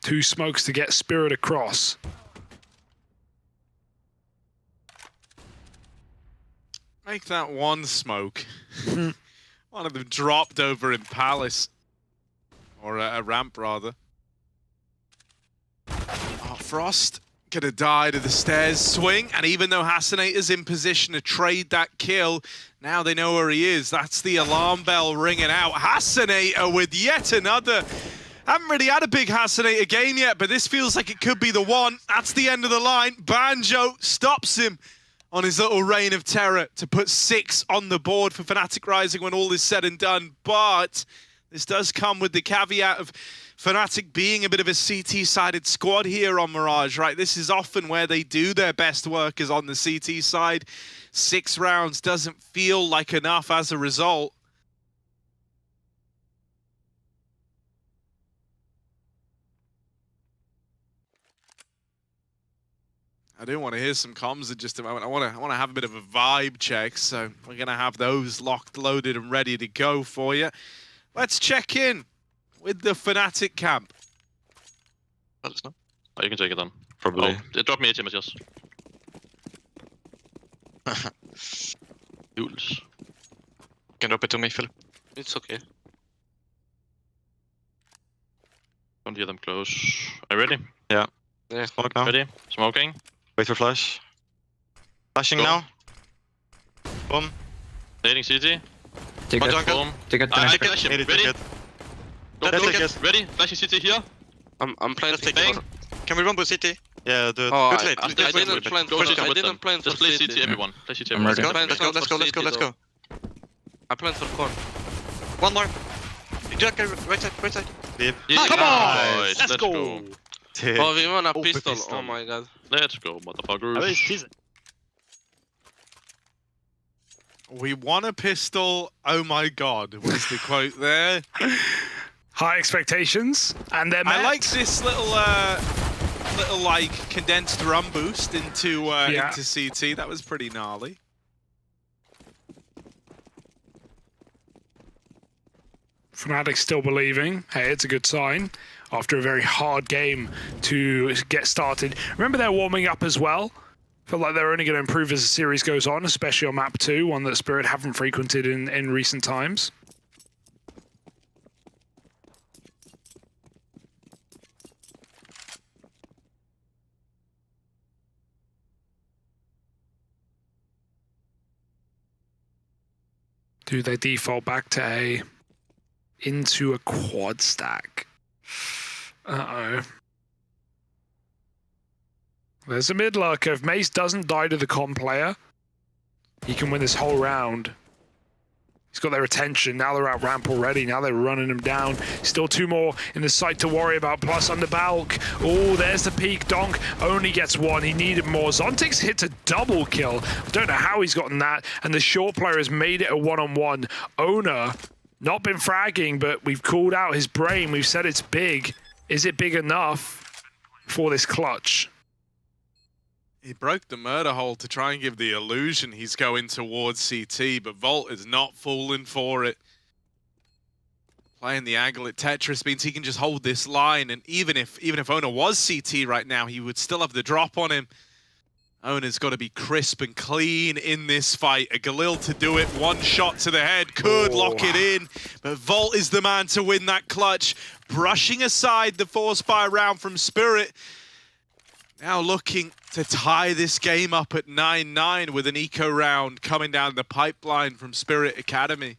2 smokes to get Spirit across. Make that 1 smoke. One of them dropped over in Palace. Or a ramp, rather. Oh, Frost gonna die to the stairs swing, and even though Hasanator's in position to trade that kill, now they know where he is. That's the alarm bell ringing out. Hasanator with yet another. Haven't really had a big Hasanator game yet, but this feels like it could be the one. That's the end of the line. Banjo stops him on his little reign of terror to put 6 on the board for Fnatic Rising when all is said and done. But this does come with the caveat of Fnatic being a bit of a CT-sided squad here on Mirage, right? This is often where they do their best work, is on the CT side. 6 rounds doesn't feel like enough as a result. I do want to hear some comms in just a moment. I want to have a bit of a vibe check, so we're going to have those locked, loaded, and ready to go for you. Let's check in with the Fnatic camp. Oh, you can take it then. Probably. Oh, drop me HMS, yes. Jules. Can drop it to me, Phil. It's okay. Don't hear them close. Are you ready? Yeah. Yeah. Smoke now. Ready? Smoking. Wait for flash. Flashing now. Boom. Nading CT. Ticket. Boom. Ticket. Ready? Ready? Flashing CT here. I'm playing. Can we run with CT? Yeah, do it. Oh, I didn't plan. I didn't plan for CT. Just play CT, everyone. Play CT, everyone. Let's go. I planned for core. One more. Jack, right side. Yeah, come on! Let's go. Oh, we won a pistol. Oh my god. Let's go, motherfuckers. We won a pistol. Oh my god, was the quote there. High expectations, and they're met. I like this little like condensed run boost into CT. That was pretty gnarly. Fnatic still believing. Hey, it's a good sign after a very hard game to get started. Remember, they're warming up as well. Feel like they're only going to improve as the series goes on, especially on map 2, one that Spirit haven't frequented in recent times. Do they default back to A? Into a quad stack. Uh-oh. There's a mid lurker. If Mace doesn't die to the comp player, he can win this whole round. He's got their attention. Now they're out ramp already. Now they're running him down. Still 2 more in the site to worry about. Plus under Balk. Oh, there's the peak. Donk only gets 1. He needed more. Zontix hits a double kill. I don't know how he's gotten that. And the short player has made it a 1-on-1. Owner, not been fragging, but we've called out his brain. We've said it's big. Is it big enough for this clutch? He broke the murder hole to try and give the illusion he's going towards CT, but Volt is not falling for it. Playing the angle at Tetris means he can just hold this line, and even if Ona was CT right now, he would still have the drop on him. Ona's got to be crisp and clean in this fight. A Galil to do it, one shot to the head, could lock it in, but Volt is the man to win that clutch, brushing aside the force fire round from Spirit. Now looking to tie this game up at 9-9 with an eco round coming down the pipeline from Spirit Academy.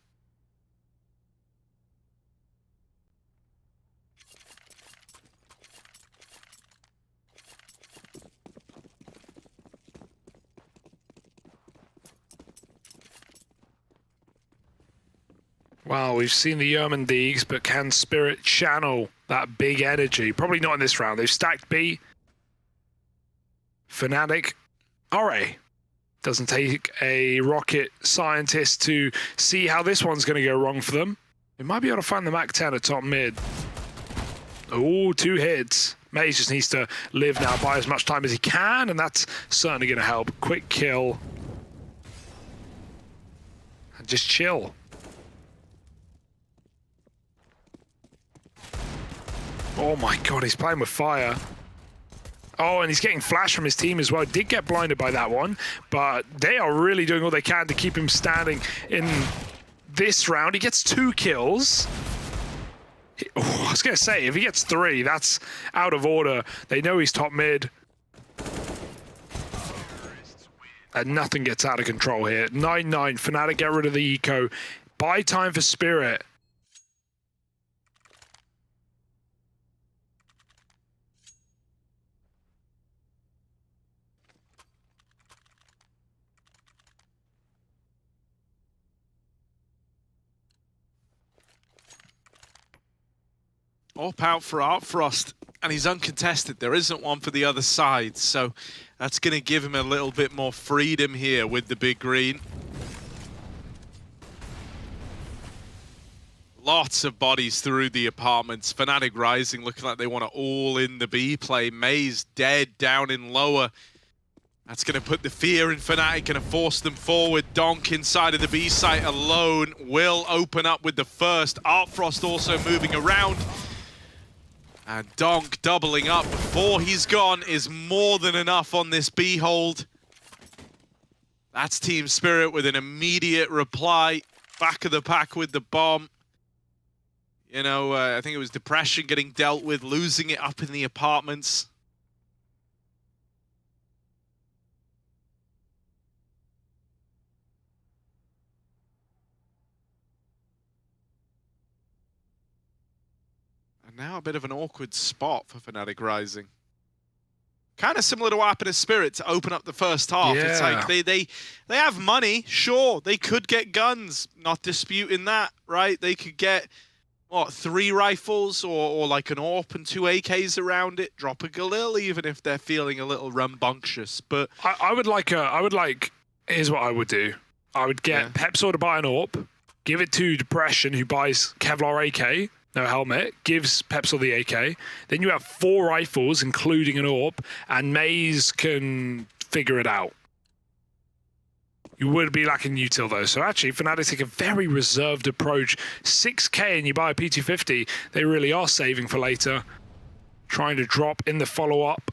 Well, we've seen the Omen Deegs, but can Spirit channel that big energy? Probably not in this round. They've stacked B. fnatic. Alright. Doesn't take a rocket scientist to see how this one's going to go wrong for them. They might be able to find the MAC-10 at top mid. Oh, 2 hits. Maze just needs to live now, buy as much time as he can, and that's certainly going to help. Quick kill. And just chill. Oh my god, he's playing with fire. Oh, and he's getting flash from his team as well. Did get blinded by that one, but they are really doing all they can to keep him standing in this round. He gets 2 kills. I was going to say, if he gets 3, that's out of order. They know he's top mid. And nothing gets out of control here. 9-9, fnatic get rid of the eco. Buy time for Spirit. Op out for Artfrost, and he's uncontested. There isn't one for the other side, so that's going to give him a little bit more freedom here with the big green. Lots of bodies through the apartments. fnatic rising, looking like they want to all in the B play. Maze dead down in lower. That's going to put the fear in fnatic, going to force them forward. Donk inside of the B site alone will open up with the first. Artfrost also moving around. And Donk doubling up before he's gone is more than enough on this B hold. That's Team Spirit with an immediate reply. Back of the pack with the bomb. You know, I think it was Depression getting dealt with, losing it up in the apartments. Now a bit of an awkward spot for fnatic rising. Kind of similar to what happened to Spirit to open up the first half. Yeah. It's like they have money, sure. They could get guns, not disputing that, right? They could get, what, 3 rifles or like an AWP and 2 AKs around it. Drop a Galil even if they're feeling a little rambunctious. But I would like, here's what I would do. I would get Pepsor to buy an AWP, give it to Depression who buys Kevlar AK, no helmet, gives Pepsor the AK. Then you have 4 rifles, including an AWP, and Maze can figure it out. You would be lacking util though. So actually, fnatic take a very reserved approach. 6k and you buy a P250. They really are saving for later. Trying to drop in the follow-up.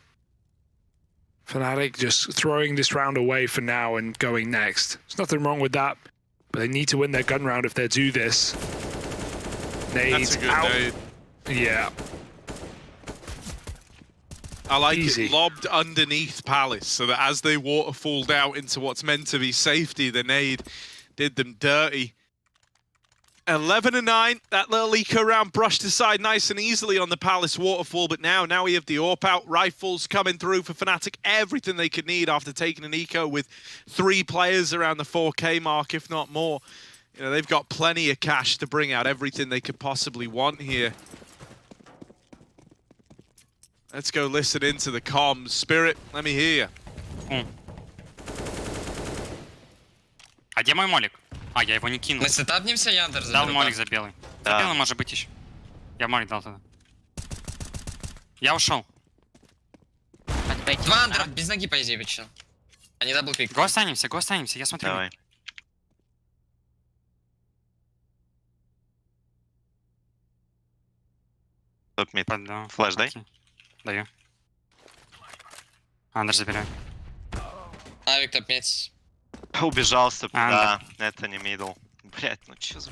fnatic just throwing this round away for now and going next. There's nothing wrong with that, but they need to win their gun round if they do this. Nades out. Nade. Yeah. I like it lobbed underneath Palace so that as they waterfalled out into what's meant to be safety, the nade did them dirty. 11-9, that little eco round brushed aside nice and easily on the Palace waterfall, but now we have the AWP out, rifles coming through for fnatic, everything they could need after taking an eco with 3 players around the 4K mark, if not more. You know, they've got plenty of cash to bring out everything they could possibly want here. Let's go listen into the comms. Spirit, let me hear you. А где мой молик? А, я его не кинул. Мы сетапнемся, я андер дал молик за белый. За белый может быть еще. Я молик дал тогда. Я ушел. Два андера, без ноги, по идее, почти. Они даблпик. Го останемся, я смотрю. Давай. Топ-мид. Да. Флэш дай. Окей. Даю. Андер забираю. Авик топ-мид. Убежал, А, да, это не мидл. Блять, ну чё за...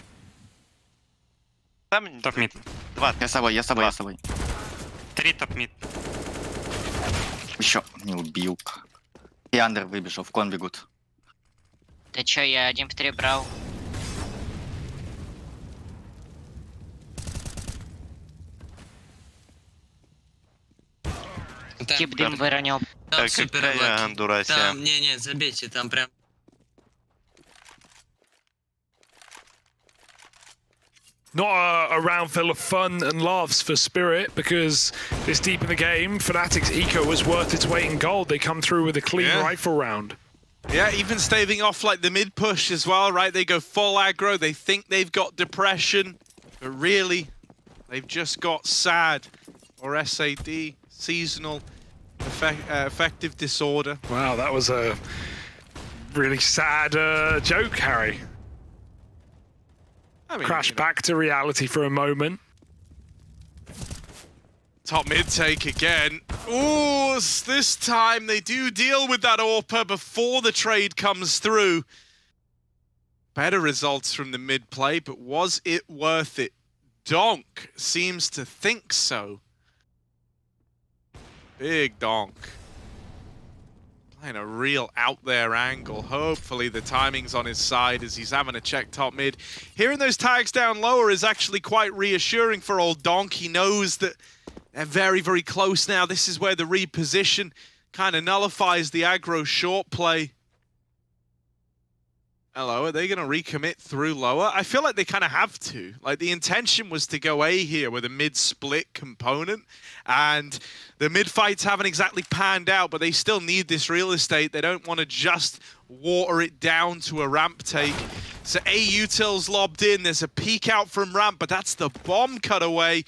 Там... Топ-мид. 2. Я с собой. 3 топ-мид. Еще не убил. И Андер выбежал, в кон бегут. Ты чё, я 1 в 3 брал. Тип дым выронил. Там какая Андурасия. Там, не, забейте, там прям... Not a round full of fun and laughs for Spirit, because this deep in the game, Fnatic's eco was worth its weight in gold. They come through with a clean rifle round. Yeah, even staving off like the mid push as well, right? They go full aggro, they think they've got depression, but really, they've just got SAD, or SAD, seasonal affective disorder. Wow, that was a really sad joke, Harry. I mean, Crash back to reality for a moment. Top mid take again. Ooh, this time they do deal with that AWPer before the trade comes through. Better results from the mid play, but was it worth it? Donk seems to think so. Big Donk. Playing a real out there angle. Hopefully the timing's on his side as he's having a check top mid. Hearing those tags down lower is actually quite reassuring for old Donk. He knows that they're very, very close now. This is where the reposition kind of nullifies the aggro short play. Hello, are they going to recommit through lower? I feel like they kind of have to. Like, the intention was to go A here with a mid-split component, and the mid-fights haven't exactly panned out, but they still need this real estate. They don't want to just water it down to a ramp take. So A util's lobbed in. There's a peek out from ramp, but that's the bomb cutaway.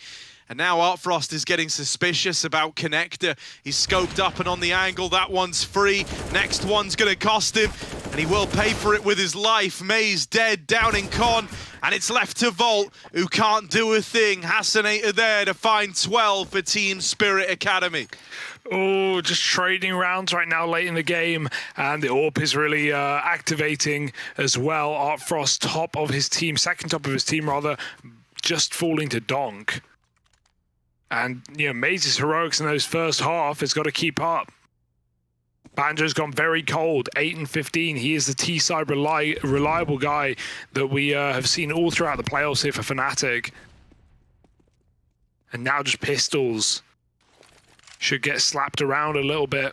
And now Artfrost is getting suspicious about Connector. He's scoped up and on the angle. That one's free. Next one's going to cost him, and he will pay for it with his life. May's dead down in con, and it's left to Volt, who can't do a thing. Hassanator there to find 12 for Team Spirit Academy. Oh, just trading rounds right now late in the game, and the AWP is really activating as well. Artfrost top of his team, second top of his team rather, just falling to Donk. And, you know, Maze's heroics in those first half has got to keep up. Banjo's gone very cold, 8 and 15. He is the T-side reliable guy that we have seen all throughout the playoffs here for Fnatic. And now just pistols. Should get slapped around a little bit.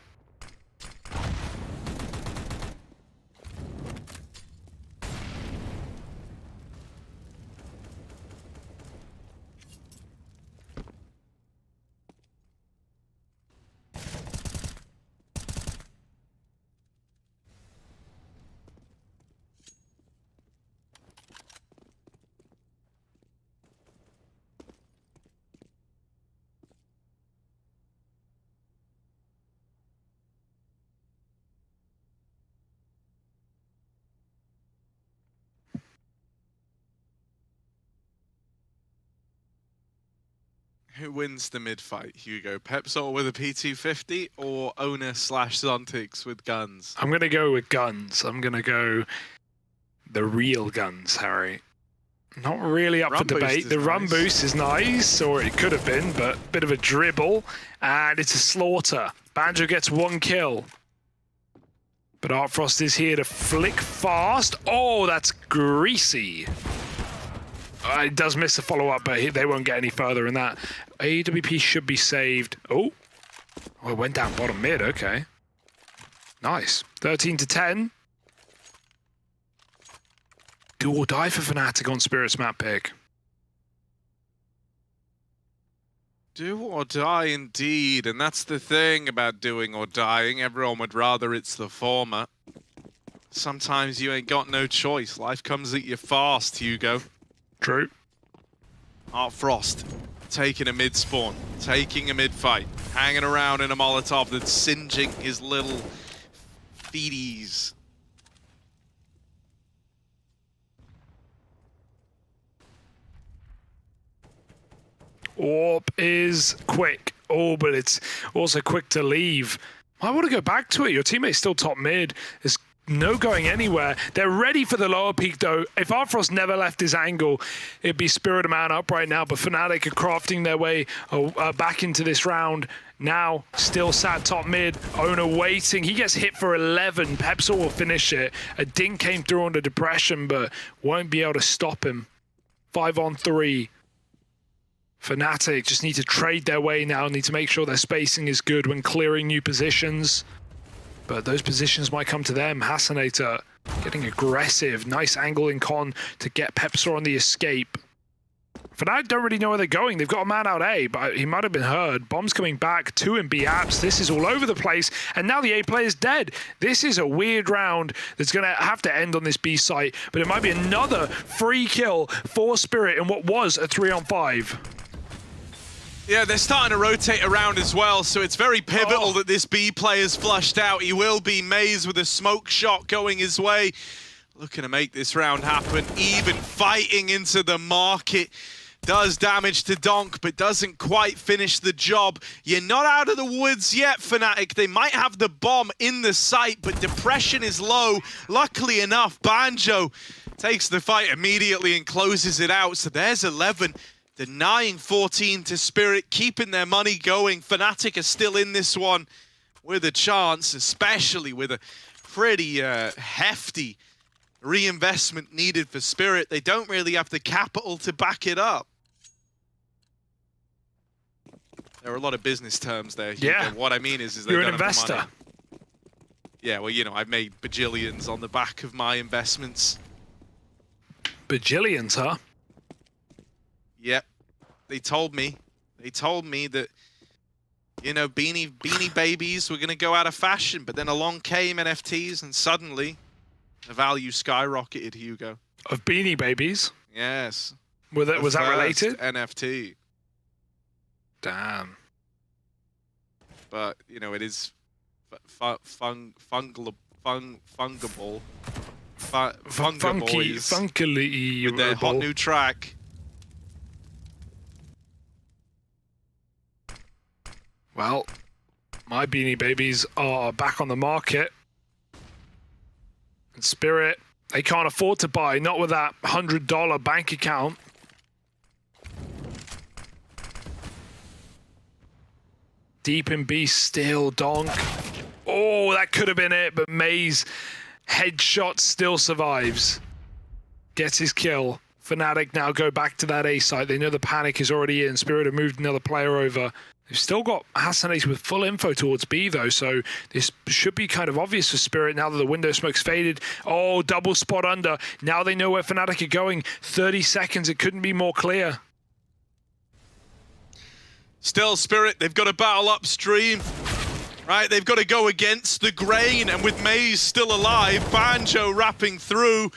Who wins the mid fight, Hugo? Pepsol with a P250 or Owner / Zontix with guns? I'm going to go with guns. I'm going to go the real guns, Harry. Not really up for debate. The run boost is nice, or it could have been, but a bit of a dribble, and it's a slaughter. Banjo gets 1 kill. But Artfrost is here to flick fast. Oh, that's greasy. It does miss a follow-up, but they won't get any further in that. AWP should be saved. Oh, it went down bottom mid. Okay. Nice. 13 to 10. Do or die for Fnatic on Spirit's map pick. Do or die indeed, and that's the thing about doing or dying. Everyone would rather it's the former. Sometimes you ain't got no choice. Life comes at you fast, Hugo. True. Artfrost taking a mid spawn, taking a mid fight. hanging around in a Molotov that's singeing his little feeties. Orb is quick. Oh, but it's also quick to leave. I want to go back to it. Your teammate's still top mid. There's no going anywhere. They're ready for the lower peak, though. If Arfrost never left his angle, it'd be Spirit a man up right now. But Fnatic are crafting their way back into this round. Now, still sat top mid. Owner waiting. He gets hit for 11. Pepsor will finish it. A dink came through under depression, but won't be able to stop him. 5-on-3. Fnatic just need to trade their way now, need to make sure their spacing is good when clearing new positions. But those positions might come to them. Hasanator getting aggressive. Nice angle in con to get Pepsor on the escape. Fnatic don't really know where they're going. They've got a man out A, but he might have been heard. Bomb's coming back, 2 in B apps. This is all over the place, and now the A player's dead. This is a weird round that's going to have to end on this B site, but it might be another free kill for Spirit in what was a 3-on-5. Yeah, they're starting to rotate around as well, so it's very pivotal that this B player's flushed out. He will be Maze with a smoke shot going his way. Looking to make this round happen, even fighting into the market. Does damage to Donk, but doesn't quite finish the job. You're not out of the woods yet, Fnatic. They might have the bomb in the site, but depression is low. Luckily enough, Banjo takes the fight immediately and closes it out. So there's 11. Denying 14 to Spirit, keeping their money going. Fnatic are still in this one with a chance, especially with a pretty hefty reinvestment needed for Spirit. They don't really have the capital to back it up. There are a lot of business terms there. Yeah. What I mean is they You're don't an investor. have the money. Yeah, well, you know, I've made bajillions on the back of my investments. Bajillions, huh? Yep. They told me that, you know, beanie babies were going to go out of fashion, but then along came NFTs and suddenly the value skyrocketed, Hugo. Of Beanie Babies? Yes. Was that related? NFT. Damn. But, you know, it is fungible. Funkily with their hot new track. Well, my Beanie Babies are back on the market. And Spirit, they can't afford to buy, not with that $100 bank account. Deep in B still, Donk. Oh, that could have been it, but Maze headshot still survives. Gets his kill. Fnatic now go back to that A site. They know the panic is already in. Spirit have moved another player over. They've still got Hasanator with full info towards B, though, so this should be kind of obvious for Spirit now that the window smoke's faded. Oh, double spot under. Now they know where Fnatic are going. 30 seconds. It couldn't be more clear. Still, Spirit, they've got to battle upstream. Right, they've got to go against the grain, and with Maze still alive, Banjo wrapping through.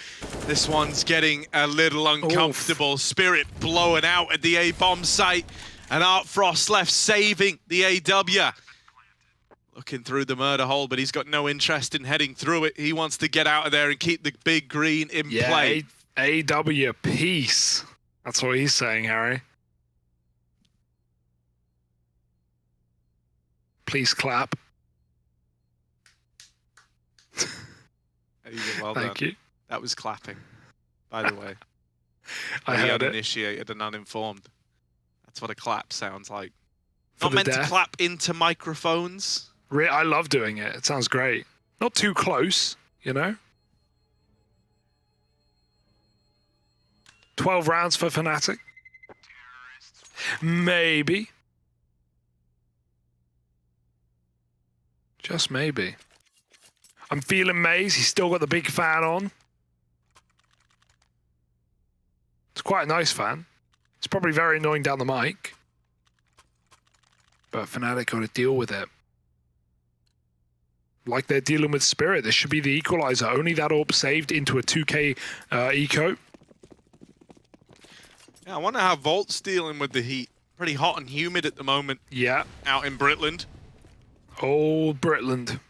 This one's getting a little uncomfortable. Oof. Spirit blowing out at the A-bomb site. And Artfrost left saving the AW. Looking through the murder hole, but he's got no interest in heading through it. He wants to get out of there and keep the big green in play. AW peace. That's what he's saying, Harry. Please clap. Well Thank you. That was clapping, by the way. I heard it. Uninitiated and uninformed. That's what a clap sounds like. For Not meant to clap into microphones. I love doing it. It sounds great. Not too close, you know? 12 rounds for Fnatic. Maybe. Just maybe. I'm feeling Maze. He's still got the big fan on. It's quite a nice fan. It's probably very annoying down the mic. But Fnatic got to deal with it. Like they're dealing with Spirit. This should be the equalizer. Only that orb saved into a 2k eco. Yeah, I wonder how Volt's dealing with the heat. pretty hot and humid at the moment. Yeah. Out in Britland. Old Britland. Of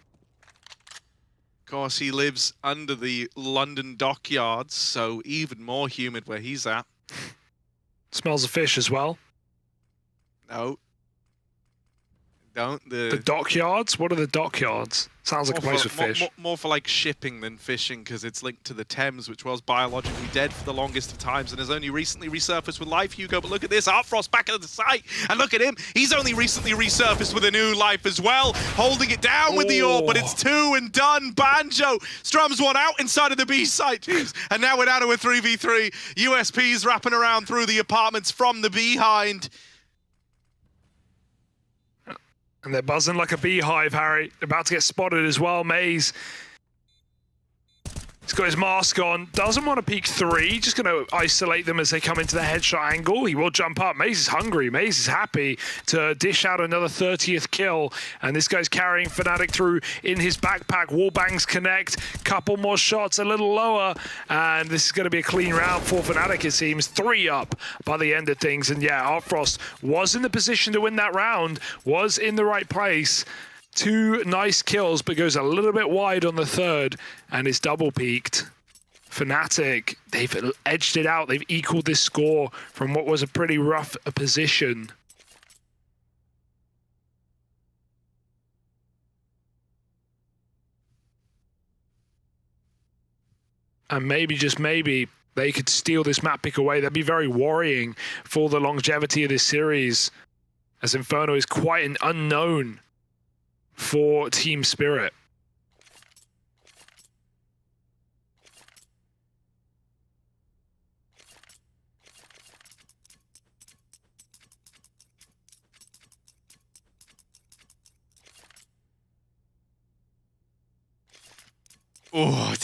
course, he lives under the London dockyards, so even more humid where he's at. Smells of fish as well. No. Don't. The dockyards? What are the dockyards? Sounds like a place with fish. More for like shipping than fishing, because it's linked to the Thames, which was biologically dead for the longest of times and has only recently resurfaced with life, Hugo. But look at this, Artfrost back at the site, and look at him. He's only recently resurfaced with a new life as well, holding it down with the orb, but it's 2 and done. Banjo strums one out inside of the B site, jeez. And now we're down to a 3v3. USP's wrapping around through the apartments from the behind. And they're buzzing like a beehive, Harry. They're about to get spotted as well. Maze. He's got his mask on. Doesn't want to peek 3. Just going to isolate them as they come into the headshot angle. He will jump up. Maze is hungry. Maze is happy to dish out another 30th kill. And this guy's carrying fnatic through in his backpack. Wallbangs connect. Couple more shots a little lower. And this is going to be a clean round for fnatic, it seems. 3 up by the end of things. And yeah, Artfrost was in the position to win that round. Was in the right place. 2 nice kills, but goes a little bit wide on the 3rd and is double peaked. fnatic, they've edged it out. They've equaled this score from what was a pretty rough position. And maybe, just maybe, they could steal this map pick away. That'd be very worrying for the longevity of this series, as Inferno is quite an unknown for Team Spirit. Oh,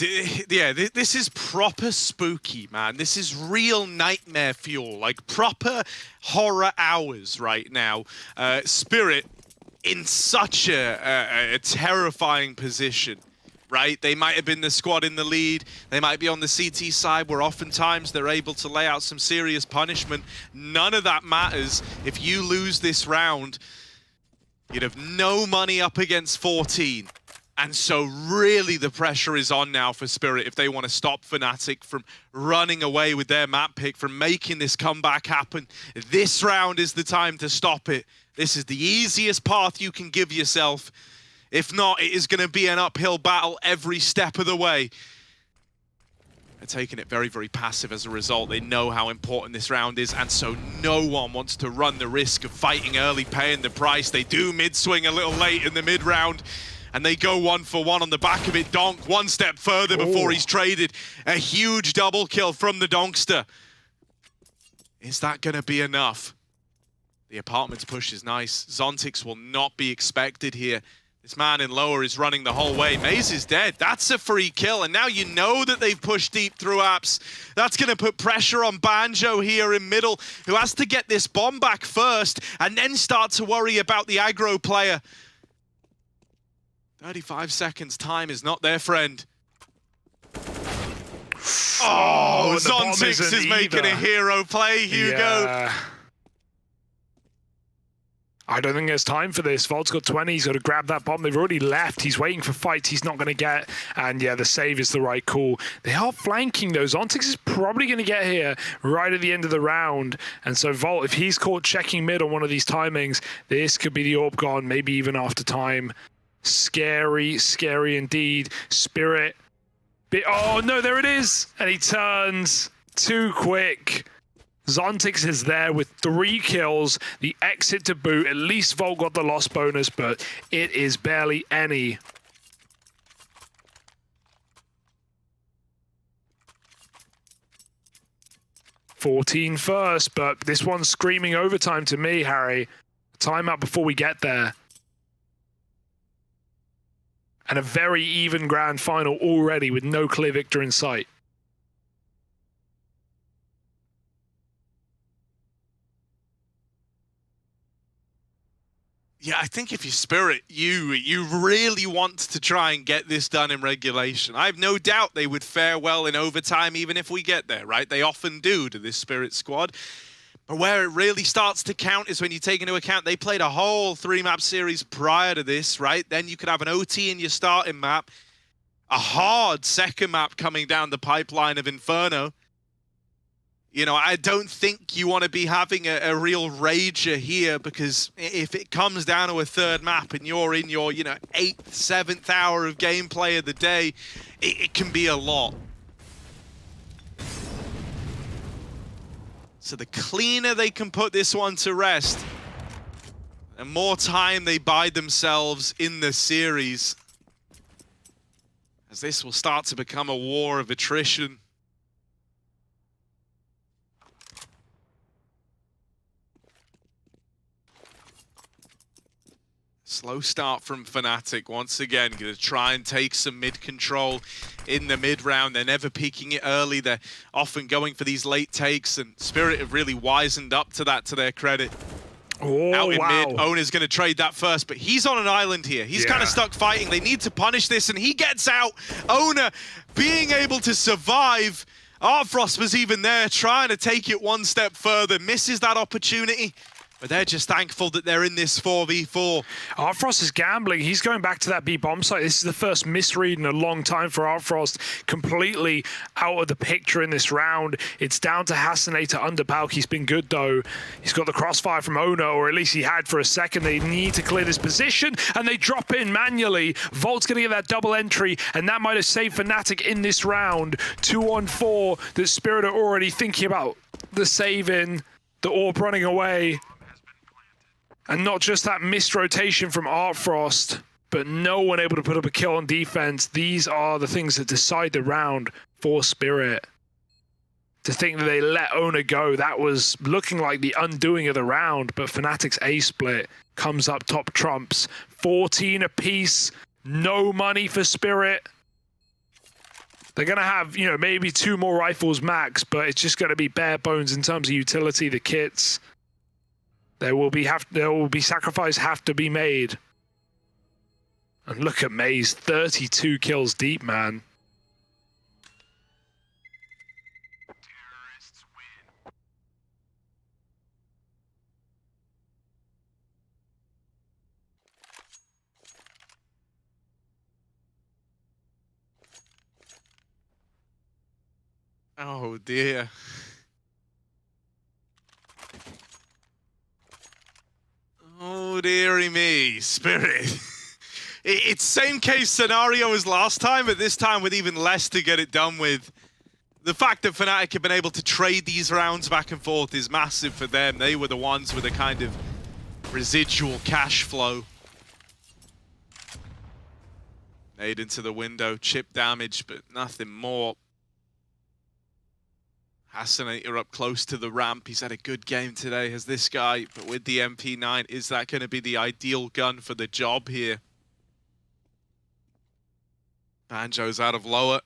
yeah, this is proper spooky, man. This is real nightmare fuel, like proper horror hours right now. Spirit in such a terrifying position, right? They might have been the squad in the lead. They might be on the CT side, where oftentimes they're able to lay out some serious punishment. None of that matters. If you lose this round, you'd have no money up against 14. And so really the pressure is on now for Spirit if they want to stop fnatic from running away with their map pick, from making this comeback happen. This round is the time to stop it. This is the easiest path you can give yourself. If not, it is going to be an uphill battle every step of the way. They're taking it very, very passive as a result. They know how important this round is, and so no one wants to run the risk of fighting early, paying the price. They do mid-swing a little late in the mid-round, and they go 1 for 1 on the back of it. Donk one step further before he's traded. A huge double kill from the Donkster. Is that going to be enough? The apartment's push is nice. Zontix will not be expected here. This man in lower is running the whole way. Maze is dead. That's a free kill. And now you know that they've pushed deep through apps. That's going to put pressure on Banjo here in middle, who has to get this bomb back first and then start to worry about the aggro player. 35 seconds, time is not their friend. Oh, Zontix is making a hero play, Hugo. Yeah. I don't think there's time for this. Volt's got 20, he's got to grab that bomb. They've already left. He's waiting for fights he's not going to get. And yeah, the save is the right call. They are flanking though. Zontix is probably going to get here right at the end of the round. And so Volt, if he's caught checking mid on one of these timings, this could be the orb gone, maybe even after time. Scary, scary indeed. Spirit. Oh no, there it is. And he turns too quick. Zontix is there with 3 kills, the exit to boot. At least Volt got the loss bonus, but it is barely any. $14 first, but this one's screaming overtime to me, Harry. Timeout before we get there. And a very even grand final already with no clear victor in sight. Yeah, I think if you're Spirit, you really want to try and get this done in regulation. I have no doubt they would fare well in overtime even if we get there, right? They often do to this Spirit squad. But where it really starts to count is when you take into account they played a whole 3-map series prior to this, right? Then you could have an OT in your starting map, a hard second map coming down the pipeline of Inferno. You know, I don't think you want to be having a real rager here, because if it comes down to a third map and you're in your, 8th, 7th hour of gameplay of the day, it can be a lot. So the cleaner they can put this one to rest, the more time they buy themselves in the series, as this will start to become a war of attrition. Slow start from Fnatic. Once again, going to try and take some mid control in the mid round. They're never peeking it early. They're often going for these late takes, and Spirit have really wisened up to that, to their credit. Oh, out in wow. mid, Ona's going to trade that first, but he's on an island here. He's kind of stuck fighting. They need to punish this, and he gets out. Ona being able to survive. Artfrost was even there, trying to take it one step further. Misses that opportunity. But they're just thankful that they're in this 4v4. Artfrost is gambling. He's going back to that B bomb site. This is the first misread in a long time for Artfrost. Completely out of the picture in this round. It's down to Hassanate to underpalk. He's been good, though. He's got the crossfire from Ona, or at least he had for a second. They need to clear this position, and they drop in manually. Volt's going to get that double entry, and that might have saved Fnatic in this round. 2-on-4. The Spirit are already thinking about the save-in, the AWP running away. And not just that missed rotation from Artfrost, but no one able to put up a kill on defense. These are the things that decide the round for Spirit. To think that they let Ona go, that was looking like the undoing of the round, but Fnatic's A split comes up top trumps. 14 apiece, no money for Spirit. They're going to have, maybe 2 more rifles max, but it's just going to be bare bones in terms of utility, the kits. There will be sacrifice have to be made. And look at Maze, 32 kills deep, man. Oh dear. Oh, dearie me, Spirit. It's same case scenario as last time, but this time with even less to get it done with. The fact that Fnatic have been able to trade these rounds back and forth is massive for them. They were the ones with a kind of residual cash flow. Made into the window, chip damage, but nothing more. Hassanate up close to the ramp. He's had a good game today, has this guy, but with the MP9, is that going to be the ideal gun for the job here? Banjo's out of lower.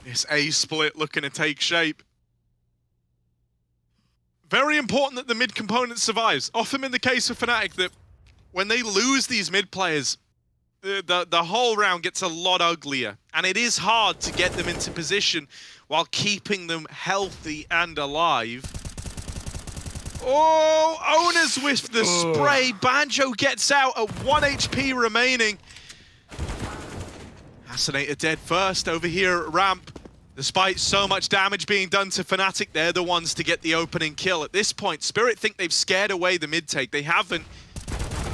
This A split looking to take shape. Very important that the mid component survives. Often in the case of Fnatic, that when they lose these mid players, the whole round gets a lot uglier, and it is hard to get them into position while keeping them healthy and alive. Oh, Ona's with the spray. Banjo gets out at 1 HP remaining. Hassanate dead first over here at ramp. Despite so much damage being done to Fnatic, they're the ones to get the opening kill. At this point, Spirit think they've scared away the mid take. They haven't.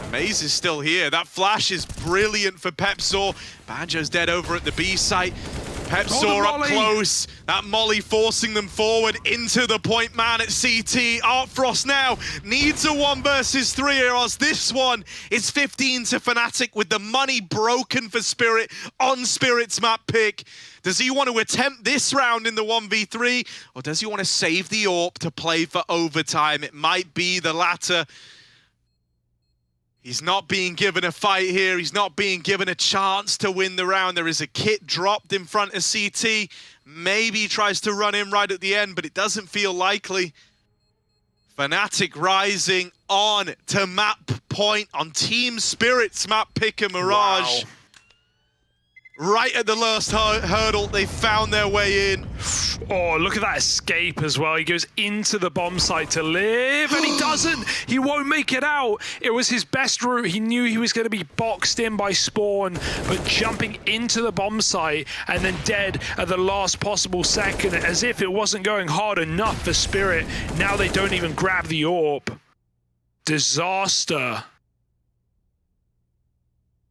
Maze is still here. That flash is brilliant for Pepsor. Banjo's dead over at the B site. Pepsor up close. That molly forcing them forward into the point man at CT. Artfrost now needs a 1 versus 3, or else this one is 15 to Fnatic with the money broken for Spirit on Spirit's map pick. Does he want to attempt this round in the 1v3, or does he want to save the AWP to play for overtime? It might be the latter. He's not being given a fight here. He's not being given a chance to win the round. There is a kit dropped in front of CT. Maybe he tries to run in right at the end, but it doesn't feel likely. Fnatic rising on to map point on Team Spirit's map pick and Mirage. Wow. right at the last hurdle. They found their way in. Oh, look at that escape as well. He goes into the bomb site to live, and he doesn't. He won't make it out. It was his best route. He knew he was going to be boxed in by Spawn, but jumping into the bomb site and then dead at the last possible second, as if it wasn't going hard enough for Spirit. Now they don't even grab the AWP. Disaster.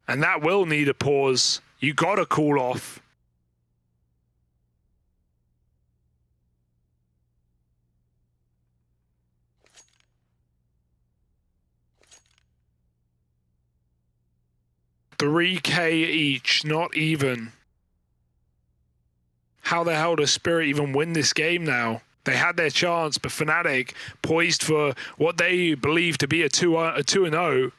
And that will need a pause. You got to cool off. $3K each, not even. How the hell does Spirit even win this game now? They had their chance, but fnatic poised for what they believe to be a 2-0.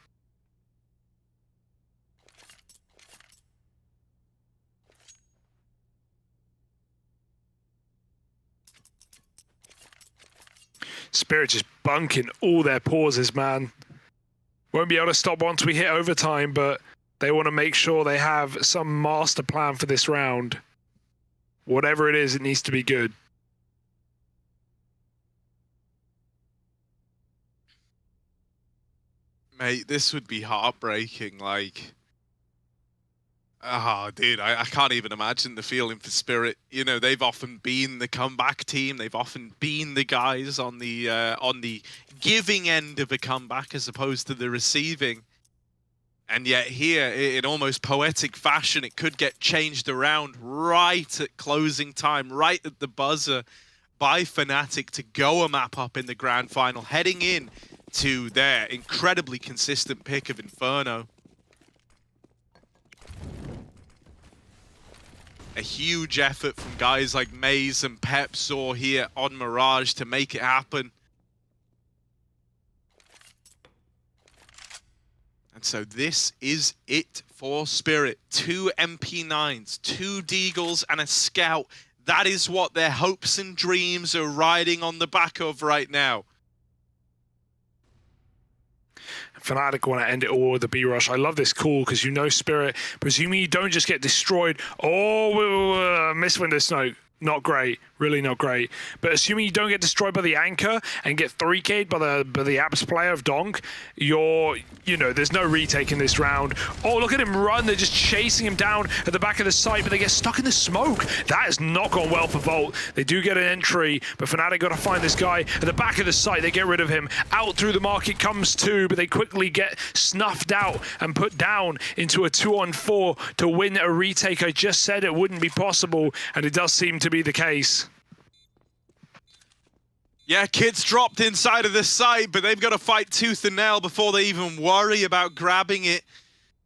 Spirit just bunking all their pauses, man. Won't be able to stop once we hit overtime, but they want to make sure they have some master plan for this round. Whatever it is, it needs to be good. Mate, this would be heartbreaking, like... Oh, dude, I can't even imagine the feeling for Spirit. You know, they've often been the comeback team. They've often been the guys on the giving end of a comeback as opposed to the receiving. And yet here, in almost poetic fashion, it could get changed around right at closing time, right at the buzzer by fnatic to go a map up in the grand final, heading in to their incredibly consistent pick of Inferno. A huge effort from guys like Maze and Pepsaw here on Mirage to make it happen. And so this is it for Spirit. 2 MP9s, 2 Deagles and a Scout. That is what their hopes and dreams are riding on the back of right now. fnatic want to end it all with the B-Rush. I love this call because you know Spirit, presuming you don't just get destroyed. Oh, miss window smoke. Not great, really not great. But assuming you don't get destroyed by the anchor and get 3K'd by the Apps player of Donk, there's no retake in this round. Oh, look at him run. They're just chasing him down at the back of the site, but they get stuck in the smoke. That has not gone well for Volt. They do get an entry, but fnatic got to find this guy at the back of the site. They get rid of him. Out through the market comes 2, but they quickly get snuffed out and put down into a 2-on-4 to win a retake. I just said it wouldn't be possible, and it does seem to be the case. Yeah, kids dropped inside of the site, but they've got to fight tooth and nail before they even worry about grabbing it.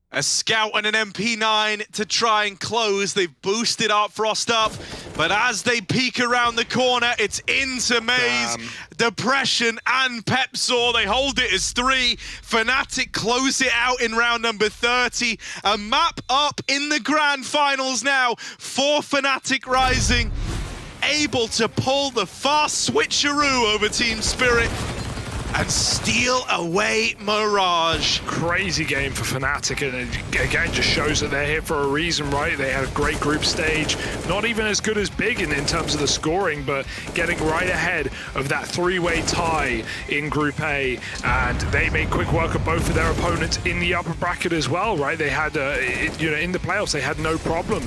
A Scout and an MP9 to try and close. They've boosted Art Frost up, but as they peek around the corner, it's into Maze, Depression, and Pepsaw. They hold it as 3. fnatic close it out in round number 30. A map up in the grand finals now for fnatic Rising, able to pull the fast switcheroo over Team Spirit and steal away Mirage. Crazy game for fnatic, and it again just shows that they're here for a reason, right? They had a great group stage, not even as good as Big in terms of the scoring, but getting right ahead of that 3-way tie in Group A, and they made quick work of both of their opponents in the upper bracket as well, right? They had, in the playoffs, they had no problem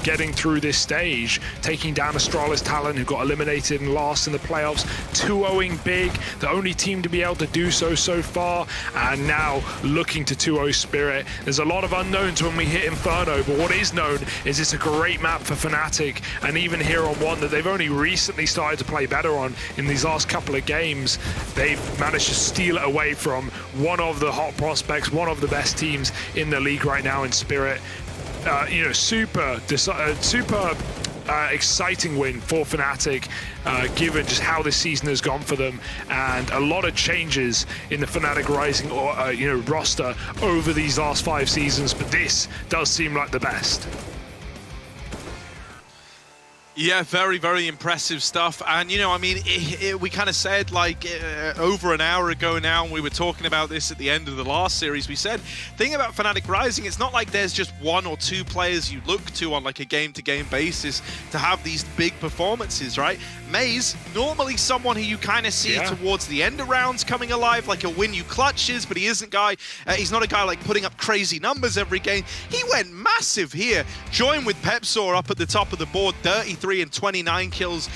getting through this stage, taking down Astralis Talon, who got eliminated and last in the playoffs, 2-0ing Big, the only team to be able to do so far, and now looking to 2-0 Spirit. There's a lot of unknowns when we hit Inferno, but what is known is it's a great map for fnatic, and even here on one that they've only recently started to play better on in these last couple of games, they've managed to steal it away from one of the hot prospects, one of the best teams in the league right now in Spirit. Super exciting win for fnatic, given just how this season has gone for them, and a lot of changes in the fnatic Rising roster over these last 5 seasons, but this does seem like the best. Yeah, very, very impressive stuff. And, you know, I mean, we kind of said, like, over an hour ago now, and we were talking about this at the end of the last series, we said, thing about Fnatic Rising, it's not like there's just one or two players you look to on, like, a game-to-game basis to have these big performances, right? Maze, normally someone who you kind of see towards the end of rounds coming alive, like a win you clutches, but he isn't he's not a guy, like, putting up crazy numbers every game. He went massive here. Joined with Pepsor up at the top of the board, 33 and 29 kills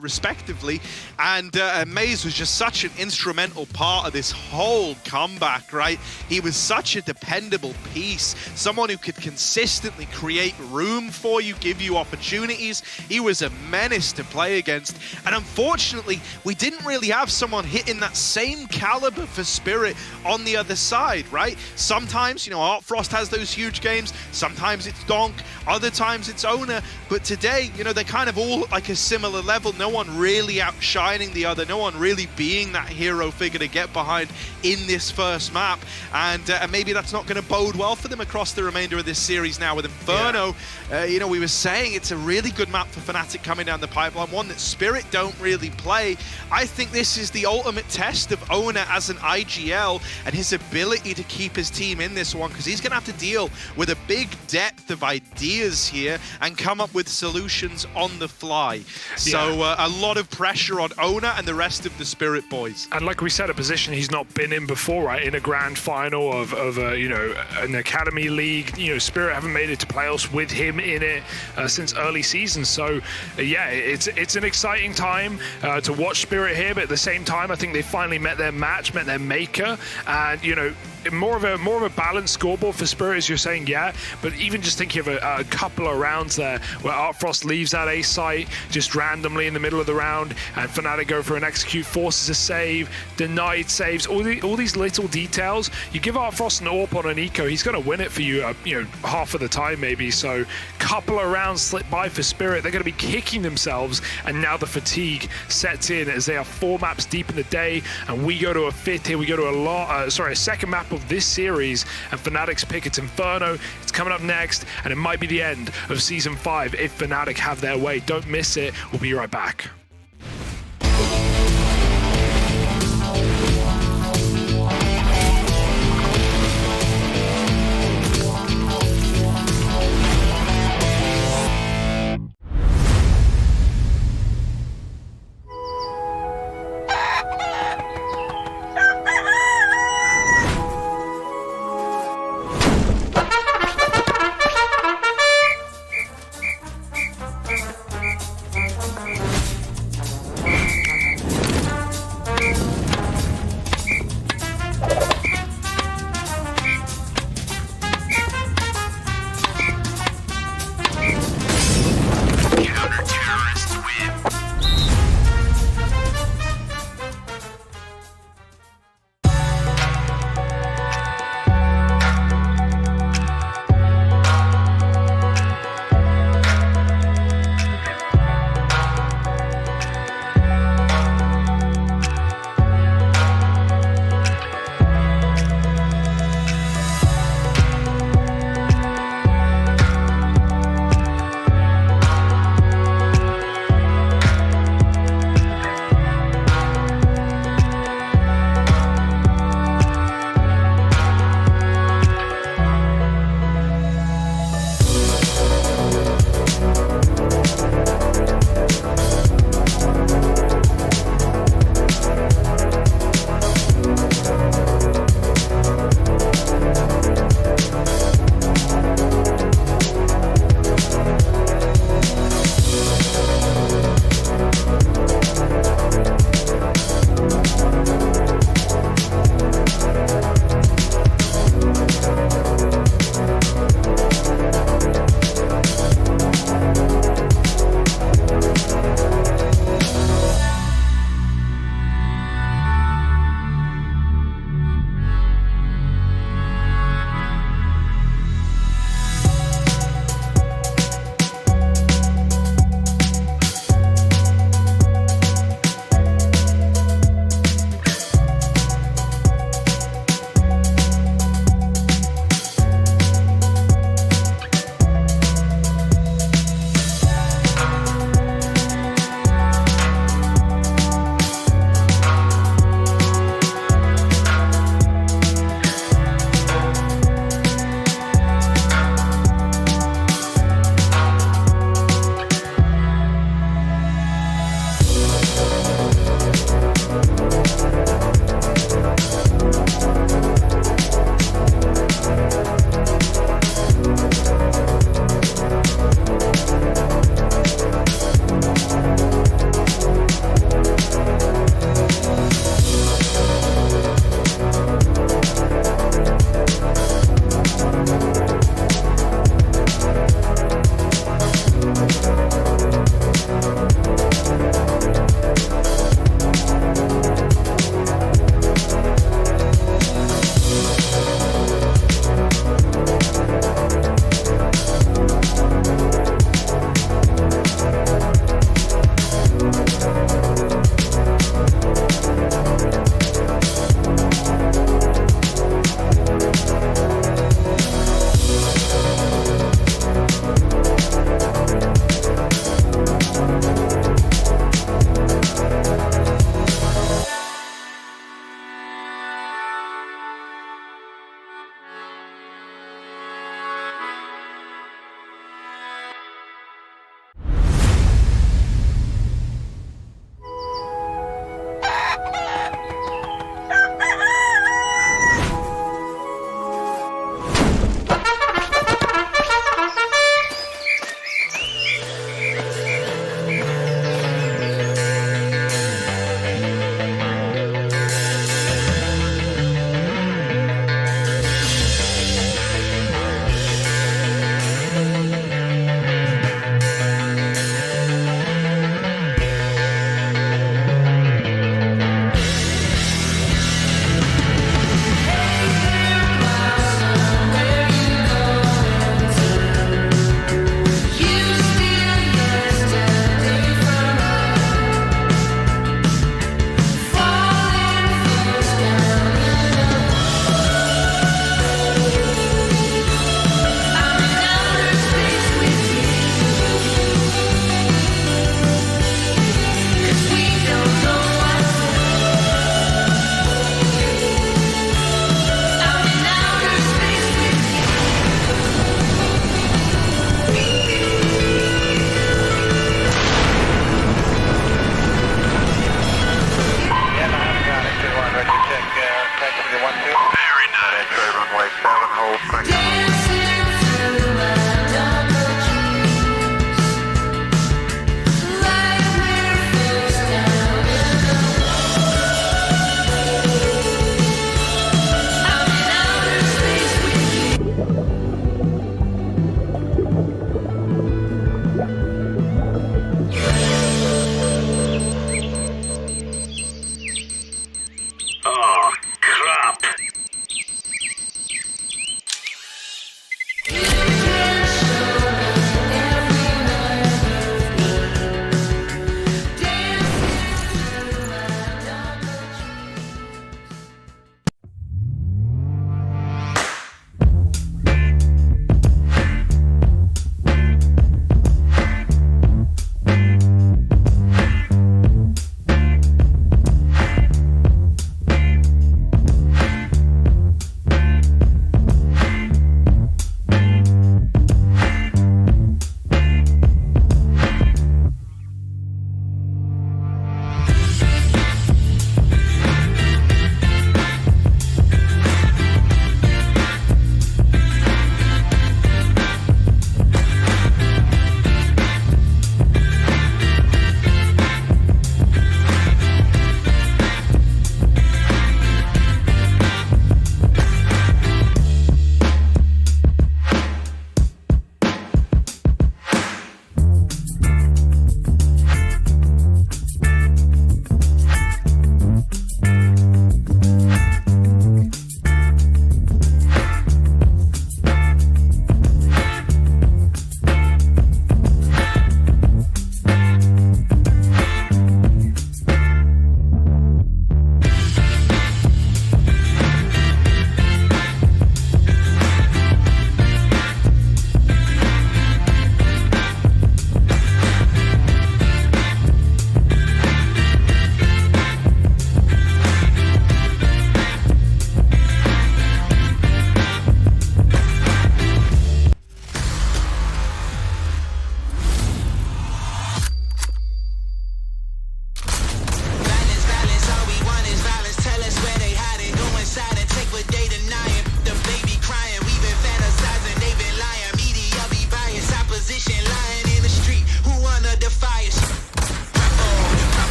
respectively, and Maze was just such an instrumental part of this whole comeback, right? He was such a dependable piece, someone who could consistently create room for you, give you opportunities. He was a menace to play against, and unfortunately we didn't really have someone hitting that same caliber for Spirit on the other side, right? Sometimes, you know, Art Frost has those huge games, sometimes it's Donk, other times it's Owner, but today, you know, they're kind of all like a similar level. No one really outshining the other, no one really being that hero figure to get behind in this first map, and maybe that's not going to bode well for them across the remainder of this series now with Inferno. You know, we were saying it's a really good map for Fnatic coming down the pipeline, one that Spirit don't really play. I think this is the ultimate test of Owner as an IGL and his ability to keep his team in this one, because he's going to have to deal with a big depth of ideas here and come up with solutions on the fly. So a lot of pressure on Owner and the rest of the Spirit boys. And like we said, a position he's not been in before, right? In a grand final of you know, an academy league. You know, Spirit haven't made it to playoffs with him in it since early season. So yeah, it's an exciting time to watch Spirit here, but at the same time, I think they finally met their match, met their maker, and you know, more of a balanced scoreboard for Spirit, as you're saying, but even just thinking of a couple of rounds there where Art Frost leaves that A site just randomly in the middle of the round, and Fnatic go for an execute, forces a save, denied saves, all these little details. You give Art Frost an AWP on an eco, he's going to win it for you, you know, half of the time maybe. So couple of rounds slip by for Spirit, they're going to be kicking themselves, and now the fatigue sets in as they are 4 maps deep in the day, and we go to a fifth here, we go to a second map of this series, and Fnatic's pick, it's Inferno. It's coming up next, and it might be the end of Season 5 if Fnatic have their way. Don't miss it. We'll be right back.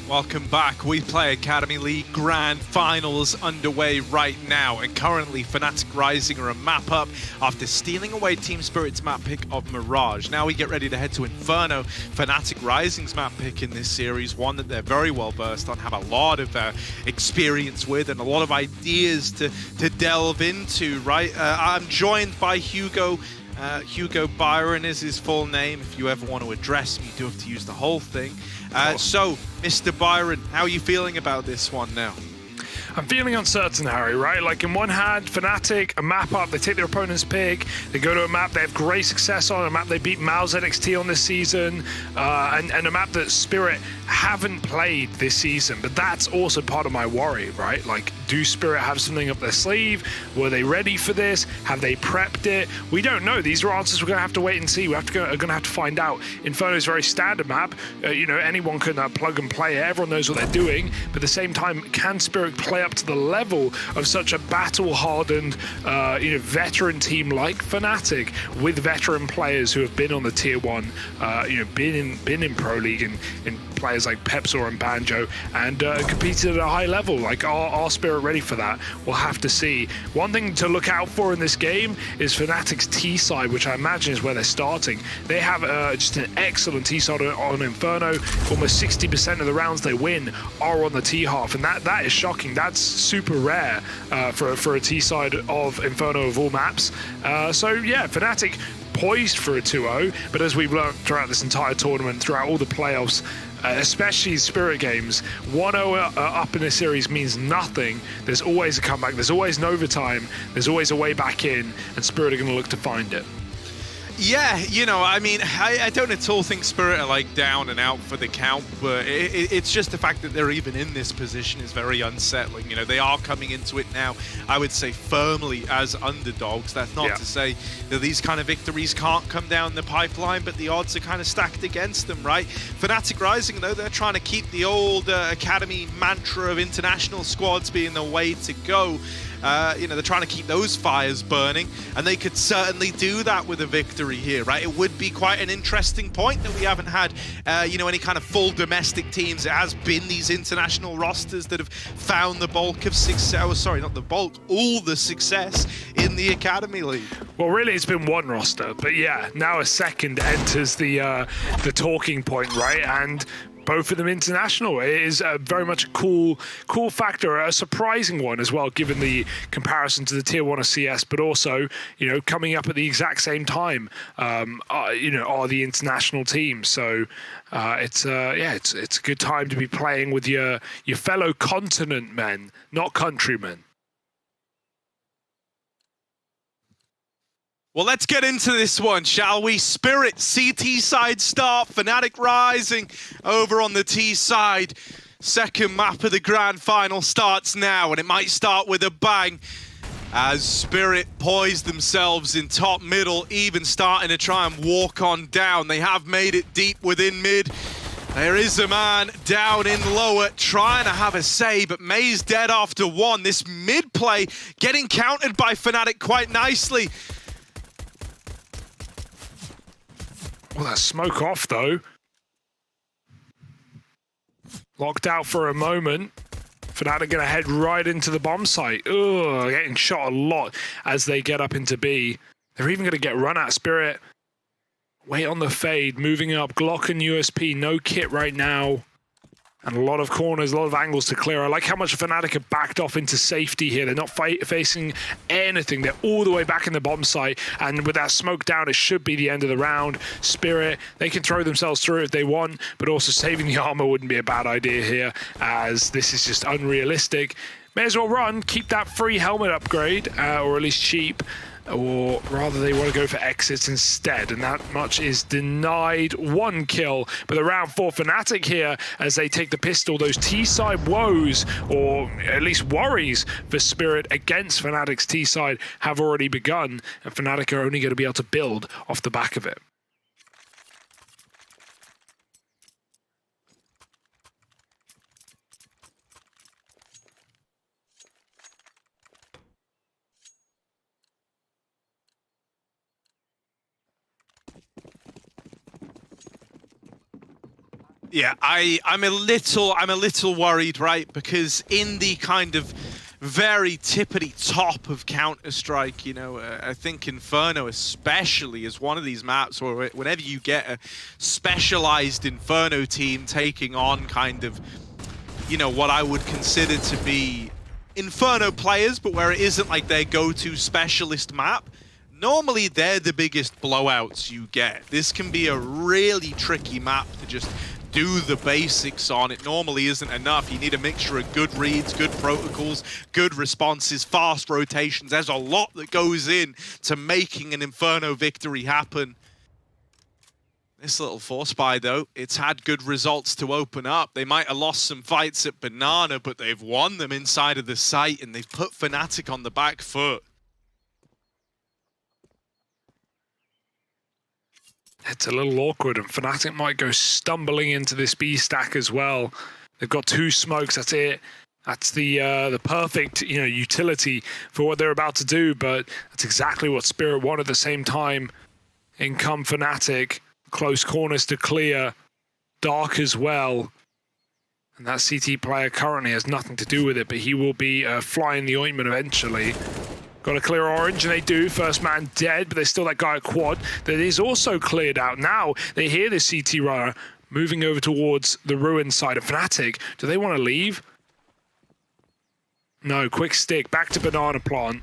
Welcome back. WePlay Academy League Grand Finals underway right now, and currently Fnatic Rising are a map up after stealing away Team Spirit's map pick of Mirage. Now we get ready to head to Inferno. Fnatic Rising's map pick in this series, one that they're very well versed on, have a lot of experience with and a lot of ideas to delve into, right? I'm joined by Hugo. Hugo Byron is his full name. If you ever want to address me, you do have to use the whole thing. So, Mr. Byron, how are you feeling about this one now? I'm feeling uncertain, Harry, right? Like, in one hand, Fnatic, a map up, they take their opponent's pick, they go to a map they have great success on, a map they beat Mal's NXT on this season, and a map that Spirit haven't played this season. But that's also part of my worry, right? Like, do Spirit have something up their sleeve? Were they ready for this? Have they prepped it? We don't know. These are answers we're going to have to wait and see. We're going to have to find out. Inferno is a very standard map. You know, anyone can plug and play it. Everyone knows what they're doing. But at the same time, can Spirit play up to the level of such a battle-hardened, veteran team like Fnatic, with veteran players who have been on the tier 1, been in Pro League, and players like Pepsor and Banjo, and competed at a high level? Like, are Spirit ready for that? We'll have to see. One thing to look out for in this game is Fnatic's T side, which I imagine is where they're starting. They have just an excellent T side on Inferno. Almost 60% of the rounds they win are on the T half, and that is shocking. That's super rare for a T side of Inferno of all maps. So yeah, Fnatic poised for a 2-0, but as we've learned throughout this entire tournament, throughout all the playoffs, especially Spirit games. 1-0 up in the series means nothing. There's always a comeback, there's always an overtime, there's always a way back in, and Spirit are going to look to find it. Yeah, you know, I mean, I don't at all think Spirit are like down and out for the count, but it's just the fact that they're even in this position is very unsettling. You know, they are coming into it now, I would say, firmly as underdogs. That's not to say that these kind of victories can't come down the pipeline, but the odds are kind of stacked against them, right? Fnatic Rising, though, they're trying to keep the old Academy mantra of international squads being the way to go. You know, they're trying to keep those fires burning, and they could certainly do that with a victory here, right? It would be quite an interesting point that we haven't had, you know, any kind of full domestic teams. It has been these international rosters that have found the bulk of success, oh, sorry, not the bulk, all the success in the Academy League. Well, really, it's been one roster, but yeah, now a second enters the talking point, right? And both of them international. It is very much a cool factor, a surprising one as well, given the comparison to the Tier 1 of CS, but also, you know, coming up at the exact same time, you know, are the international teams. So it's a good time to be playing with your fellow continent men, not countrymen. Well, let's get into this one, shall we? Spirit, CT side start, Fnatic Rising over on the T side. Second map of the grand final starts now, and it might start with a bang as Spirit poise themselves in top middle, even starting to try and walk on down. They have made it deep within mid. There is a man down in lower trying to have a say, but May's dead after one. This mid play getting countered by Fnatic quite nicely. Well, that smoke off, though. Locked out for a moment. Fnatic going to head right into the bomb site. Ugh, getting shot a lot as they get up into B. They're even going to get run at. Spirit. Wait on the fade. Moving up. Glock and USP. No kit right now. And a lot of corners, a lot of angles to clear. I like how much Fnatic have backed off into safety here. They're not facing anything. They're all the way back in the bomb site. And with that smoke down, it should be the end of the round. Spirit, they can throw themselves through if they want, but also saving the armor wouldn't be a bad idea here, as this is just unrealistic. May as well run, keep that free helmet upgrade, or at least cheap. Or rather, they want to go for exits instead, and that much is denied. One kill, but the round for Fnatic here as they take the pistol. Those T-side woes, or at least worries for Spirit against Fnatic's T-side have already begun, and Fnatic are only going to be able to build off the back of it. Yeah, I'm a little worried, right? Because in the kind of very tippity top of Counter-Strike, you know, I think Inferno especially is one of these maps where whenever you get a specialized Inferno team taking on kind of, you know, what I would consider to be Inferno players, but where it isn't like their go-to specialist map, normally they're the biggest blowouts you get. This can be a really tricky map to just do the basics on. It normally isn't enough. You need a mixture of good reads, good protocols, good responses, fast rotations. There's a lot that goes in to making an Inferno victory happen. This little force buy, though, it's had good results to open up. They might have lost some fights at Banana, but they've won them inside of the site, and they've put Fnatic on the back foot. It's a little awkward, and Fnatic might go stumbling into this B stack as well. They've got two smokes, that's it. That's the perfect, you know, utility for what they're about to do, but that's exactly what Spirit want at the same time. In come Fnatic, close corners to clear, dark as well. And that CT player currently has nothing to do with it, but he will be flying the ointment eventually. Got to clear orange, and they do. First man dead, but there's still that guy at quad that is also cleared out. Now they hear the CT runner moving over towards the ruin side of Fnatic. Do they want to leave? No, quick stick, back to banana plant.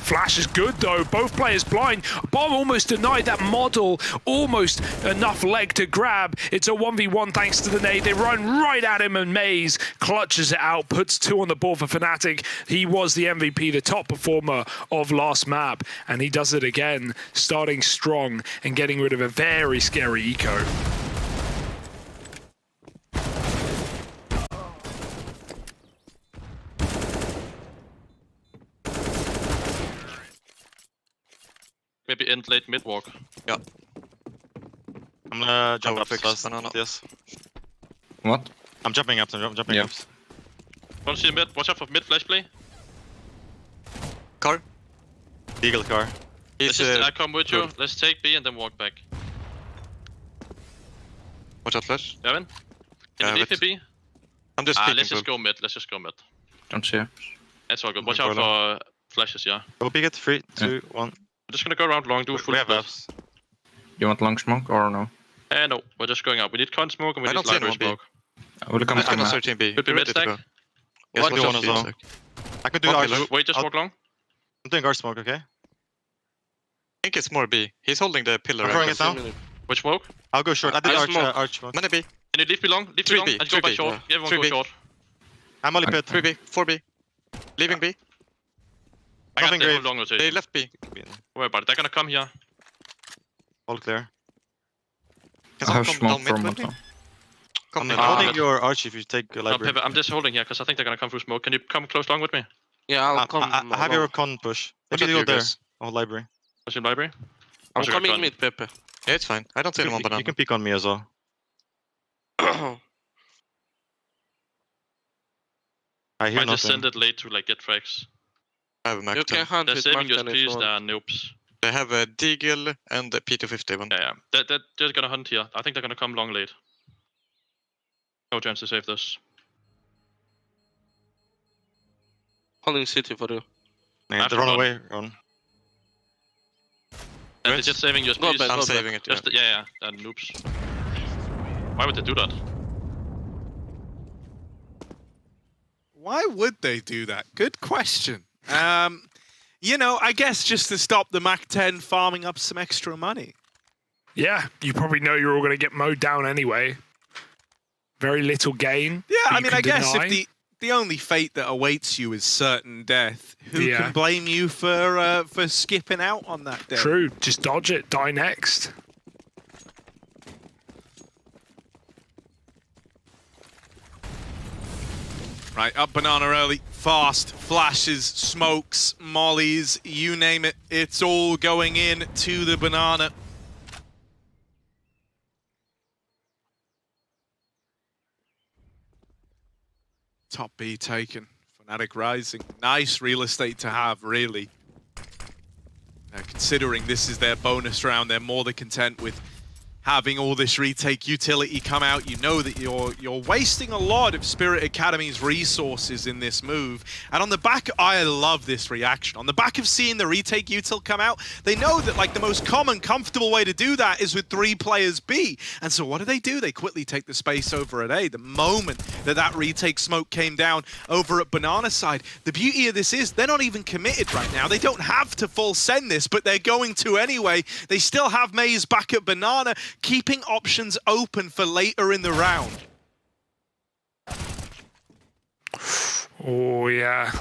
Flash is good though, both players blind. Bomb almost denied that model, almost enough leg to grab. It's a 1v1 thanks to the nade. They run right at him and Maze clutches it out, puts 2 on the board for fnatic. He was the MVP, the top performer of last map, and he does it again, starting strong and getting rid of a very scary eco. Maybe end late mid walk. Yeah. I'm gonna jump up fast. Yes. What? I'm jumping up. I'm jumping up. Don't see mid. Watch out for mid flash play. Car. Eagle car. I come with you. Let's take B and then walk back. Watch out, flash. Evan? Can you leave me B? I'm just let's just go mid. Let's just go mid. Don't see. That's all good. Watch out for flashes, yeah. Go big it. 3, 2, 1. We're just gonna go around long, do a full split. You want long smoke or no? No, we're just going up. We need con smoke and we need library smoke. Will come I'm not searching B. Could be mid stack. Yes, go one as well. I could do arch. Wait, just walk long. I'm doing guard smoke, okay? I think it's more B. He's holding the pillar. I'm throwing it down. Which smoke? I'll go short. I did arch one. Many B. Can you leave me long? Leave me long and go by short. Everyone go short. I'm only pit. 3B. 4B. Leaving B. I got the whole long rotation. They left B. Don't worry about it. They're gonna come here. All clear. I have smoke from bottom. I'm holding your arch if you take library. No, I'm just holding here because I think they're gonna come through smoke. Can you come close long with me? Yeah, I'll come. I have your con push. What do you do there? Oh, library. What's your library? I'm coming mid, Pepe. Yeah, it's fine. I don't see anyone banana. You can peek on me as well. I hear I just nothing. send it late to like get tracks. I have a Mac 10. You can hunt They're with saving Mac your 10 please, they are noobs. They have a Deagle and a P250 one. Yeah. They're just gonna hunt here. I think they're gonna come long late. No chance to save this. Holding city for you. Yeah, they run away, run. And they're just saving your please. I'm saving it, just, yeah, they're noobs. Why would they do that? Why would they do that? Good question. You know, I guess just to stop the Mac 10 farming up some extra money. Yeah, you probably know you're all going to get mowed down anyway. Very little gain. Yeah, I mean, I guess if the only fate that awaits you is certain death, who can blame you for skipping out on that day? True, just dodge it, die next. Right, up banana early, fast, flashes, smokes, mollies, you name it, it's all going in to the banana. Top B taken, fnatic rising. Nice real estate to have, really. Considering this is their bonus round, they're more than content with having all this retake utility come out. You know that you're wasting a lot of Spirit Academy's resources in this move. And on the back, I love this reaction. On the back of seeing the retake util come out, they know that like the most common, comfortable way to do that is with 3 players B. And so what do? They quickly take the space over at A. The moment that retake smoke came down over at banana side, the beauty of this is they're not even committed right now. They don't have to full send this, but they're going to anyway. They still have Maze back at banana, keeping options open for later in the round. Oh, yeah.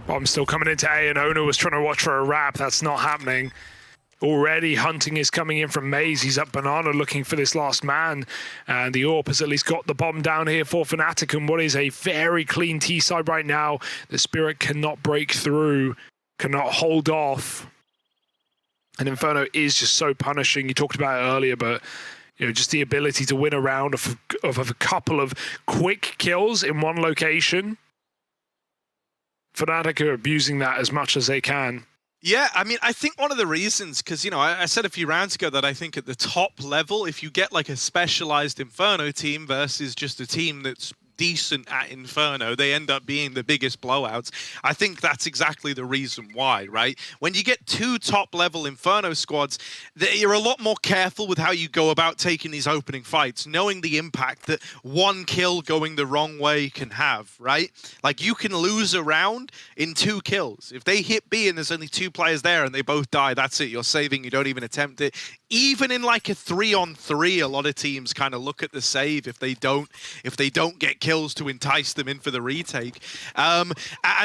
Bomb still coming into A, and Ono was trying to watch for a wrap. That's not happening. Already hunting is coming in from Maze. He's up banana looking for this last man. And the AWP has at least got the bomb down here for fnatic, and what is a very clean T side right now. The Spirit cannot break through, cannot hold off. And Inferno is just so punishing. You talked about it earlier, but you know, just the ability to win a round of a couple of quick kills in one location. fnatic are abusing that as much as they can. Yeah, I mean, I think one of the reasons, because, you know, I said a few rounds ago that I think at the top level, if you get like a specialized Inferno team versus just a team that's decent at Inferno, they end up being the biggest blowouts. I think that's exactly the reason why, right? When you get 2 top-level Inferno squads, you're a lot more careful with how you go about taking these opening fights, knowing the impact that 1 kill going the wrong way can have, right? Like, you can lose a round in 2 kills. If they hit B and there's only 2 players there and they both die, that's it. You're saving. You don't even attempt it. Even in like a 3-on-3, a lot of teams kind of look at the save if they don't get kills to entice them in for the retake. And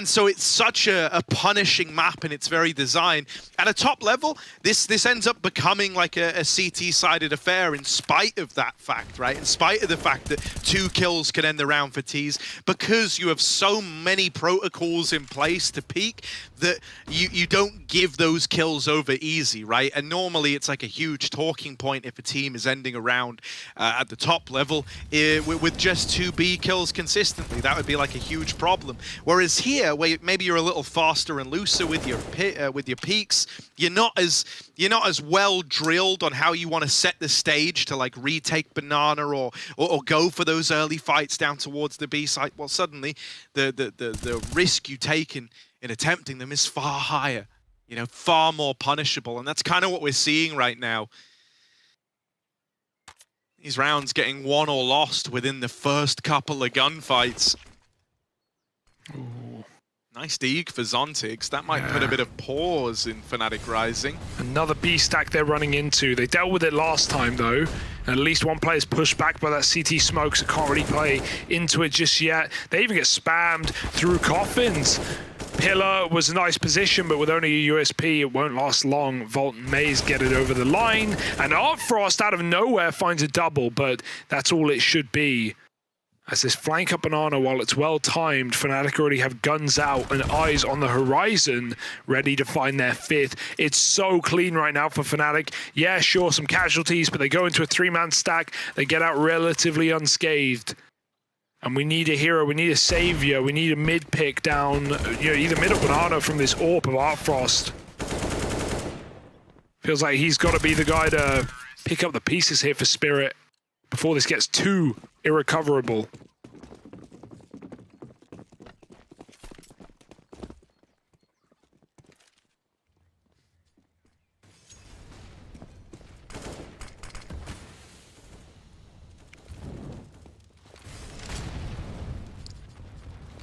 so it's such a punishing map in its very design. At a top level, this ends up becoming like a CT-sided affair in spite of that fact, right? In spite of the fact that 2 kills can end the round for T's, because you have so many protocols in place to peak that you don't give those kills over easy, right? And normally it's like a huge talking point if a team is ending a round at the top level with just 2 B kills consistently. That would be like a huge problem. Whereas here, where maybe you're a little faster and looser with your peaks, you're not as well drilled on how you want to set the stage to like retake banana or go for those early fights down towards the B site. Well, suddenly the risk you take in attempting them is far higher, you know, far more punishable, and that's kind of what we're seeing right now. These rounds getting won or lost within the first couple of gunfights. Ooh. Nice dig for Zontix. That might put a bit of pause in Fnatic Rising. Another B stack they're running into. They dealt with it last time though. At least one player's pushed back by that CT smoke, so can't really play into it just yet. They even get spammed through coffins. Pillar was a nice position, but with only a USP, it won't last long. Volt and Maze get it over the line, and Artfrost out of nowhere finds a double, but that's all it should be. As this flank up banana, while it's well timed, Fnatic already have guns out and eyes on the horizon, ready to find their 5th. It's so clean right now for Fnatic. Yeah, sure, some casualties, but they go into a 3-man stack. They get out relatively unscathed. And we need a hero, we need a savior, we need a mid pick down, you know, either mid or banana from this AWP of Artfrost. Feels like he's got to be the guy to pick up the pieces here for Spirit before this gets too irrecoverable.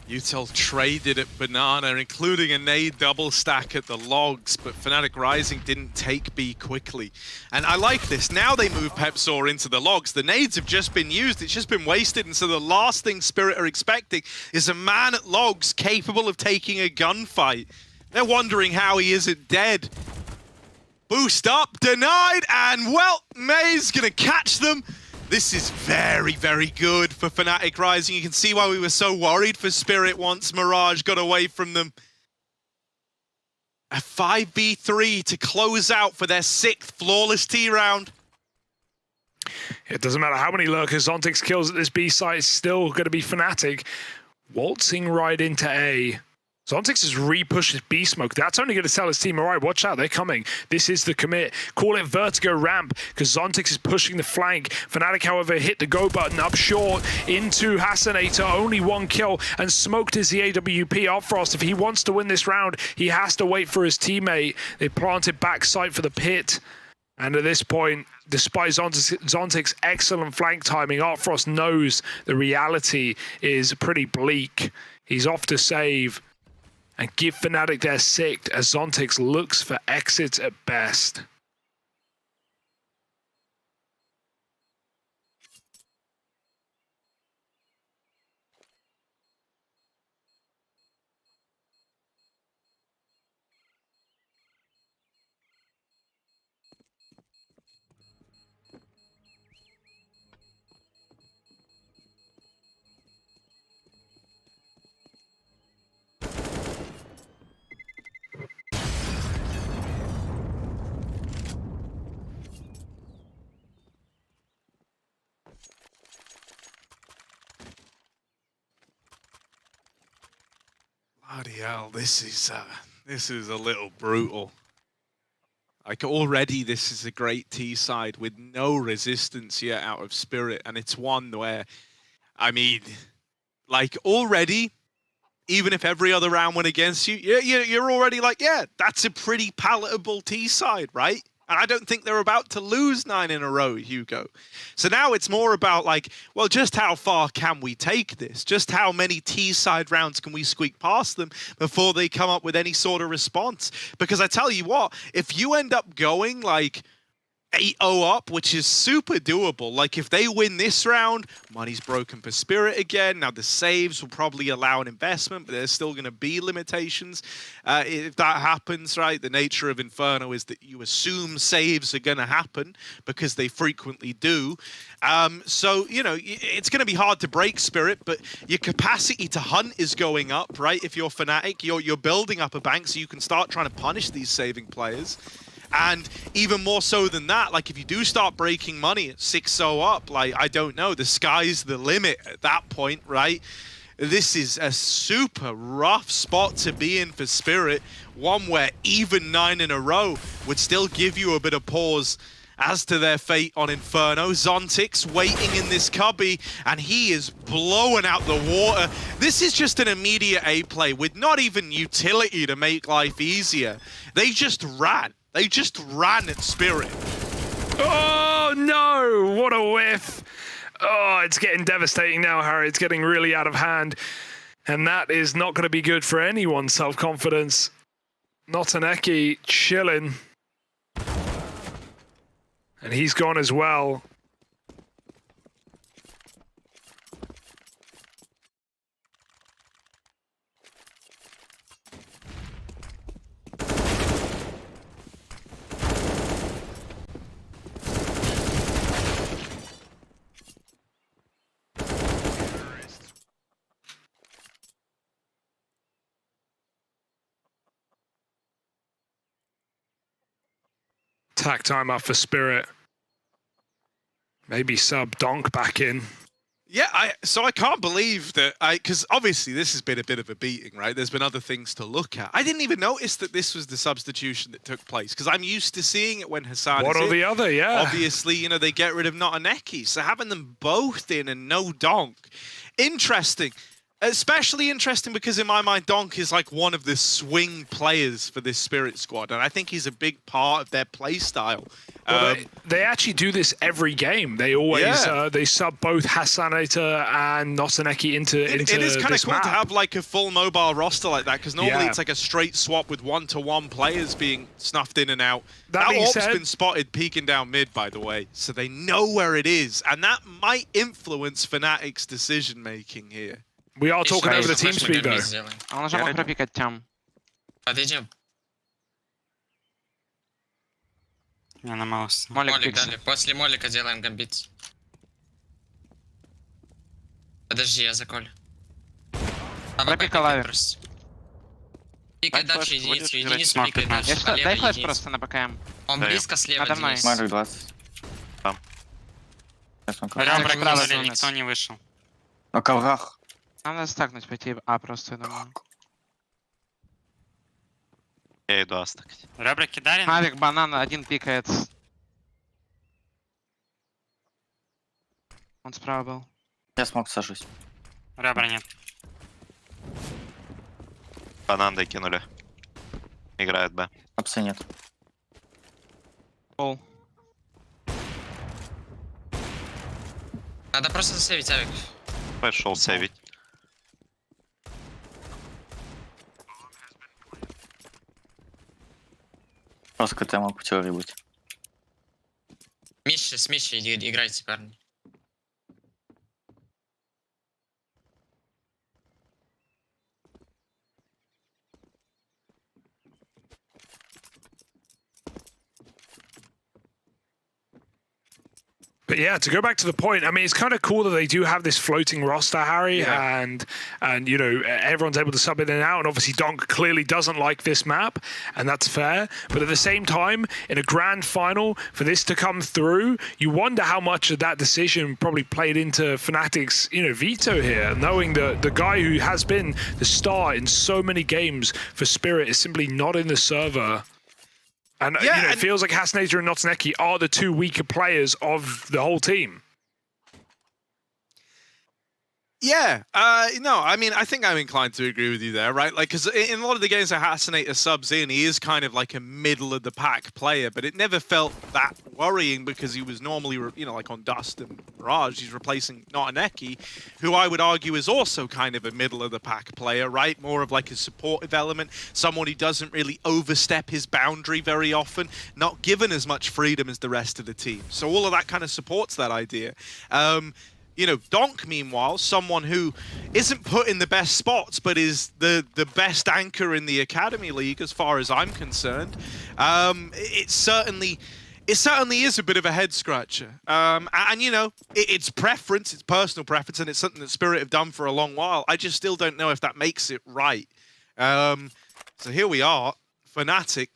Utel traded at banana, including a nade double stack at the logs, but Fnatic Rising didn't take B quickly. And I like this. Now they move Pepsaw into the logs. The nades have just been used. It's just been wasted. And so the last thing Spirit are expecting is a man at logs capable of taking a gunfight. They're wondering how he isn't dead. Boost up, denied, and well, May's gonna catch them. This is very, very good for Fnatic Rising. You can see why we were so worried for Spirit once Mirage got away from them. A 5v3 to close out for their 6th flawless T round. It doesn't matter how many lurkers Zontix kills at this B site, it's still going to be Fnatic waltzing right into A. Zontix has re-pushed his B smoke. That's only going to tell his team, all right, watch out, they're coming. This is the commit. Call it vertigo ramp, because Zontix is pushing the flank. Fnatic, however, hit the go button up short into Hasanator. Only 1 kill, and smoked is the AWP. Artfrost, if he wants to win this round, he has to wait for his teammate. They planted backside for the pit. And at this point, despite Zontix's excellent flank timing, Artfrost knows the reality is pretty bleak. He's off to save and give Fnatic their 6th as Zontix looks for exits at best. Bloody hell, this is a little brutal. Like, already this is a great T side with no resistance yet out of Spirit, and it's one where, I mean, like already, even if every other round went against you, you're already like, yeah, that's a pretty palatable T side, right? And I don't think they're about to lose 9 in a row, Hugo. So now it's more about like, well, just how far can we take this? Just how many T-side rounds can we squeak past them before they come up with any sort of response? Because I tell you what, if you end up going like 8-0 up, which is super doable. Like if they win this round, money's broken for Spirit again. Now the saves will probably allow an investment, but there's still going to be limitations if that happens, right? The nature of Inferno is that you assume saves are going to happen because they frequently do. So, you know, it's going to be hard to break Spirit, but your capacity to hunt is going up, right? If you're Fnatic, you're building up a bank so you can start trying to punish these saving players. And even more so than that, like if you do start breaking money at 6-0 up, like I don't know, the sky's the limit at that point, right? This is a super rough spot to be in for Spirit, one where even 9 in a row would still give you a bit of pause as to their fate on Inferno. Zontix waiting in this cubby, and he is blowing out the water. This is just an immediate A play with not even utility to make life easier. They just ran. They just ran at Spirit. Oh no, what a whiff. Oh, it's getting devastating now, Harry. It's getting really out of hand. And that is not going to be good for anyone's self-confidence. Notaneki chilling. And he's gone as well. Attack time up for Spirit. Maybe sub Donk back in. Yeah, so I can't believe that because obviously this has been a bit of a beating, right? There's been other things to look at. I didn't even notice that this was the substitution that took place because I'm used to seeing it when Hassan One is or in. the other, yeah. Obviously, you know, they get rid of Notaneki, so having them both in and no Donk. Interesting. Especially interesting because in my mind, Donk is like one of the swing players for this Spirit squad, and I think he's a big part of their play style. Well, they actually do this every game. They always they sub both Hassanator and Notaneki into It is kind of cool map. to have like a full mobile roster like that because normally it's like a straight swap with one-to-one players being snuffed in and out. That Orp's been spotted peeking down mid, by the way, so they know where it is, and that might influence Fnatic's decision-making here. We are talking over the team speed, though. Он уже мог пропикать Тём. Подойдем. Я на маус. Молик дали. После молика делаем гамбит. Подожди, я заколю. Пропикай лави. Пикай дальше единицу. Единицу пикай дальше. Дай флеш просто на БКМ. Он близко слева. Надо мной. Марк 20. Там. Ребра никто не вышел. На коврах. Надо стакнуть пойти. Просто я думаю. Я иду астакать. Ребра кидали. Авик, банан, один пикает. Он справа был. Я смог сажусь. Ребра нет. Банан докинули. Играет Б. Опсы нет. Пол. Надо просто засейвить авик. Пошел сейвить. Просто КТ мог в теории быть. С Мишей играйте, парни. But yeah, to go back to the point, I mean, it's kind of cool that they do have this floating roster, Harry, and you know, everyone's able to sub in and out, and obviously Donk clearly doesn't like this map, and that's fair. But at the same time, in a grand final, for this to come through, you wonder how much of that decision probably played into Fnatic's, you know, veto here, knowing that the guy who has been the star in so many games for Spirit is simply not in the server. And you know, it feels like Hassanator and Notaneki are the two weaker players of the whole team. Yeah, no, I mean, I think I'm inclined to agree with you there, right? Like, because in a lot of the games that Hasanator subs in, he is kind of like a middle-of-the-pack player, but it never felt that worrying because he was normally, you know, like on Dust and Mirage, he's replacing Notaneki, who I would argue is also kind of a middle-of-the-pack player, right? More of like a supportive element, someone who doesn't really overstep his boundary very often, not given as much freedom as the rest of the team. So all of that kind of supports that idea. You know, Donk, meanwhile, someone who isn't put in the best spots, but is the best anchor in the Academy League, as far as I'm concerned. It certainly is a bit of a head scratcher. And you know, it's preference, it's personal preference, and it's something that Spirit have done for a long while. I just still don't know if that makes it right. So here we are, fnatic.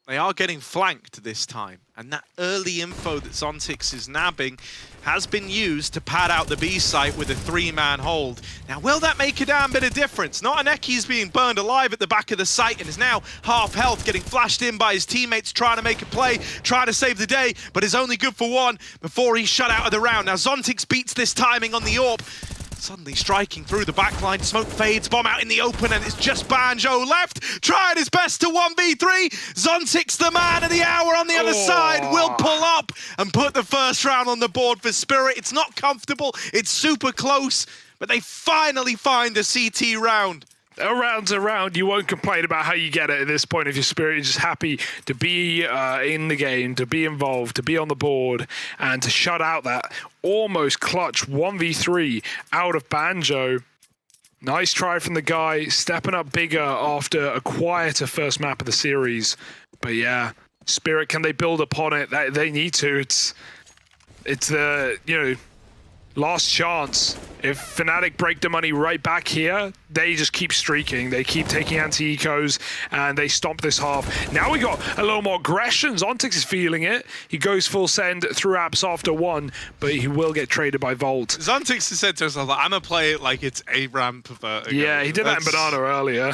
They are getting flanked this time, and that early info that Zontix is nabbing has been used to pad out the B site with a 3-man hold. Now, will that make a damn bit of difference? Notaneki's being burned alive at the back of the site and is now half health, getting flashed in by his teammates, trying to make a play, trying to save the day, but is only good for one before he's shut out of the round. Now, Zontix beats this timing on the AWP. Suddenly striking through the backline, smoke fades, bomb out in the open, and it's just Banjo left, trying his best to 1v3. Zontix, the man of the hour on the other side, will pull up and put the first round on the board for Spirit. It's not comfortable, it's super close, but they finally find the CT round. A round's a round. You won't complain about how you get it at this point if your Spirit is just happy to be in the game, to be involved, to be on the board, and to shut out that almost clutch 1v3 out of Banjo. Nice try from the guy, stepping up bigger after a quieter first map of the series. But yeah, Spirit, can they build upon it? They need to. It's the, you know, last chance. If Fnatic break the money right back here, they just keep streaking. They keep taking anti-ecos, and they stomp this half. Now we got a little more aggression. Zontix is feeling it. He goes full send through apps after one, but he will get traded by Volt. Zontix has said to himself, I'm going to play it like it's a ramp perverter. Yeah, he did that in Banana earlier.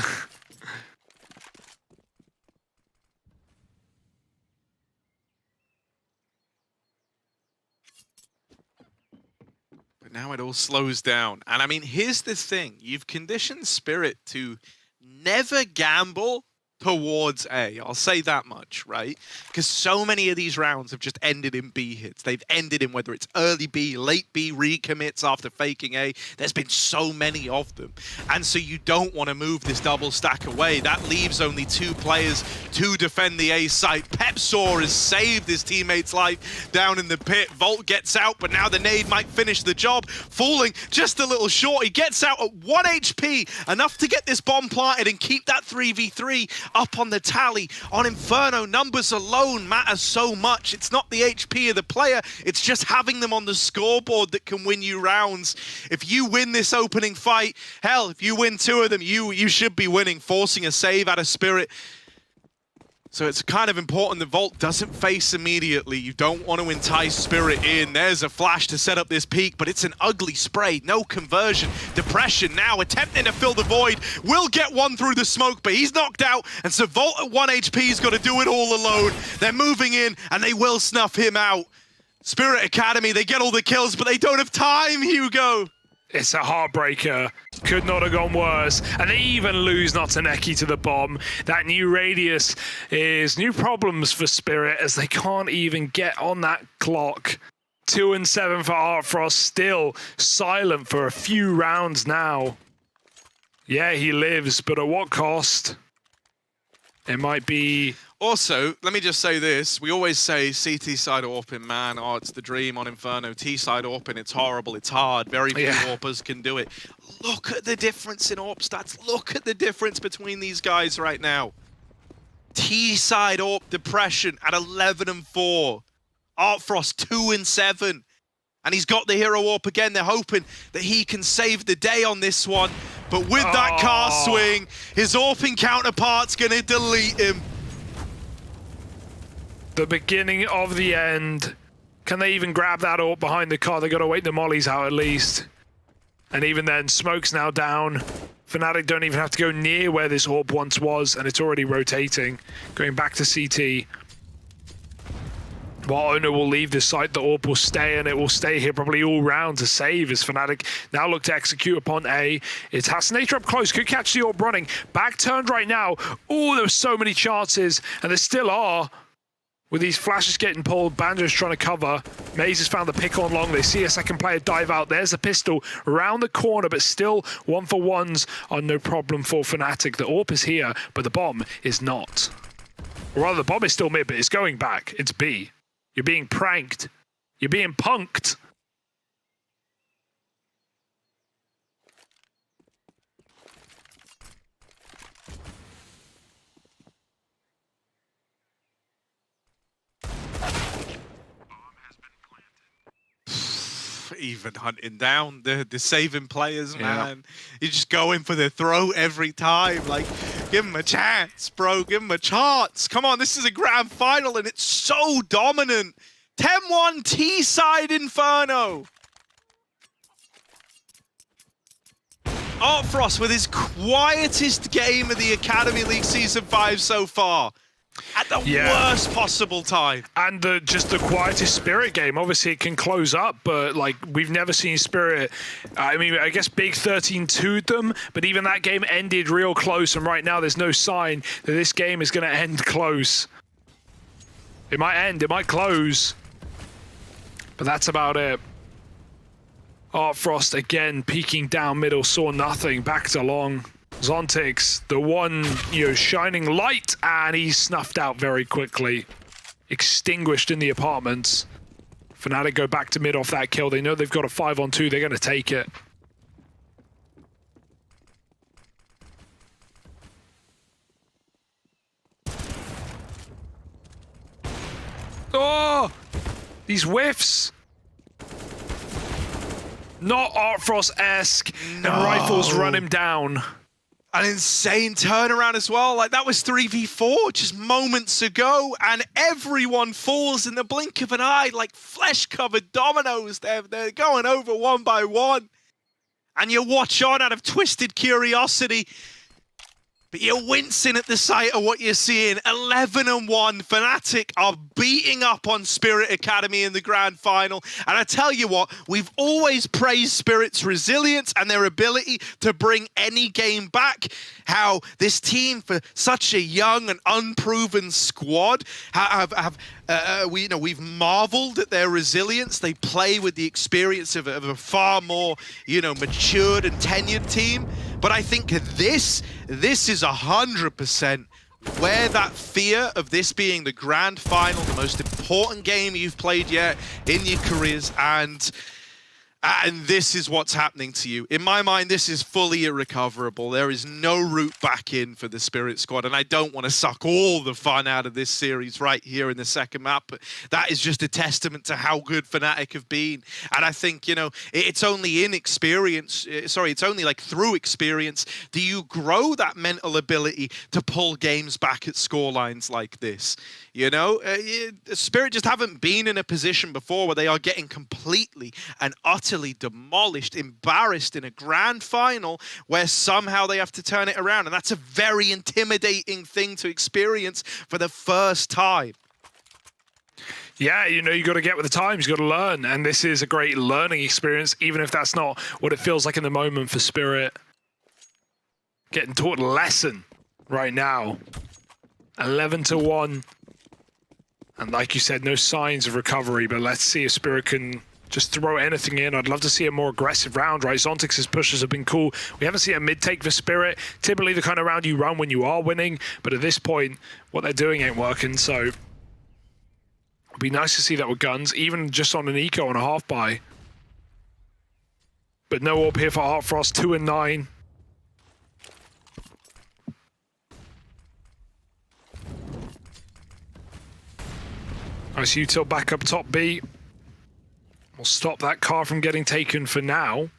Now it all slows down. And I mean, here's the thing. You've conditioned Spirit to never gamble towards A. I'll say that much, right? Because so many of these rounds have just ended in B hits. They've ended in whether it's early B, late B, recommits after faking A. There's been so many of them. And so you don't want to move this double stack away. That leaves only 2 players to defend the A site. Pepsaw has saved his teammate's life down in the pit. Volt gets out, but now the nade might finish the job. Falling just a little short. He gets out at 1 HP, enough to get this bomb planted and keep that 3v3 up on the tally. On Inferno, numbers alone matter so much. It's not the HP of the player, it's just having them on the scoreboard that can win you rounds. If you win this opening fight, hell, if you win 2 of them, you should be winning, forcing a save out of Spirit. So it's kind of important that Volt doesn't face immediately. You don't want to entice Spirit in. There's a flash to set up this peak, but it's an ugly spray. No conversion. Depression now attempting to fill the void. Will get one through the smoke, but he's knocked out. And so Volt at 1 HP is got to do it all alone. They're moving in, and they will snuff him out. Spirit Academy, they get all the kills, but they don't have time, Hugo. It's a heartbreaker. Could not have gone worse. And they even lose Notaneki to the bomb. That new radius is new problems for Spirit as they can't even get on that clock. 2 and 7 for Artfrost, still silent for a few rounds now. Yeah, he lives, but at what cost? It might be... Also, let me just say this. We always say CT side AWP, man, oh, it's the dream on Inferno. T side AWP, it's horrible, it's hard. Very few AWPers can do it. Look at the difference in AWP stats. Look at the difference between these guys right now. T side AWP depression at 11 and 4. Artfrost 2 and 7. And he's got the hero AWP again. They're hoping that he can save the day on this one. But with that cast swing, his AWPing counterpart's gonna delete him. The beginning of the end. Can they even grab that AWP behind the car? They got to wait the mollies out at least. And even then, smoke's now down. Fnatic don't even have to go near where this AWP once was, and it's already rotating, going back to CT. While Ono will leave this site, the AWP will stay, and it will stay here probably all round to save as fnatic now look to execute upon A. It's Hasanator up close, could catch the AWP running. Back turned right now. Oh, there were so many chances, and there still are. With these flashes getting pulled, Banjo's trying to cover. Maze has found the pick on long. They see a second player dive out. There's a pistol around the corner, but still 1-for-1s are no problem for fnatic. The AWP is here, but the bomb is not. Or rather, the bomb is still mid, but it's going back. It's B. You're being pranked. You're being punked. Even hunting down the saving players, man. You just go in for the throat every time. Like, give them a chance, bro. Give them a chance. Come on, this is a grand final, and it's so dominant. 10-1 T-side Inferno. Artfrost with his quietest game of the Academy League Season 5 so far. At the worst possible time. And just the quietest Spirit game. Obviously, it can close up, but like we've never seen Spirit. I mean, I guess Big 13-2'd them, but even that game ended real close, and right now there's no sign that this game is going to end close. It might end, it might close, but that's about it. Artfrost again peeking down middle, saw nothing, back to long. Zontix, the one, shining light, and he's snuffed out very quickly. Extinguished in the apartments. fnatic go back to mid off that kill. They know they've got a 5-on-2. They're going to take it. Oh! These whiffs! Not Artfrost-esque. No. And Rifles run him down. An insane turnaround as well. Like, that was 3v4 just moments ago, and everyone falls in the blink of an eye like flesh-covered dominoes. They're going over one by one. And you watch on out of twisted curiosity, but you're wincing at the sight of what you're seeing. 11-1, fnatic are beating up on Spirit Academy in the grand final. And I tell you what, we've always praised Spirit's resilience and their ability to bring any game back. How this team, for such a young and unproven squad, we've marveled at their resilience. They play with the experience of a far more, matured and tenured team. But I think this is 100% where that fear of this being the grand final, the most important game you've played yet in your careers, and this is what's happening to you. In my mind, this is fully irrecoverable. There is no route back in for the Spirit squad, and I don't want to suck all the fun out of this series right here in the second map, but that is just a testament to how good fnatic have been. And I think, it's only in experience, it's only like through experience do you grow that mental ability to pull games back at scorelines like this. Spirit just haven't been in a position before where they are getting completely and utterly demolished, embarrassed in a grand final where somehow they have to turn it around. And that's a very intimidating thing to experience for the first time. Yeah, you got to get with the times, you got to learn. And this is a great learning experience, even if that's not what it feels like in the moment for Spirit. Getting taught a lesson right now. 11-1. And like you said, no signs of recovery, but let's see if Spirit can just throw anything in. I'd love to see a more aggressive round, right? Zontix's pushes have been cool. We haven't seen a mid-take for Spirit. Typically the kind of round you run when you are winning, but at this point, what they're doing ain't working, so it'd be nice to see that with guns, even just on an eco and a half buy. But no AWP here for Artfrost, 2-9. Nice util back up top B. We'll stop that car from getting taken for now.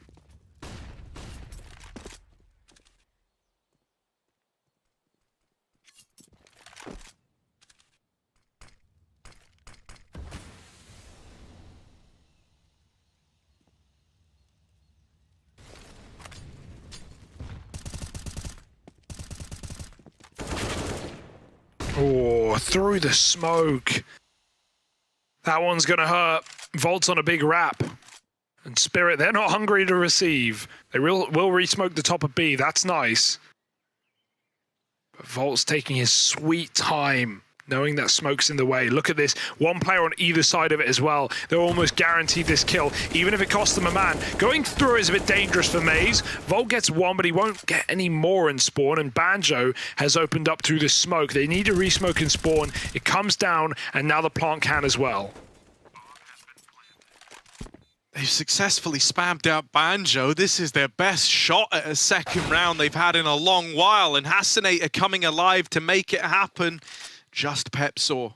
Oh, through the smoke. That one's going to hurt. Volt's on a big wrap. And Spirit, they're not hungry to receive. They will re-smoke the top of B. That's nice. But Volt's taking his sweet time, knowing that smoke's in the way. Look at this. One player on either side of it as well. They're almost guaranteed this kill, even if it costs them a man. Going through is a bit dangerous for Maze. Volt gets one, but he won't get any more in spawn, and Banjo has opened up through the smoke. They need to re-smoke in spawn. It comes down, and now the plant can as well. They've successfully spammed out Banjo. This is their best shot at a second round they've had in a long while, and Hassanate are coming alive to make it happen. Just Pepsaw,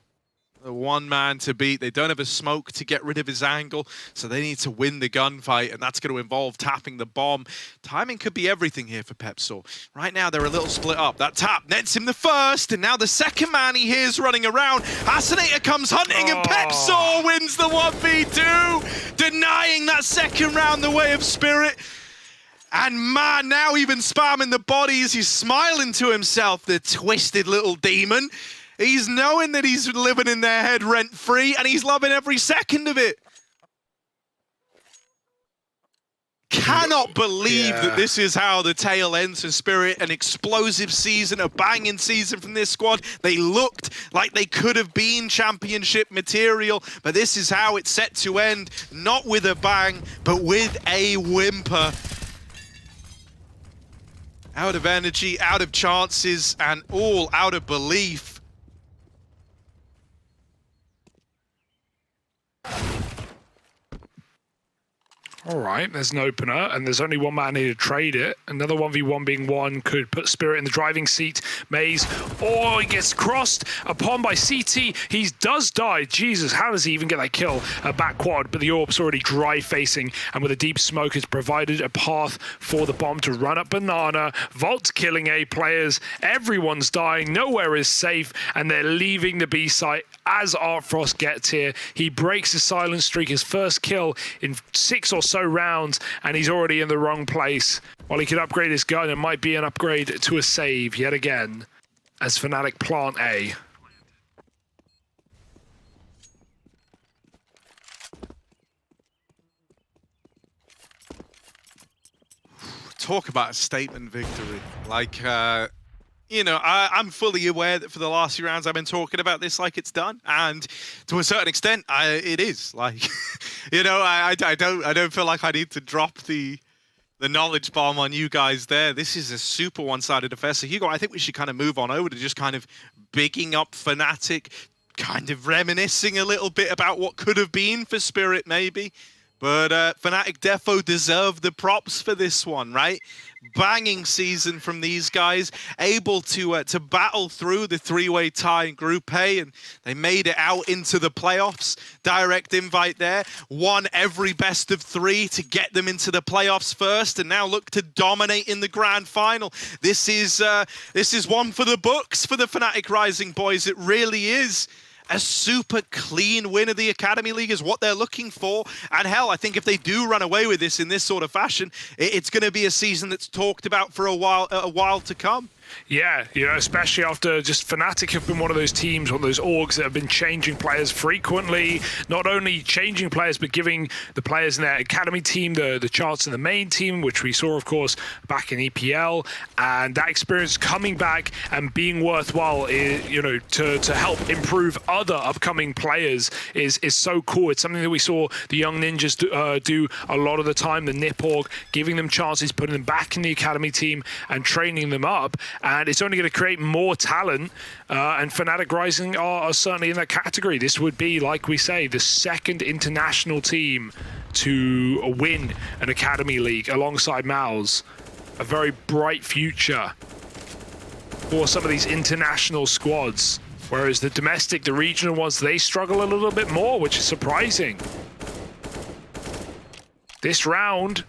the one man to beat. They don't have a smoke to get rid of his angle, so they need to win the gunfight, and that's going to involve tapping the bomb. Timing could be everything here for Pepsaw. Right now, they're a little split up. That tap nets him the first, and now the second man he hears running around. Hassanator comes hunting, and Pepsaw wins the 1v2, denying that second round the way of Spirit. And man, now even spamming the bodies, he's smiling to himself, the twisted little demon. He's knowing that he's living in their head rent-free, and he's loving every second of it. Cannot believe that this is how the tail ends for Spirit. An explosive season, a banging season from this squad. They looked like they could have been championship material, but this is how it's set to end. Not with a bang, but with a whimper. Out of energy, out of chances, and all out of belief. All right, there's an opener, and there's only one man here to trade it. Another 1v1 being one could put Spirit in the driving seat. Maze, oh, he gets crossed upon by CT. He does die. Jesus, how does he even get that kill? Back quad, but the orb's already dry-facing, and with a deep smoke, it's provided a path for the bomb to run up Banana. Volt's killing A players. Everyone's dying. Nowhere is safe, and they're leaving the B site as Artfrost gets here. He breaks his silent streak, his first kill in 6 or so rounds, and he's already in the wrong place. While he could upgrade his gun, it might be an upgrade to a save yet again as fnatic plant A. Talk about a statement victory. Like, you know, I'm fully aware that for the last few rounds I've been talking about this like it's done, and to a certain extent, it is. Like, you know, I don't feel like I need to drop the knowledge bomb on you guys there. This is a super one-sided affair. So Hugo, I think we should kind of move on over to just kind of bigging up fnatic, kind of reminiscing a little bit about what could have been for Spirit, maybe. But fnatic defo deserve the props for this one, right? Banging season from these guys, able to battle through the three-way tie in Group A, and they made it out into the playoffs. Direct invite there, won every best of 3 to get them into the playoffs first, and now look to dominate in the grand final. This is one for the books for the Fnatic Rising boys. It really is. A super clean win of the Academy League is what they're looking for. And hell, I think if they do run away with this in this sort of fashion, it's going to be a season that's talked about for a while to come. Yeah, you know, especially after just Fnatic have been one of those teams, one of those orgs that have been changing players frequently. Not only changing players, but giving the players in their academy team the chance in the main team, which we saw, of course, back in EPL. And that experience coming back and being worthwhile, you know, to help improve other upcoming players is so cool. It's something that we saw the young ninjas do a lot of the time, the Niporg, giving them chances, putting them back in the academy team and training them up. And it's only going to create more talent, and Fnatic Rising are certainly in that category. This would be, like we say, the second international team to win an Academy League alongside Mouse. A very bright future for some of these international squads, whereas the domestic, the regional ones, they struggle a little bit more, which is surprising. This round,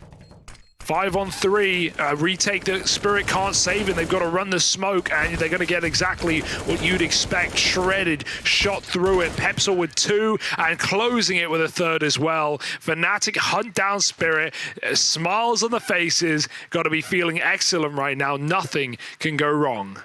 5-on-3, retake the Spirit can't save it. They've got to run the smoke, and they're going to get exactly what you'd expect. Shredded, shot through it. Pepsaw with 2, and closing it with a 3rd as well. Fnatic hunt down Spirit. Smiles on the faces. Got to be feeling excellent right now. Nothing can go wrong.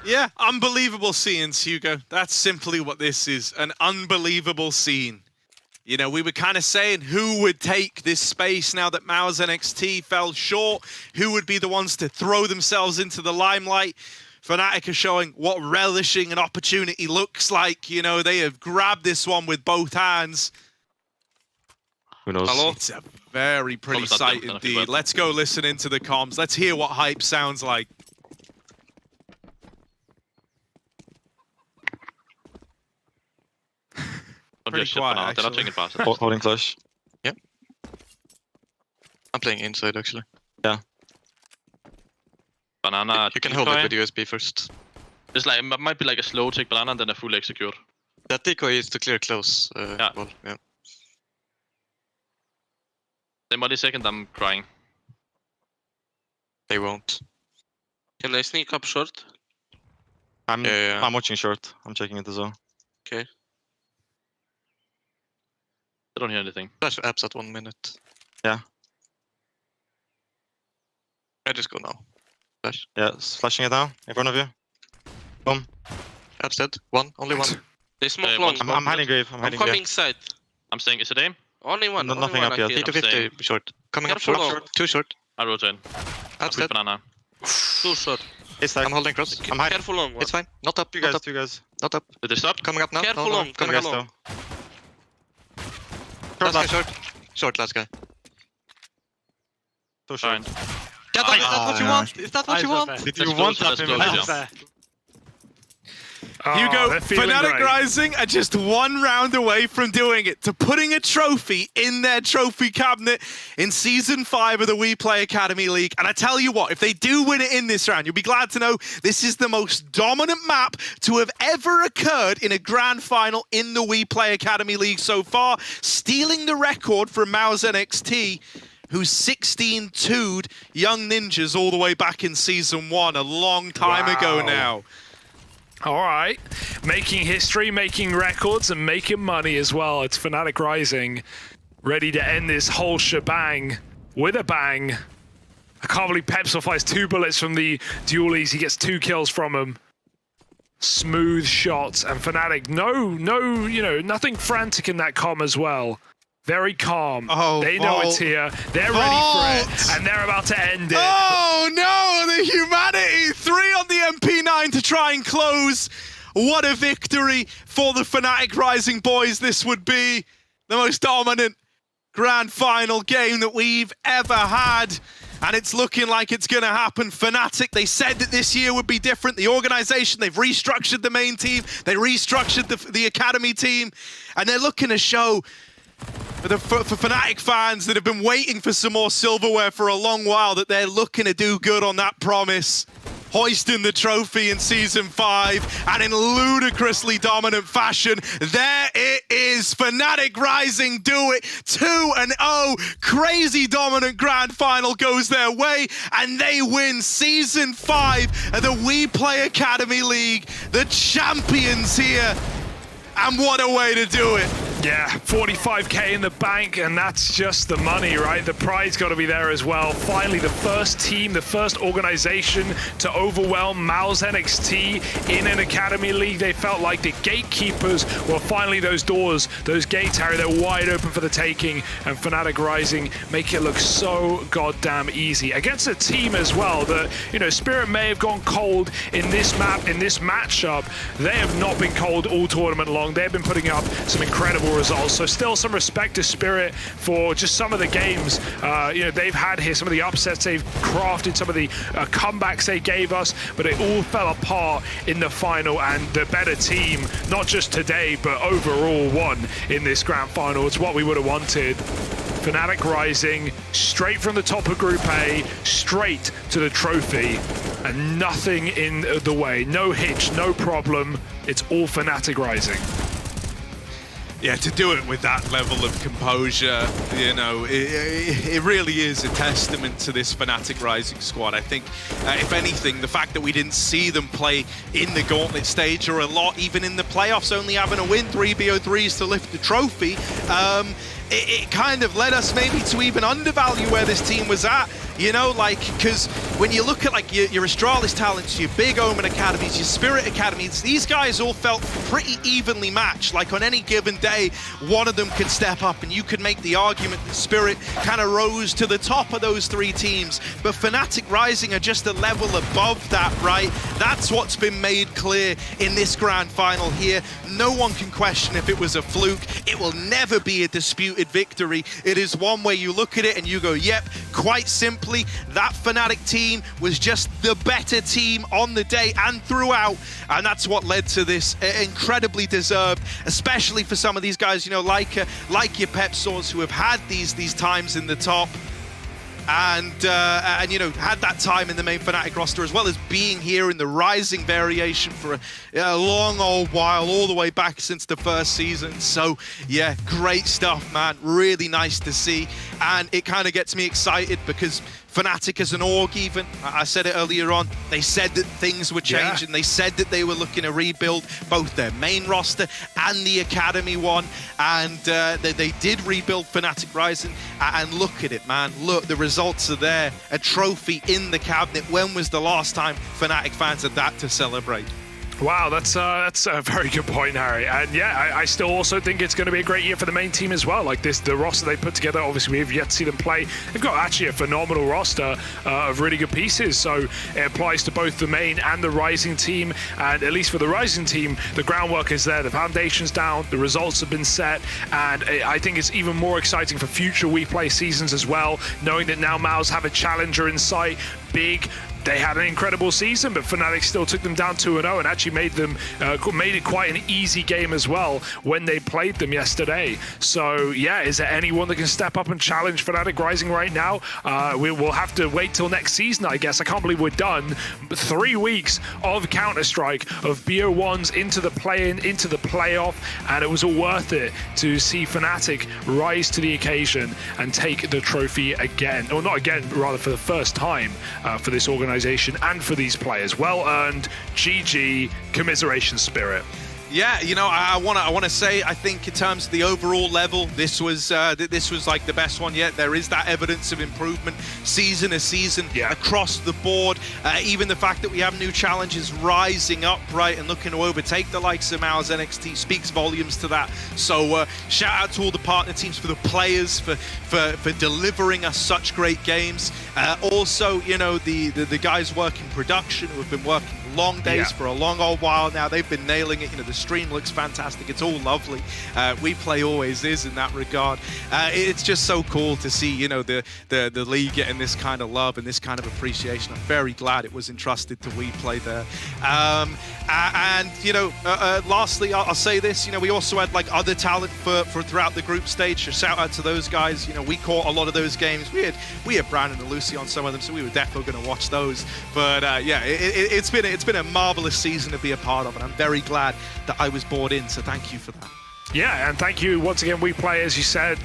Yeah, unbelievable scenes, Hugo. That's simply what this is, an unbelievable scene. You know, we were kind of saying who would take this space now that MOUZ NXT fell short, who would be the ones to throw themselves into the limelight. Fnatic are showing what relishing an opportunity looks like. You know, they have grabbed this one with both hands. Who knows? Hello? It's a very pretty sight indeed. Let's go listen into the comms. Let's hear what hype sounds like. Pretty quiet, actually. They're not taking passes. Holding flash. Yeah. I'm playing inside, actually. Yeah. Banana. You can hold it with USB first. It's like, it might be like a slow take banana and then a full execute. That decoy is to clear close. Yeah. Well, yeah. Then by the second, I'm crying. They won't. Can I sneak up short? I'm watching short. I'm checking it as well. Okay. I don't hear anything. Flash apps at 1 minute. Yeah. I just go now. Flash. Yeah, flashing it now in front of you. Boom. Apps dead. One. Only one. They smoke long. I'm hiding grave. I'm hiding grave. coming side. I'm saying, is it aim? Only one. only Nothing one up yet. here. 50 short. Coming up Careful short. long. Short. Too short. I rotate. Apps dead. Banana. Too short. It's like I'm holding cross. I'm hiding. Careful long. It's fine. Not up. You Not guys, up. you guys. Not up. Did they stop? Coming up now. Careful No, long. Coming You guys up. Careful though. Last guy short. Short, last guy. So short. Fine. Is that what you want? Is that what you want? Did you want that? Hugo, they're feeling Fnatic great. Rising are just one round away from doing it, to putting a trophy in their trophy cabinet in Season 5 of the WePlay Academy League. And I tell you what, if they do win it in this round, you'll be glad to know this is the most dominant map to have ever occurred in a grand final in the WePlay Academy League so far, stealing the record from MOUZ NXT, who 16-2'd Young Ninjas all the way back in Season 1, a long time ago now. All right, making history, making records, and making money as well. It's Fnatic Rising, ready to end this whole shebang with a bang. I can't believe Pepsel fires 2 bullets from the dualies. He gets 2 kills from them. Smooth shots, and Fnatic, nothing frantic in that comm as well. Very calm. Oh, they know it's here. They're ready for it, and they're about to end it. Oh no, the humanity! 3 on the MP9 to try and close. What a victory for the Fnatic Rising boys this would be. The most dominant grand final game that we've ever had. And it's looking like it's going to happen. Fnatic, they said that this year would be different. The organization, they've restructured the main team. They restructured the academy team. And they're looking to show for Fnatic fans that have been waiting for some more silverware for a long while that they're looking to do good on that promise. Hoisting the trophy in Season 5, and in ludicrously dominant fashion, there it is. Fnatic Rising do it 2-0. Crazy dominant grand final goes their way, and they win Season 5 of the WePlay Academy League. The champions here. And what a way to do it. Yeah, 45k in the bank, and that's just the money, right? The pride's got to be there as well. Finally, the first team, the first organization to overwhelm MOUZ NXT in an Academy League. They felt like the gatekeepers were finally those doors, those gates, Harry, they're wide open for the taking, and Fnatic Rising make it look so goddamn easy. Against a team as well that, Spirit may have gone cold in this map, in this matchup. They have not been cold all tournament long. They've been putting up some incredible results. So still some respect to Spirit for just some of the games they've had here, some of the upsets they've crafted, some of the comebacks they gave us, but it all fell apart in the final, and the better team, not just today, but overall won in this grand final. It's what we would have wanted. Fnatic Rising, straight from the top of Group A, straight to the trophy, and nothing in the way. No hitch, no problem. It's all Fnatic Rising. Yeah, to do it with that level of composure, it really is a testament to this Fnatic Rising squad. I think, if anything, the fact that we didn't see them play in the gauntlet stage or a lot, even in the playoffs, only having a win, 3 BO3s to lift the trophy, it kind of led us maybe to even undervalue where this team was at. You know, like, because when you look at like your Astralis talents, your big Omen academies, your Spirit academies, these guys all felt pretty evenly matched. Like on any given day, one of them could step up, and you could make the argument that Spirit kind of rose to the top of those three teams. But Fnatic Rising are just a level above that, right? That's what's been made clear in this grand final here. No one can question if it was a fluke. It will never be a disputed victory. It is one where you look at it and you go, yep, quite simply, that Fnatic team was just the better team on the day and throughout, and that's what led to this incredibly deserved, especially for some of these guys, you know, like your Pepsors, who have had these times in the top, and you know, had that time in the main Fnatic roster, as well as being here in the Rising variation for a long old while, all the way back since the first season. So yeah, great stuff, man. Really nice to see, and it kind of gets me excited because Fnatic as an org, even, I said it earlier on, they said that things were changing. They said that they were looking to rebuild both their main roster and the Academy one. And they did rebuild Fnatic Rising. And look at it, man. Look, the results are there. A trophy in the cabinet. When was the last time Fnatic fans had that to celebrate? Wow, that's a very good point, Harry. And yeah, I still also think it's going to be a great year for the main team as well. Like the roster they put together, obviously we have yet to see them play. They've got actually a phenomenal roster of really good pieces. So it applies to both the main and the Rising team. And at least for the Rising team, the groundwork is there. The foundation's down. The results have been set. And I think it's even more exciting for future WePlay seasons as well, knowing that now Mouse have a challenger in sight. Big. They had an incredible season, but Fnatic still took them down 2-0 and actually made it quite an easy game as well when they played them yesterday. So yeah, is there anyone that can step up and challenge Fnatic Rising right now? We'll have to wait till next season, I guess. I can't believe we're done. 3 weeks of Counter-Strike, of BO1s into the play-in, into the playoff, and it was all worth it to see Fnatic rise to the occasion and take the trophy again. Or not again, but rather for the first time for this organization and for these players. Well earned. GG. Commiseration, Spirit. Yeah, you know, I want to say, I think in terms of the overall level, this was like the best one yet. There is that evidence of improvement season to season across the board. Even the fact that we have new challenges rising up, right, and looking to overtake the likes of Mao's NXT speaks volumes to that. So shout out to all the partner teams, for the players, for delivering us such great games. Also, you know, the guys working production, who have been working long days for a long old while now. They've been nailing it. You know, the stream looks fantastic. It's all lovely. WePlay always is in that regard. It's just so cool to see, you know, the league getting this kind of love and this kind of appreciation. I'm very glad it was entrusted to WePlay there. And you know, lastly, I'll say this. You know, we also had like other talent for throughout the group stage. So shout out to those guys. You know, we caught a lot of those games. We had Brandon and Lucy on some of them, so we were definitely going to watch those. But yeah, it's been a marvelous season to be a part of, and I'm very glad that I was brought in, so thank you for that. Yeah, and thank you once again, WePlay, as you said,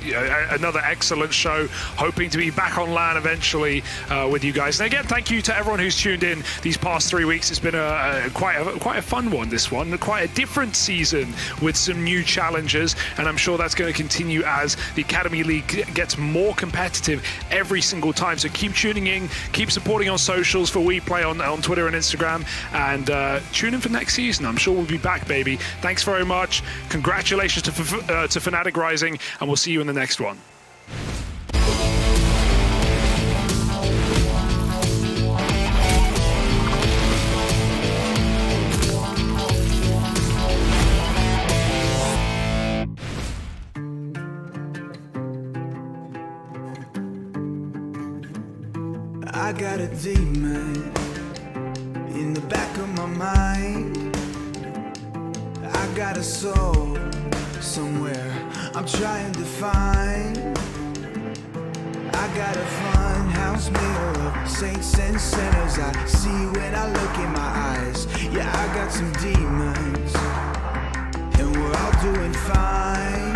another excellent show. Hoping to be back on LAN eventually with you guys. And again, thank you to everyone who's tuned in these past 3 weeks. It's been quite a fun one, this one. Quite a different season with some new challenges, and I'm sure that's going to continue as the Academy League gets more competitive every single time. So keep tuning in, keep supporting on socials for WePlay on Twitter and Instagram, and tune in for next season. I'm sure we'll be back, baby. Thanks very much. Congratulations to Fnatic Rising, and we'll see you in the next one. I got a demon in the back of my mind. I got a soul somewhere I'm trying to find. I got a fun house mirror of saints and sinners I see when I look in my eyes. Yeah, I got some demons, and we're all doing fine.